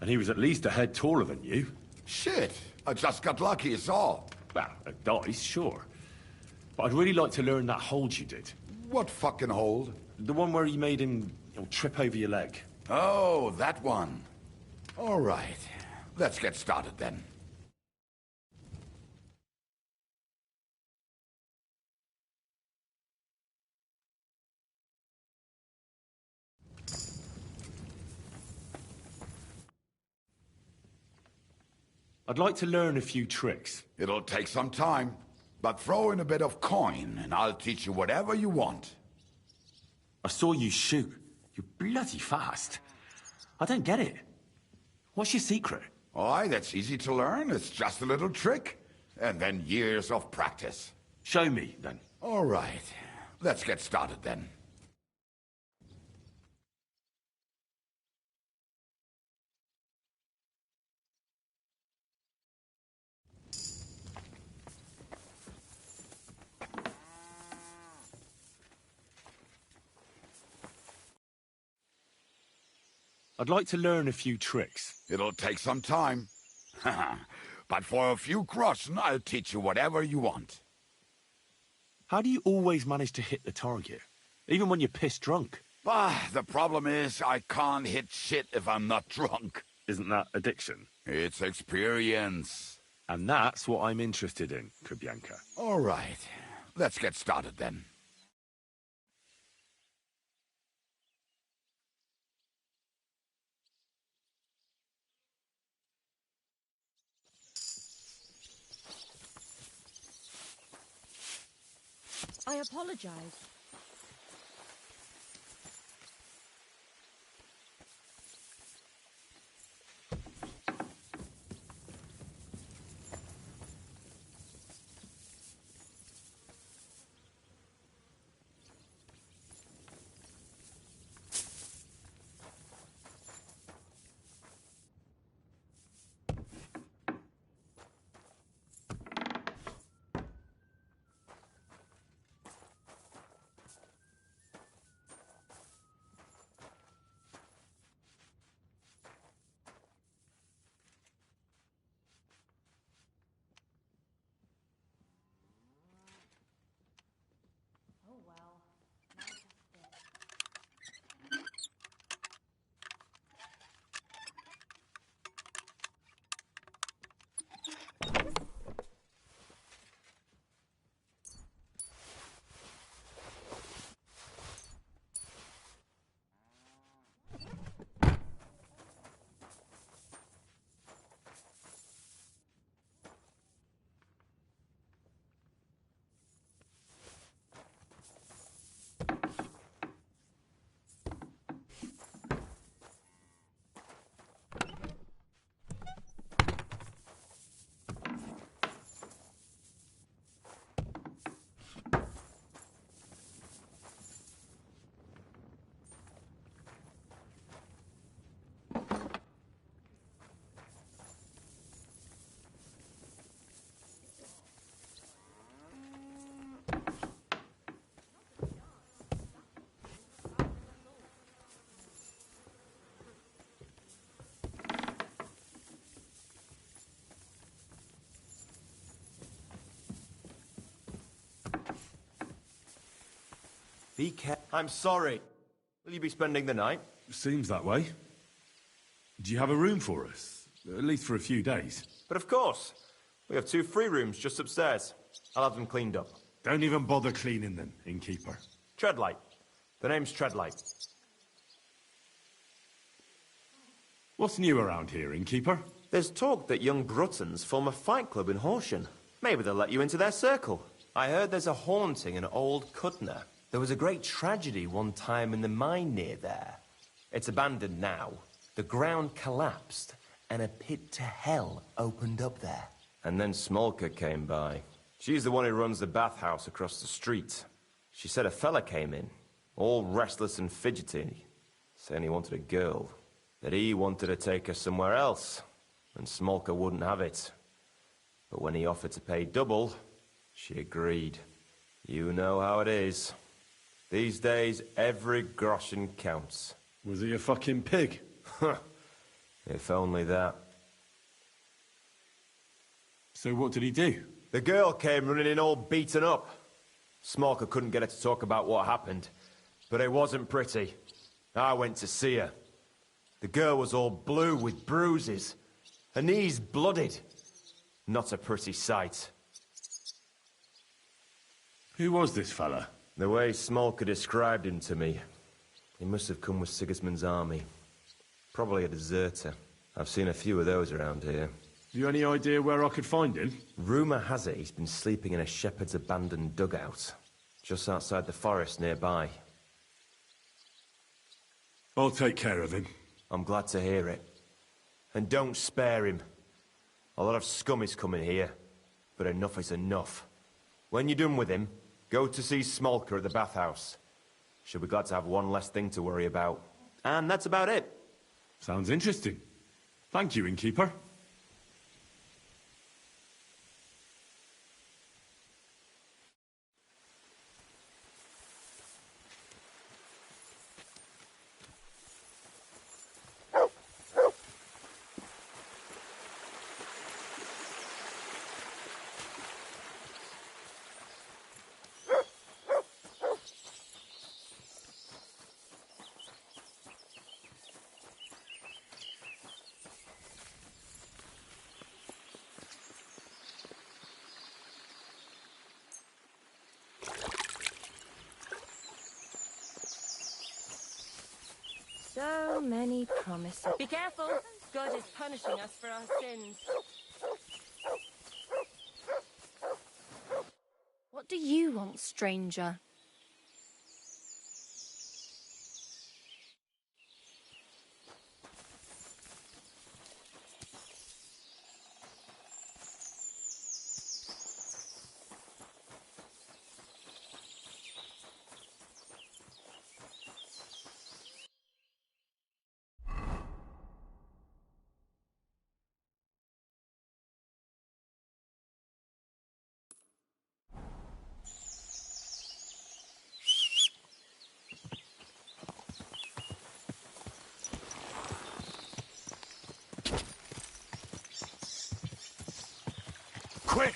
and he was at least a head taller than you. Shit, I just got lucky, is all. Well, a dice, sure. But I'd really like to learn that hold you did. What fucking hold? The one where you made him trip over your leg. Oh, that one. All right. Let's get started then. I'd like to learn a few tricks. It'll take some time, but throw in a bit of coin and I'll teach you whatever you want. I saw you shoot. You're bloody fast. I don't get it. What's your secret? Aye, that's easy to learn. It's just a little trick. And then years of practice. Show me, then. All right. Let's get started then. I'd like to learn a few tricks. It'll take some time. But for a few groschen, I'll teach you whatever you want. How do you always manage to hit the target? Even when you're pissed drunk? The problem is I can't hit shit if I'm not drunk. Isn't that addiction? It's experience. And that's what I'm interested in, Kubyanka. All right. Let's get started then. I apologize. Be careful. I'm sorry. Will you be spending the night? Seems that way. Do you have a room for us? At least for a few days. But of course. We have 2 free rooms just upstairs. I'll have them cleaned up. Don't even bother cleaning them, innkeeper. Treadlight. The name's Treadlight. What's new around here, innkeeper? There's talk that young Bruttons form a fight club in Horsham. Maybe they'll let you into their circle. I heard there's a haunting in Old Cudner. There was a great tragedy one time in the mine near there. It's abandoned now. The ground collapsed, and a pit to hell opened up there. And then Smolka came by. She's the one who runs the bathhouse across the street. She said a fella came in, all restless and fidgety, saying he wanted a girl. That he wanted to take her somewhere else, and Smolka wouldn't have it. But when he offered to pay double, she agreed. You know how it is. These days, every groschen counts. Was he a fucking pig? If only that. So what did he do? The girl came running in all beaten up. Smolka couldn't get her to talk about what happened, but it wasn't pretty. I went to see her. The girl was all blue with bruises, her knees blooded. Not a pretty sight. Who was this fella? The way Smolka described him to me, he must have come with Sigismund's army. Probably a deserter. I've seen a few of those around here. You any idea where I could find him? Rumour has it he's been sleeping in a shepherd's abandoned dugout, just outside the forest nearby. I'll take care of him. I'm glad to hear it. And don't spare him. A lot of scum is coming here, but enough is enough. When you're done with him, go to see Smolka at the bathhouse. She'll be glad to have one less thing to worry about. And that's about it. Sounds interesting. Thank you, innkeeper. So many promises. Be careful! God is punishing us for our sins. What do you want, stranger? Quick!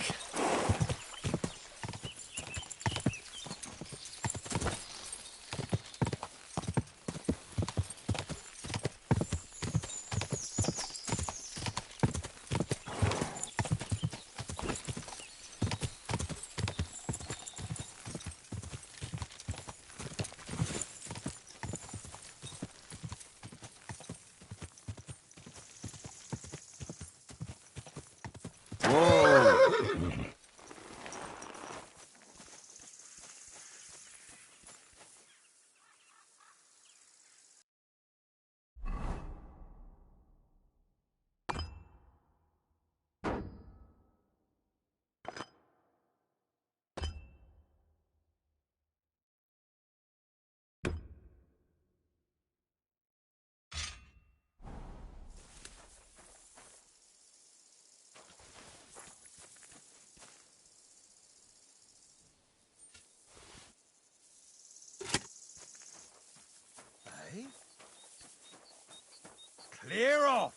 Clear off!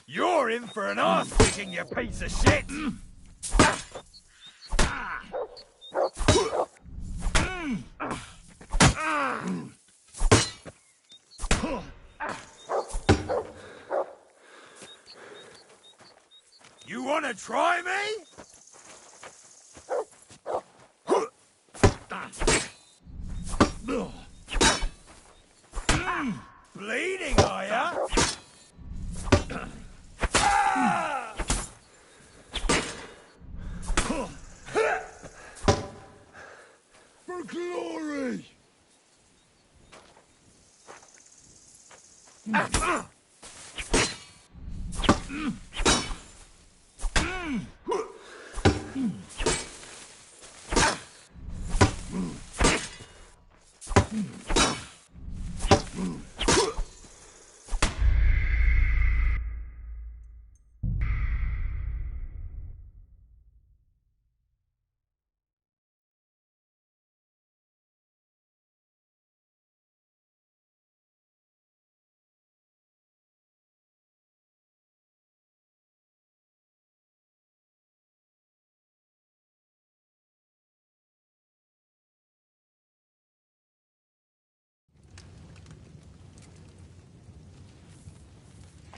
You're in for an arse kicking, you piece of shit! You want to try me? Bleeding, are ya? For glory!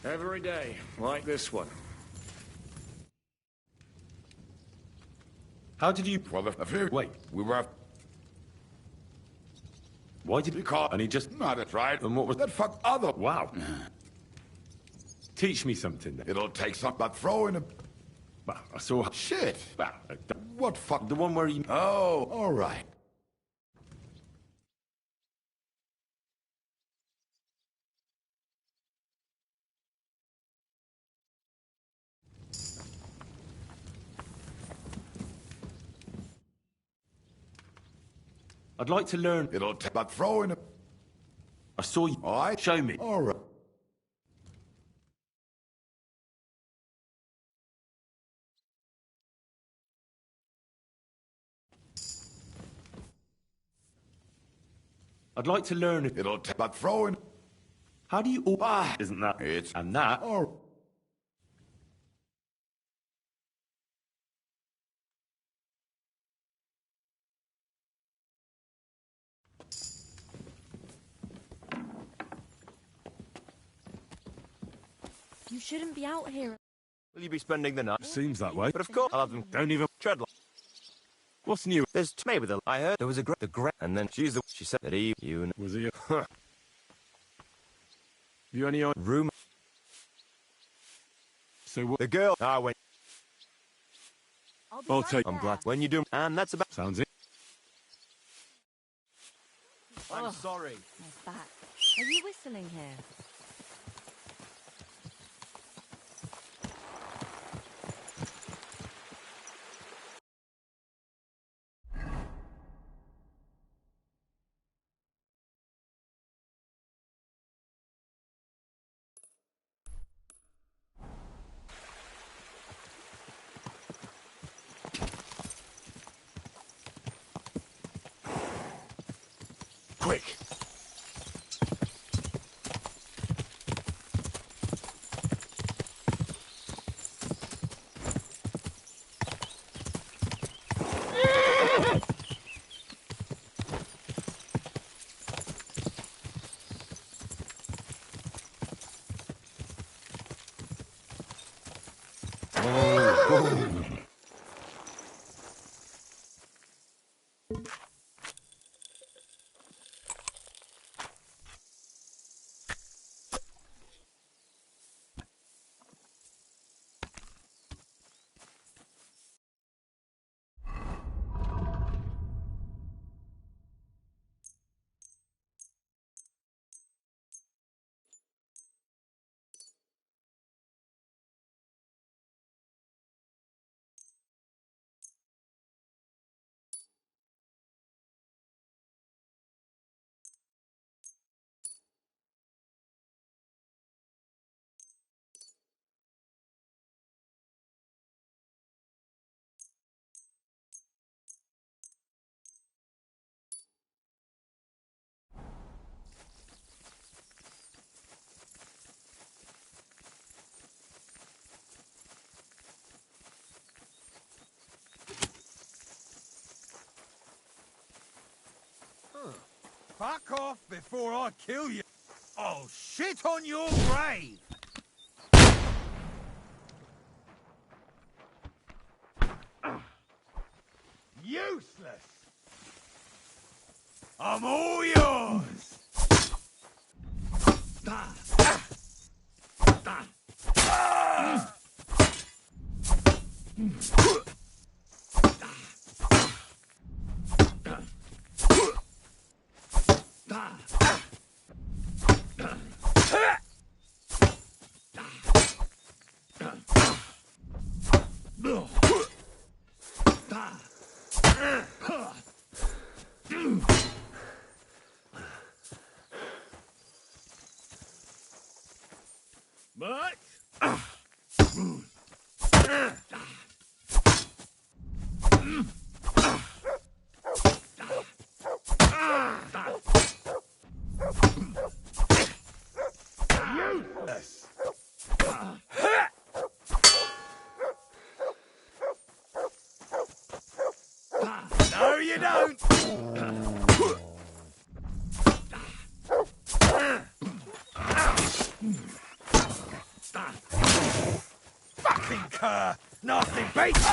Every day, like this one. How did you... For the affair. Wait. We were... Why did he call? And he just... Not it, right? And what was... That fuck other... Wow. Teach me something then. It'll take some... But throwing a... Well, I saw... Shit. Well, What fuck? the one where he... Oh, all right. I'd like to learn... It'll take... But throwing a... I saw you... All right. Show me. All right. I'd like to learn... It'll take... But throwing... How do you... Oh, isn't that... It's... And that... All... You shouldn't be out here. Will you be spending the night? Seems that way. But of course, I'll have them Don't even... tread like... What's new? There's maybe the... I heard there was a and then she said that you... Was he... Have you any... Room... So what... The girl... I went... I'll take... I'm glad when you do... And that's about... Sounds it. I'm sorry. My back. Are you whistling here? Quick. Fuck off before I kill you. I'll shit on your grave. Useless! I'm all yours! Much? Useless! No, you don't! Fucking cur! Nasty beast!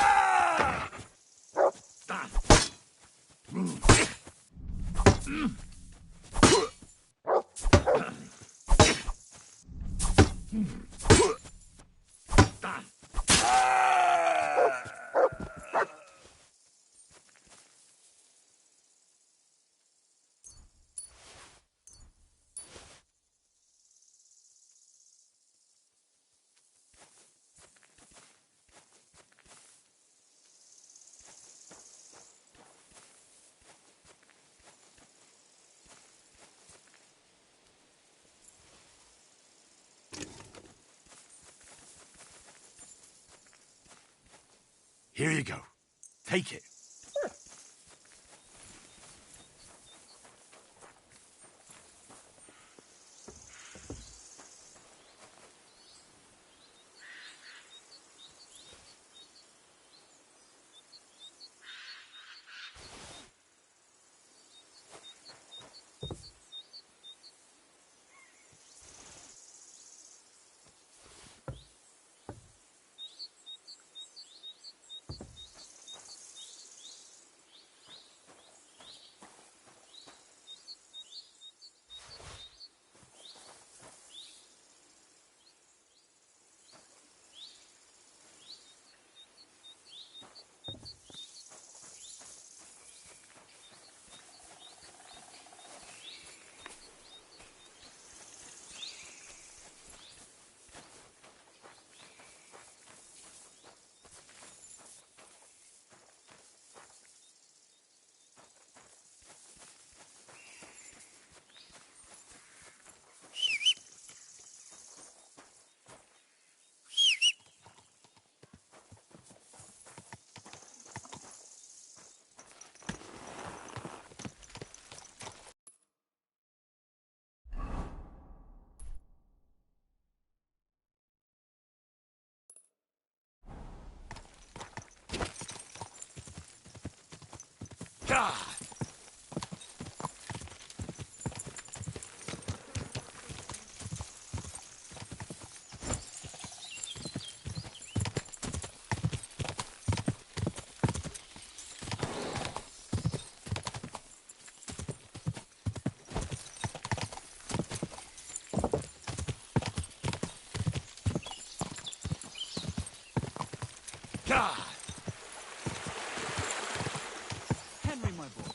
Here you go. Take it. Henry, my boy.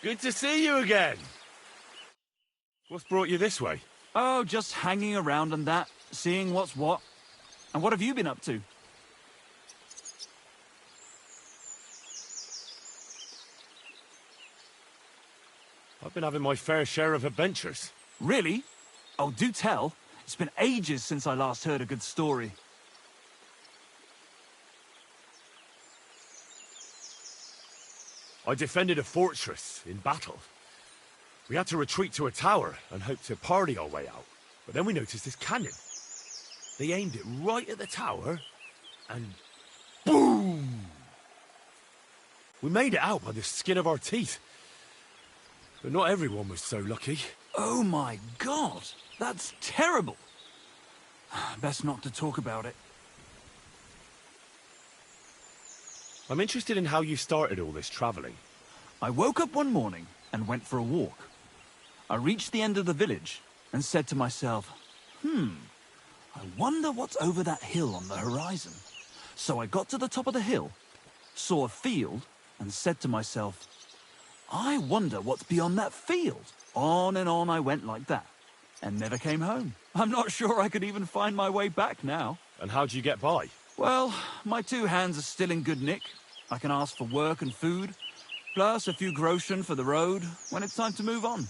Good to see you again. What's brought you this way? Oh, just hanging around and that, seeing what's what. And what have you been up to? I've been having my fair share of adventures. Really? Oh, do tell. It's been ages since I last heard a good story. I defended a fortress in battle. We had to retreat to a tower and hope to party our way out. But then we noticed this cannon. They aimed it right at the tower, and boom! We made it out by the skin of our teeth. But not everyone was so lucky. Oh my god! That's terrible! Best not to talk about it. I'm interested in how you started all this travelling. I woke up one morning and went for a walk. I reached the end of the village and said to myself, I wonder what's over that hill on the horizon. So I got to the top of the hill, saw a field, and said to myself, I wonder what's beyond that field. On and on I went like that, and never came home. I'm not sure I could even find my way back now. And how'd you get by? Well, my two hands are still in good nick. I can ask for work and food, plus a few groschen for the road when it's time to move on.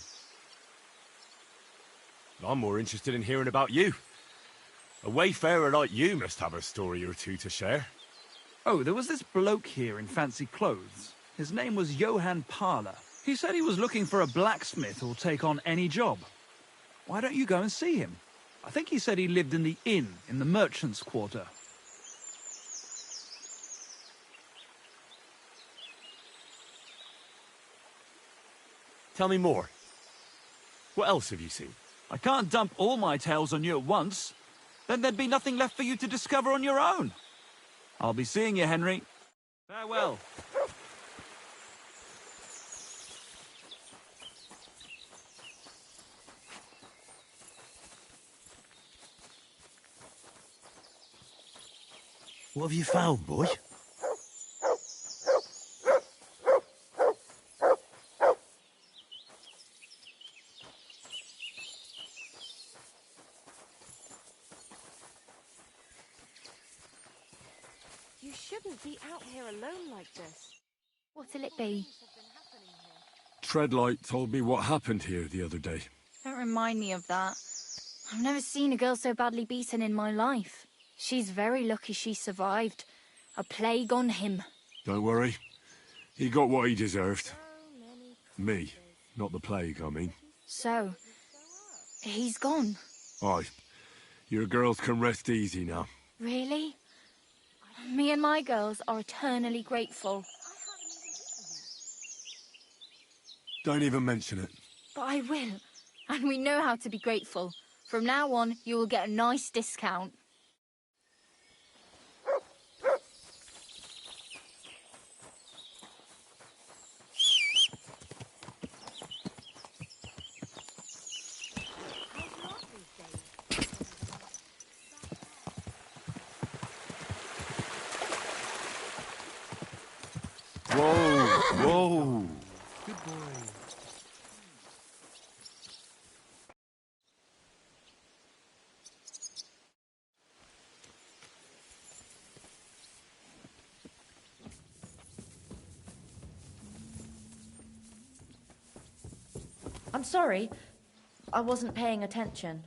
I'm more interested in hearing about you. A wayfarer like you must have a story or two to share. Oh, there was this bloke here in fancy clothes. His name was Johann Parler. He said he was looking for a blacksmith who'll take on any job. Why don't you go and see him? I think he said he lived in the inn in the merchants' quarter. Tell me more. What else have you seen? I can't dump all my tales on you at once. Then there'd be nothing left for you to discover on your own. I'll be seeing you, Henry. Farewell. What have you found, boy? You shouldn't be out here alone like this. What'll it be? Treadlight told me what happened here the other day. Don't remind me of that. I've never seen a girl so badly beaten in my life. She's very lucky she survived. A plague on him. Don't worry. He got what he deserved. Me. Not the plague, I mean. So, he's gone. Aye. Your girls can rest easy now. Really? Me and my girls are eternally grateful. Don't even mention it. But I will. And we know how to be grateful. From now on, you will get a nice discount. Whoa, whoa. Good boy. I'm sorry. I wasn't paying attention.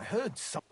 heard some...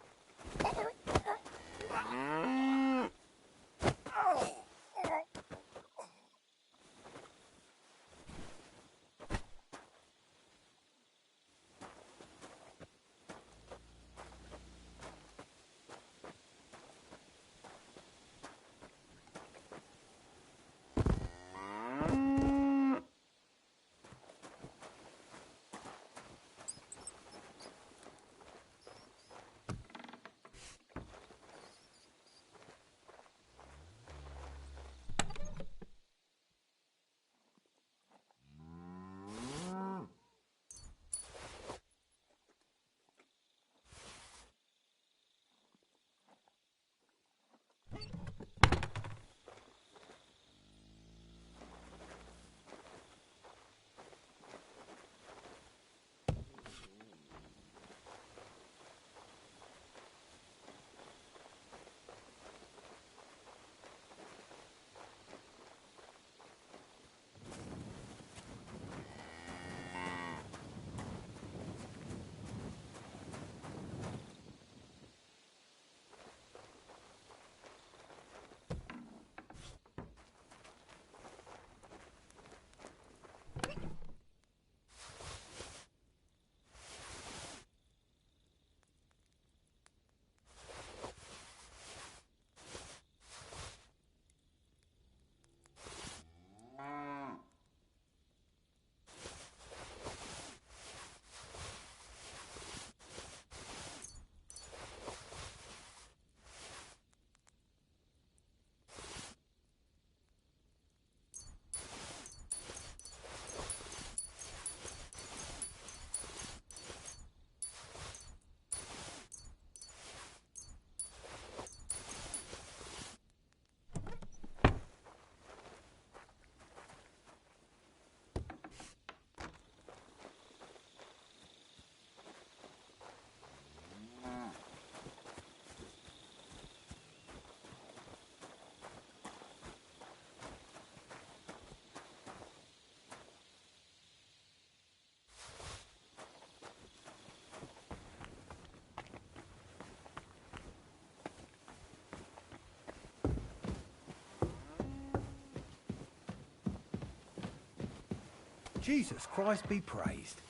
Jesus Christ be praised.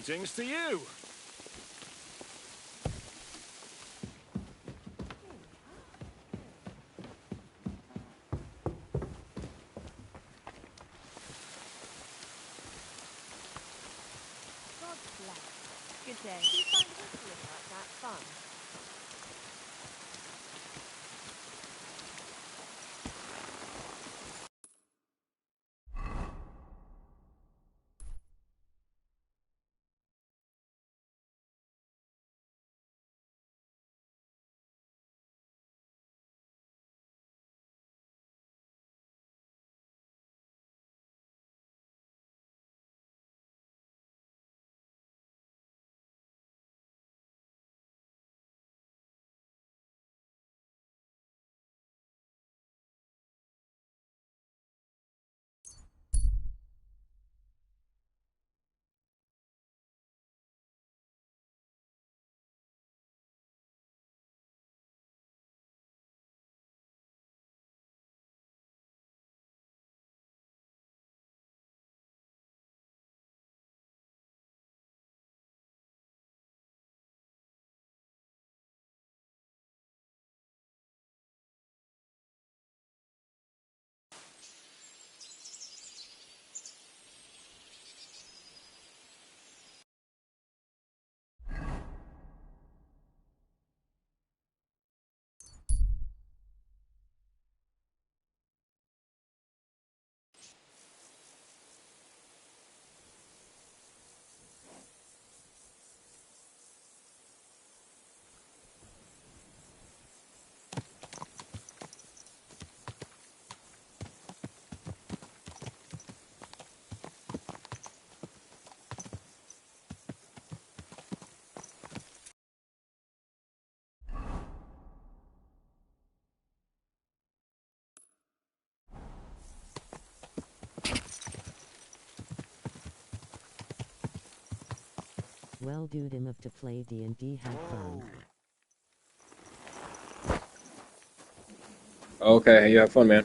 Greetings to you. God bless. Good day. Do you find whistling like that fun? Well, dude, enough to play D&D, have fun. Okay, you have fun, man.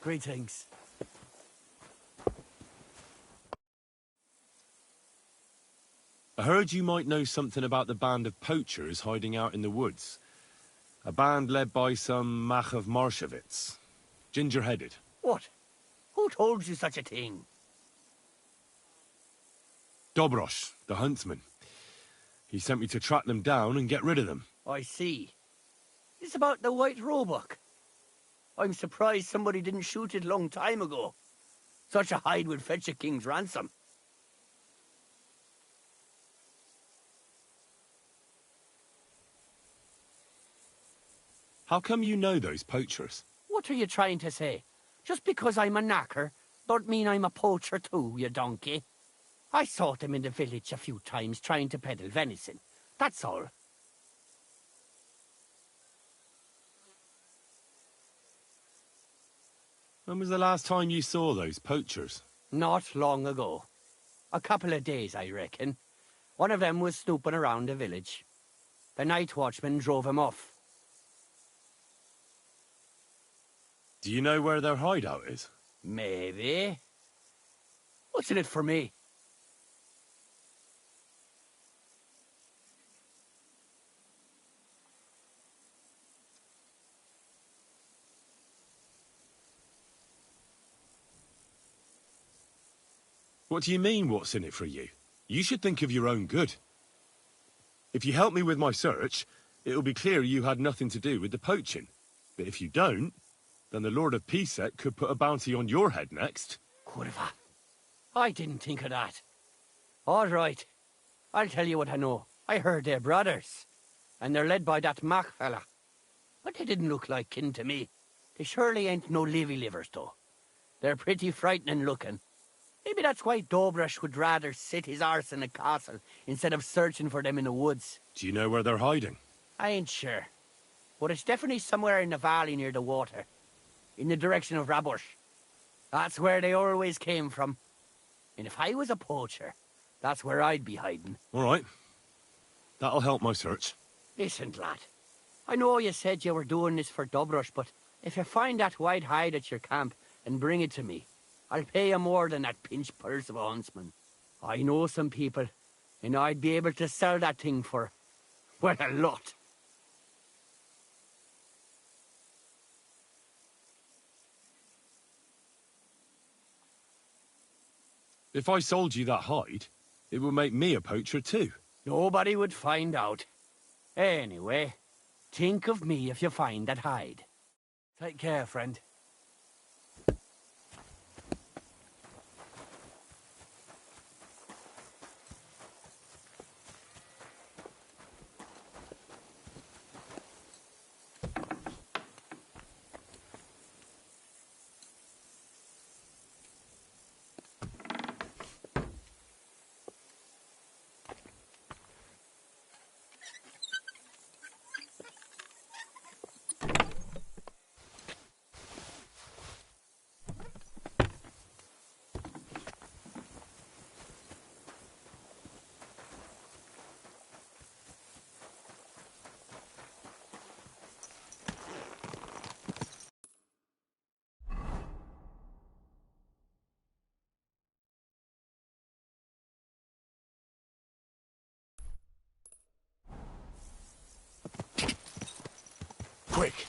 Greetings. I heard you might know something about the band of poachers hiding out in the woods. A band led by some Mach of Marshevitz. Ginger-headed. What? Who told you such a thing? Dobrosh, the huntsman. He sent me to track them down and get rid of them. I see. It's about the White Roebuck. I'm surprised somebody didn't shoot it long time ago. Such a hide would fetch a king's ransom. How come you know those poachers? What are you trying to say? Just because I'm a knacker, don't mean I'm a poacher too, you donkey. I saw them in the village a few times trying to peddle venison. That's all. When was the last time you saw those poachers? Not long ago. A couple of days, I reckon. One of them was snooping around the village. The night watchman drove him off. Do you know where their hideout is? Maybe. What's in it for me? What do you mean, what's in it for you? You should think of your own good. If you help me with my search, it'll be clear you had nothing to do with the poaching. But if you don't, then the Lord of Pisek could put a bounty on your head next. Curva. I didn't think of that. All right. I'll tell you what I know. I heard they're brothers. And they're led by that Mach fella. But they didn't look like kin to me. They surely ain't no livers, though. They're pretty frightening looking. Maybe that's why Dobrosh would rather sit his arse in a castle instead of searching for them in the woods. Do you know where they're hiding? I ain't sure. But it's definitely somewhere in the valley near the water. In the direction of Rabush. That's where they always came from. And if I was a poacher, that's where I'd be hiding. All right. That'll help my search. Listen, lad. I know you said you were doing this for Dubrush, but if you find that white hide at your camp and bring it to me, I'll pay you more than that pinch purse of a huntsman. I know some people, and I'd be able to sell that thing for, well, a lot. If I sold you that hide, it would make me a poacher too. Nobody would find out. Anyway, think of me if you find that hide. Take care, friend. Quick.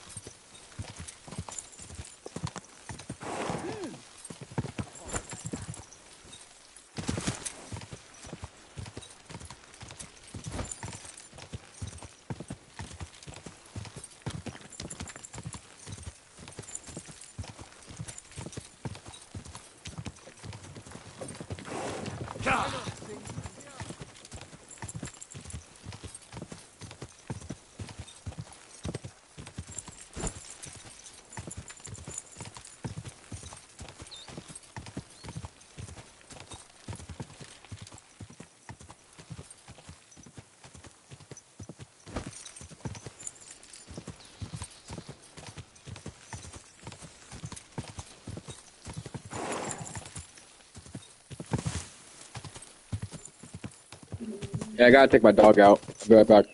Yeah, I gotta take my dog out. I'll be right back.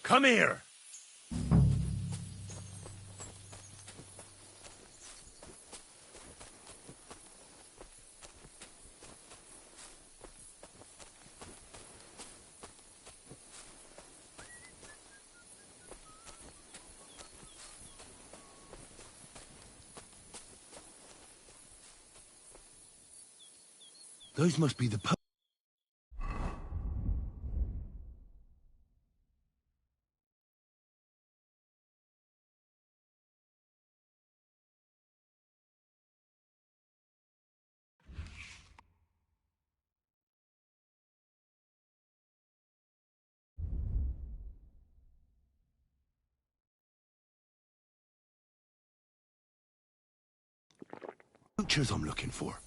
Come here! Those must be the poachers I'm looking for.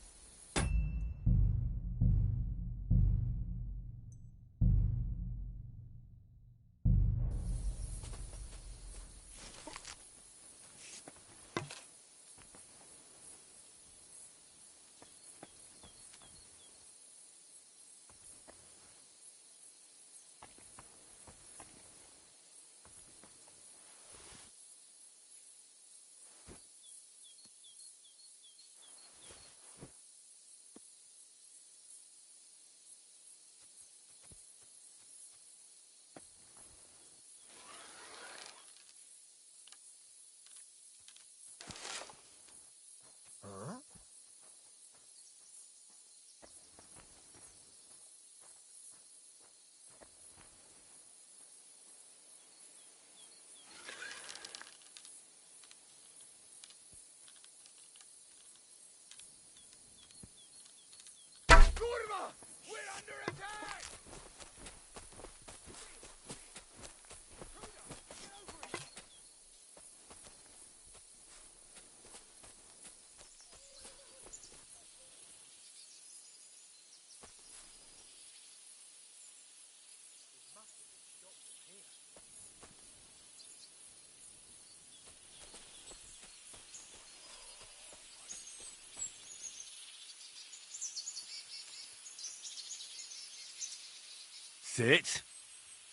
Sit.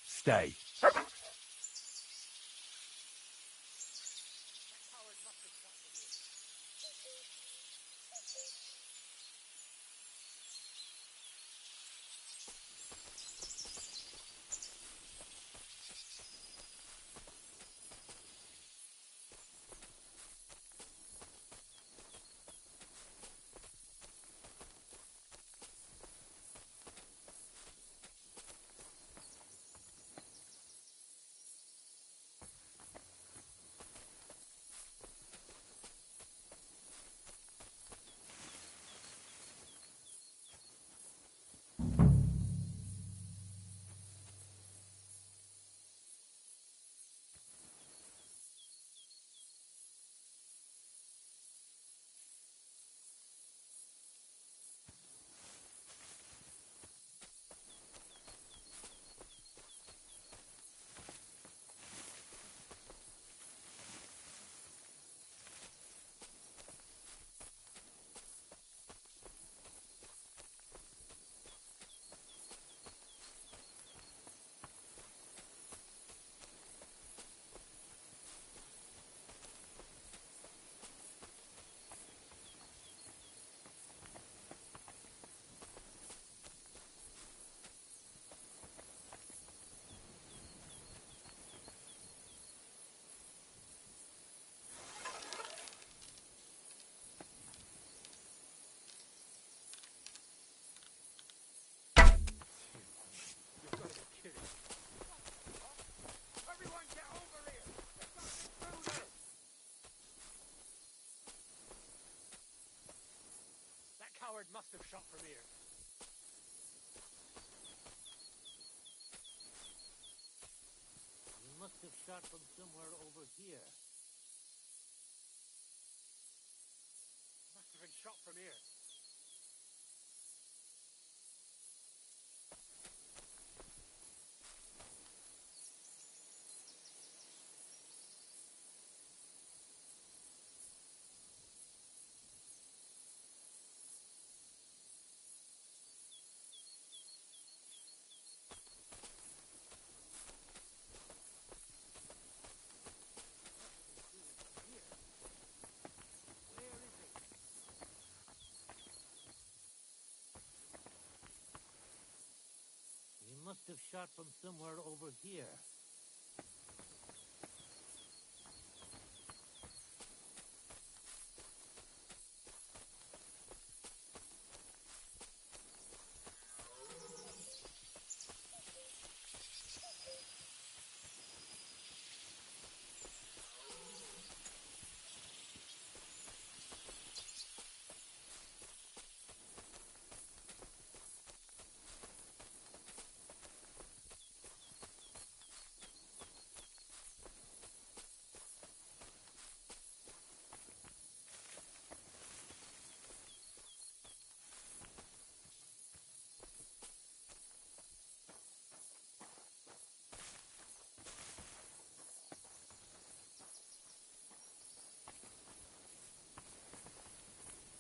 Stay. Must have shot from here. He must have shot from somewhere over here. Must have been shot from here. must have shot from somewhere over here.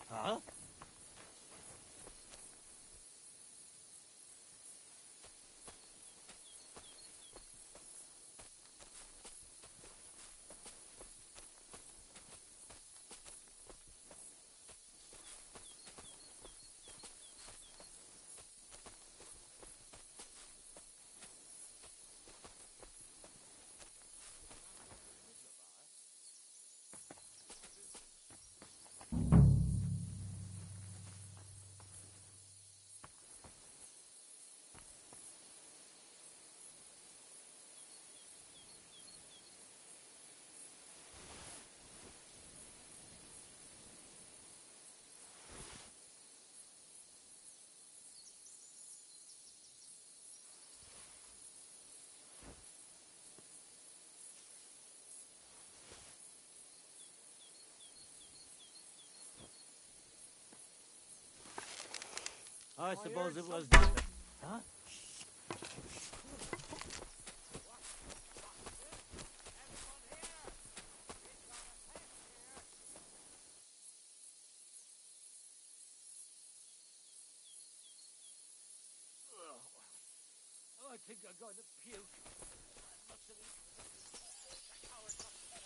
Huh? I suppose it was this. Huh? Oh, I think I'm going to puke. I must have eaten. The coward must have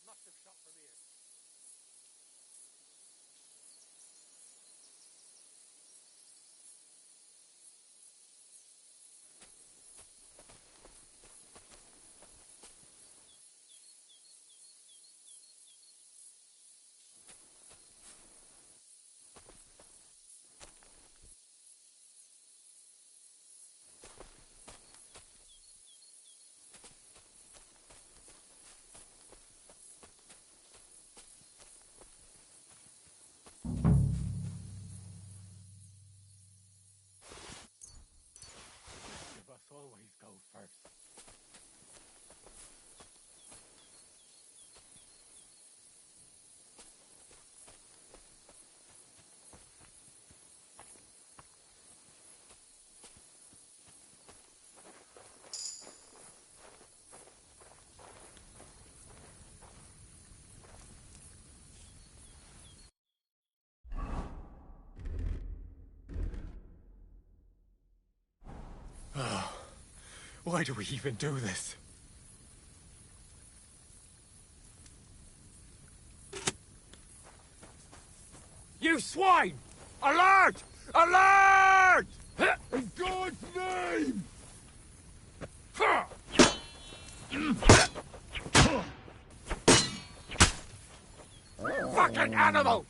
must have shot from here. You must always go first. Why do we even do this? You swine! Alert! Alert! In God's name! Fucking animal!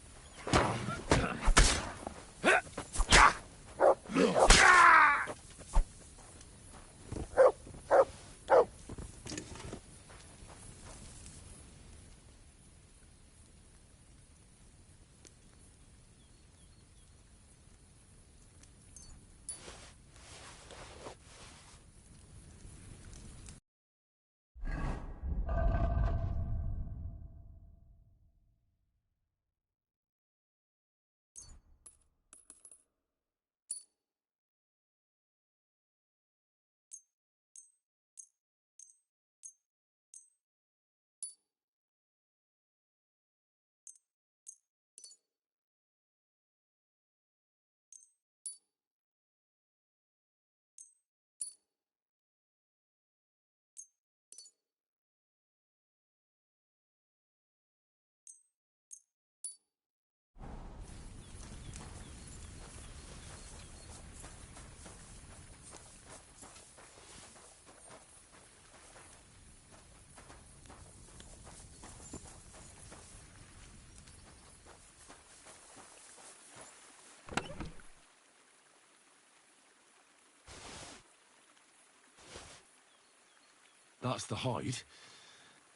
That's the hide.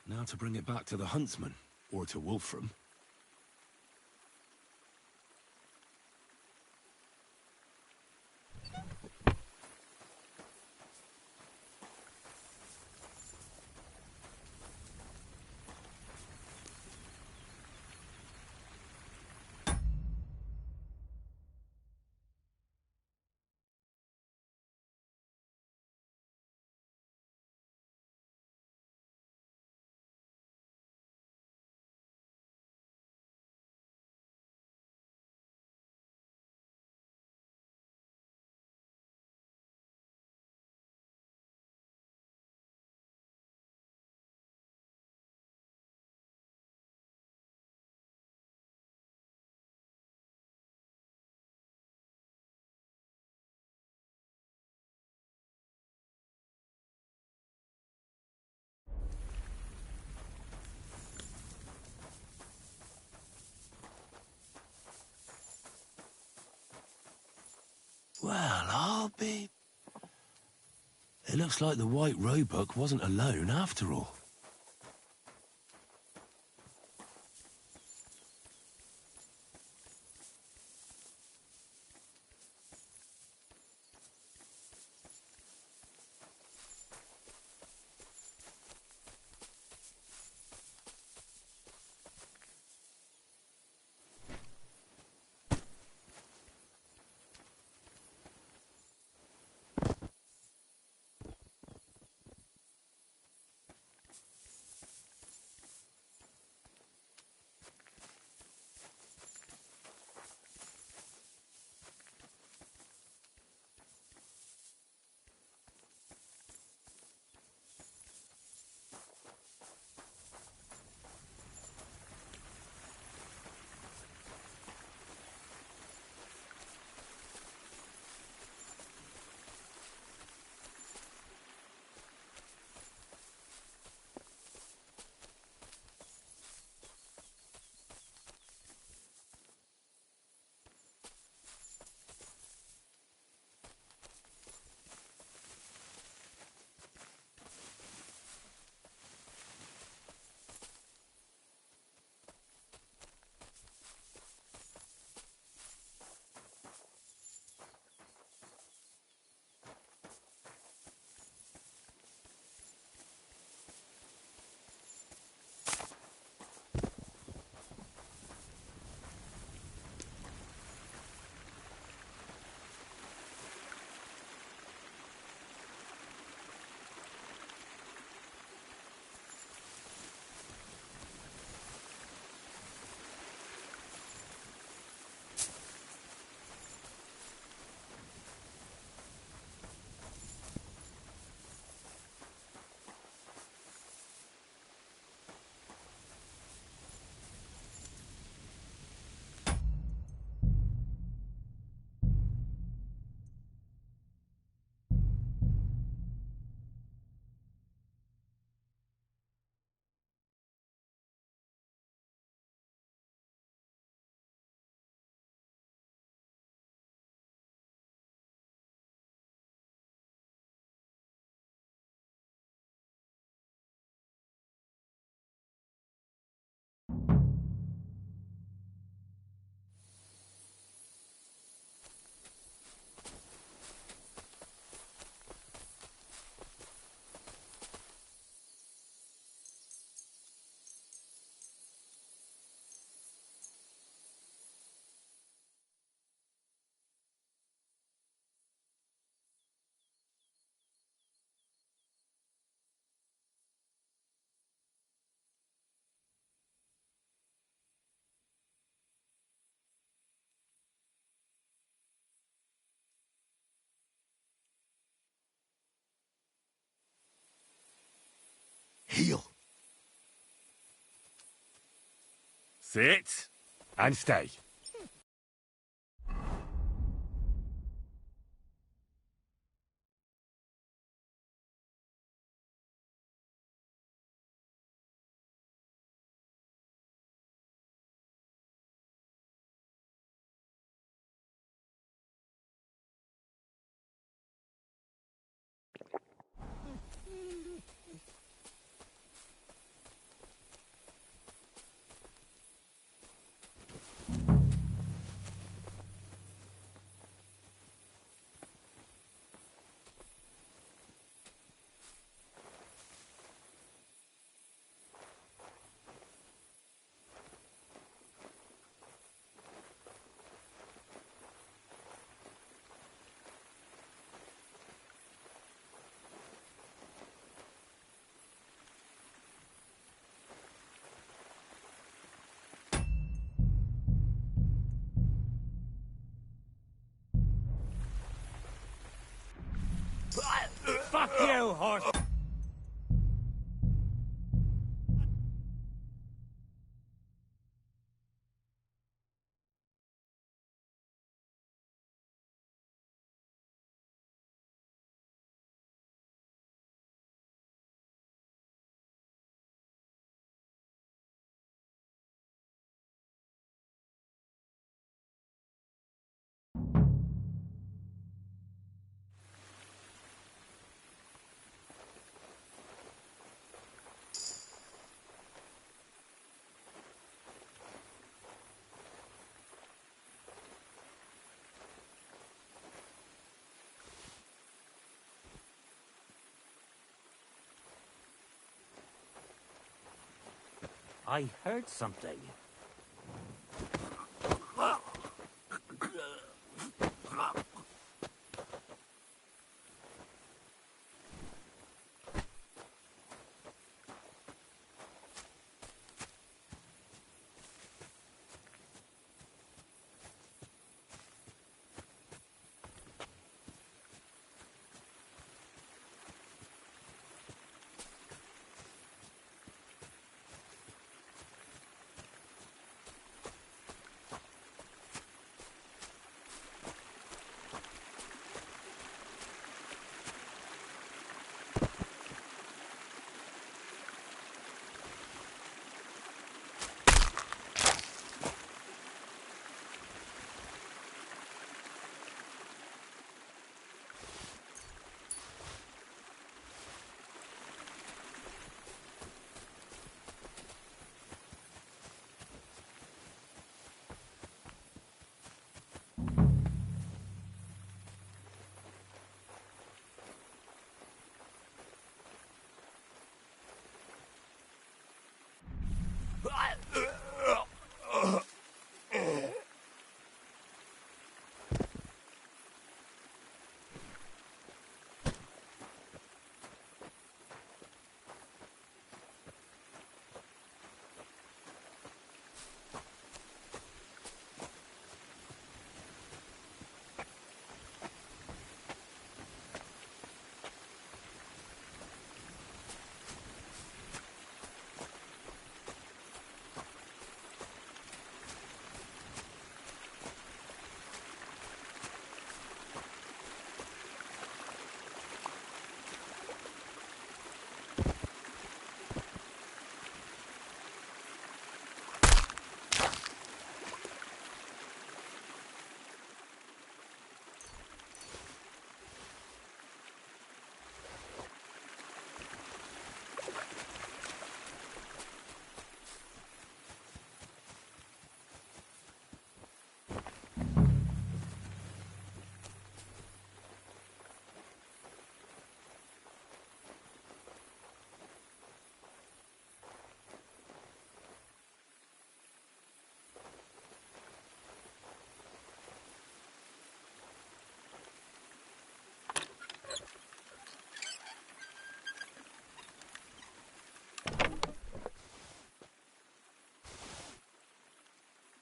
Now to bring it back to the huntsman, or to Wolfram. Well, I'll be... It looks like the White Roebuck wasn't alone after all. Heel. Sit. And stay. now, horse. I heard something.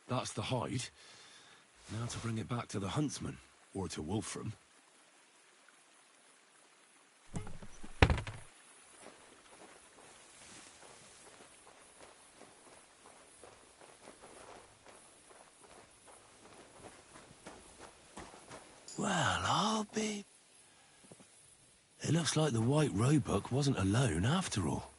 That's the hide. Now to bring it back to the huntsman, or to Wolfram. Well, I'll be... It looks like the White Roebuck wasn't alone after all.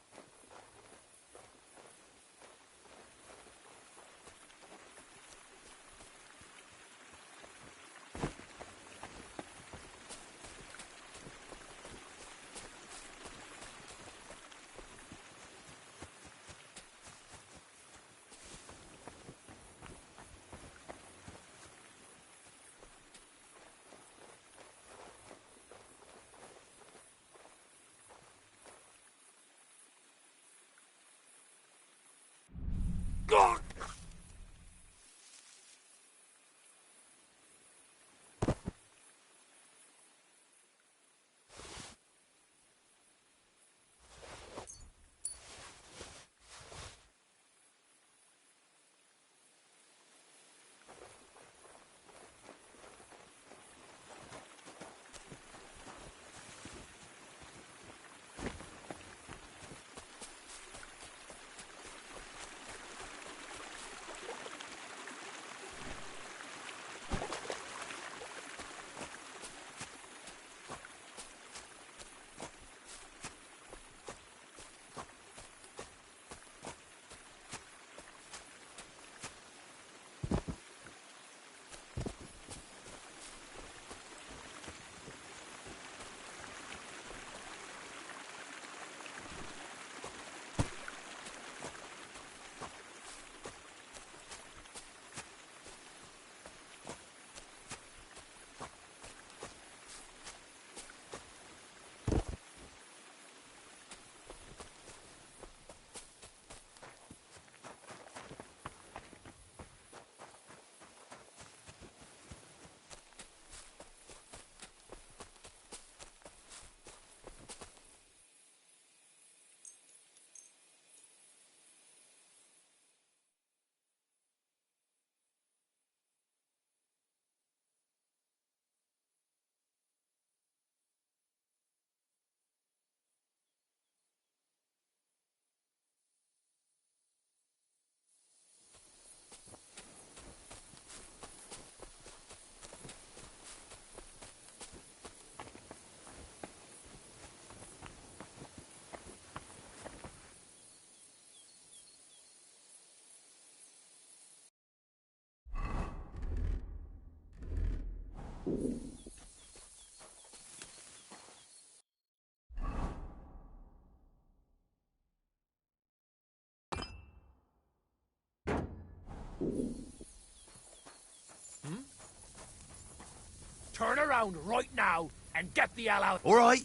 Turn around right now and get the hell out. All right.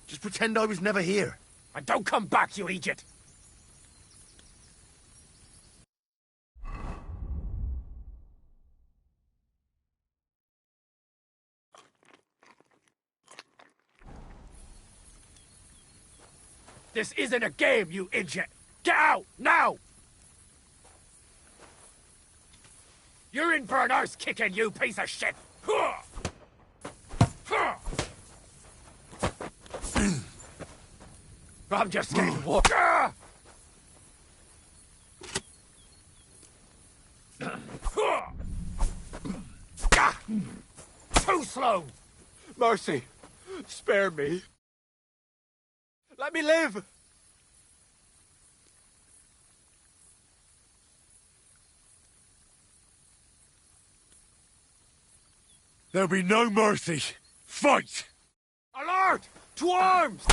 Just pretend I was never here. And don't come back, you idiot! This isn't a game, you idiot! Get out, now! You're in for an arse kicking, you piece of shit! I'm just getting warm. Too slow! Mercy! Spare me! Let me live! There'll be no mercy. Fight! Alert! To arms!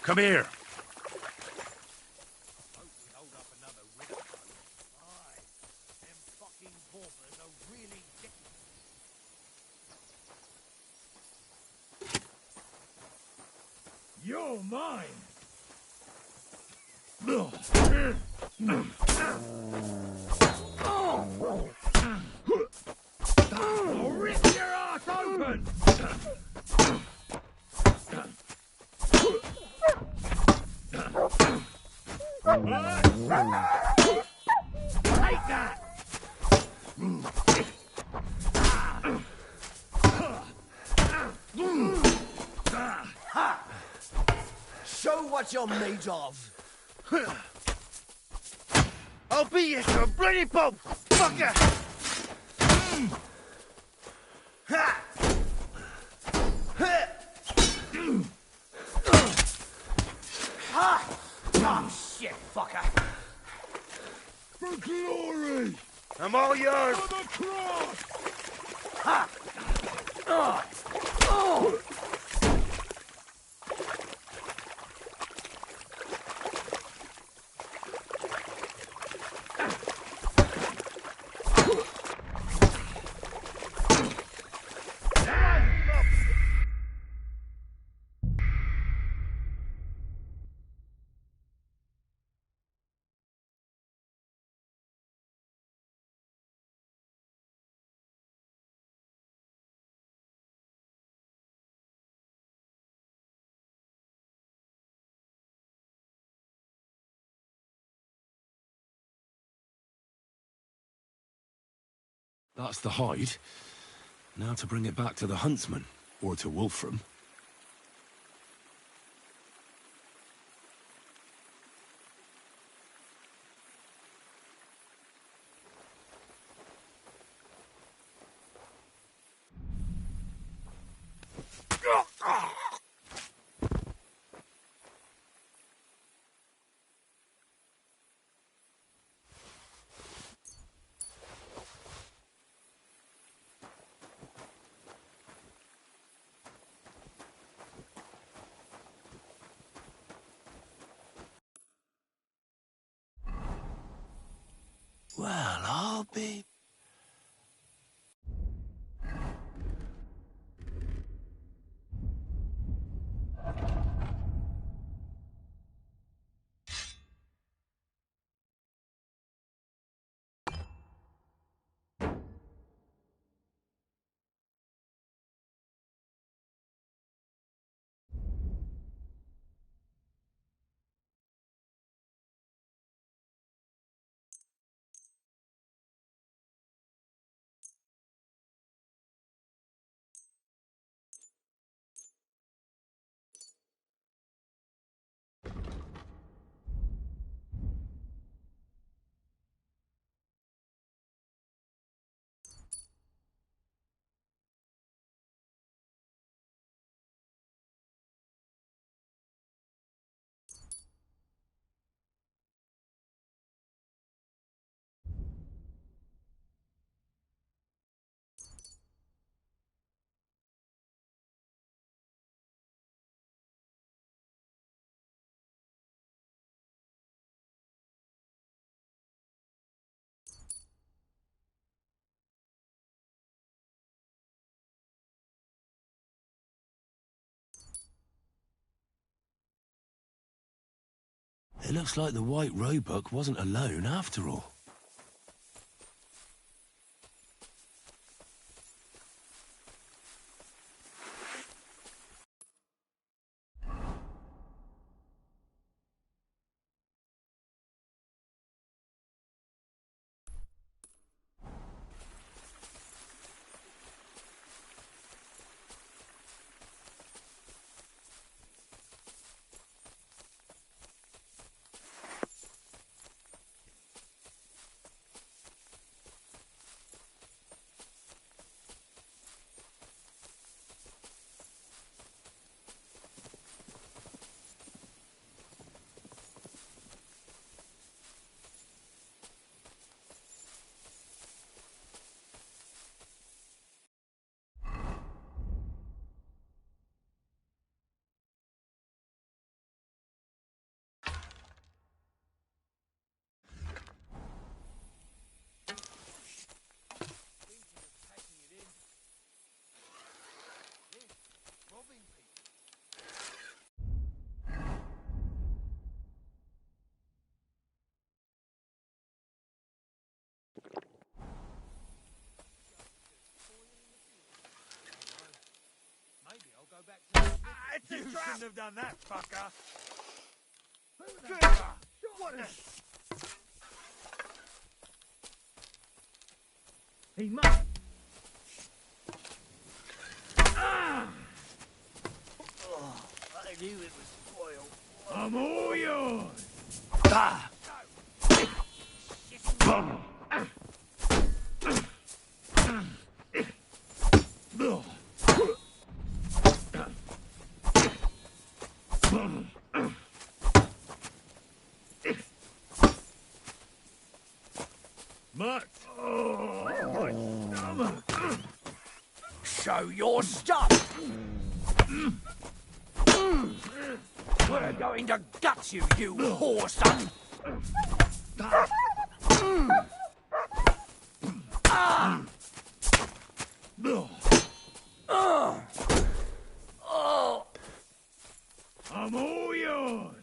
Come here. You're mine! I'll rip your ass open! Take that! Show what you're made of! I'll beat you to a bloody pulp, fucker! Oh, shit, fucker! For glory! I'm all yours! For the cross! Ha! Oh! Oh! That's the hide. Now to bring it back to the huntsman, or to Wolfram. It looks like the White Roebuck wasn't alone after all. You shouldn't have done that, fucker. What the... He must... Ah! Oh, I knew it was spoiled. I'm all yours. Ah! Mutt! Show your stuff! We're going to gut you, you whoreson! I'm all yours!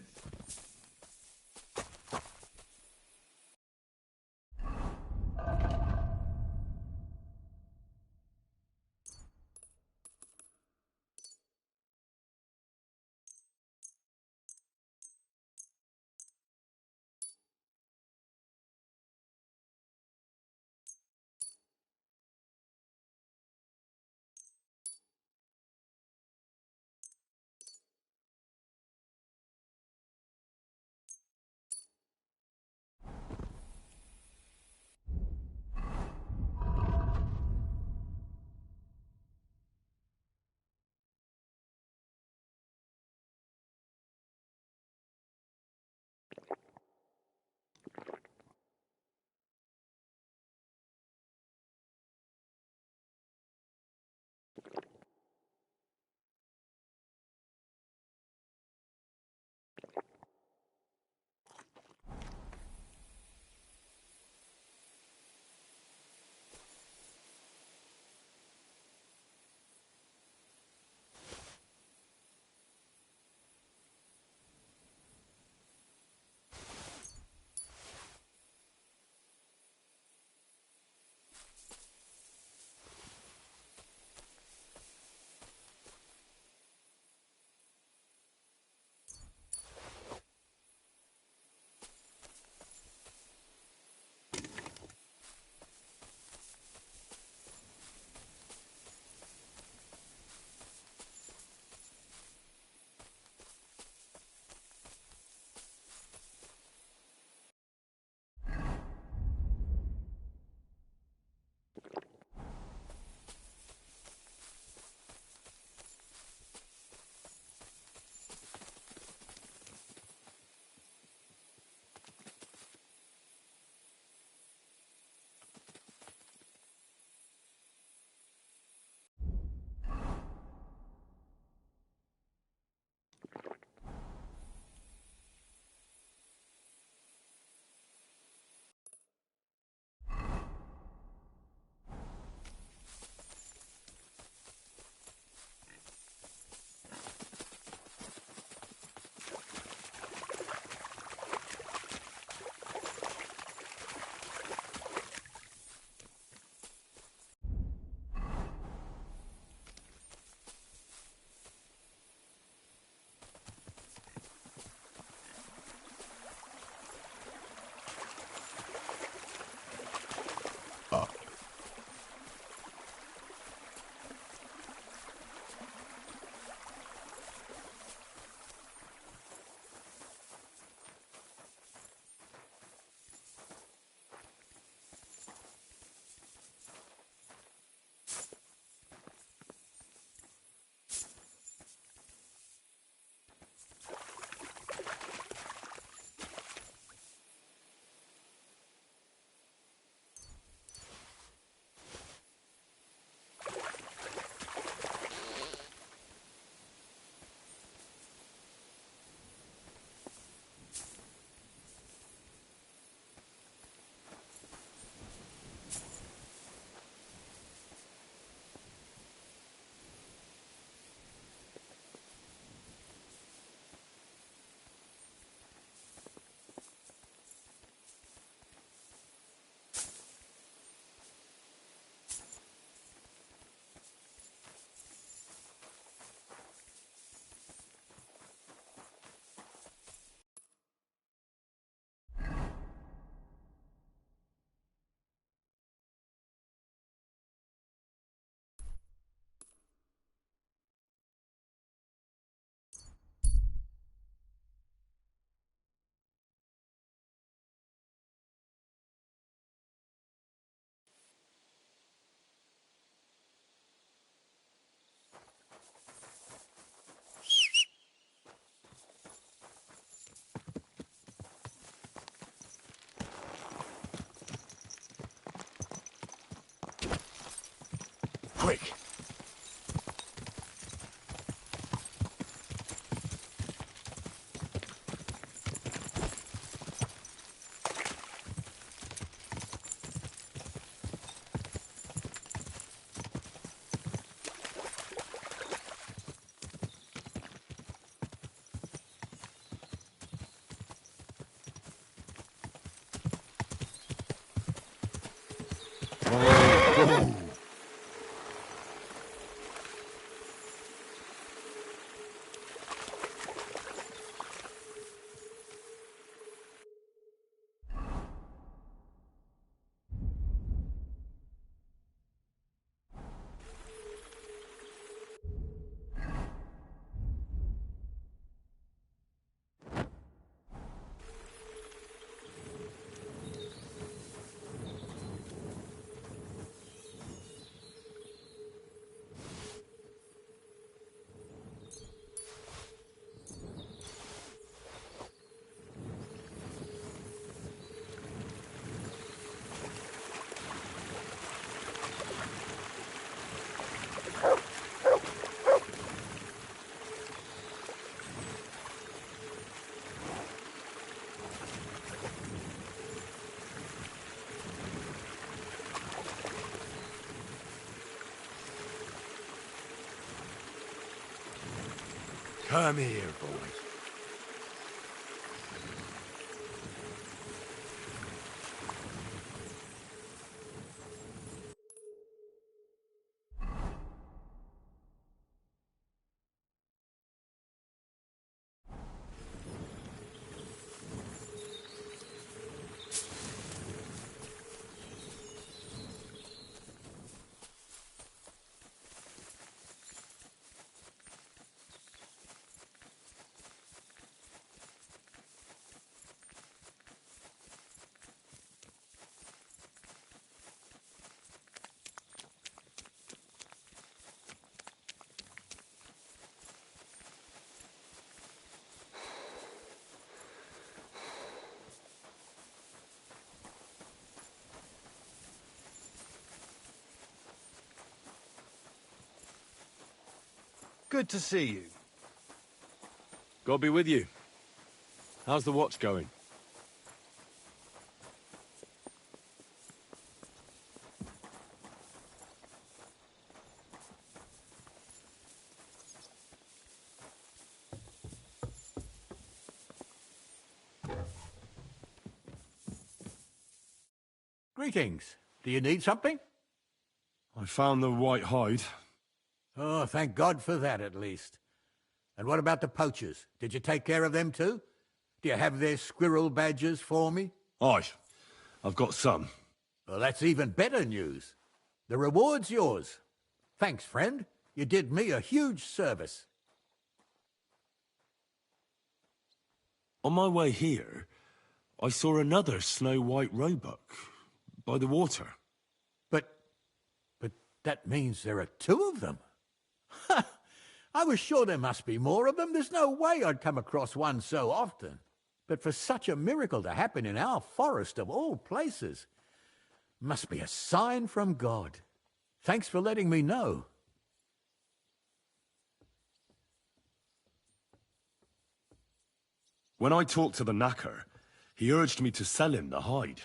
Come here, boy. Good to see you. God be with you. How's the watch going? Greetings. Do you need something? I found the white hide. Oh, thank God for that, at least. And what about the poachers? Did you take care of them too? Do you have their squirrel badges for me? Aye. I've got some. Well, that's even better news. The reward's yours. Thanks, friend. You did me a huge service. On my way here, I saw another snow-white roebuck by the water. But that means there are two of them. I was sure there must be more of them. There's no way I'd come across one so often. But for such a miracle to happen in our forest of all places, must be a sign from God. Thanks for letting me know. When I talked to the knacker, he urged me to sell him the hide.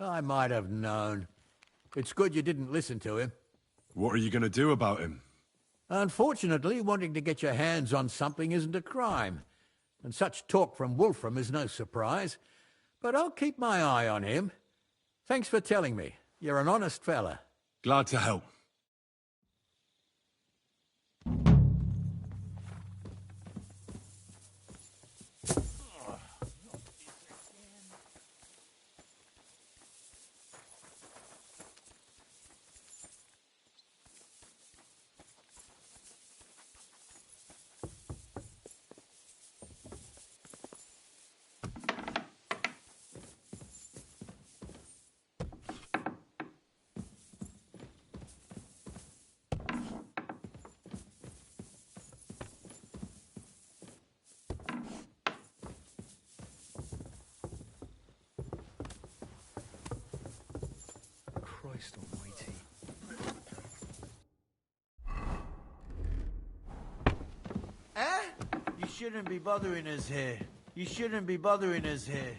I might have known. It's good you didn't listen to him. What are you going to do about him? Unfortunately, wanting to get your hands on something isn't a crime, and such talk from Wolfram is no surprise. But I'll keep my eye on him. Thanks for telling me. You're an honest fella. Glad to help. Christ almighty. You shouldn't be bothering us here. You shouldn't be bothering us here.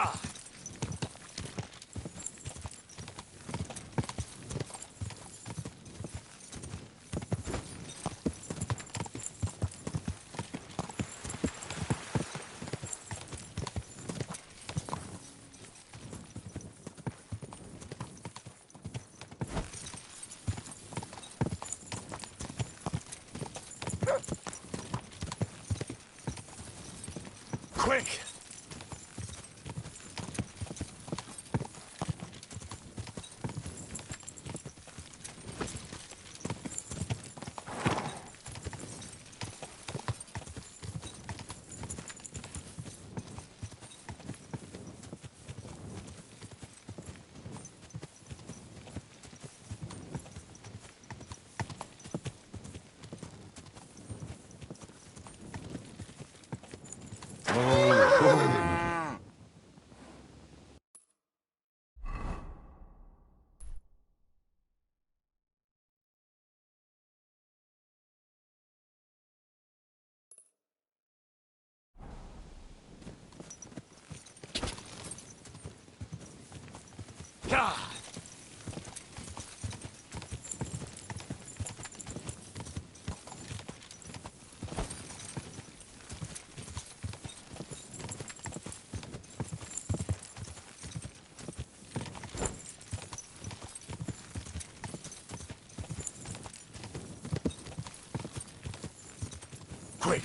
Gah! Quick! Gah! Quick!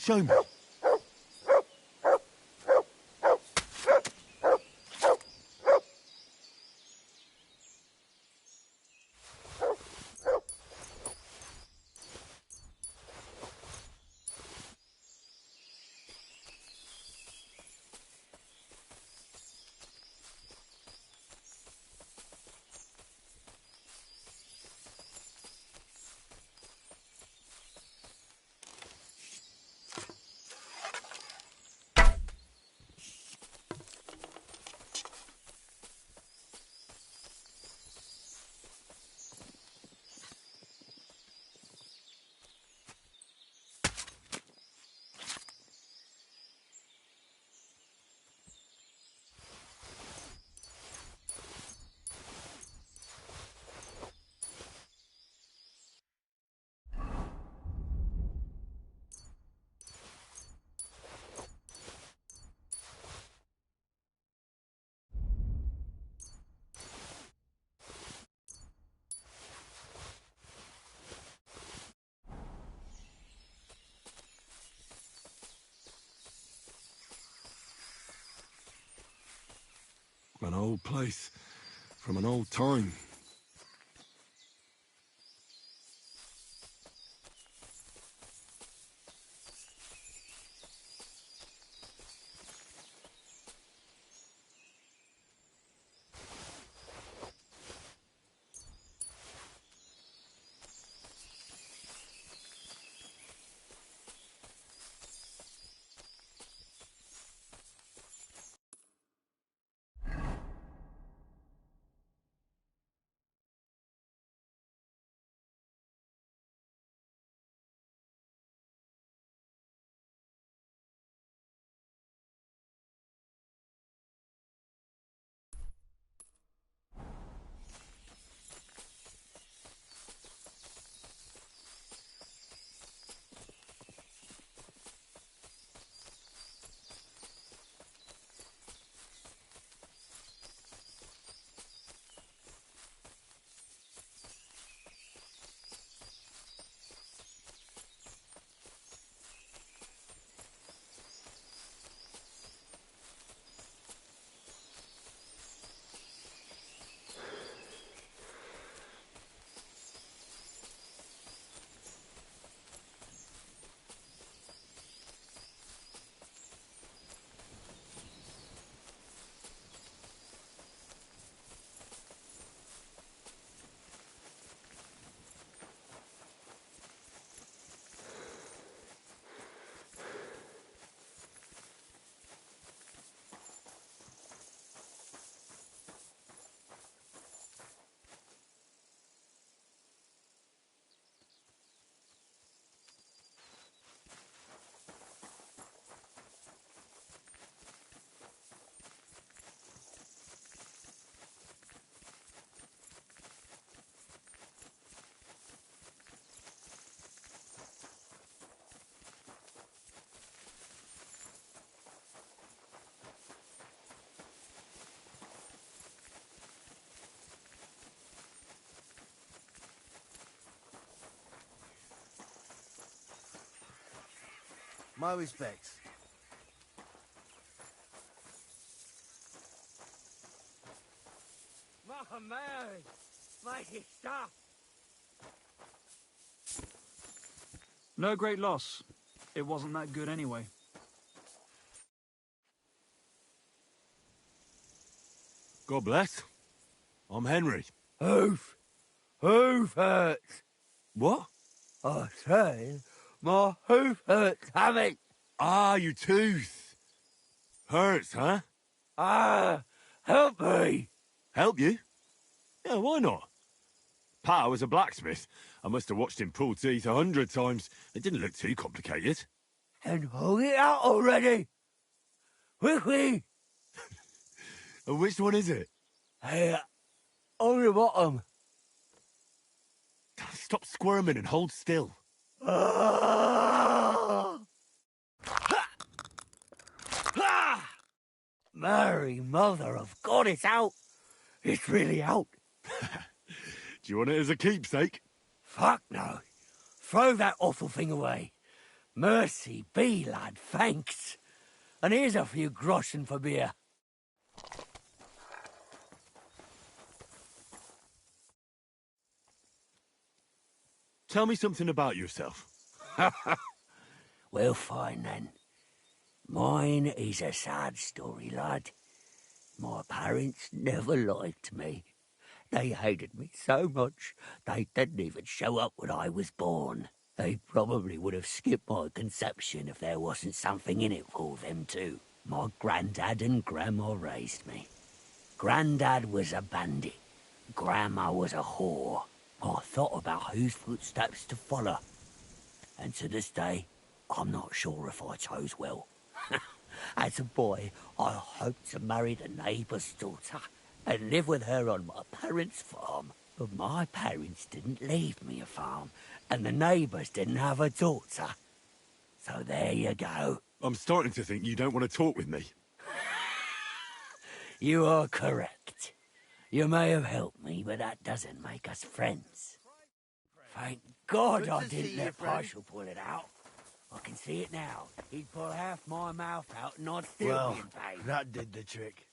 Show me. An old place, from an old time. My respects. Mother Mary! Make it stop! No great loss. It wasn't that good anyway. God bless. I'm Henry. Hoof hurts. What? I say, my hoof hurts, having. Ah, your tooth. Hurts, huh? Help me. Help you? Yeah, why not? Pa was a blacksmith. I must have watched him pull teeth 100 times. It didn't look too complicated. And hold it out already. Quickly. And which one is it? Here, on the bottom. Stop squirming and hold still. Mary, mother of God, it's out. It's really out. Do you want it as a keepsake? Fuck no. Throw that awful thing away. Mercy be, lad, thanks. And here's a few groschen for beer. Tell me something about yourself. Well, fine then. Mine is a sad story, lad. My parents never liked me. They hated me so much, they didn't even show up when I was born. They probably would have skipped my conception if there wasn't something in it for them too. My granddad and grandma raised me. Granddad was a bandit. Grandma was a whore. I thought about whose footsteps to follow. And to this day, I'm not sure if I chose well. As a boy, I hoped to marry the neighbour's daughter and live with her on my parents' farm. But my parents didn't leave me a farm, and the neighbours didn't have a daughter. So there you go. I'm starting to think you don't want to talk with me. You are correct. You may have helped me, but that doesn't make us friends. Thank God I didn't let Partial pull it out. I can see it now. He'd pull half my mouth out and I'd still be in pain. That did the trick.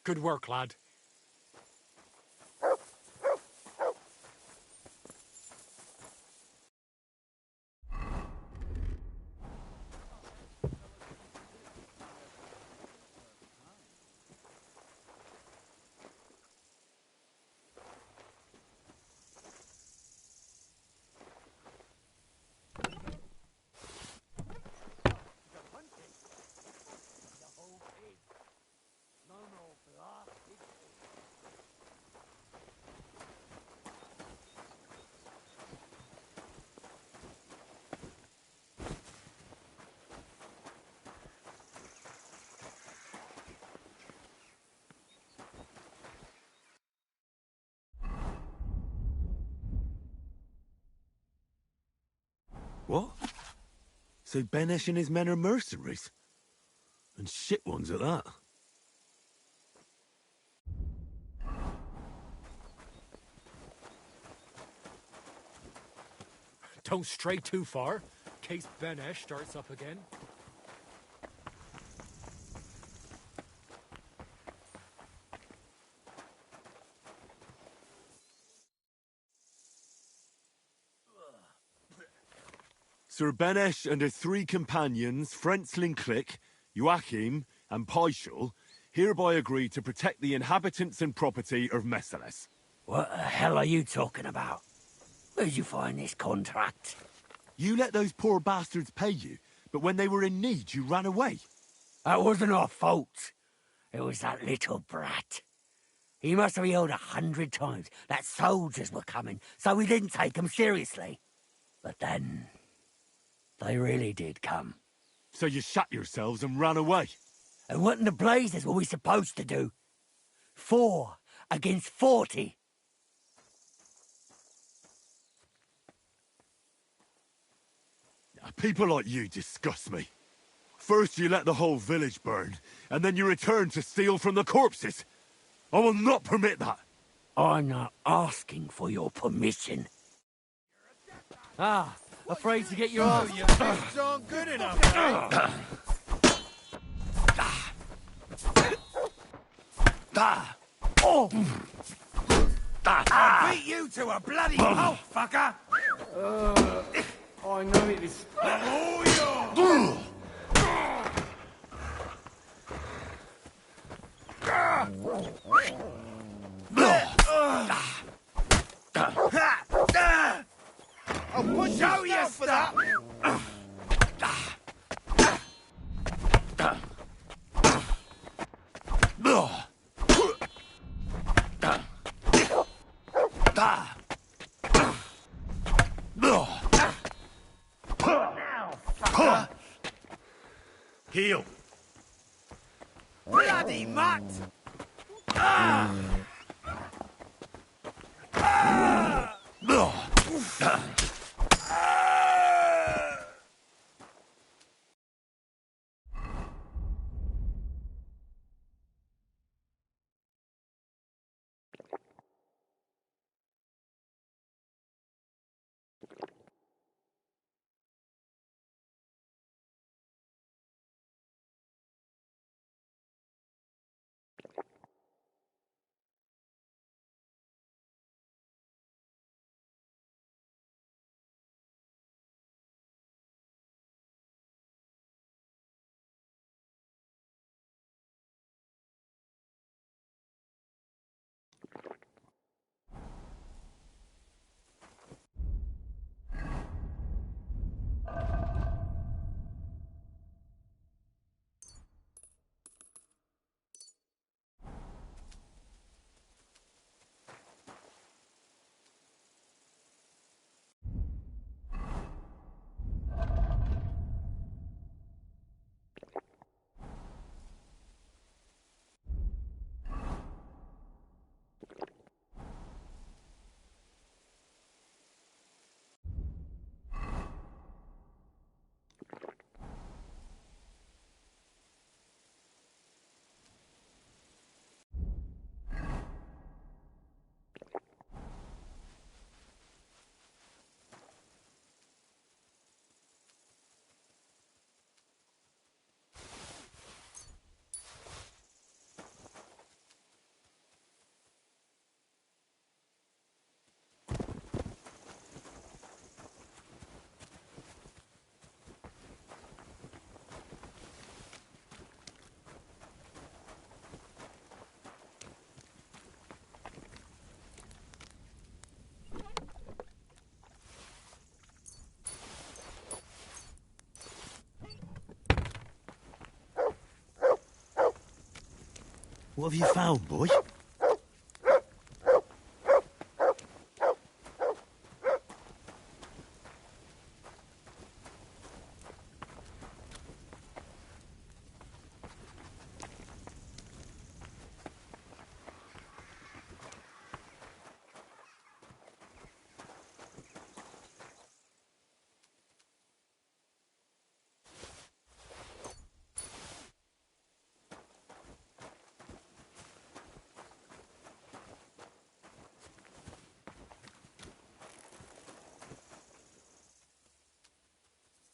Good work, lad. What? So Benesh and his men are mercenaries? And shit ones at that. Don't stray too far, in case Benesh starts up again. Sir Benesh and his 3 companions, Frenzlin Click, Joachim, and Paishal, hereby agree to protect the inhabitants and property of Messeles. What the hell are you talking about? Where'd you find this contract? You let those poor bastards pay you, but when they were in need, you ran away. That wasn't our fault. It was that little brat. He must have yelled 100 times that soldiers were coming, so we didn't take them seriously. But then, they really did come. So you shut yourselves and ran away? And what in the blazes were we supposed to do? 4 against 40. People like you disgust me. First you let the whole village burn, and then you return to steal from the corpses. I will not permit that. I'm not asking for your permission. Ah, afraid to get your arms. Your fists aren't good enough. I'll beat you to a bloody pulp, fucker! I know it is. I'm all yours! I'll push show you for that! Heal. Bloody mutt! What have you found, boy?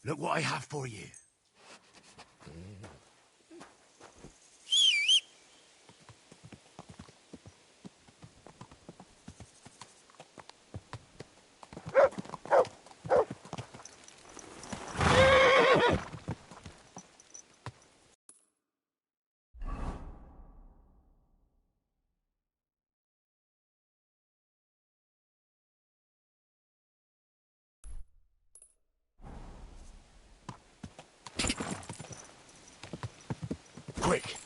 Look what I have for you. Quick!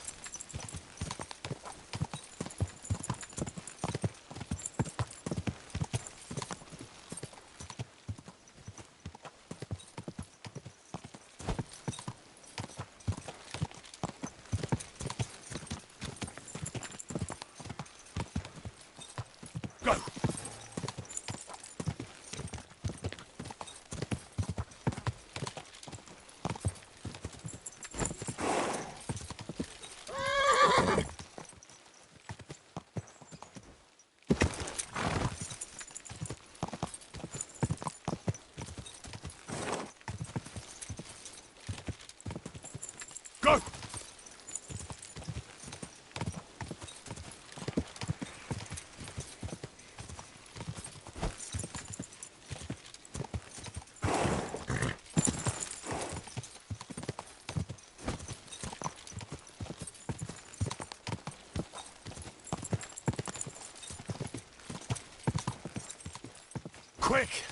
Go! Go! Quick!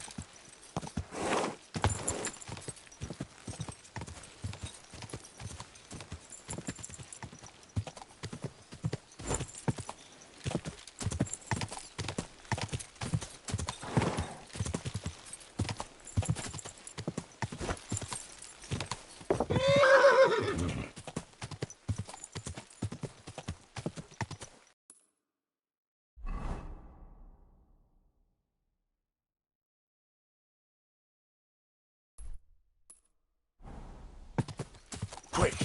Quick!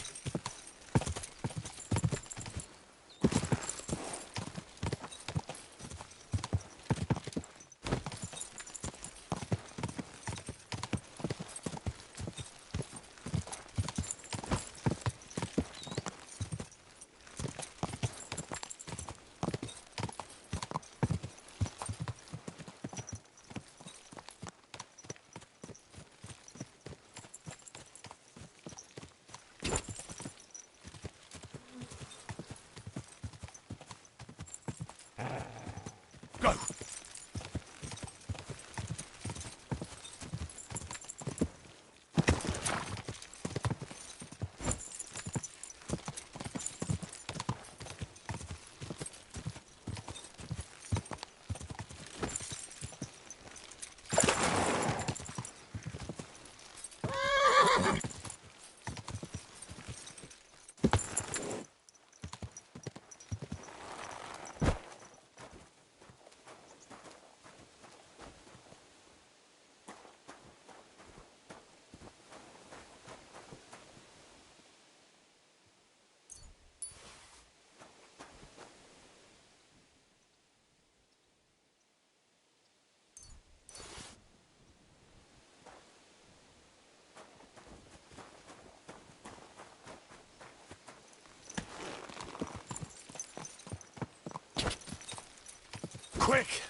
Go! Quick!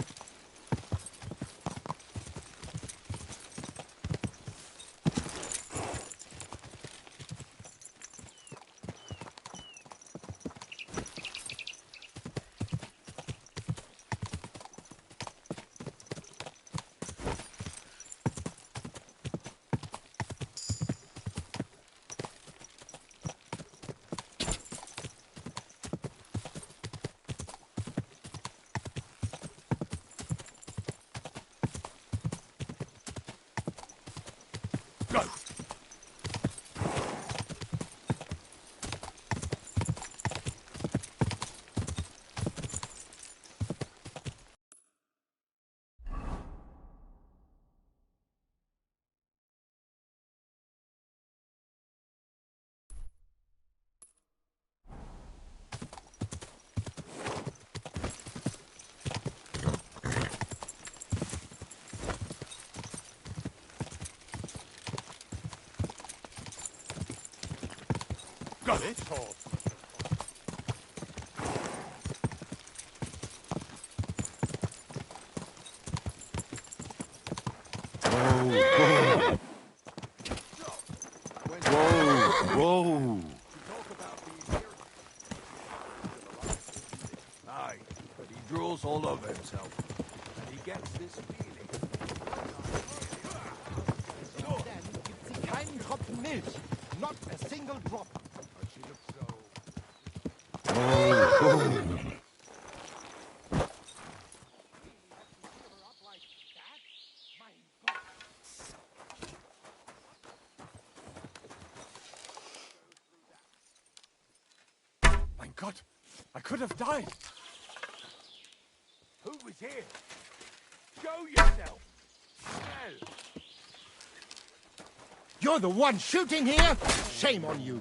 little. Whoa! Whoa! Aye, but he draws all over himself, and he gets this feeling. So then, gibt sie keinen Tropfen Milch. Not a single drop. But she looks so... Whoa! My God, I could have died. Who was here? Show yourself. Well. You're the one shooting here? Shame on you.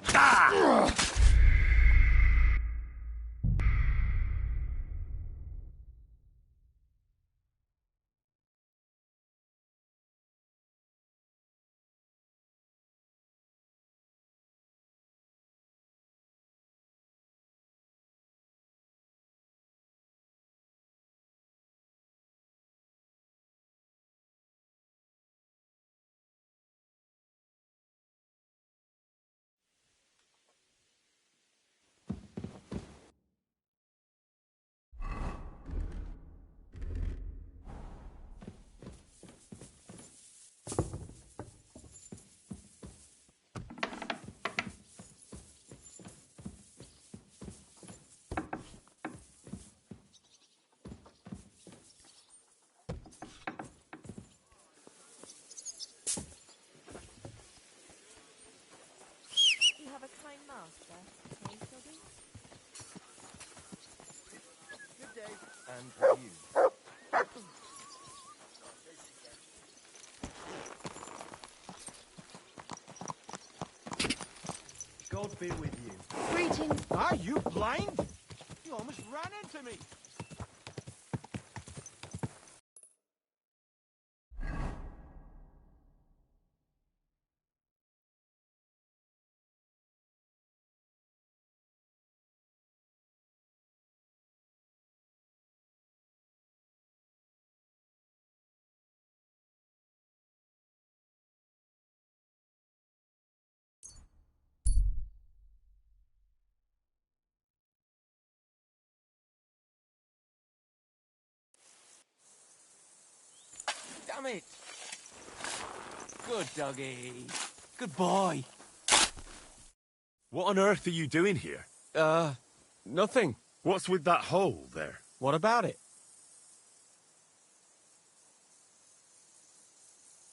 You have a kind master, hey, Toby? Good day. And for you. God be with you. Greetings. Are you blind? You almost ran into me. Damn it! Good doggy. Good boy. What on earth are you doing here? Nothing. What's with that hole there? What about it?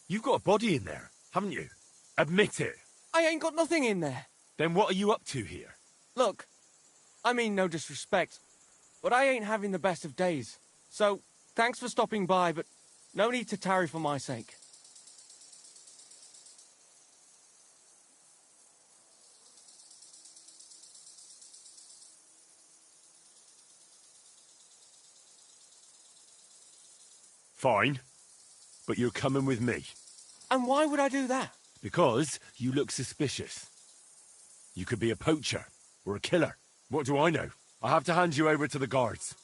You've got a body in there, haven't you? Admit it. I ain't got nothing in there. Then what are you up to here? Look, I mean no disrespect, but I ain't having the best of days. So, thanks for stopping by, but no need to tarry for my sake. Fine. But you're coming with me. And why would I do that? Because you look suspicious. You could be a poacher, or a killer. What do I know? I have to hand you over to the guards.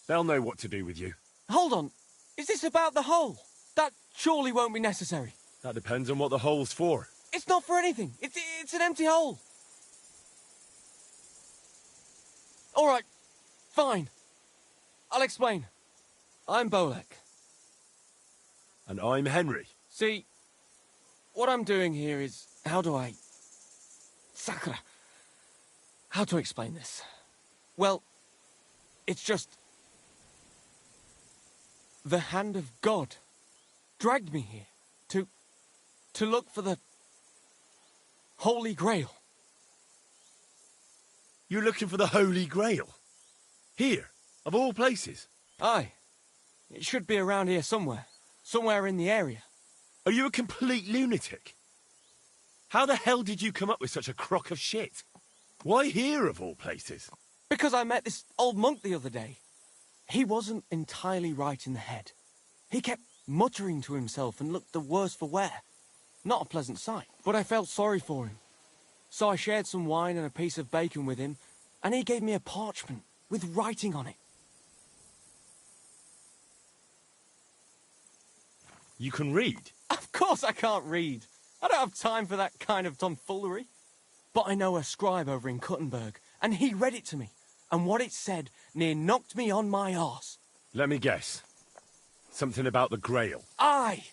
They'll know what to do with you. Hold on. Is this about the hole? That surely won't be necessary. That depends on what the hole's for. It's not for anything. It's an empty hole. All right. Fine. I'll explain. I'm Bolek. And I'm Henry. See, what I'm doing here is... How do I... Sakura. How to explain this? Well, it's just... The hand of God dragged me here to look for the Holy Grail. You're looking for the Holy Grail? Here, of all places? Aye. It should be around here somewhere. Somewhere in the area. Are you a complete lunatic? How the hell did you come up with such a crock of shit? Why here, of all places? Because I met this old monk the other day. He wasn't entirely right in the head. He kept muttering to himself and looked the worse for wear. Not a pleasant sight, but I felt sorry for him. So I shared some wine and a piece of bacon with him, and he gave me a parchment with writing on it. You can read? Of course I can't read. I don't have time for that kind of tomfoolery. But I know a scribe over in Kuttenberg, and he read it to me. And what it said near knocked me on my arse. Let me guess. Something about the Grail. Aye!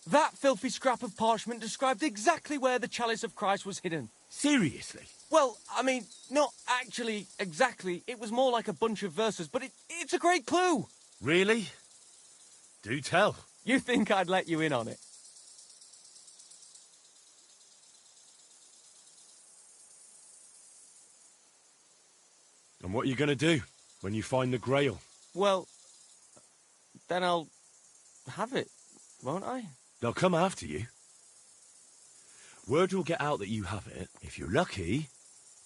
That filthy scrap of parchment described exactly where the chalice of Christ was hidden. Seriously? Well, I mean, not actually exactly. It was more like a bunch of verses, but it's a great clue. Really? Do tell. You think I'd let you in on it? And what are you going to do when you find the Grail? Well, then I'll have it, won't I? They'll come after you. Word will get out that you have it. If you're lucky,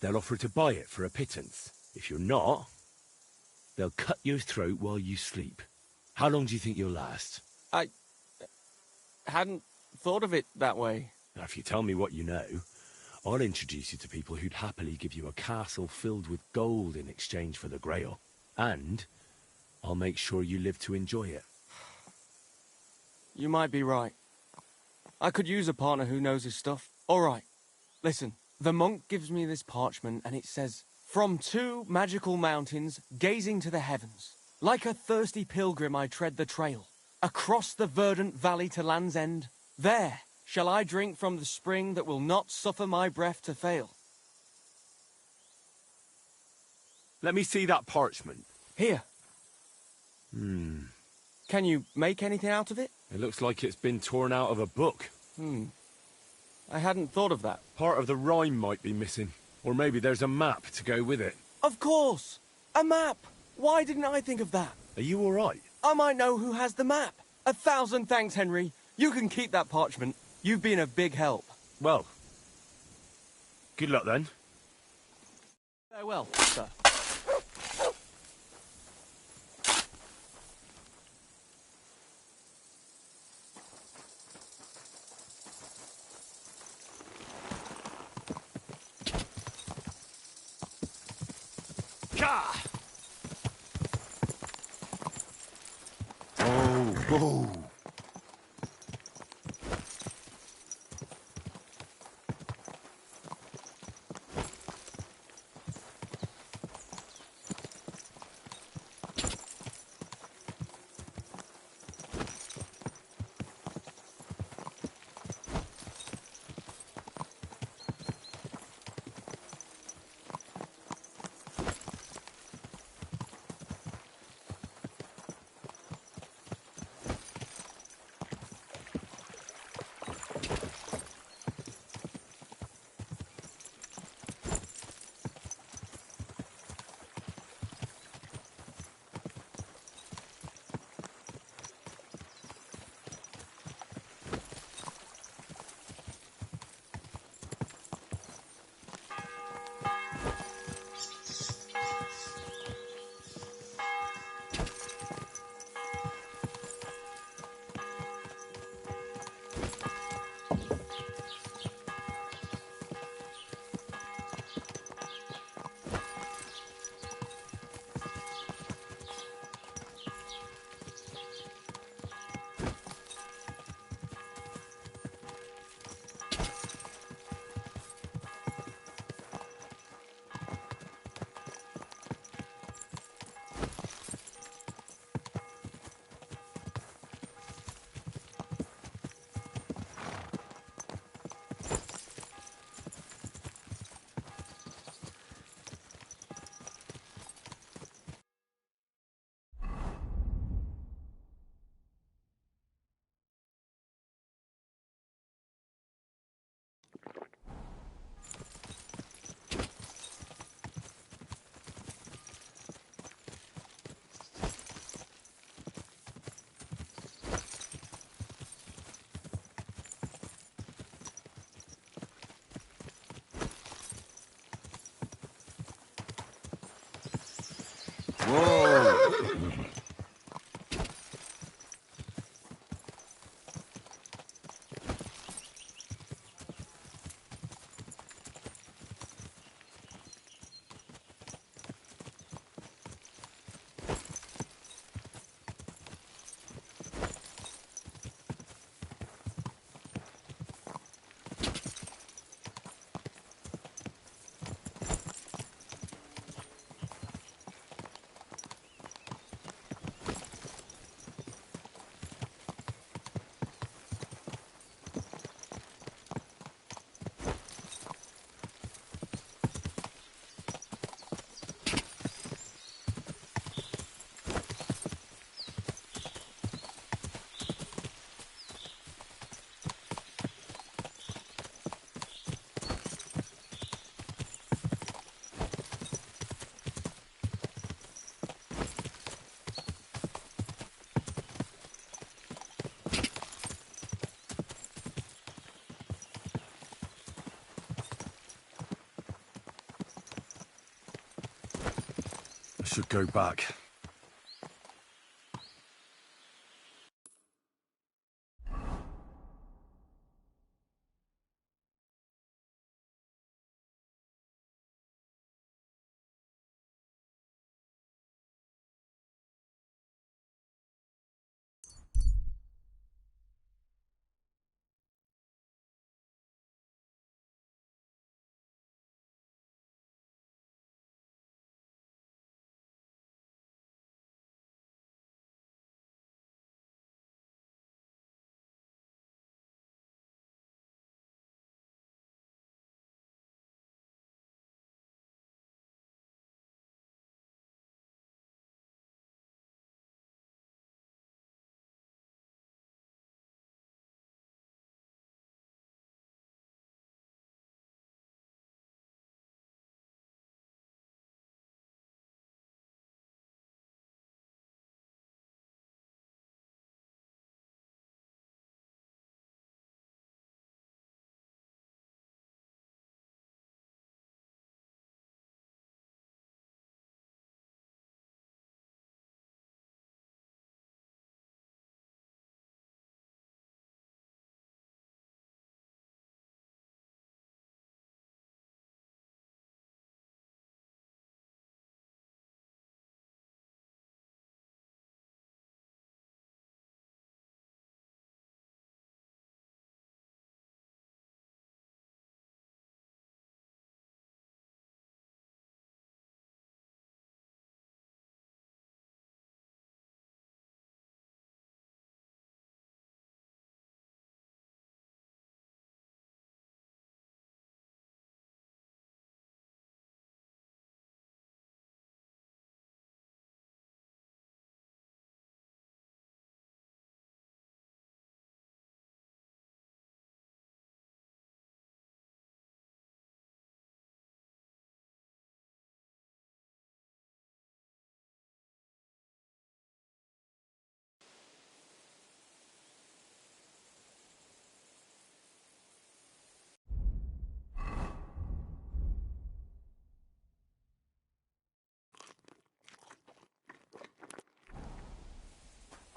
they'll offer to buy it for a pittance. If you're not, they'll cut your throat while you sleep. How long do you think you'll last? I hadn't thought of it that way. Now, if you tell me what you know, I'll introduce you to people who'd happily give you a castle filled with gold in exchange for the Grail. And I'll make sure you live to enjoy it. You might be right. I could use a partner who knows his stuff. All right, listen. The monk gives me this parchment and it says, "From 2 magical mountains, gazing to the heavens. Like a thirsty pilgrim I tread the trail. Across the verdant valley to Land's End. There shall I drink from the spring that will not suffer my breath to fail." Let me see that parchment. Here. Can you make anything out of it? It looks like it's been torn out of a book. I hadn't thought of that. Part of the rhyme might be missing. Or maybe there's a map to go with it. Of course! A map! Why didn't I think of that? Are you all right? I might know who has the map. 1,000 thanks, Henry. You can keep that parchment. You've been a big help. Well, good luck then. Farewell, sir. Whoa. should go back.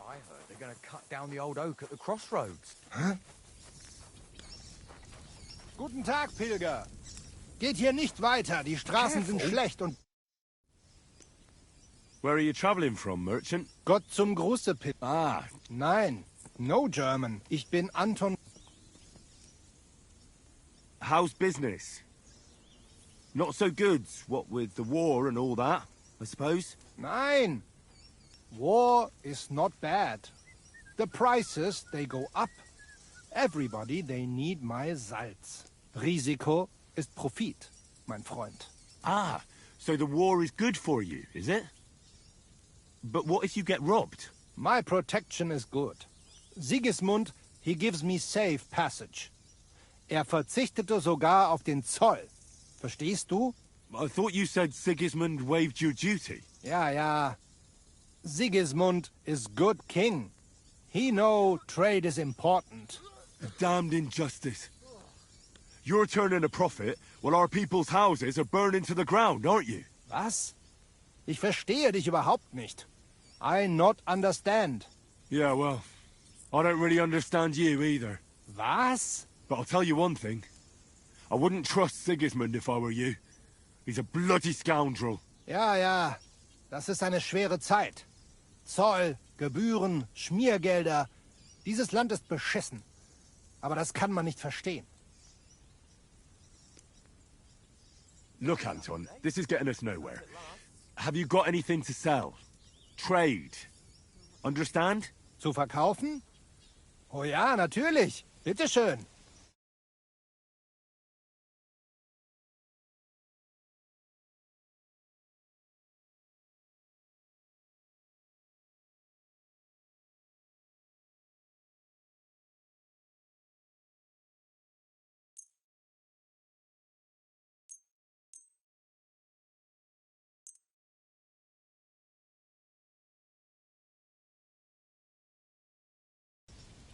I heard they're going to cut down the old oak at the crossroads. Huh? Guten Tag, Pilger. Geht hier nicht weiter. Die Straßen sind schlecht und... Where are you traveling from, merchant? Gott zum Gruße, Pilger. Ah. Nein, no German. Ich bin Anton... How's business? Not so good, what with the war and all that, I suppose? Nein. War is not bad. The prices, they go up. Everybody, they need my Salz. Risiko ist Profit, mein Freund. Ah, so the war is good for you, is it? But what if you get robbed? My protection is good. Sigismund, he gives me safe passage. Verzichtete sogar auf den Zoll. Verstehst du? I thought you said Sigismund waived your duty. Ja, ja. Sigismund is good king. He know trade is important. Damned injustice. You're turning a profit while our people's houses are burning to the ground, aren't you? Was? Ich verstehe dich überhaupt nicht. I not understand. Yeah, well, I don't really understand you either. Was? But I'll tell you one thing. I wouldn't trust Sigismund if I were you. He's a bloody scoundrel. Ja, ja. Das ist eine schwere Zeit. Zoll, Gebühren, Schmiergelder. Dieses Land ist beschissen. Aber das kann man nicht verstehen. Look, Anton, this is getting us nowhere. Have you got anything to sell? Trade? Understand? Zu verkaufen? Oh ja, natürlich. Bitteschön.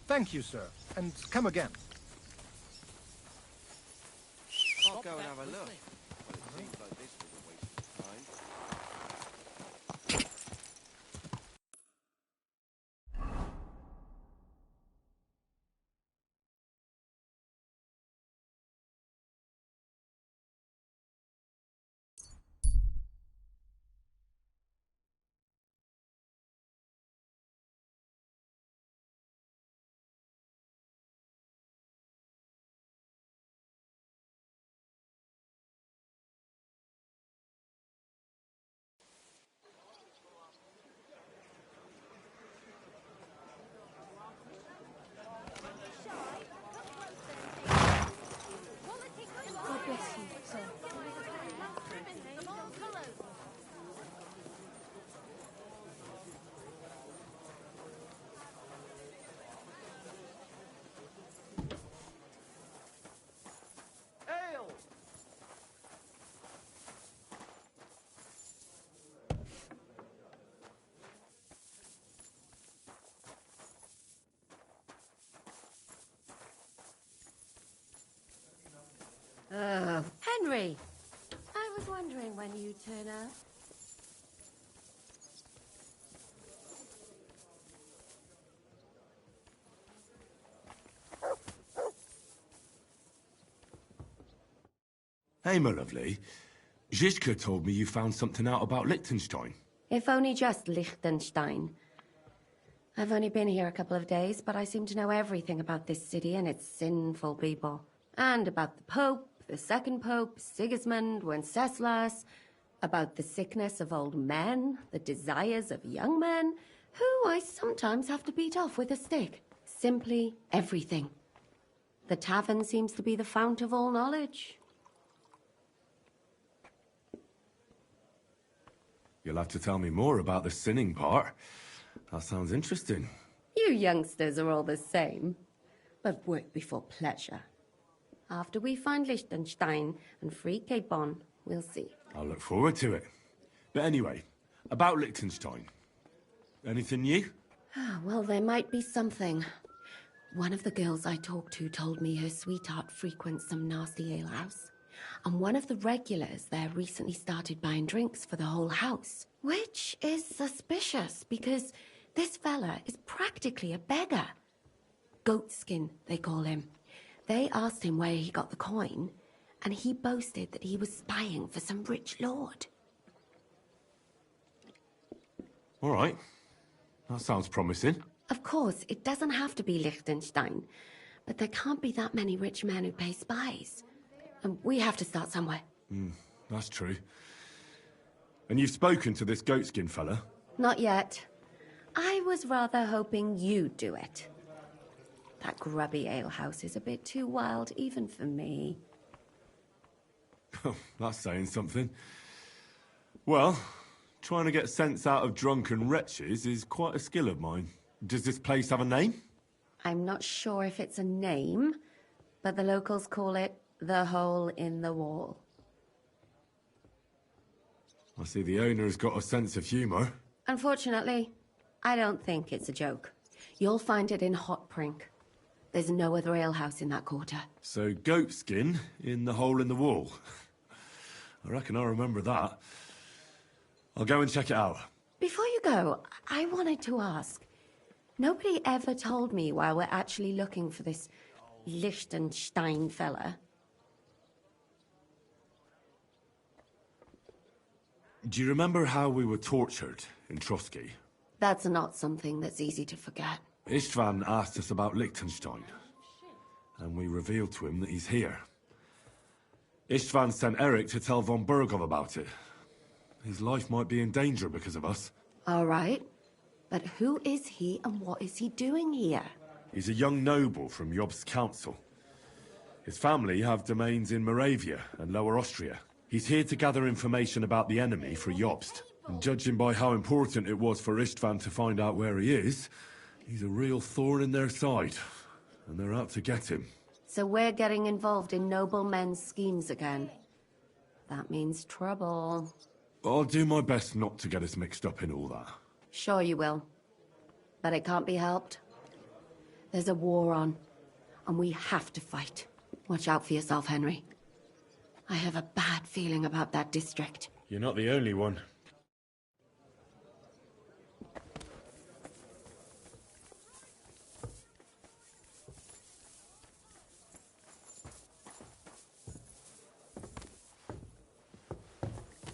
Thank you, sir. And come again. I'll go and have a look. Well, it seems like this was a waste of time. dinner. Hey, my lovely. Zizka told me you found something out about Liechtenstein. If only just Liechtenstein. I've only been here a couple of days, but I seem to know everything about this city and its sinful people. And about the Pope, the second Pope, Sigismund, Wenceslas, about the sickness of old men, the desires of young men, who I sometimes have to beat off with a stick. Simply everything. The tavern seems to be the fount of all knowledge. You'll have to tell me more about the sinning part. That sounds interesting. You youngsters are all the same. But work before pleasure. After we find Liechtenstein and free Cape Bon, we'll see. I'll look forward to it. But anyway, about Liechtenstein. Anything new? Well, there might be something. One of the girls I talked to told me her sweetheart frequents some nasty alehouse. And one of the regulars there recently started buying drinks for the whole house. Which is suspicious, because this fella is practically a beggar. Goatskin, they call him. They asked him where he got the coin, and he boasted that he was spying for some rich lord. All right. That sounds promising. Of course, it doesn't have to be Liechtenstein, but there can't be that many rich men who pay spies. And we have to start somewhere. That's true. And you've spoken to this goatskin fella? Not yet. I was rather hoping you'd do it. That grubby alehouse is a bit too wild, even for me. That's saying something. Well, trying to get sense out of drunken wretches is quite a skill of mine. Does this place have a name? I'm not sure if it's a name, but the locals call it the Hole in the Wall. I see the owner has got a sense of humour. Unfortunately, I don't think it's a joke. You'll find it in Hot Prink. There's no other alehouse in that quarter. So, goatskin in the hole in the wall. I reckon I remember that. I'll go and check it out. Before you go, I wanted to ask. Nobody ever told me why we're actually looking for this Liechtenstein fella. Do you remember how we were tortured in Trotsky? That's not something that's easy to forget. Istvan asked us about Liechtenstein, and we revealed to him that he's here. Istvan sent Eric to tell von Bergov about it. His life might be in danger because of us. All right. But who is he and what is he doing here? He's a young noble from Jobst's council. His family have domains in Moravia and Lower Austria. He's here to gather information about the enemy for Jobst. And judging by how important it was for Istvan to find out where he is, he's a real thorn in their side. And they're out to get him. So we're getting involved in noble men's schemes again. That means trouble. I'll do my best not to get us mixed up in all that. Sure you will. But it can't be helped. There's a war on, and we have to fight. Watch out for yourself, Henry. I have a bad feeling about that district. You're not the only one.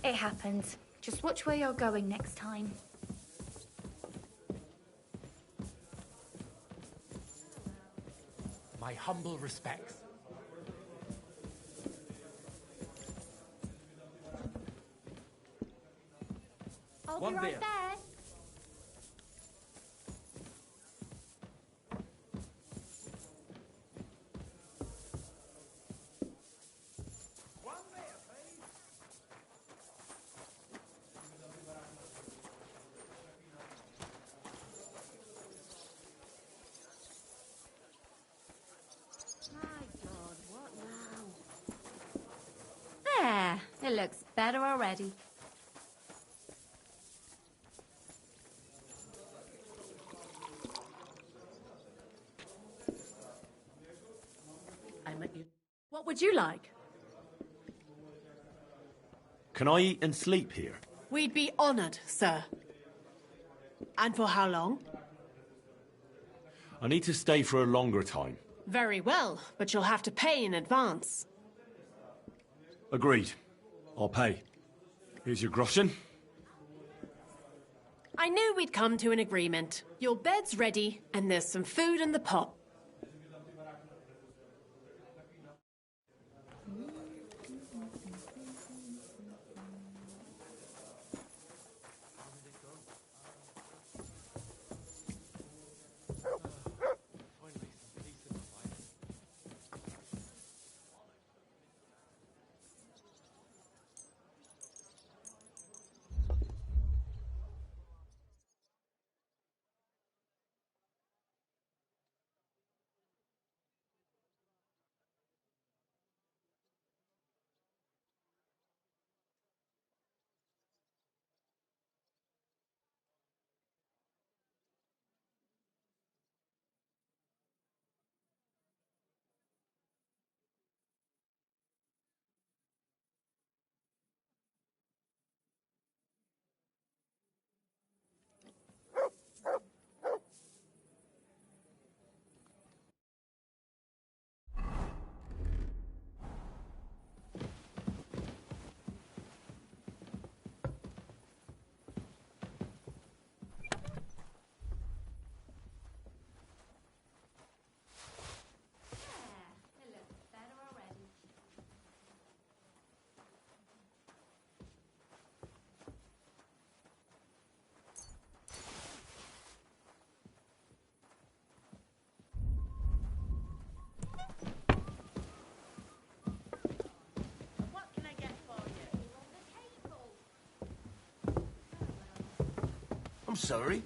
It happens. Just watch where you're going next time. My humble respects. I'll One be right beer. there. There, it looks better already. I met you. What would you like? Can I eat and sleep here? We'd be honored, sir. And for how long? I need to stay for a longer time. Very well, but you'll have to pay in advance. Agreed. I'll pay. Here's your groschen. I knew we'd come to an agreement. Your bed's ready, and there's some food in the pot. I'm sorry.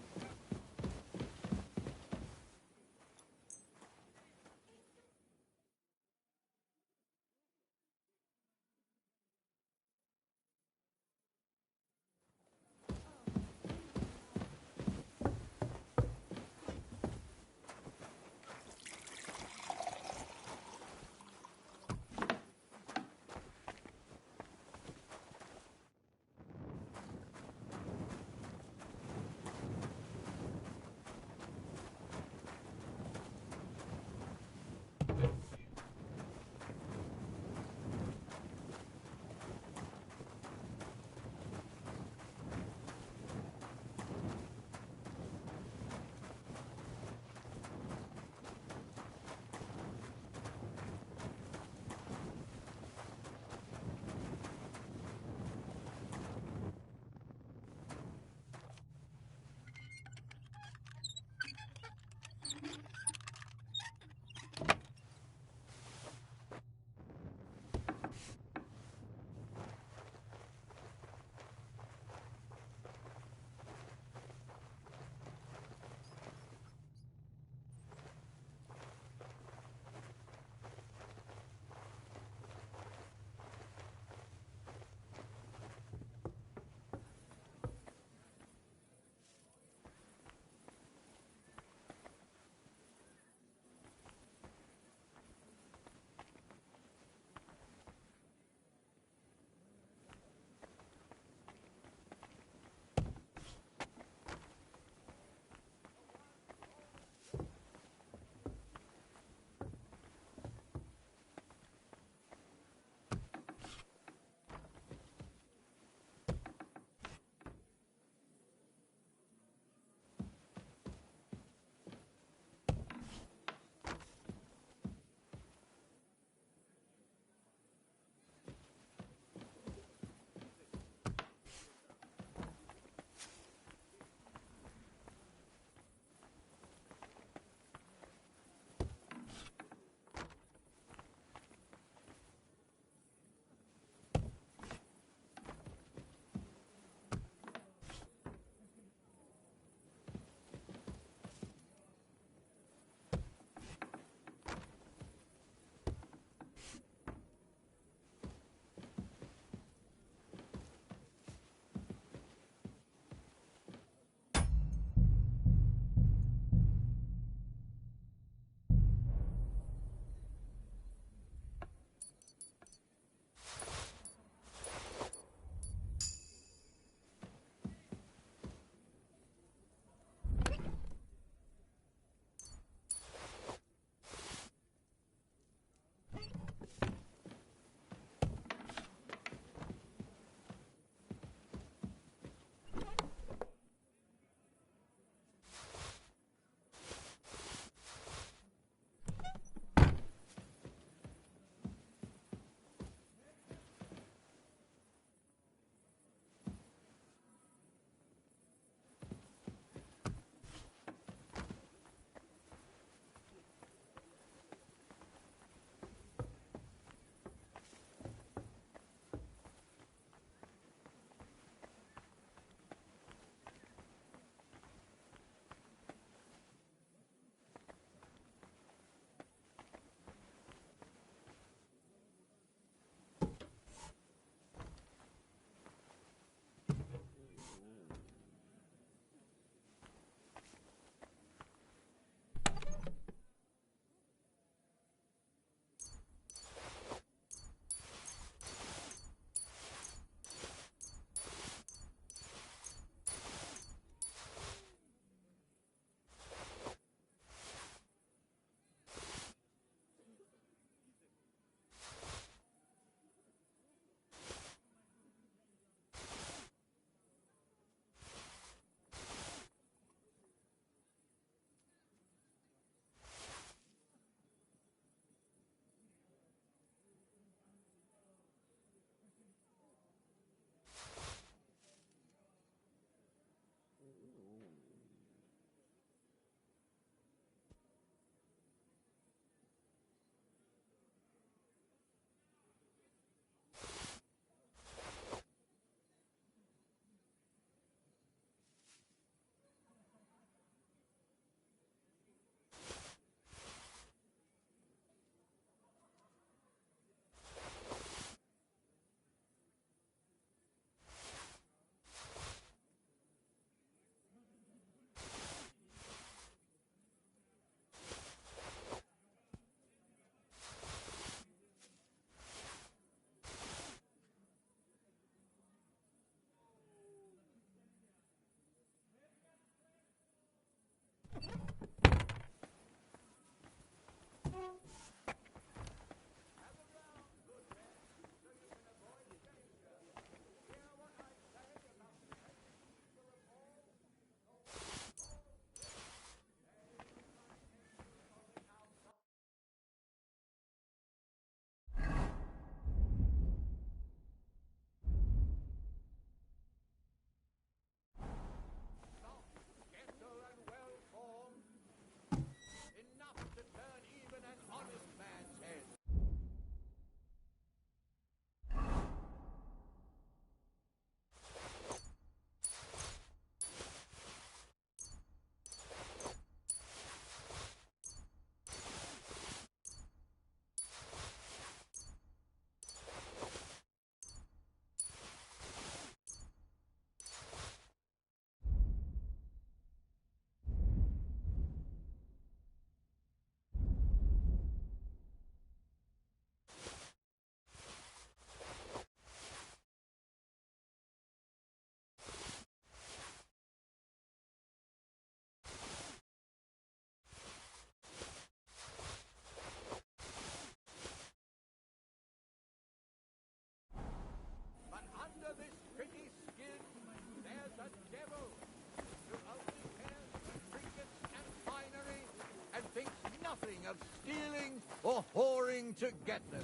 or whoring to get them.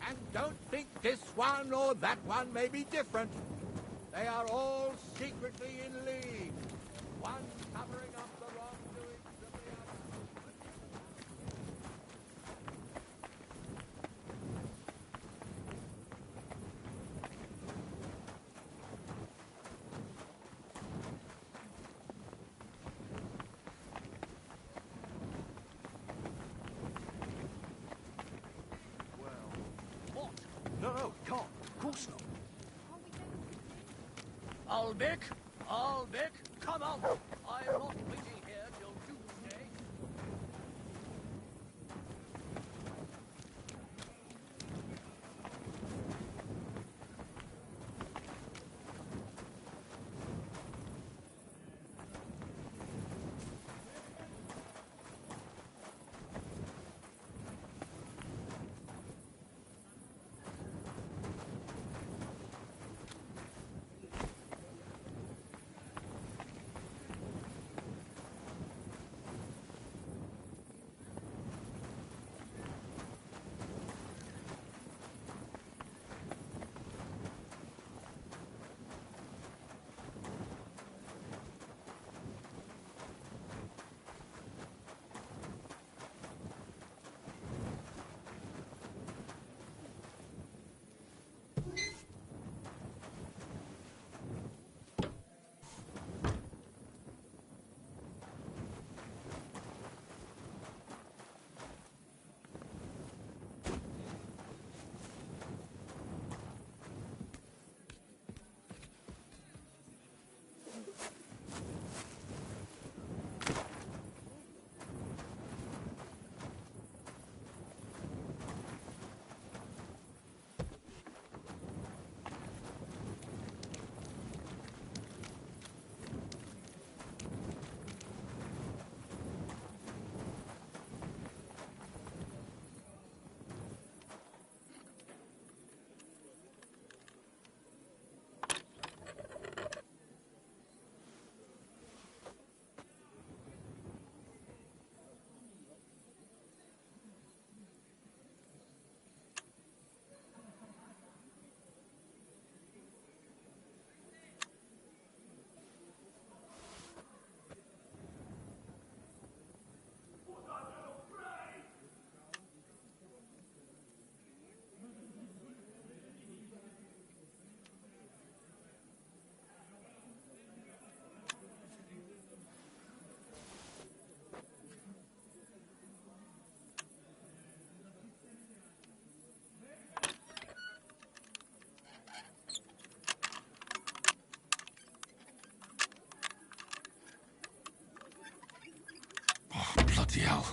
And don't think this one or that one may be different. They are all secretly in league, one covering up the wrongdoings of the other. What? No, can't. Of course not. Albic, come out! I'm not waiting here till Tuesday. Bloody hell.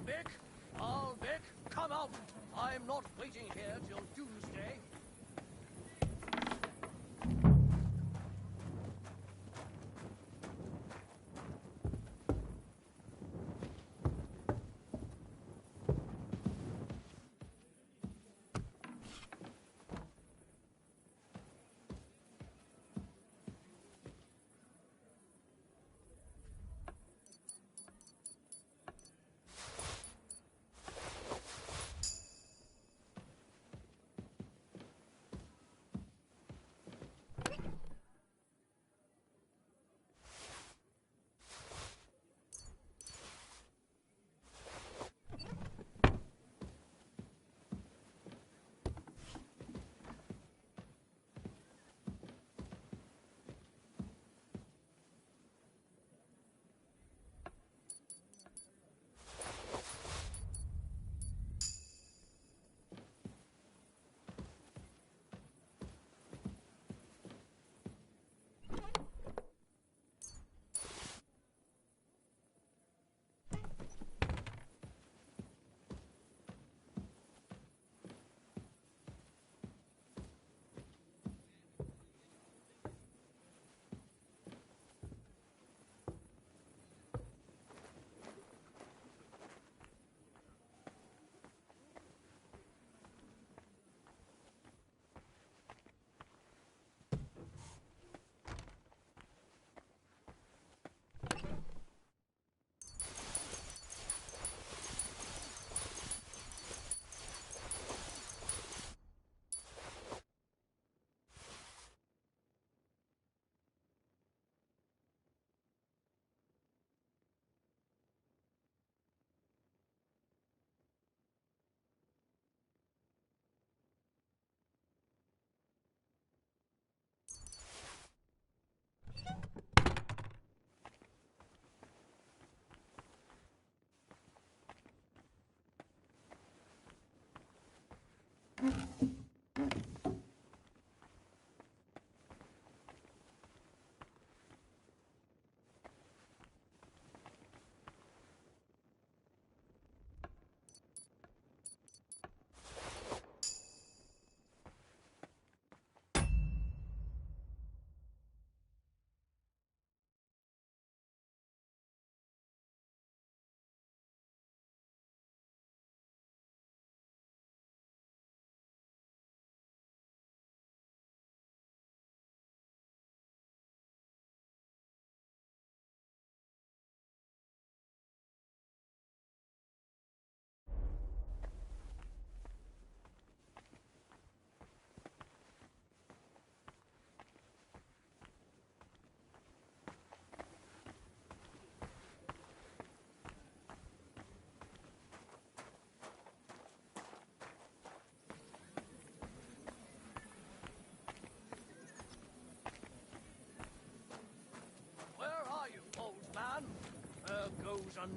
Albic! Albic! Come out! I'm not waiting here till doomsday.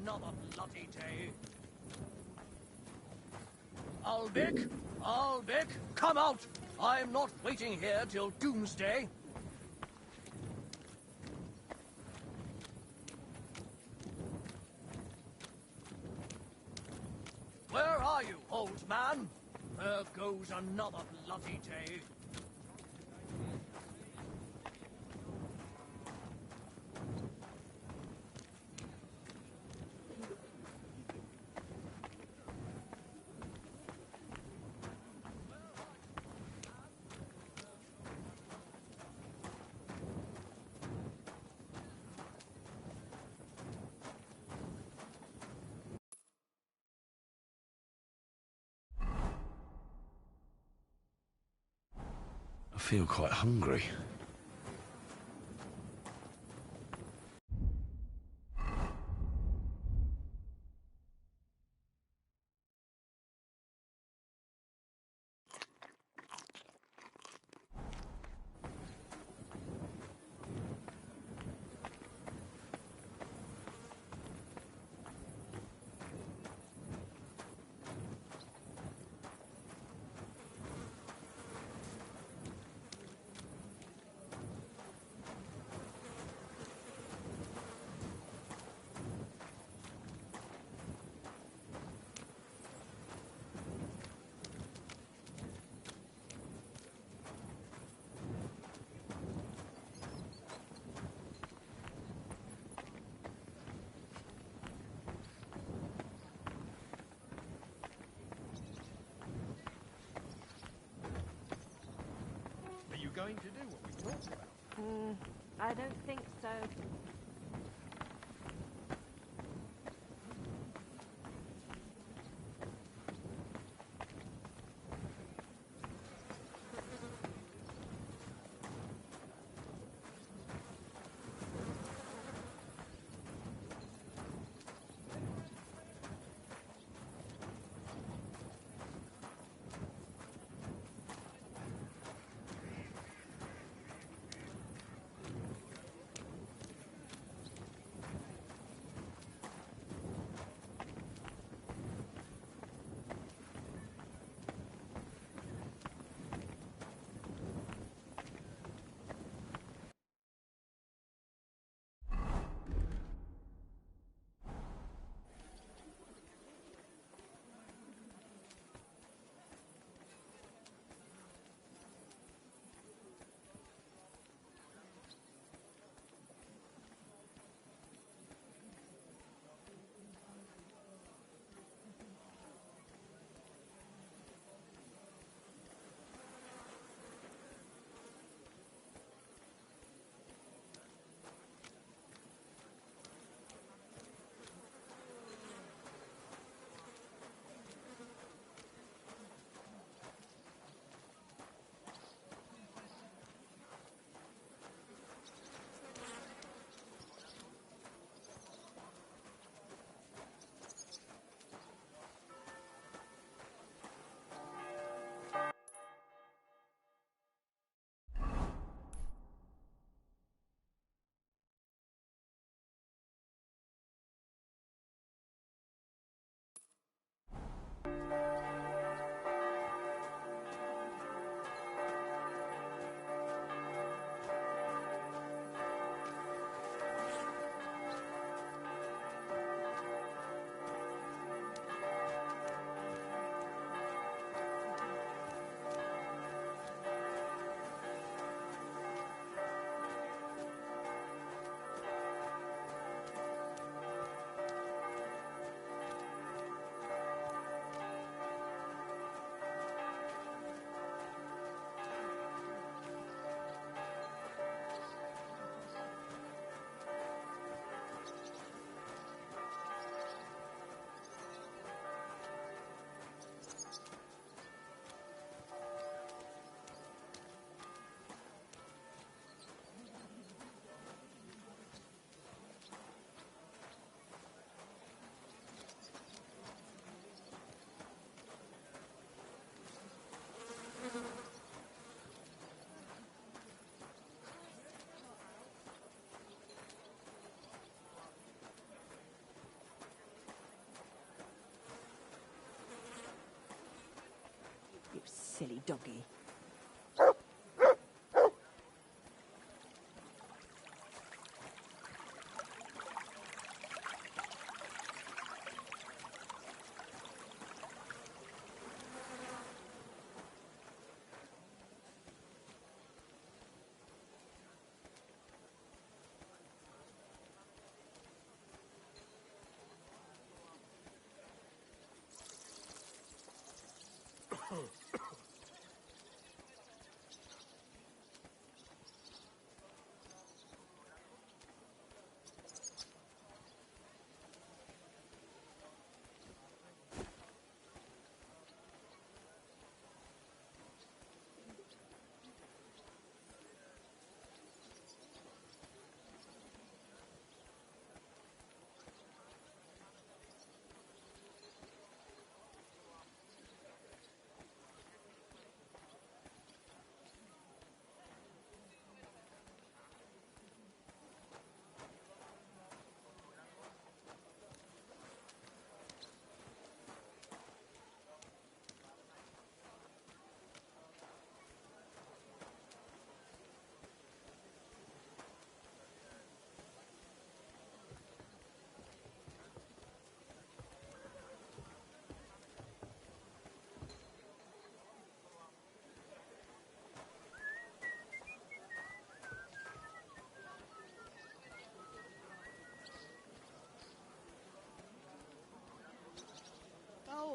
Another bloody day. Albic! Albic! Come out! I'm not waiting here till doomsday. Where are you, old man? There goes another bloody day. I feel quite hungry. going to do what we talked about? I don't think so. You silly doggy.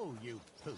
Oh, you pooch.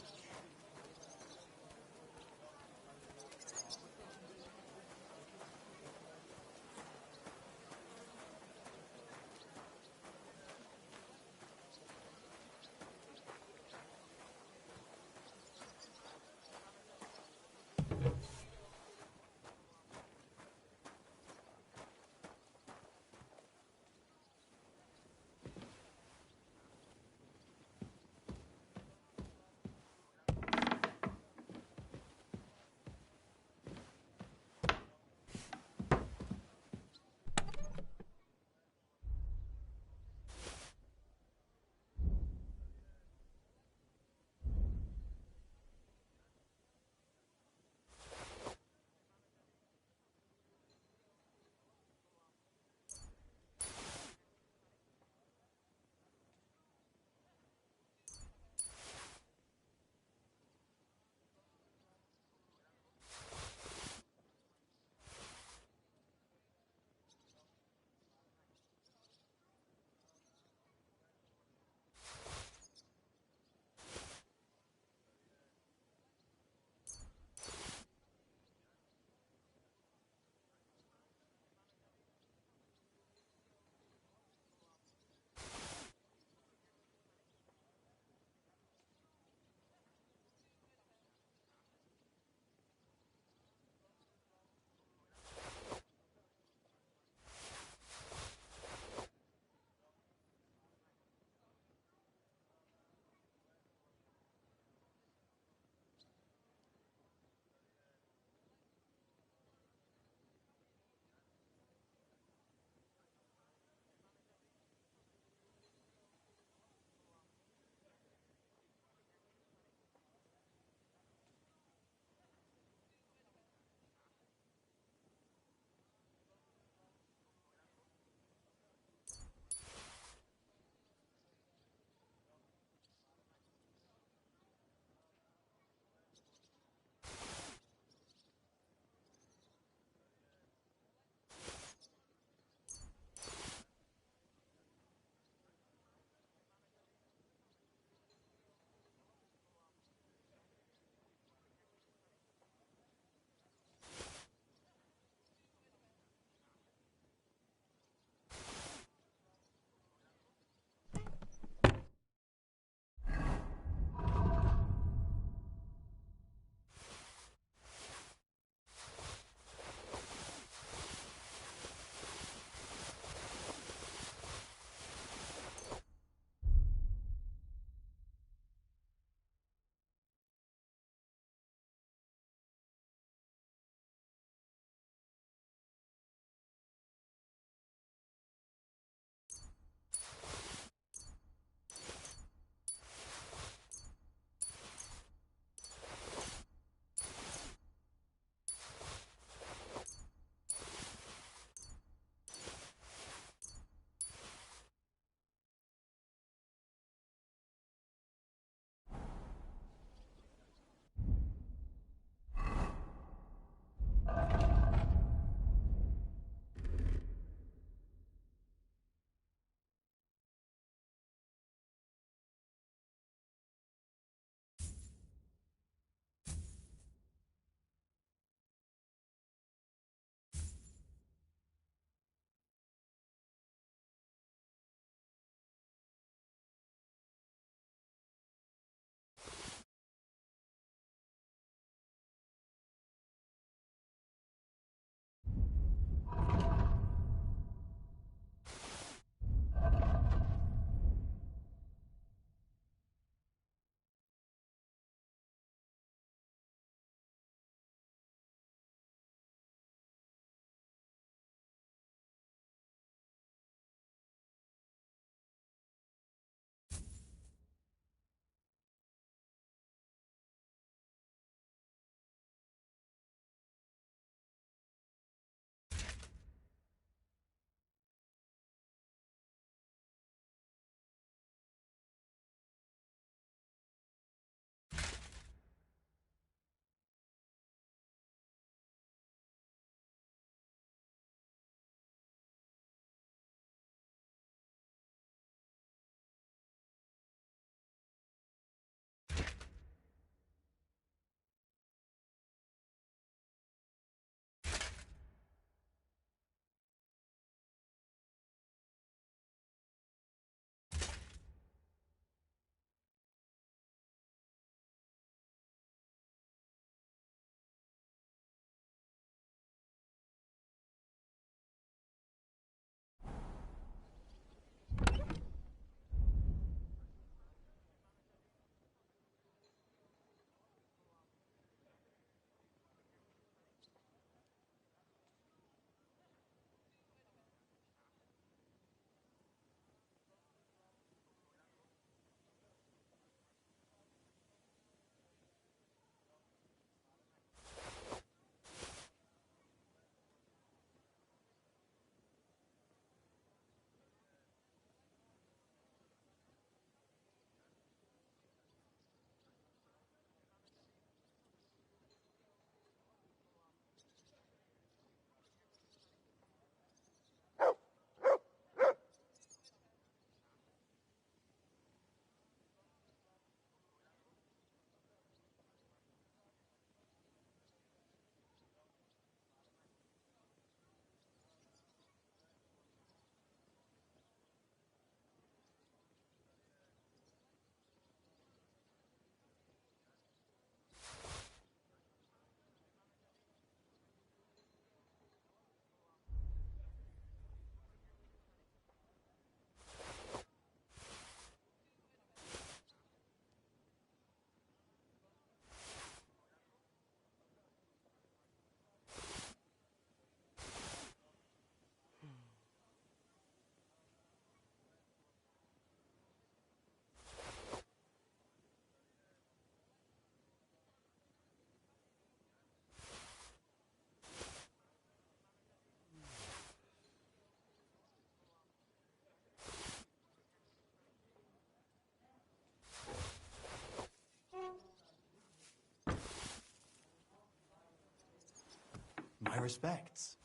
My respects.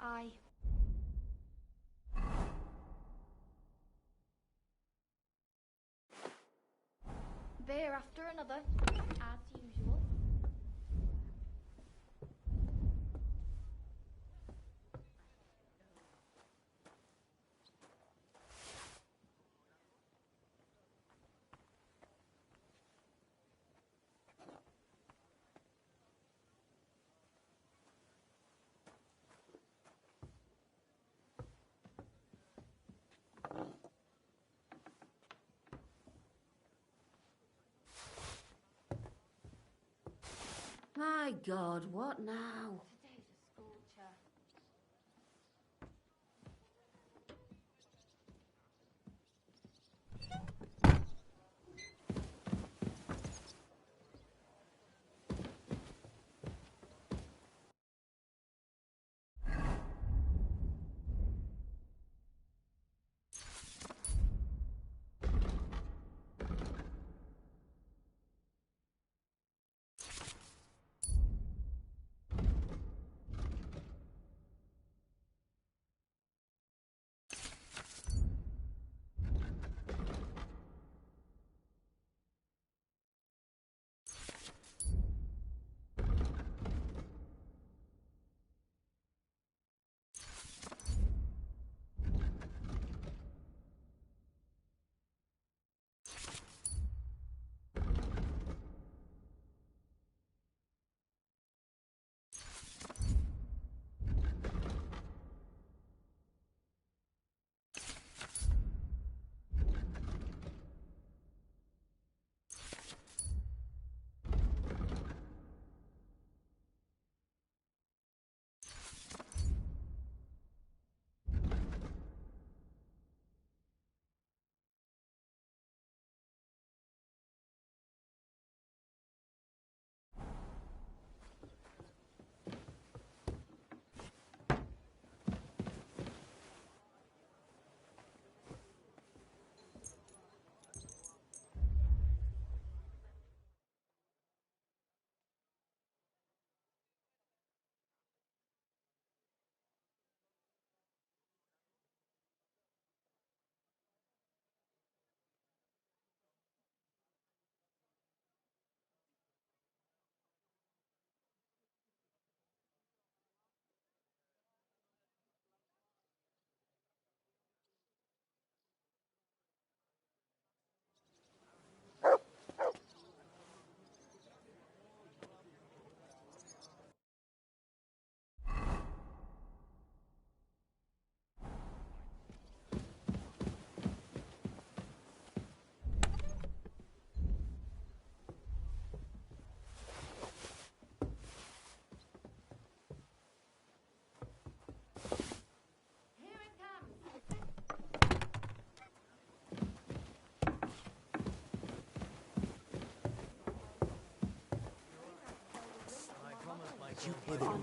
Aye. Beer after another, as usual. My God, what now? Today's a scorcher.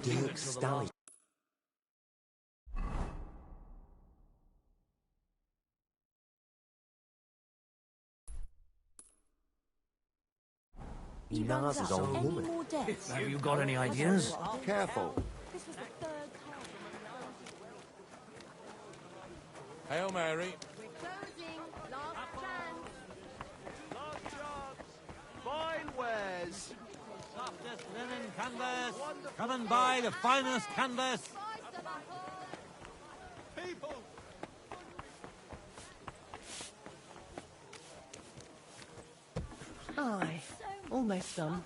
Dirk Stallion. He nars his old woman. Have you got any ideas? Careful. Hail Mary. Fine wares. Softest linen canvas. Come and buy the finest canvas. People. Aye, almost done.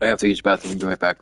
I have to use the bathroom. Be right back.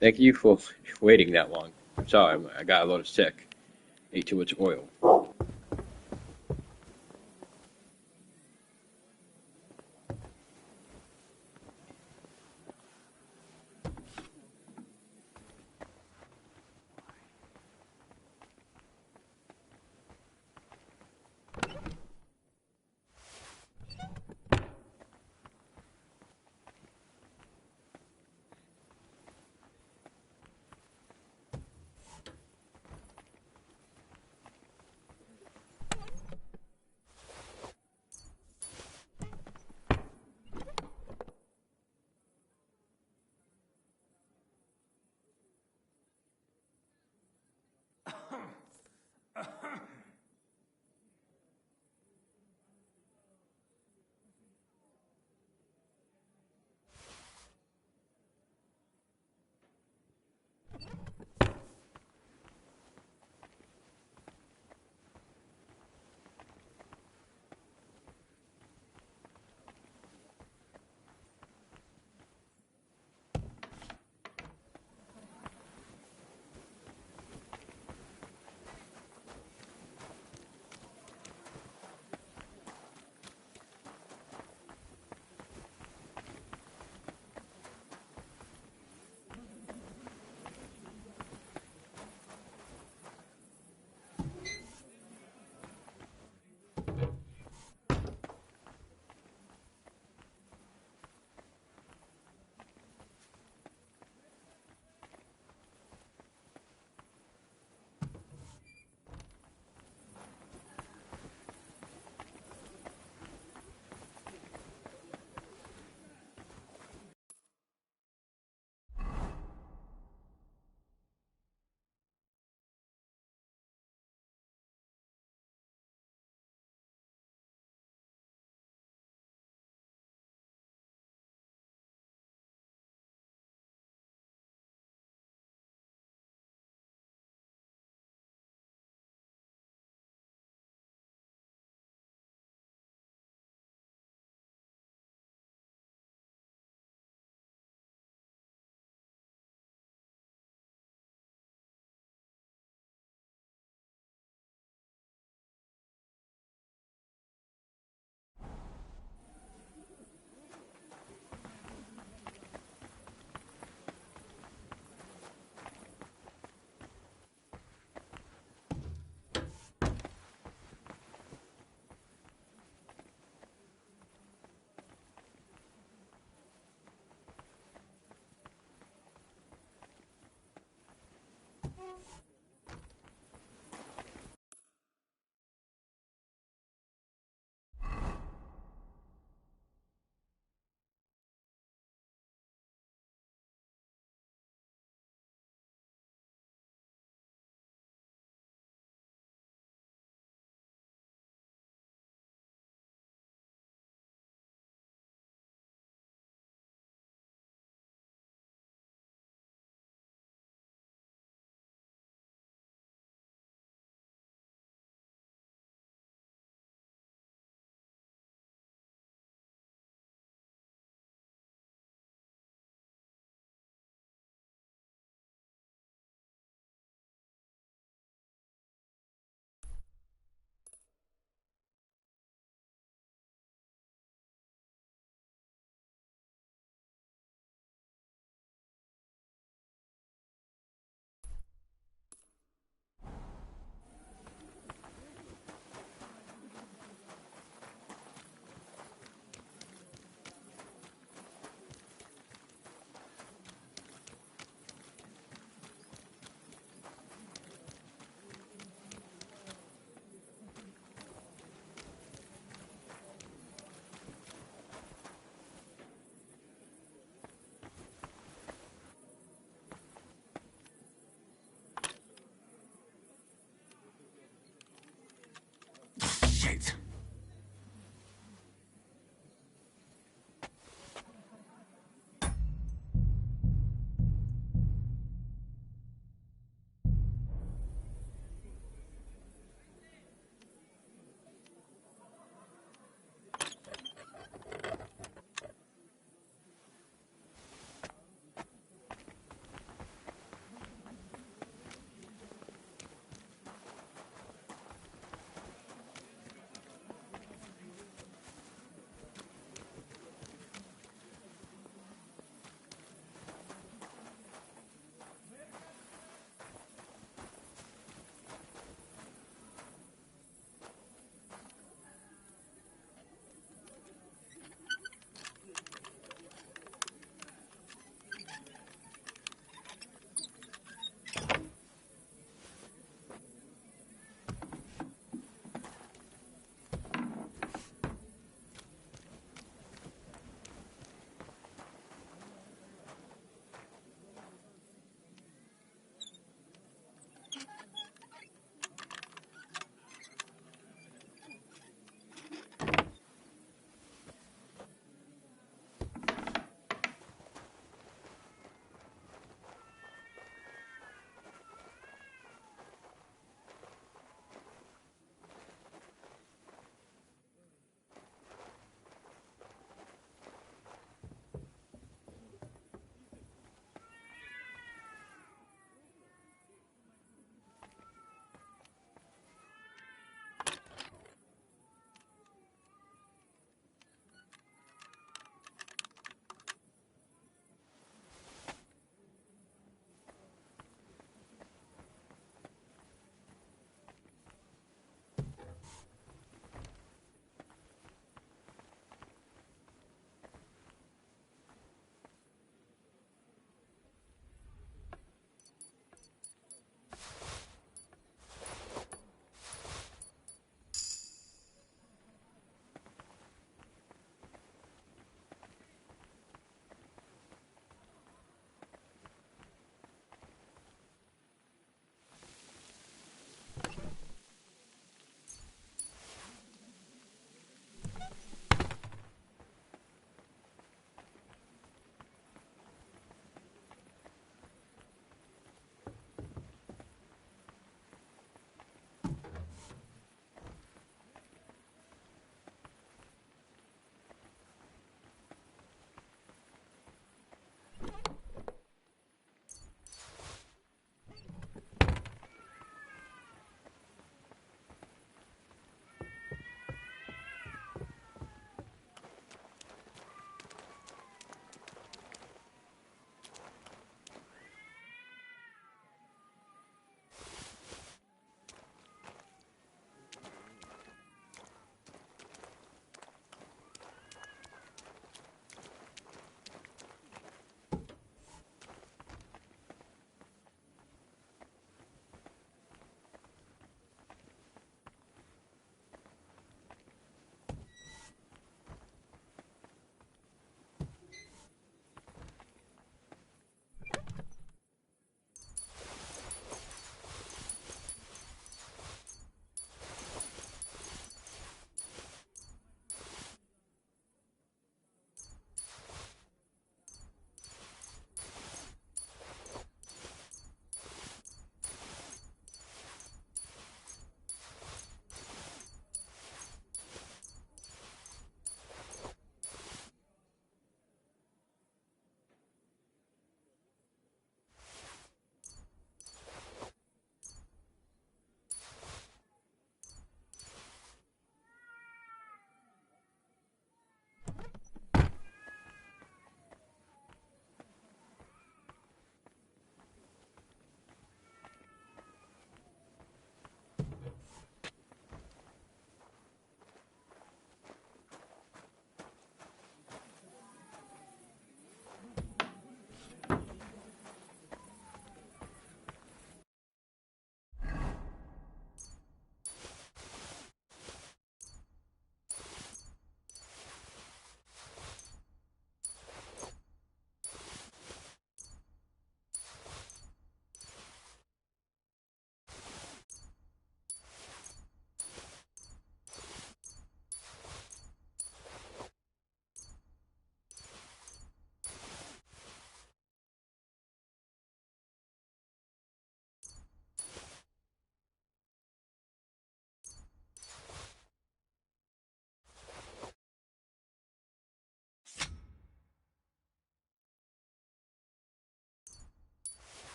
Thank you for waiting that long. I'm sorry, I got a little sick. Ate too much oil.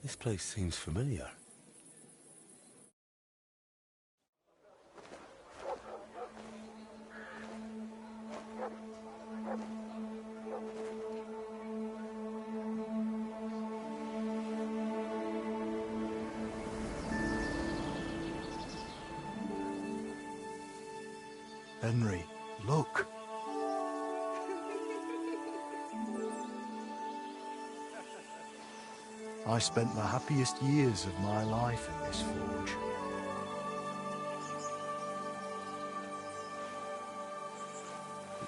This place seems familiar. Henry, look. I spent the happiest years of my life in this forge.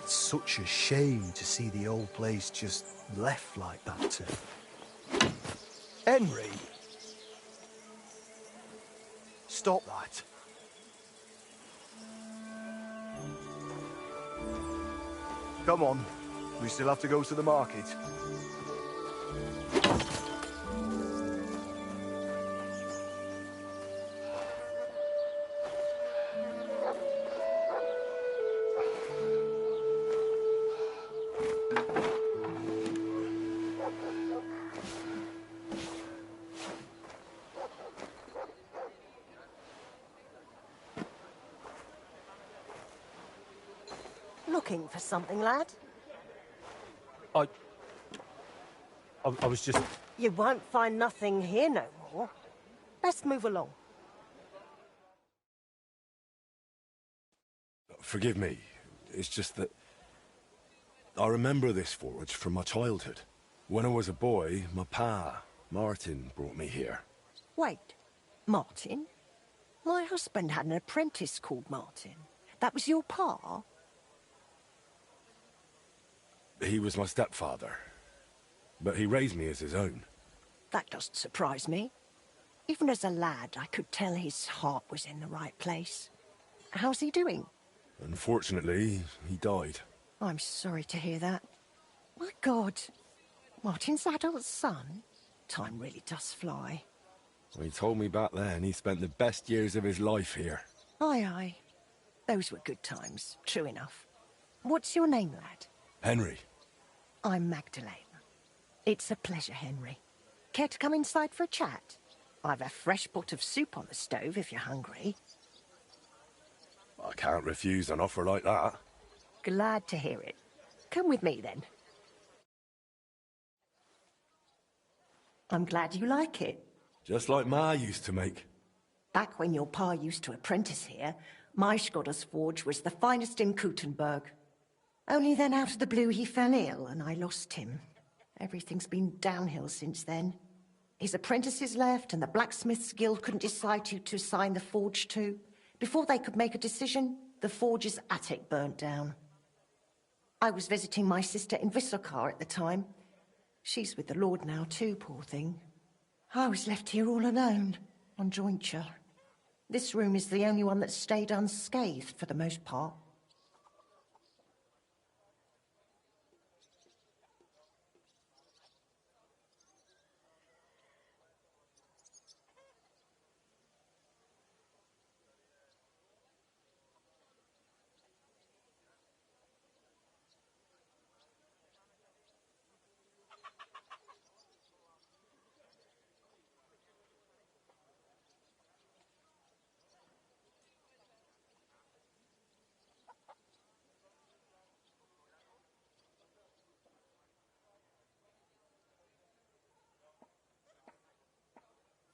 It's such a shame to see the old place just left like that. Henry! Stop that. Come on, we still have to go to the market. Looking for something, lad? I was just... You won't find nothing here no more. Best move along. Forgive me. It's just that... I remember this forge from my childhood. When I was a boy, my pa, Martin, brought me here. Wait, Martin? My husband had an apprentice called Martin. That was your pa? He was my stepfather, but he raised me as his own. That doesn't surprise me. Even as a lad, I could tell his heart was in the right place. How's he doing? Unfortunately, he died. I'm sorry to hear that. My God, Martin's adult son? Time really does fly. He told me back then he spent the best years of his life here. Aye, aye. Those were good times, true enough. What's your name, lad? Henry. I'm Magdalene. It's a pleasure, Henry. Care to come inside for a chat? I've a fresh pot of soup on the stove if you're hungry. I can't refuse an offer like that. Glad to hear it. Come with me, then. I'm glad you like it. Just like Ma used to make. Back when your pa used to apprentice here, my Skodder's forge was the finest in Kuttenberg. Only then out of the blue he fell ill and I lost him. Everything's been downhill since then. His apprentices left and the Blacksmiths Guild couldn't decide who to assign the forge to. Before they could make a decision, the forge's attic burnt down. I was visiting my sister in Visokar at the time. She's with the Lord now too, poor thing. I was left here all alone, on jointure. This room is the only one that stayed unscathed for the most part.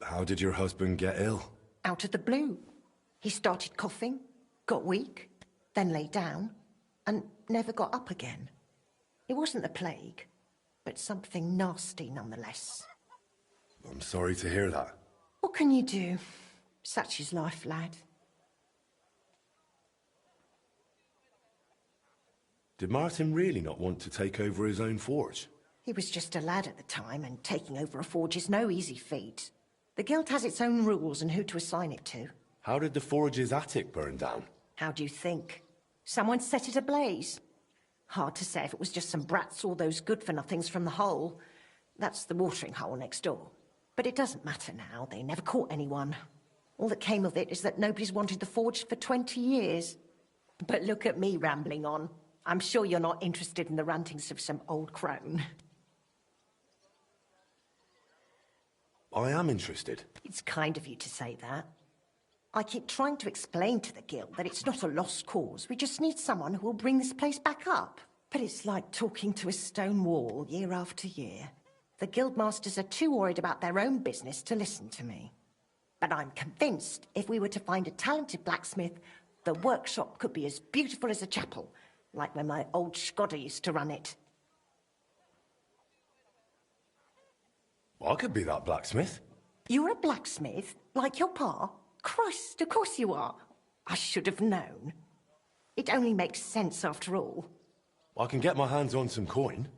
How did your husband get ill? Out of the blue. He started coughing, got weak, then lay down, and never got up again. It wasn't the plague, but something nasty nonetheless. I'm sorry to hear that. What can you do? Such is life, lad. Did Martin really not want to take over his own forge? He was just a lad at the time, and taking over a forge is no easy feat. The guild has its own rules and who to assign it to. How did the forge's attic burn down? How do you think? Someone set it ablaze. Hard to say if it was just some brats or those good-for-nothings from the hole. That's the watering hole next door. But it doesn't matter now. They never caught anyone. All that came of it is that nobody's wanted the forge for 20 years. But look at me rambling on. I'm sure you're not interested in the rantings of some old crone. I am interested. It's kind of you to say that. I keep trying to explain to the guild that it's not a lost cause. We just need someone who will bring this place back up. But it's like talking to a stone wall year after year. The guildmasters are too worried about their own business to listen to me. But I'm convinced if we were to find a talented blacksmith, the workshop could be as beautiful as a chapel, like when my old Skoda used to run it. I could be that blacksmith. You're a blacksmith? Like your pa? Christ, of course you are. I should have known. It only makes sense after all. I can get my hands on some coin.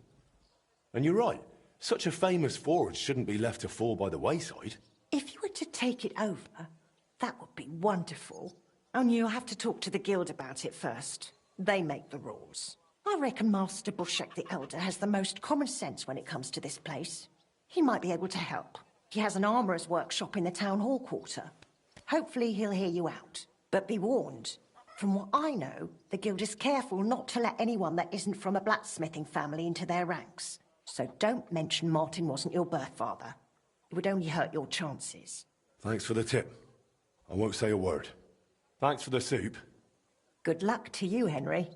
And you're right, such a famous forge shouldn't be left to fall by the wayside. If you were to take it over, that would be wonderful. Only you'll have to talk to the guild about it first. They make the rules. I reckon Master Bushek the Elder has the most common sense when it comes to this place. He might be able to help. He has an armourer's workshop in the town hall quarter. Hopefully he'll hear you out. But be warned, from what I know, the guild is careful not to let anyone that isn't from a blacksmithing family into their ranks. So don't mention Martin wasn't your birth father. It would only hurt your chances. Thanks for the tip. I won't say a word. Thanks for the soup. Good luck to you, Henry.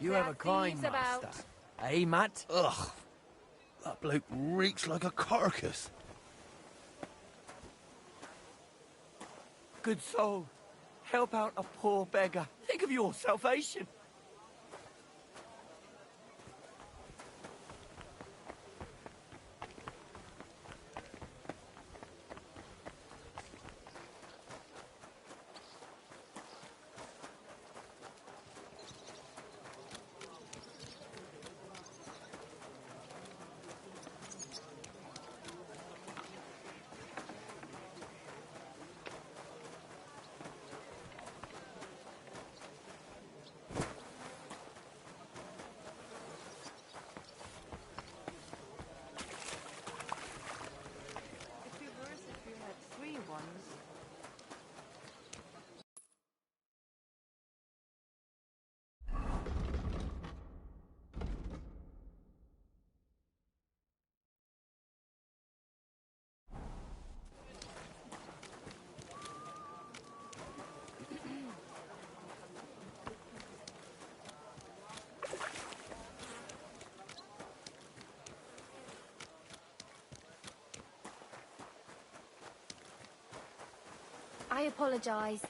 You have a kind, master. Eh, Matt? Ugh. That bloke reeks like a carcass. Good soul. Help out a poor beggar. Think of your salvation. I apologize.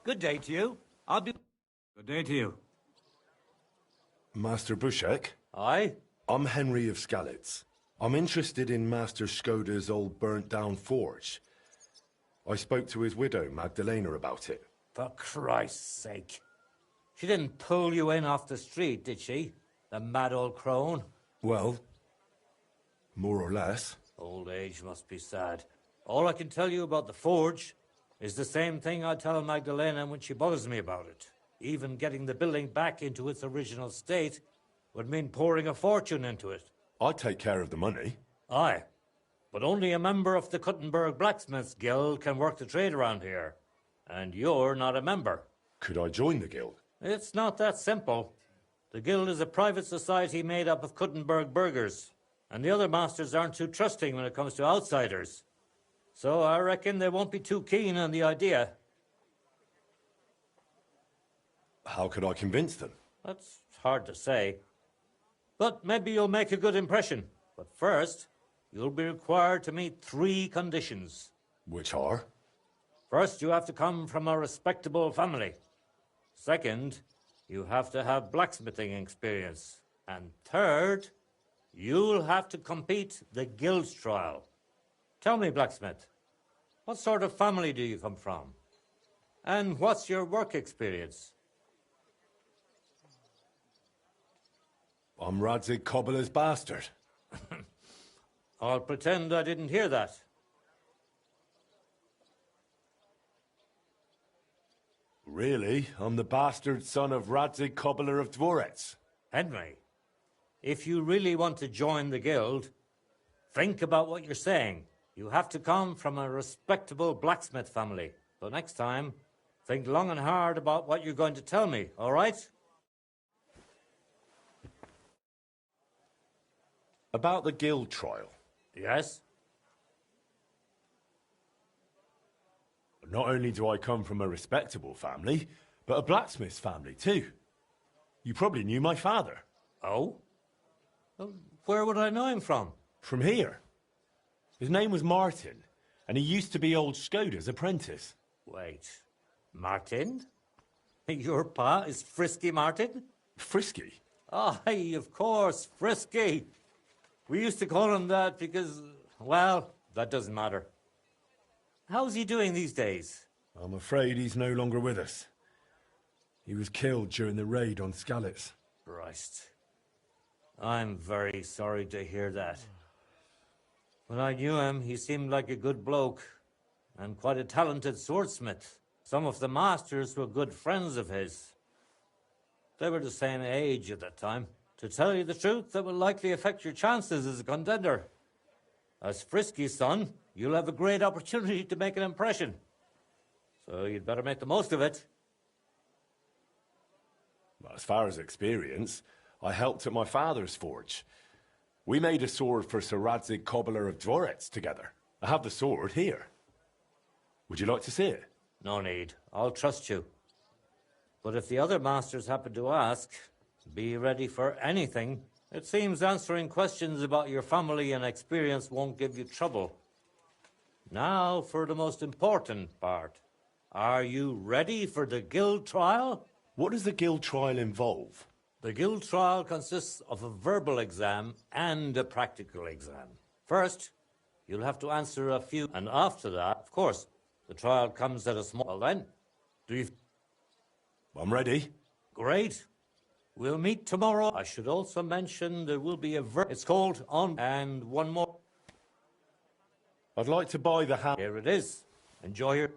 Good day to you. I'll be... Good day to you. Master Bushek? Aye? I'm Henry of Skalitz. I'm interested in Master Skoda's old burnt-down forge. I spoke to his widow, Magdalena, about it. For Christ's sake. She didn't pull you in off the street, did she? The mad old crone? Well, more or less. Old age must be sad. All I can tell you about the forge is the same thing I tell Magdalena when she bothers me about it. Even getting the building back into its original state would mean pouring a fortune into it. I'd take care of the money. Aye. But only a member of the Kuttenberg Blacksmiths Guild can work the trade around here. And you're not a member. Could I join the guild? It's not that simple. The guild is a private society made up of Kuttenberg burghers. And the other masters aren't too trusting when it comes to outsiders. So I reckon they won't be too keen on the idea. How could I convince them? That's hard to say. But maybe you'll make a good impression. But first, you'll be required to meet 3 conditions. Which are? First, you have to come from a respectable family. Second, you have to have blacksmithing experience. And third, you'll have to compete the guild trial. Tell me, blacksmith, what sort of family do you come from? And what's your work experience? I'm Radzig Cobbler's bastard. I'll pretend I didn't hear that. Really? I'm the bastard son of Radzig Cobbler of Dvorets. Henry, if you really want to join the guild, think about what you're saying. You have to come from a respectable blacksmith family. So next time, think long and hard about what you're going to tell me, all right? About the guild trial. Yes? Not only do I come from a respectable family, but a blacksmith's family too. You probably knew my father. Oh? Well, where would I know him from? From here. His name was Martin, and he used to be old Skoda's apprentice. Wait, Martin? Your pa is Frisky Martin? Frisky? Aye, of course, Frisky. We used to call him that because, well, that doesn't matter. How's he doing these days? I'm afraid he's no longer with us. He was killed during the raid on Skalitz. Christ. I'm very sorry to hear that. When I knew him, he seemed like a good bloke and quite a talented swordsmith. Some of the masters were good friends of his. They were the same age at that time. To tell you the truth, that will likely affect your chances as a contender. As Frisky's son, you'll have a great opportunity to make an impression. So you'd better make the most of it. As far as experience, I helped at my father's forge. We made a sword for Sir Radzig Cobbler of Dvorets together. I have the sword here. Would you like to see it? No need. I'll trust you. But if the other masters happen to ask, be ready for anything. It seems answering questions about your family and experience won't give you trouble. Now for the most important part. Are you ready for the guild trial? What does the guild trial involve? The guild trial consists of a verbal exam and a practical exam. First, you'll have to answer a few, and after that, of course, the trial comes at a small... Well then, do you... I'm ready. Great. We'll meet tomorrow. I should also mention there will be a it's called On... And one more. I'd like to buy the hat. Here it is. Enjoy your...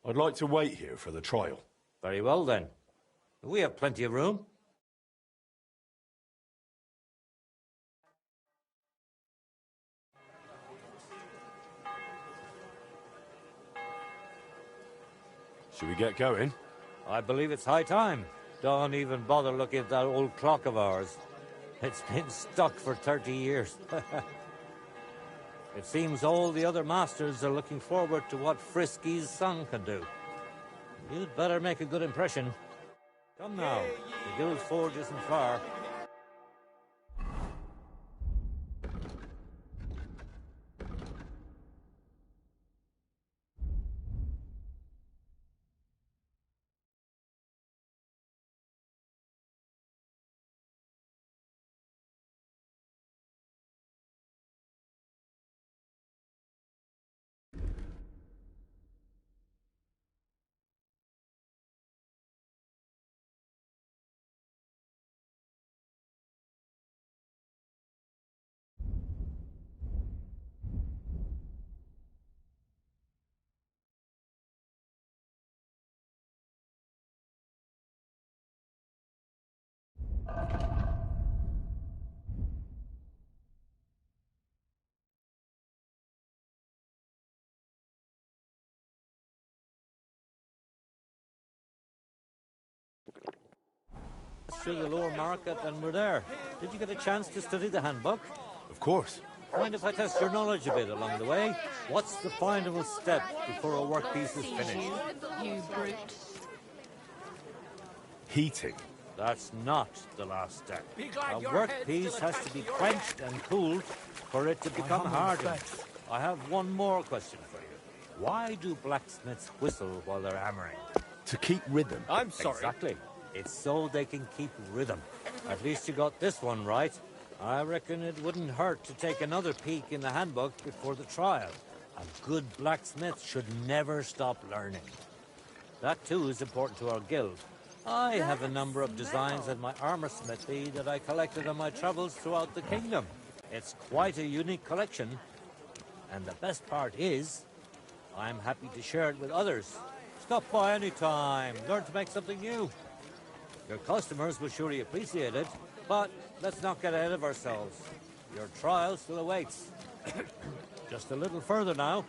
I'd like to wait here for the trial. Very well, then. We have plenty of room. Should we get going? I believe it's high time. Don't even bother looking at that old clock of ours. It's been stuck for 30 years. It seems all the other masters are looking forward to what Frisky's son can do. You'd better make a good impression. Come now, the guild forge isn't far. Through the lower market and we're there. Did you get a chance to study the handbook? Of course. Mind if I test your knowledge a bit along the way? What's the final step before a workpiece is finished? You brute. Heating. That's not the last step. Be glad A your workpiece head's still has to attached be to your quenched and cooled for it to become hardened. I have one more question for you. Why do blacksmiths whistle while they're hammering? To keep rhythm. I'm sorry. Exactly. It's so they can keep rhythm. At least you got this one right. I reckon it wouldn't hurt to take another peek in the handbook before the trial. A good blacksmith should never stop learning. That too is important to our guild. I have a number of designs in my armor smithy that I collected on my travels throughout the kingdom. It's quite a unique collection. And the best part is, I'm happy to share it with others. Stop by any time. Learn to make something new. Your customers will surely appreciate it, but let's not get ahead of ourselves. Your trial still awaits. Just a little further now.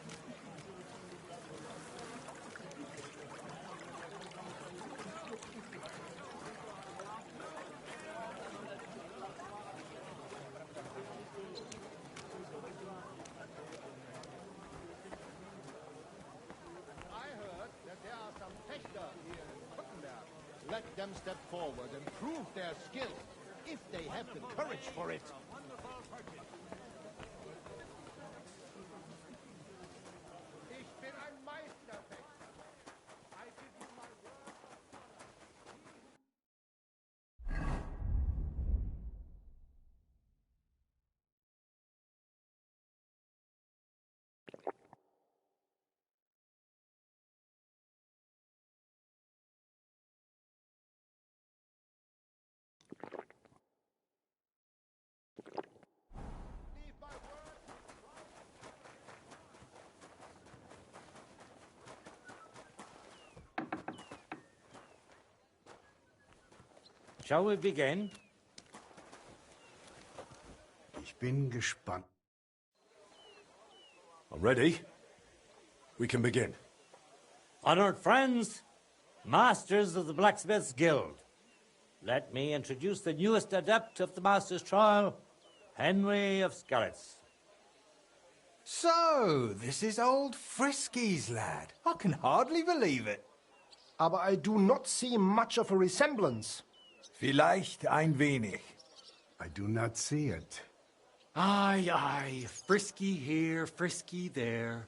Let them step forward and prove their skill, if they have the courage for it. Ich bin ein Meisterfechter. I give you my word. Shall we begin? Ich bin gespannt. I'm ready. We can begin. Honored friends, masters of the Blacksmiths Guild, let me introduce the newest adept of the Master's Trial, Henry of Skalitz. So, this is old Frisky's lad. I can hardly believe it. Aber I do not see much of a resemblance. Vielleicht ein wenig. I do not see it. Aye, aye, frisky here, frisky there.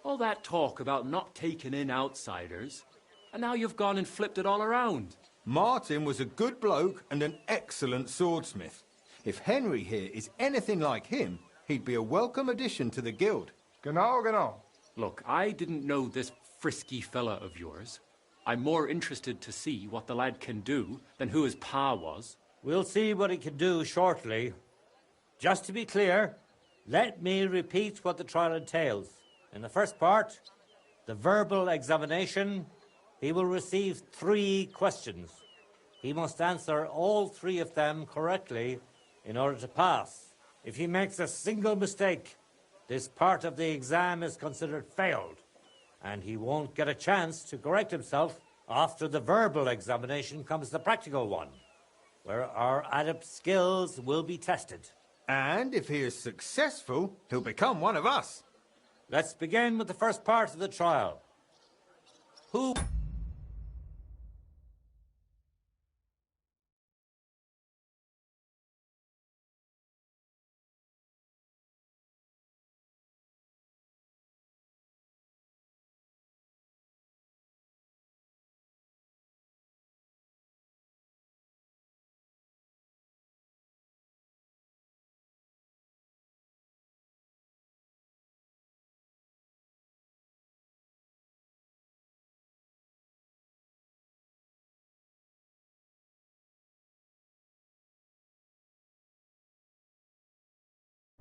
All that talk about not taking in outsiders, and now you've gone and flipped it all around. Martin was a good bloke and an excellent swordsmith. If Henry here is anything like him, he'd be a welcome addition to the guild. Genau, genau. Look, I didn't know this frisky fella of yours. I'm more interested to see what the lad can do than who his pa was. We'll see what he can do shortly. Just to be clear, let me repeat what the trial entails. In the first part, the verbal examination, he will receive 3 questions. He must answer all 3 of them correctly in order to pass. If he makes a single mistake, this part of the exam is considered failed, and he won't get a chance to correct himself. After the verbal examination comes the practical one, where our adept skills will be tested. And if he is successful, he'll become one of us. Let's begin with the first part of the trial. Who...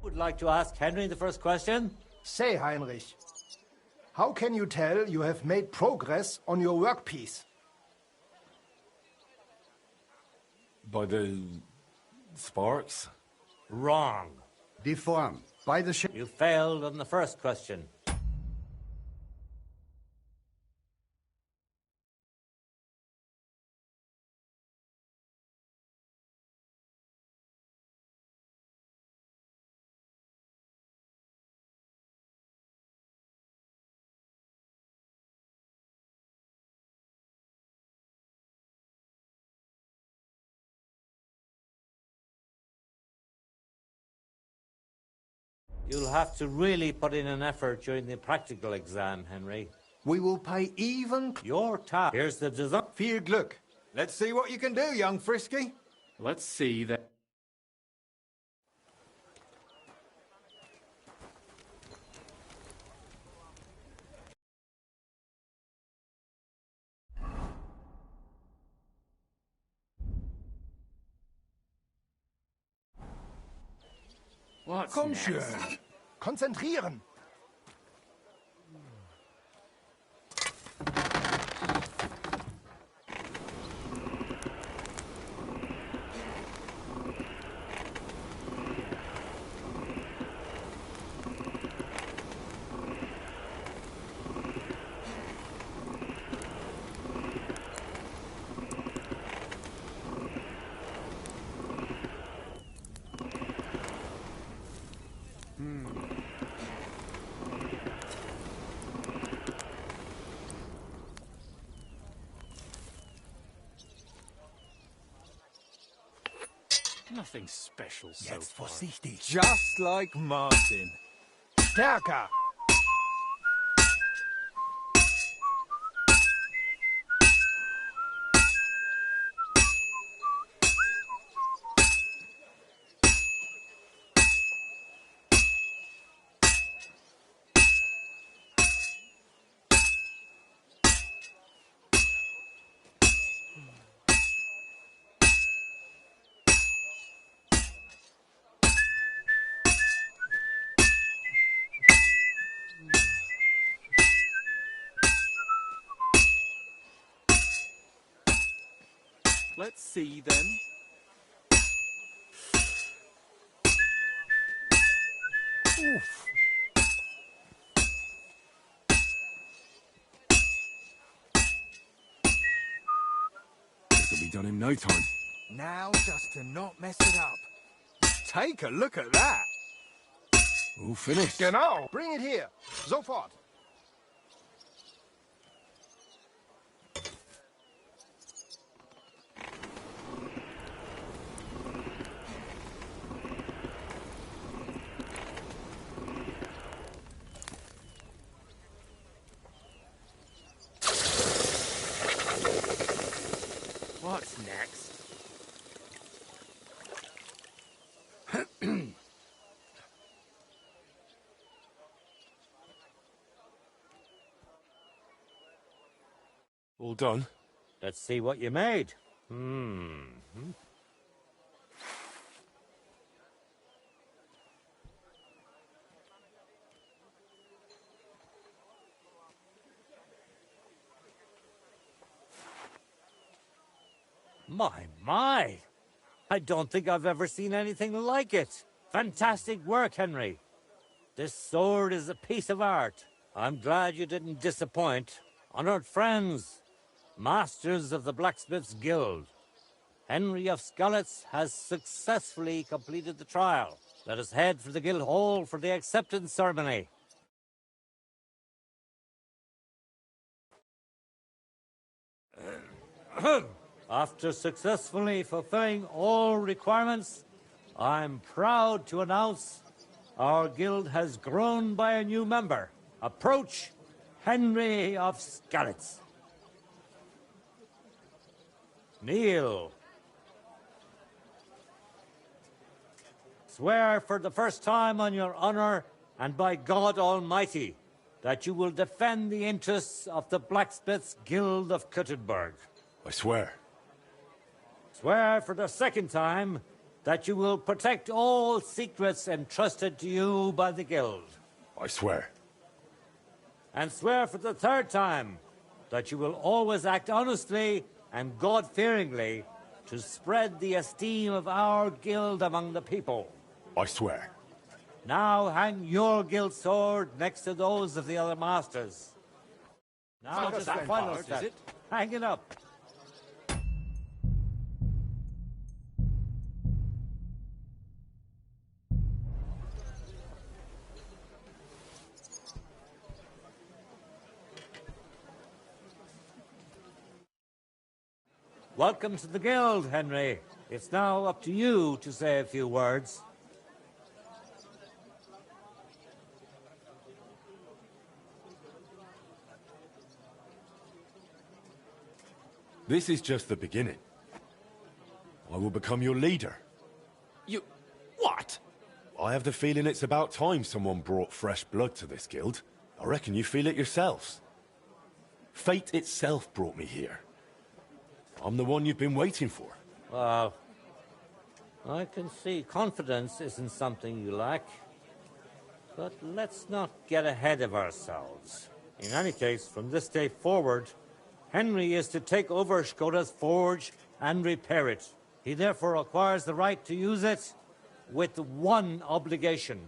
would like to ask Henry the first question? Say, Heinrich, how can you tell you have made progress on your workpiece? By the sparks? Wrong. Die Form. By the shape. You failed on the first question. You'll have to really put in an effort during the practical exam, Henry. We will pay even... Your task. Here's the design. Viel Glück. Let's see what you can do, young Frisky. Let's see that. What's Komm next? schon. Konzentrieren. Nothing special so Jetzt far. vorsichtig. Just like Martin. Stärker. Let's see then. Oof. This'll be done in no time. Now just to not mess it up. Take a look at that. All finished. Genau. Bring it here. Sofort. What's next? All done? Let's see what you made. My. I don't think I've ever seen anything like it. Fantastic work, Henry. This sword is a piece of art. I'm glad you didn't disappoint. Honored friends, masters of the Blacksmith's Guild, Henry of Skalitz has successfully completed the trial. Let us head for the guild hall for the acceptance ceremony. After successfully fulfilling all requirements, I'm proud to announce our guild has grown by a new member. Approach Henry of Skalitz. Kneel. Swear for the first time on your honor and by God Almighty that you will defend the interests of the Blacksmiths Guild of Kuttenberg. I swear. Swear for the second time that you will protect all secrets entrusted to you by the Guild. I swear. And swear for the third time that you will always act honestly and God-fearingly to spread the esteem of our Guild among the people. I swear. Now hang your Guild sword next to those of the other masters. Now Not to the that final hard, step. is it? Hang it up. Welcome to the Guild, Henry. It's now up to you to say a few words. This is just the beginning. I will become your leader. You... what? I have the feeling it's about time someone brought fresh blood to this guild. I reckon you feel it yourselves. Fate itself brought me here. I'm the one you've been waiting for. Well, I can see confidence isn't something you lack. But let's not get ahead of ourselves. In any case, from this day forward, Henry is to take over Skoda's forge and repair it. He therefore acquires the right to use it with one obligation,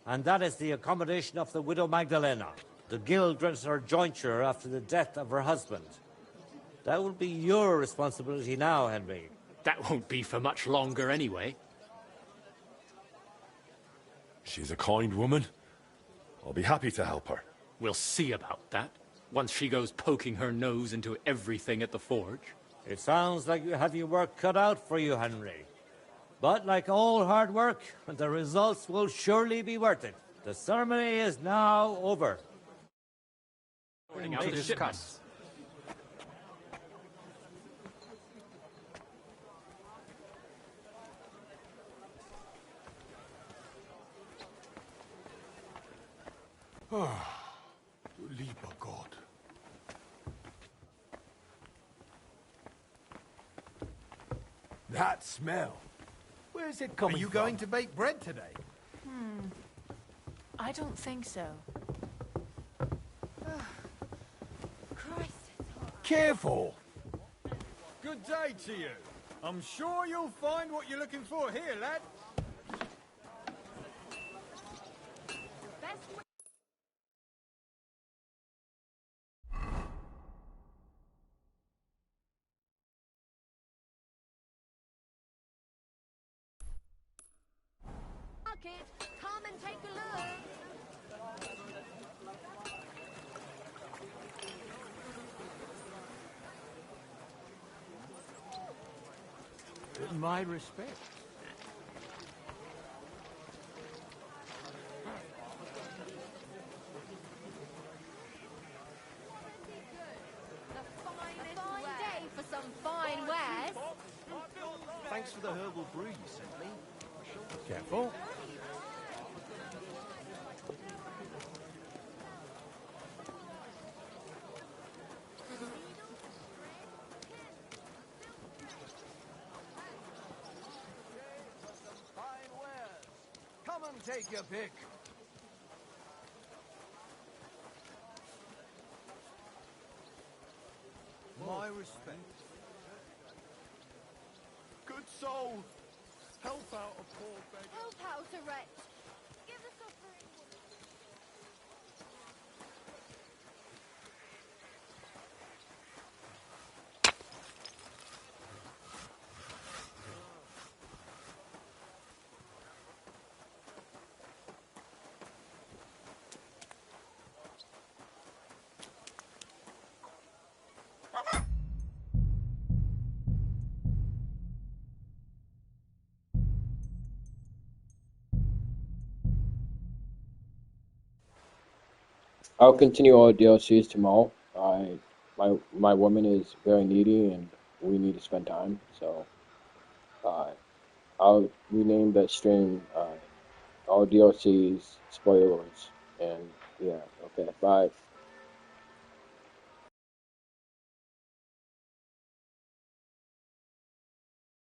and that is the accommodation of the widow Magdalena. The guild grants her jointure after the death of her husband. That will be your responsibility now, Henry. That won't be for much longer anyway. She's a kind woman. I'll be happy to help her. We'll see about that, once she goes poking her nose into everything at the forge. It sounds like you have your work cut out for you, Henry. But like all hard work, the results will surely be worth it. The ceremony is now over. To discuss. Du lieber Gott. That smell. Where's it coming from? Are you going to bake bread today? I don't think so. Christ. Careful! Good day to you. I'm sure you'll find what you're looking for here, lad. Come and take a look. My respect. A fine day for some fine wares. Thanks for the herbal brew you sent me. Careful. Come and take your pick. My respect. Good soul. Help out a poor beggar. Help out a wretch. Give the suffering woman. I'll continue all DLCs tomorrow. My woman is very needy and we need to spend time, so I'll rename that stream all DLCs spoilers, and yeah, okay, bye.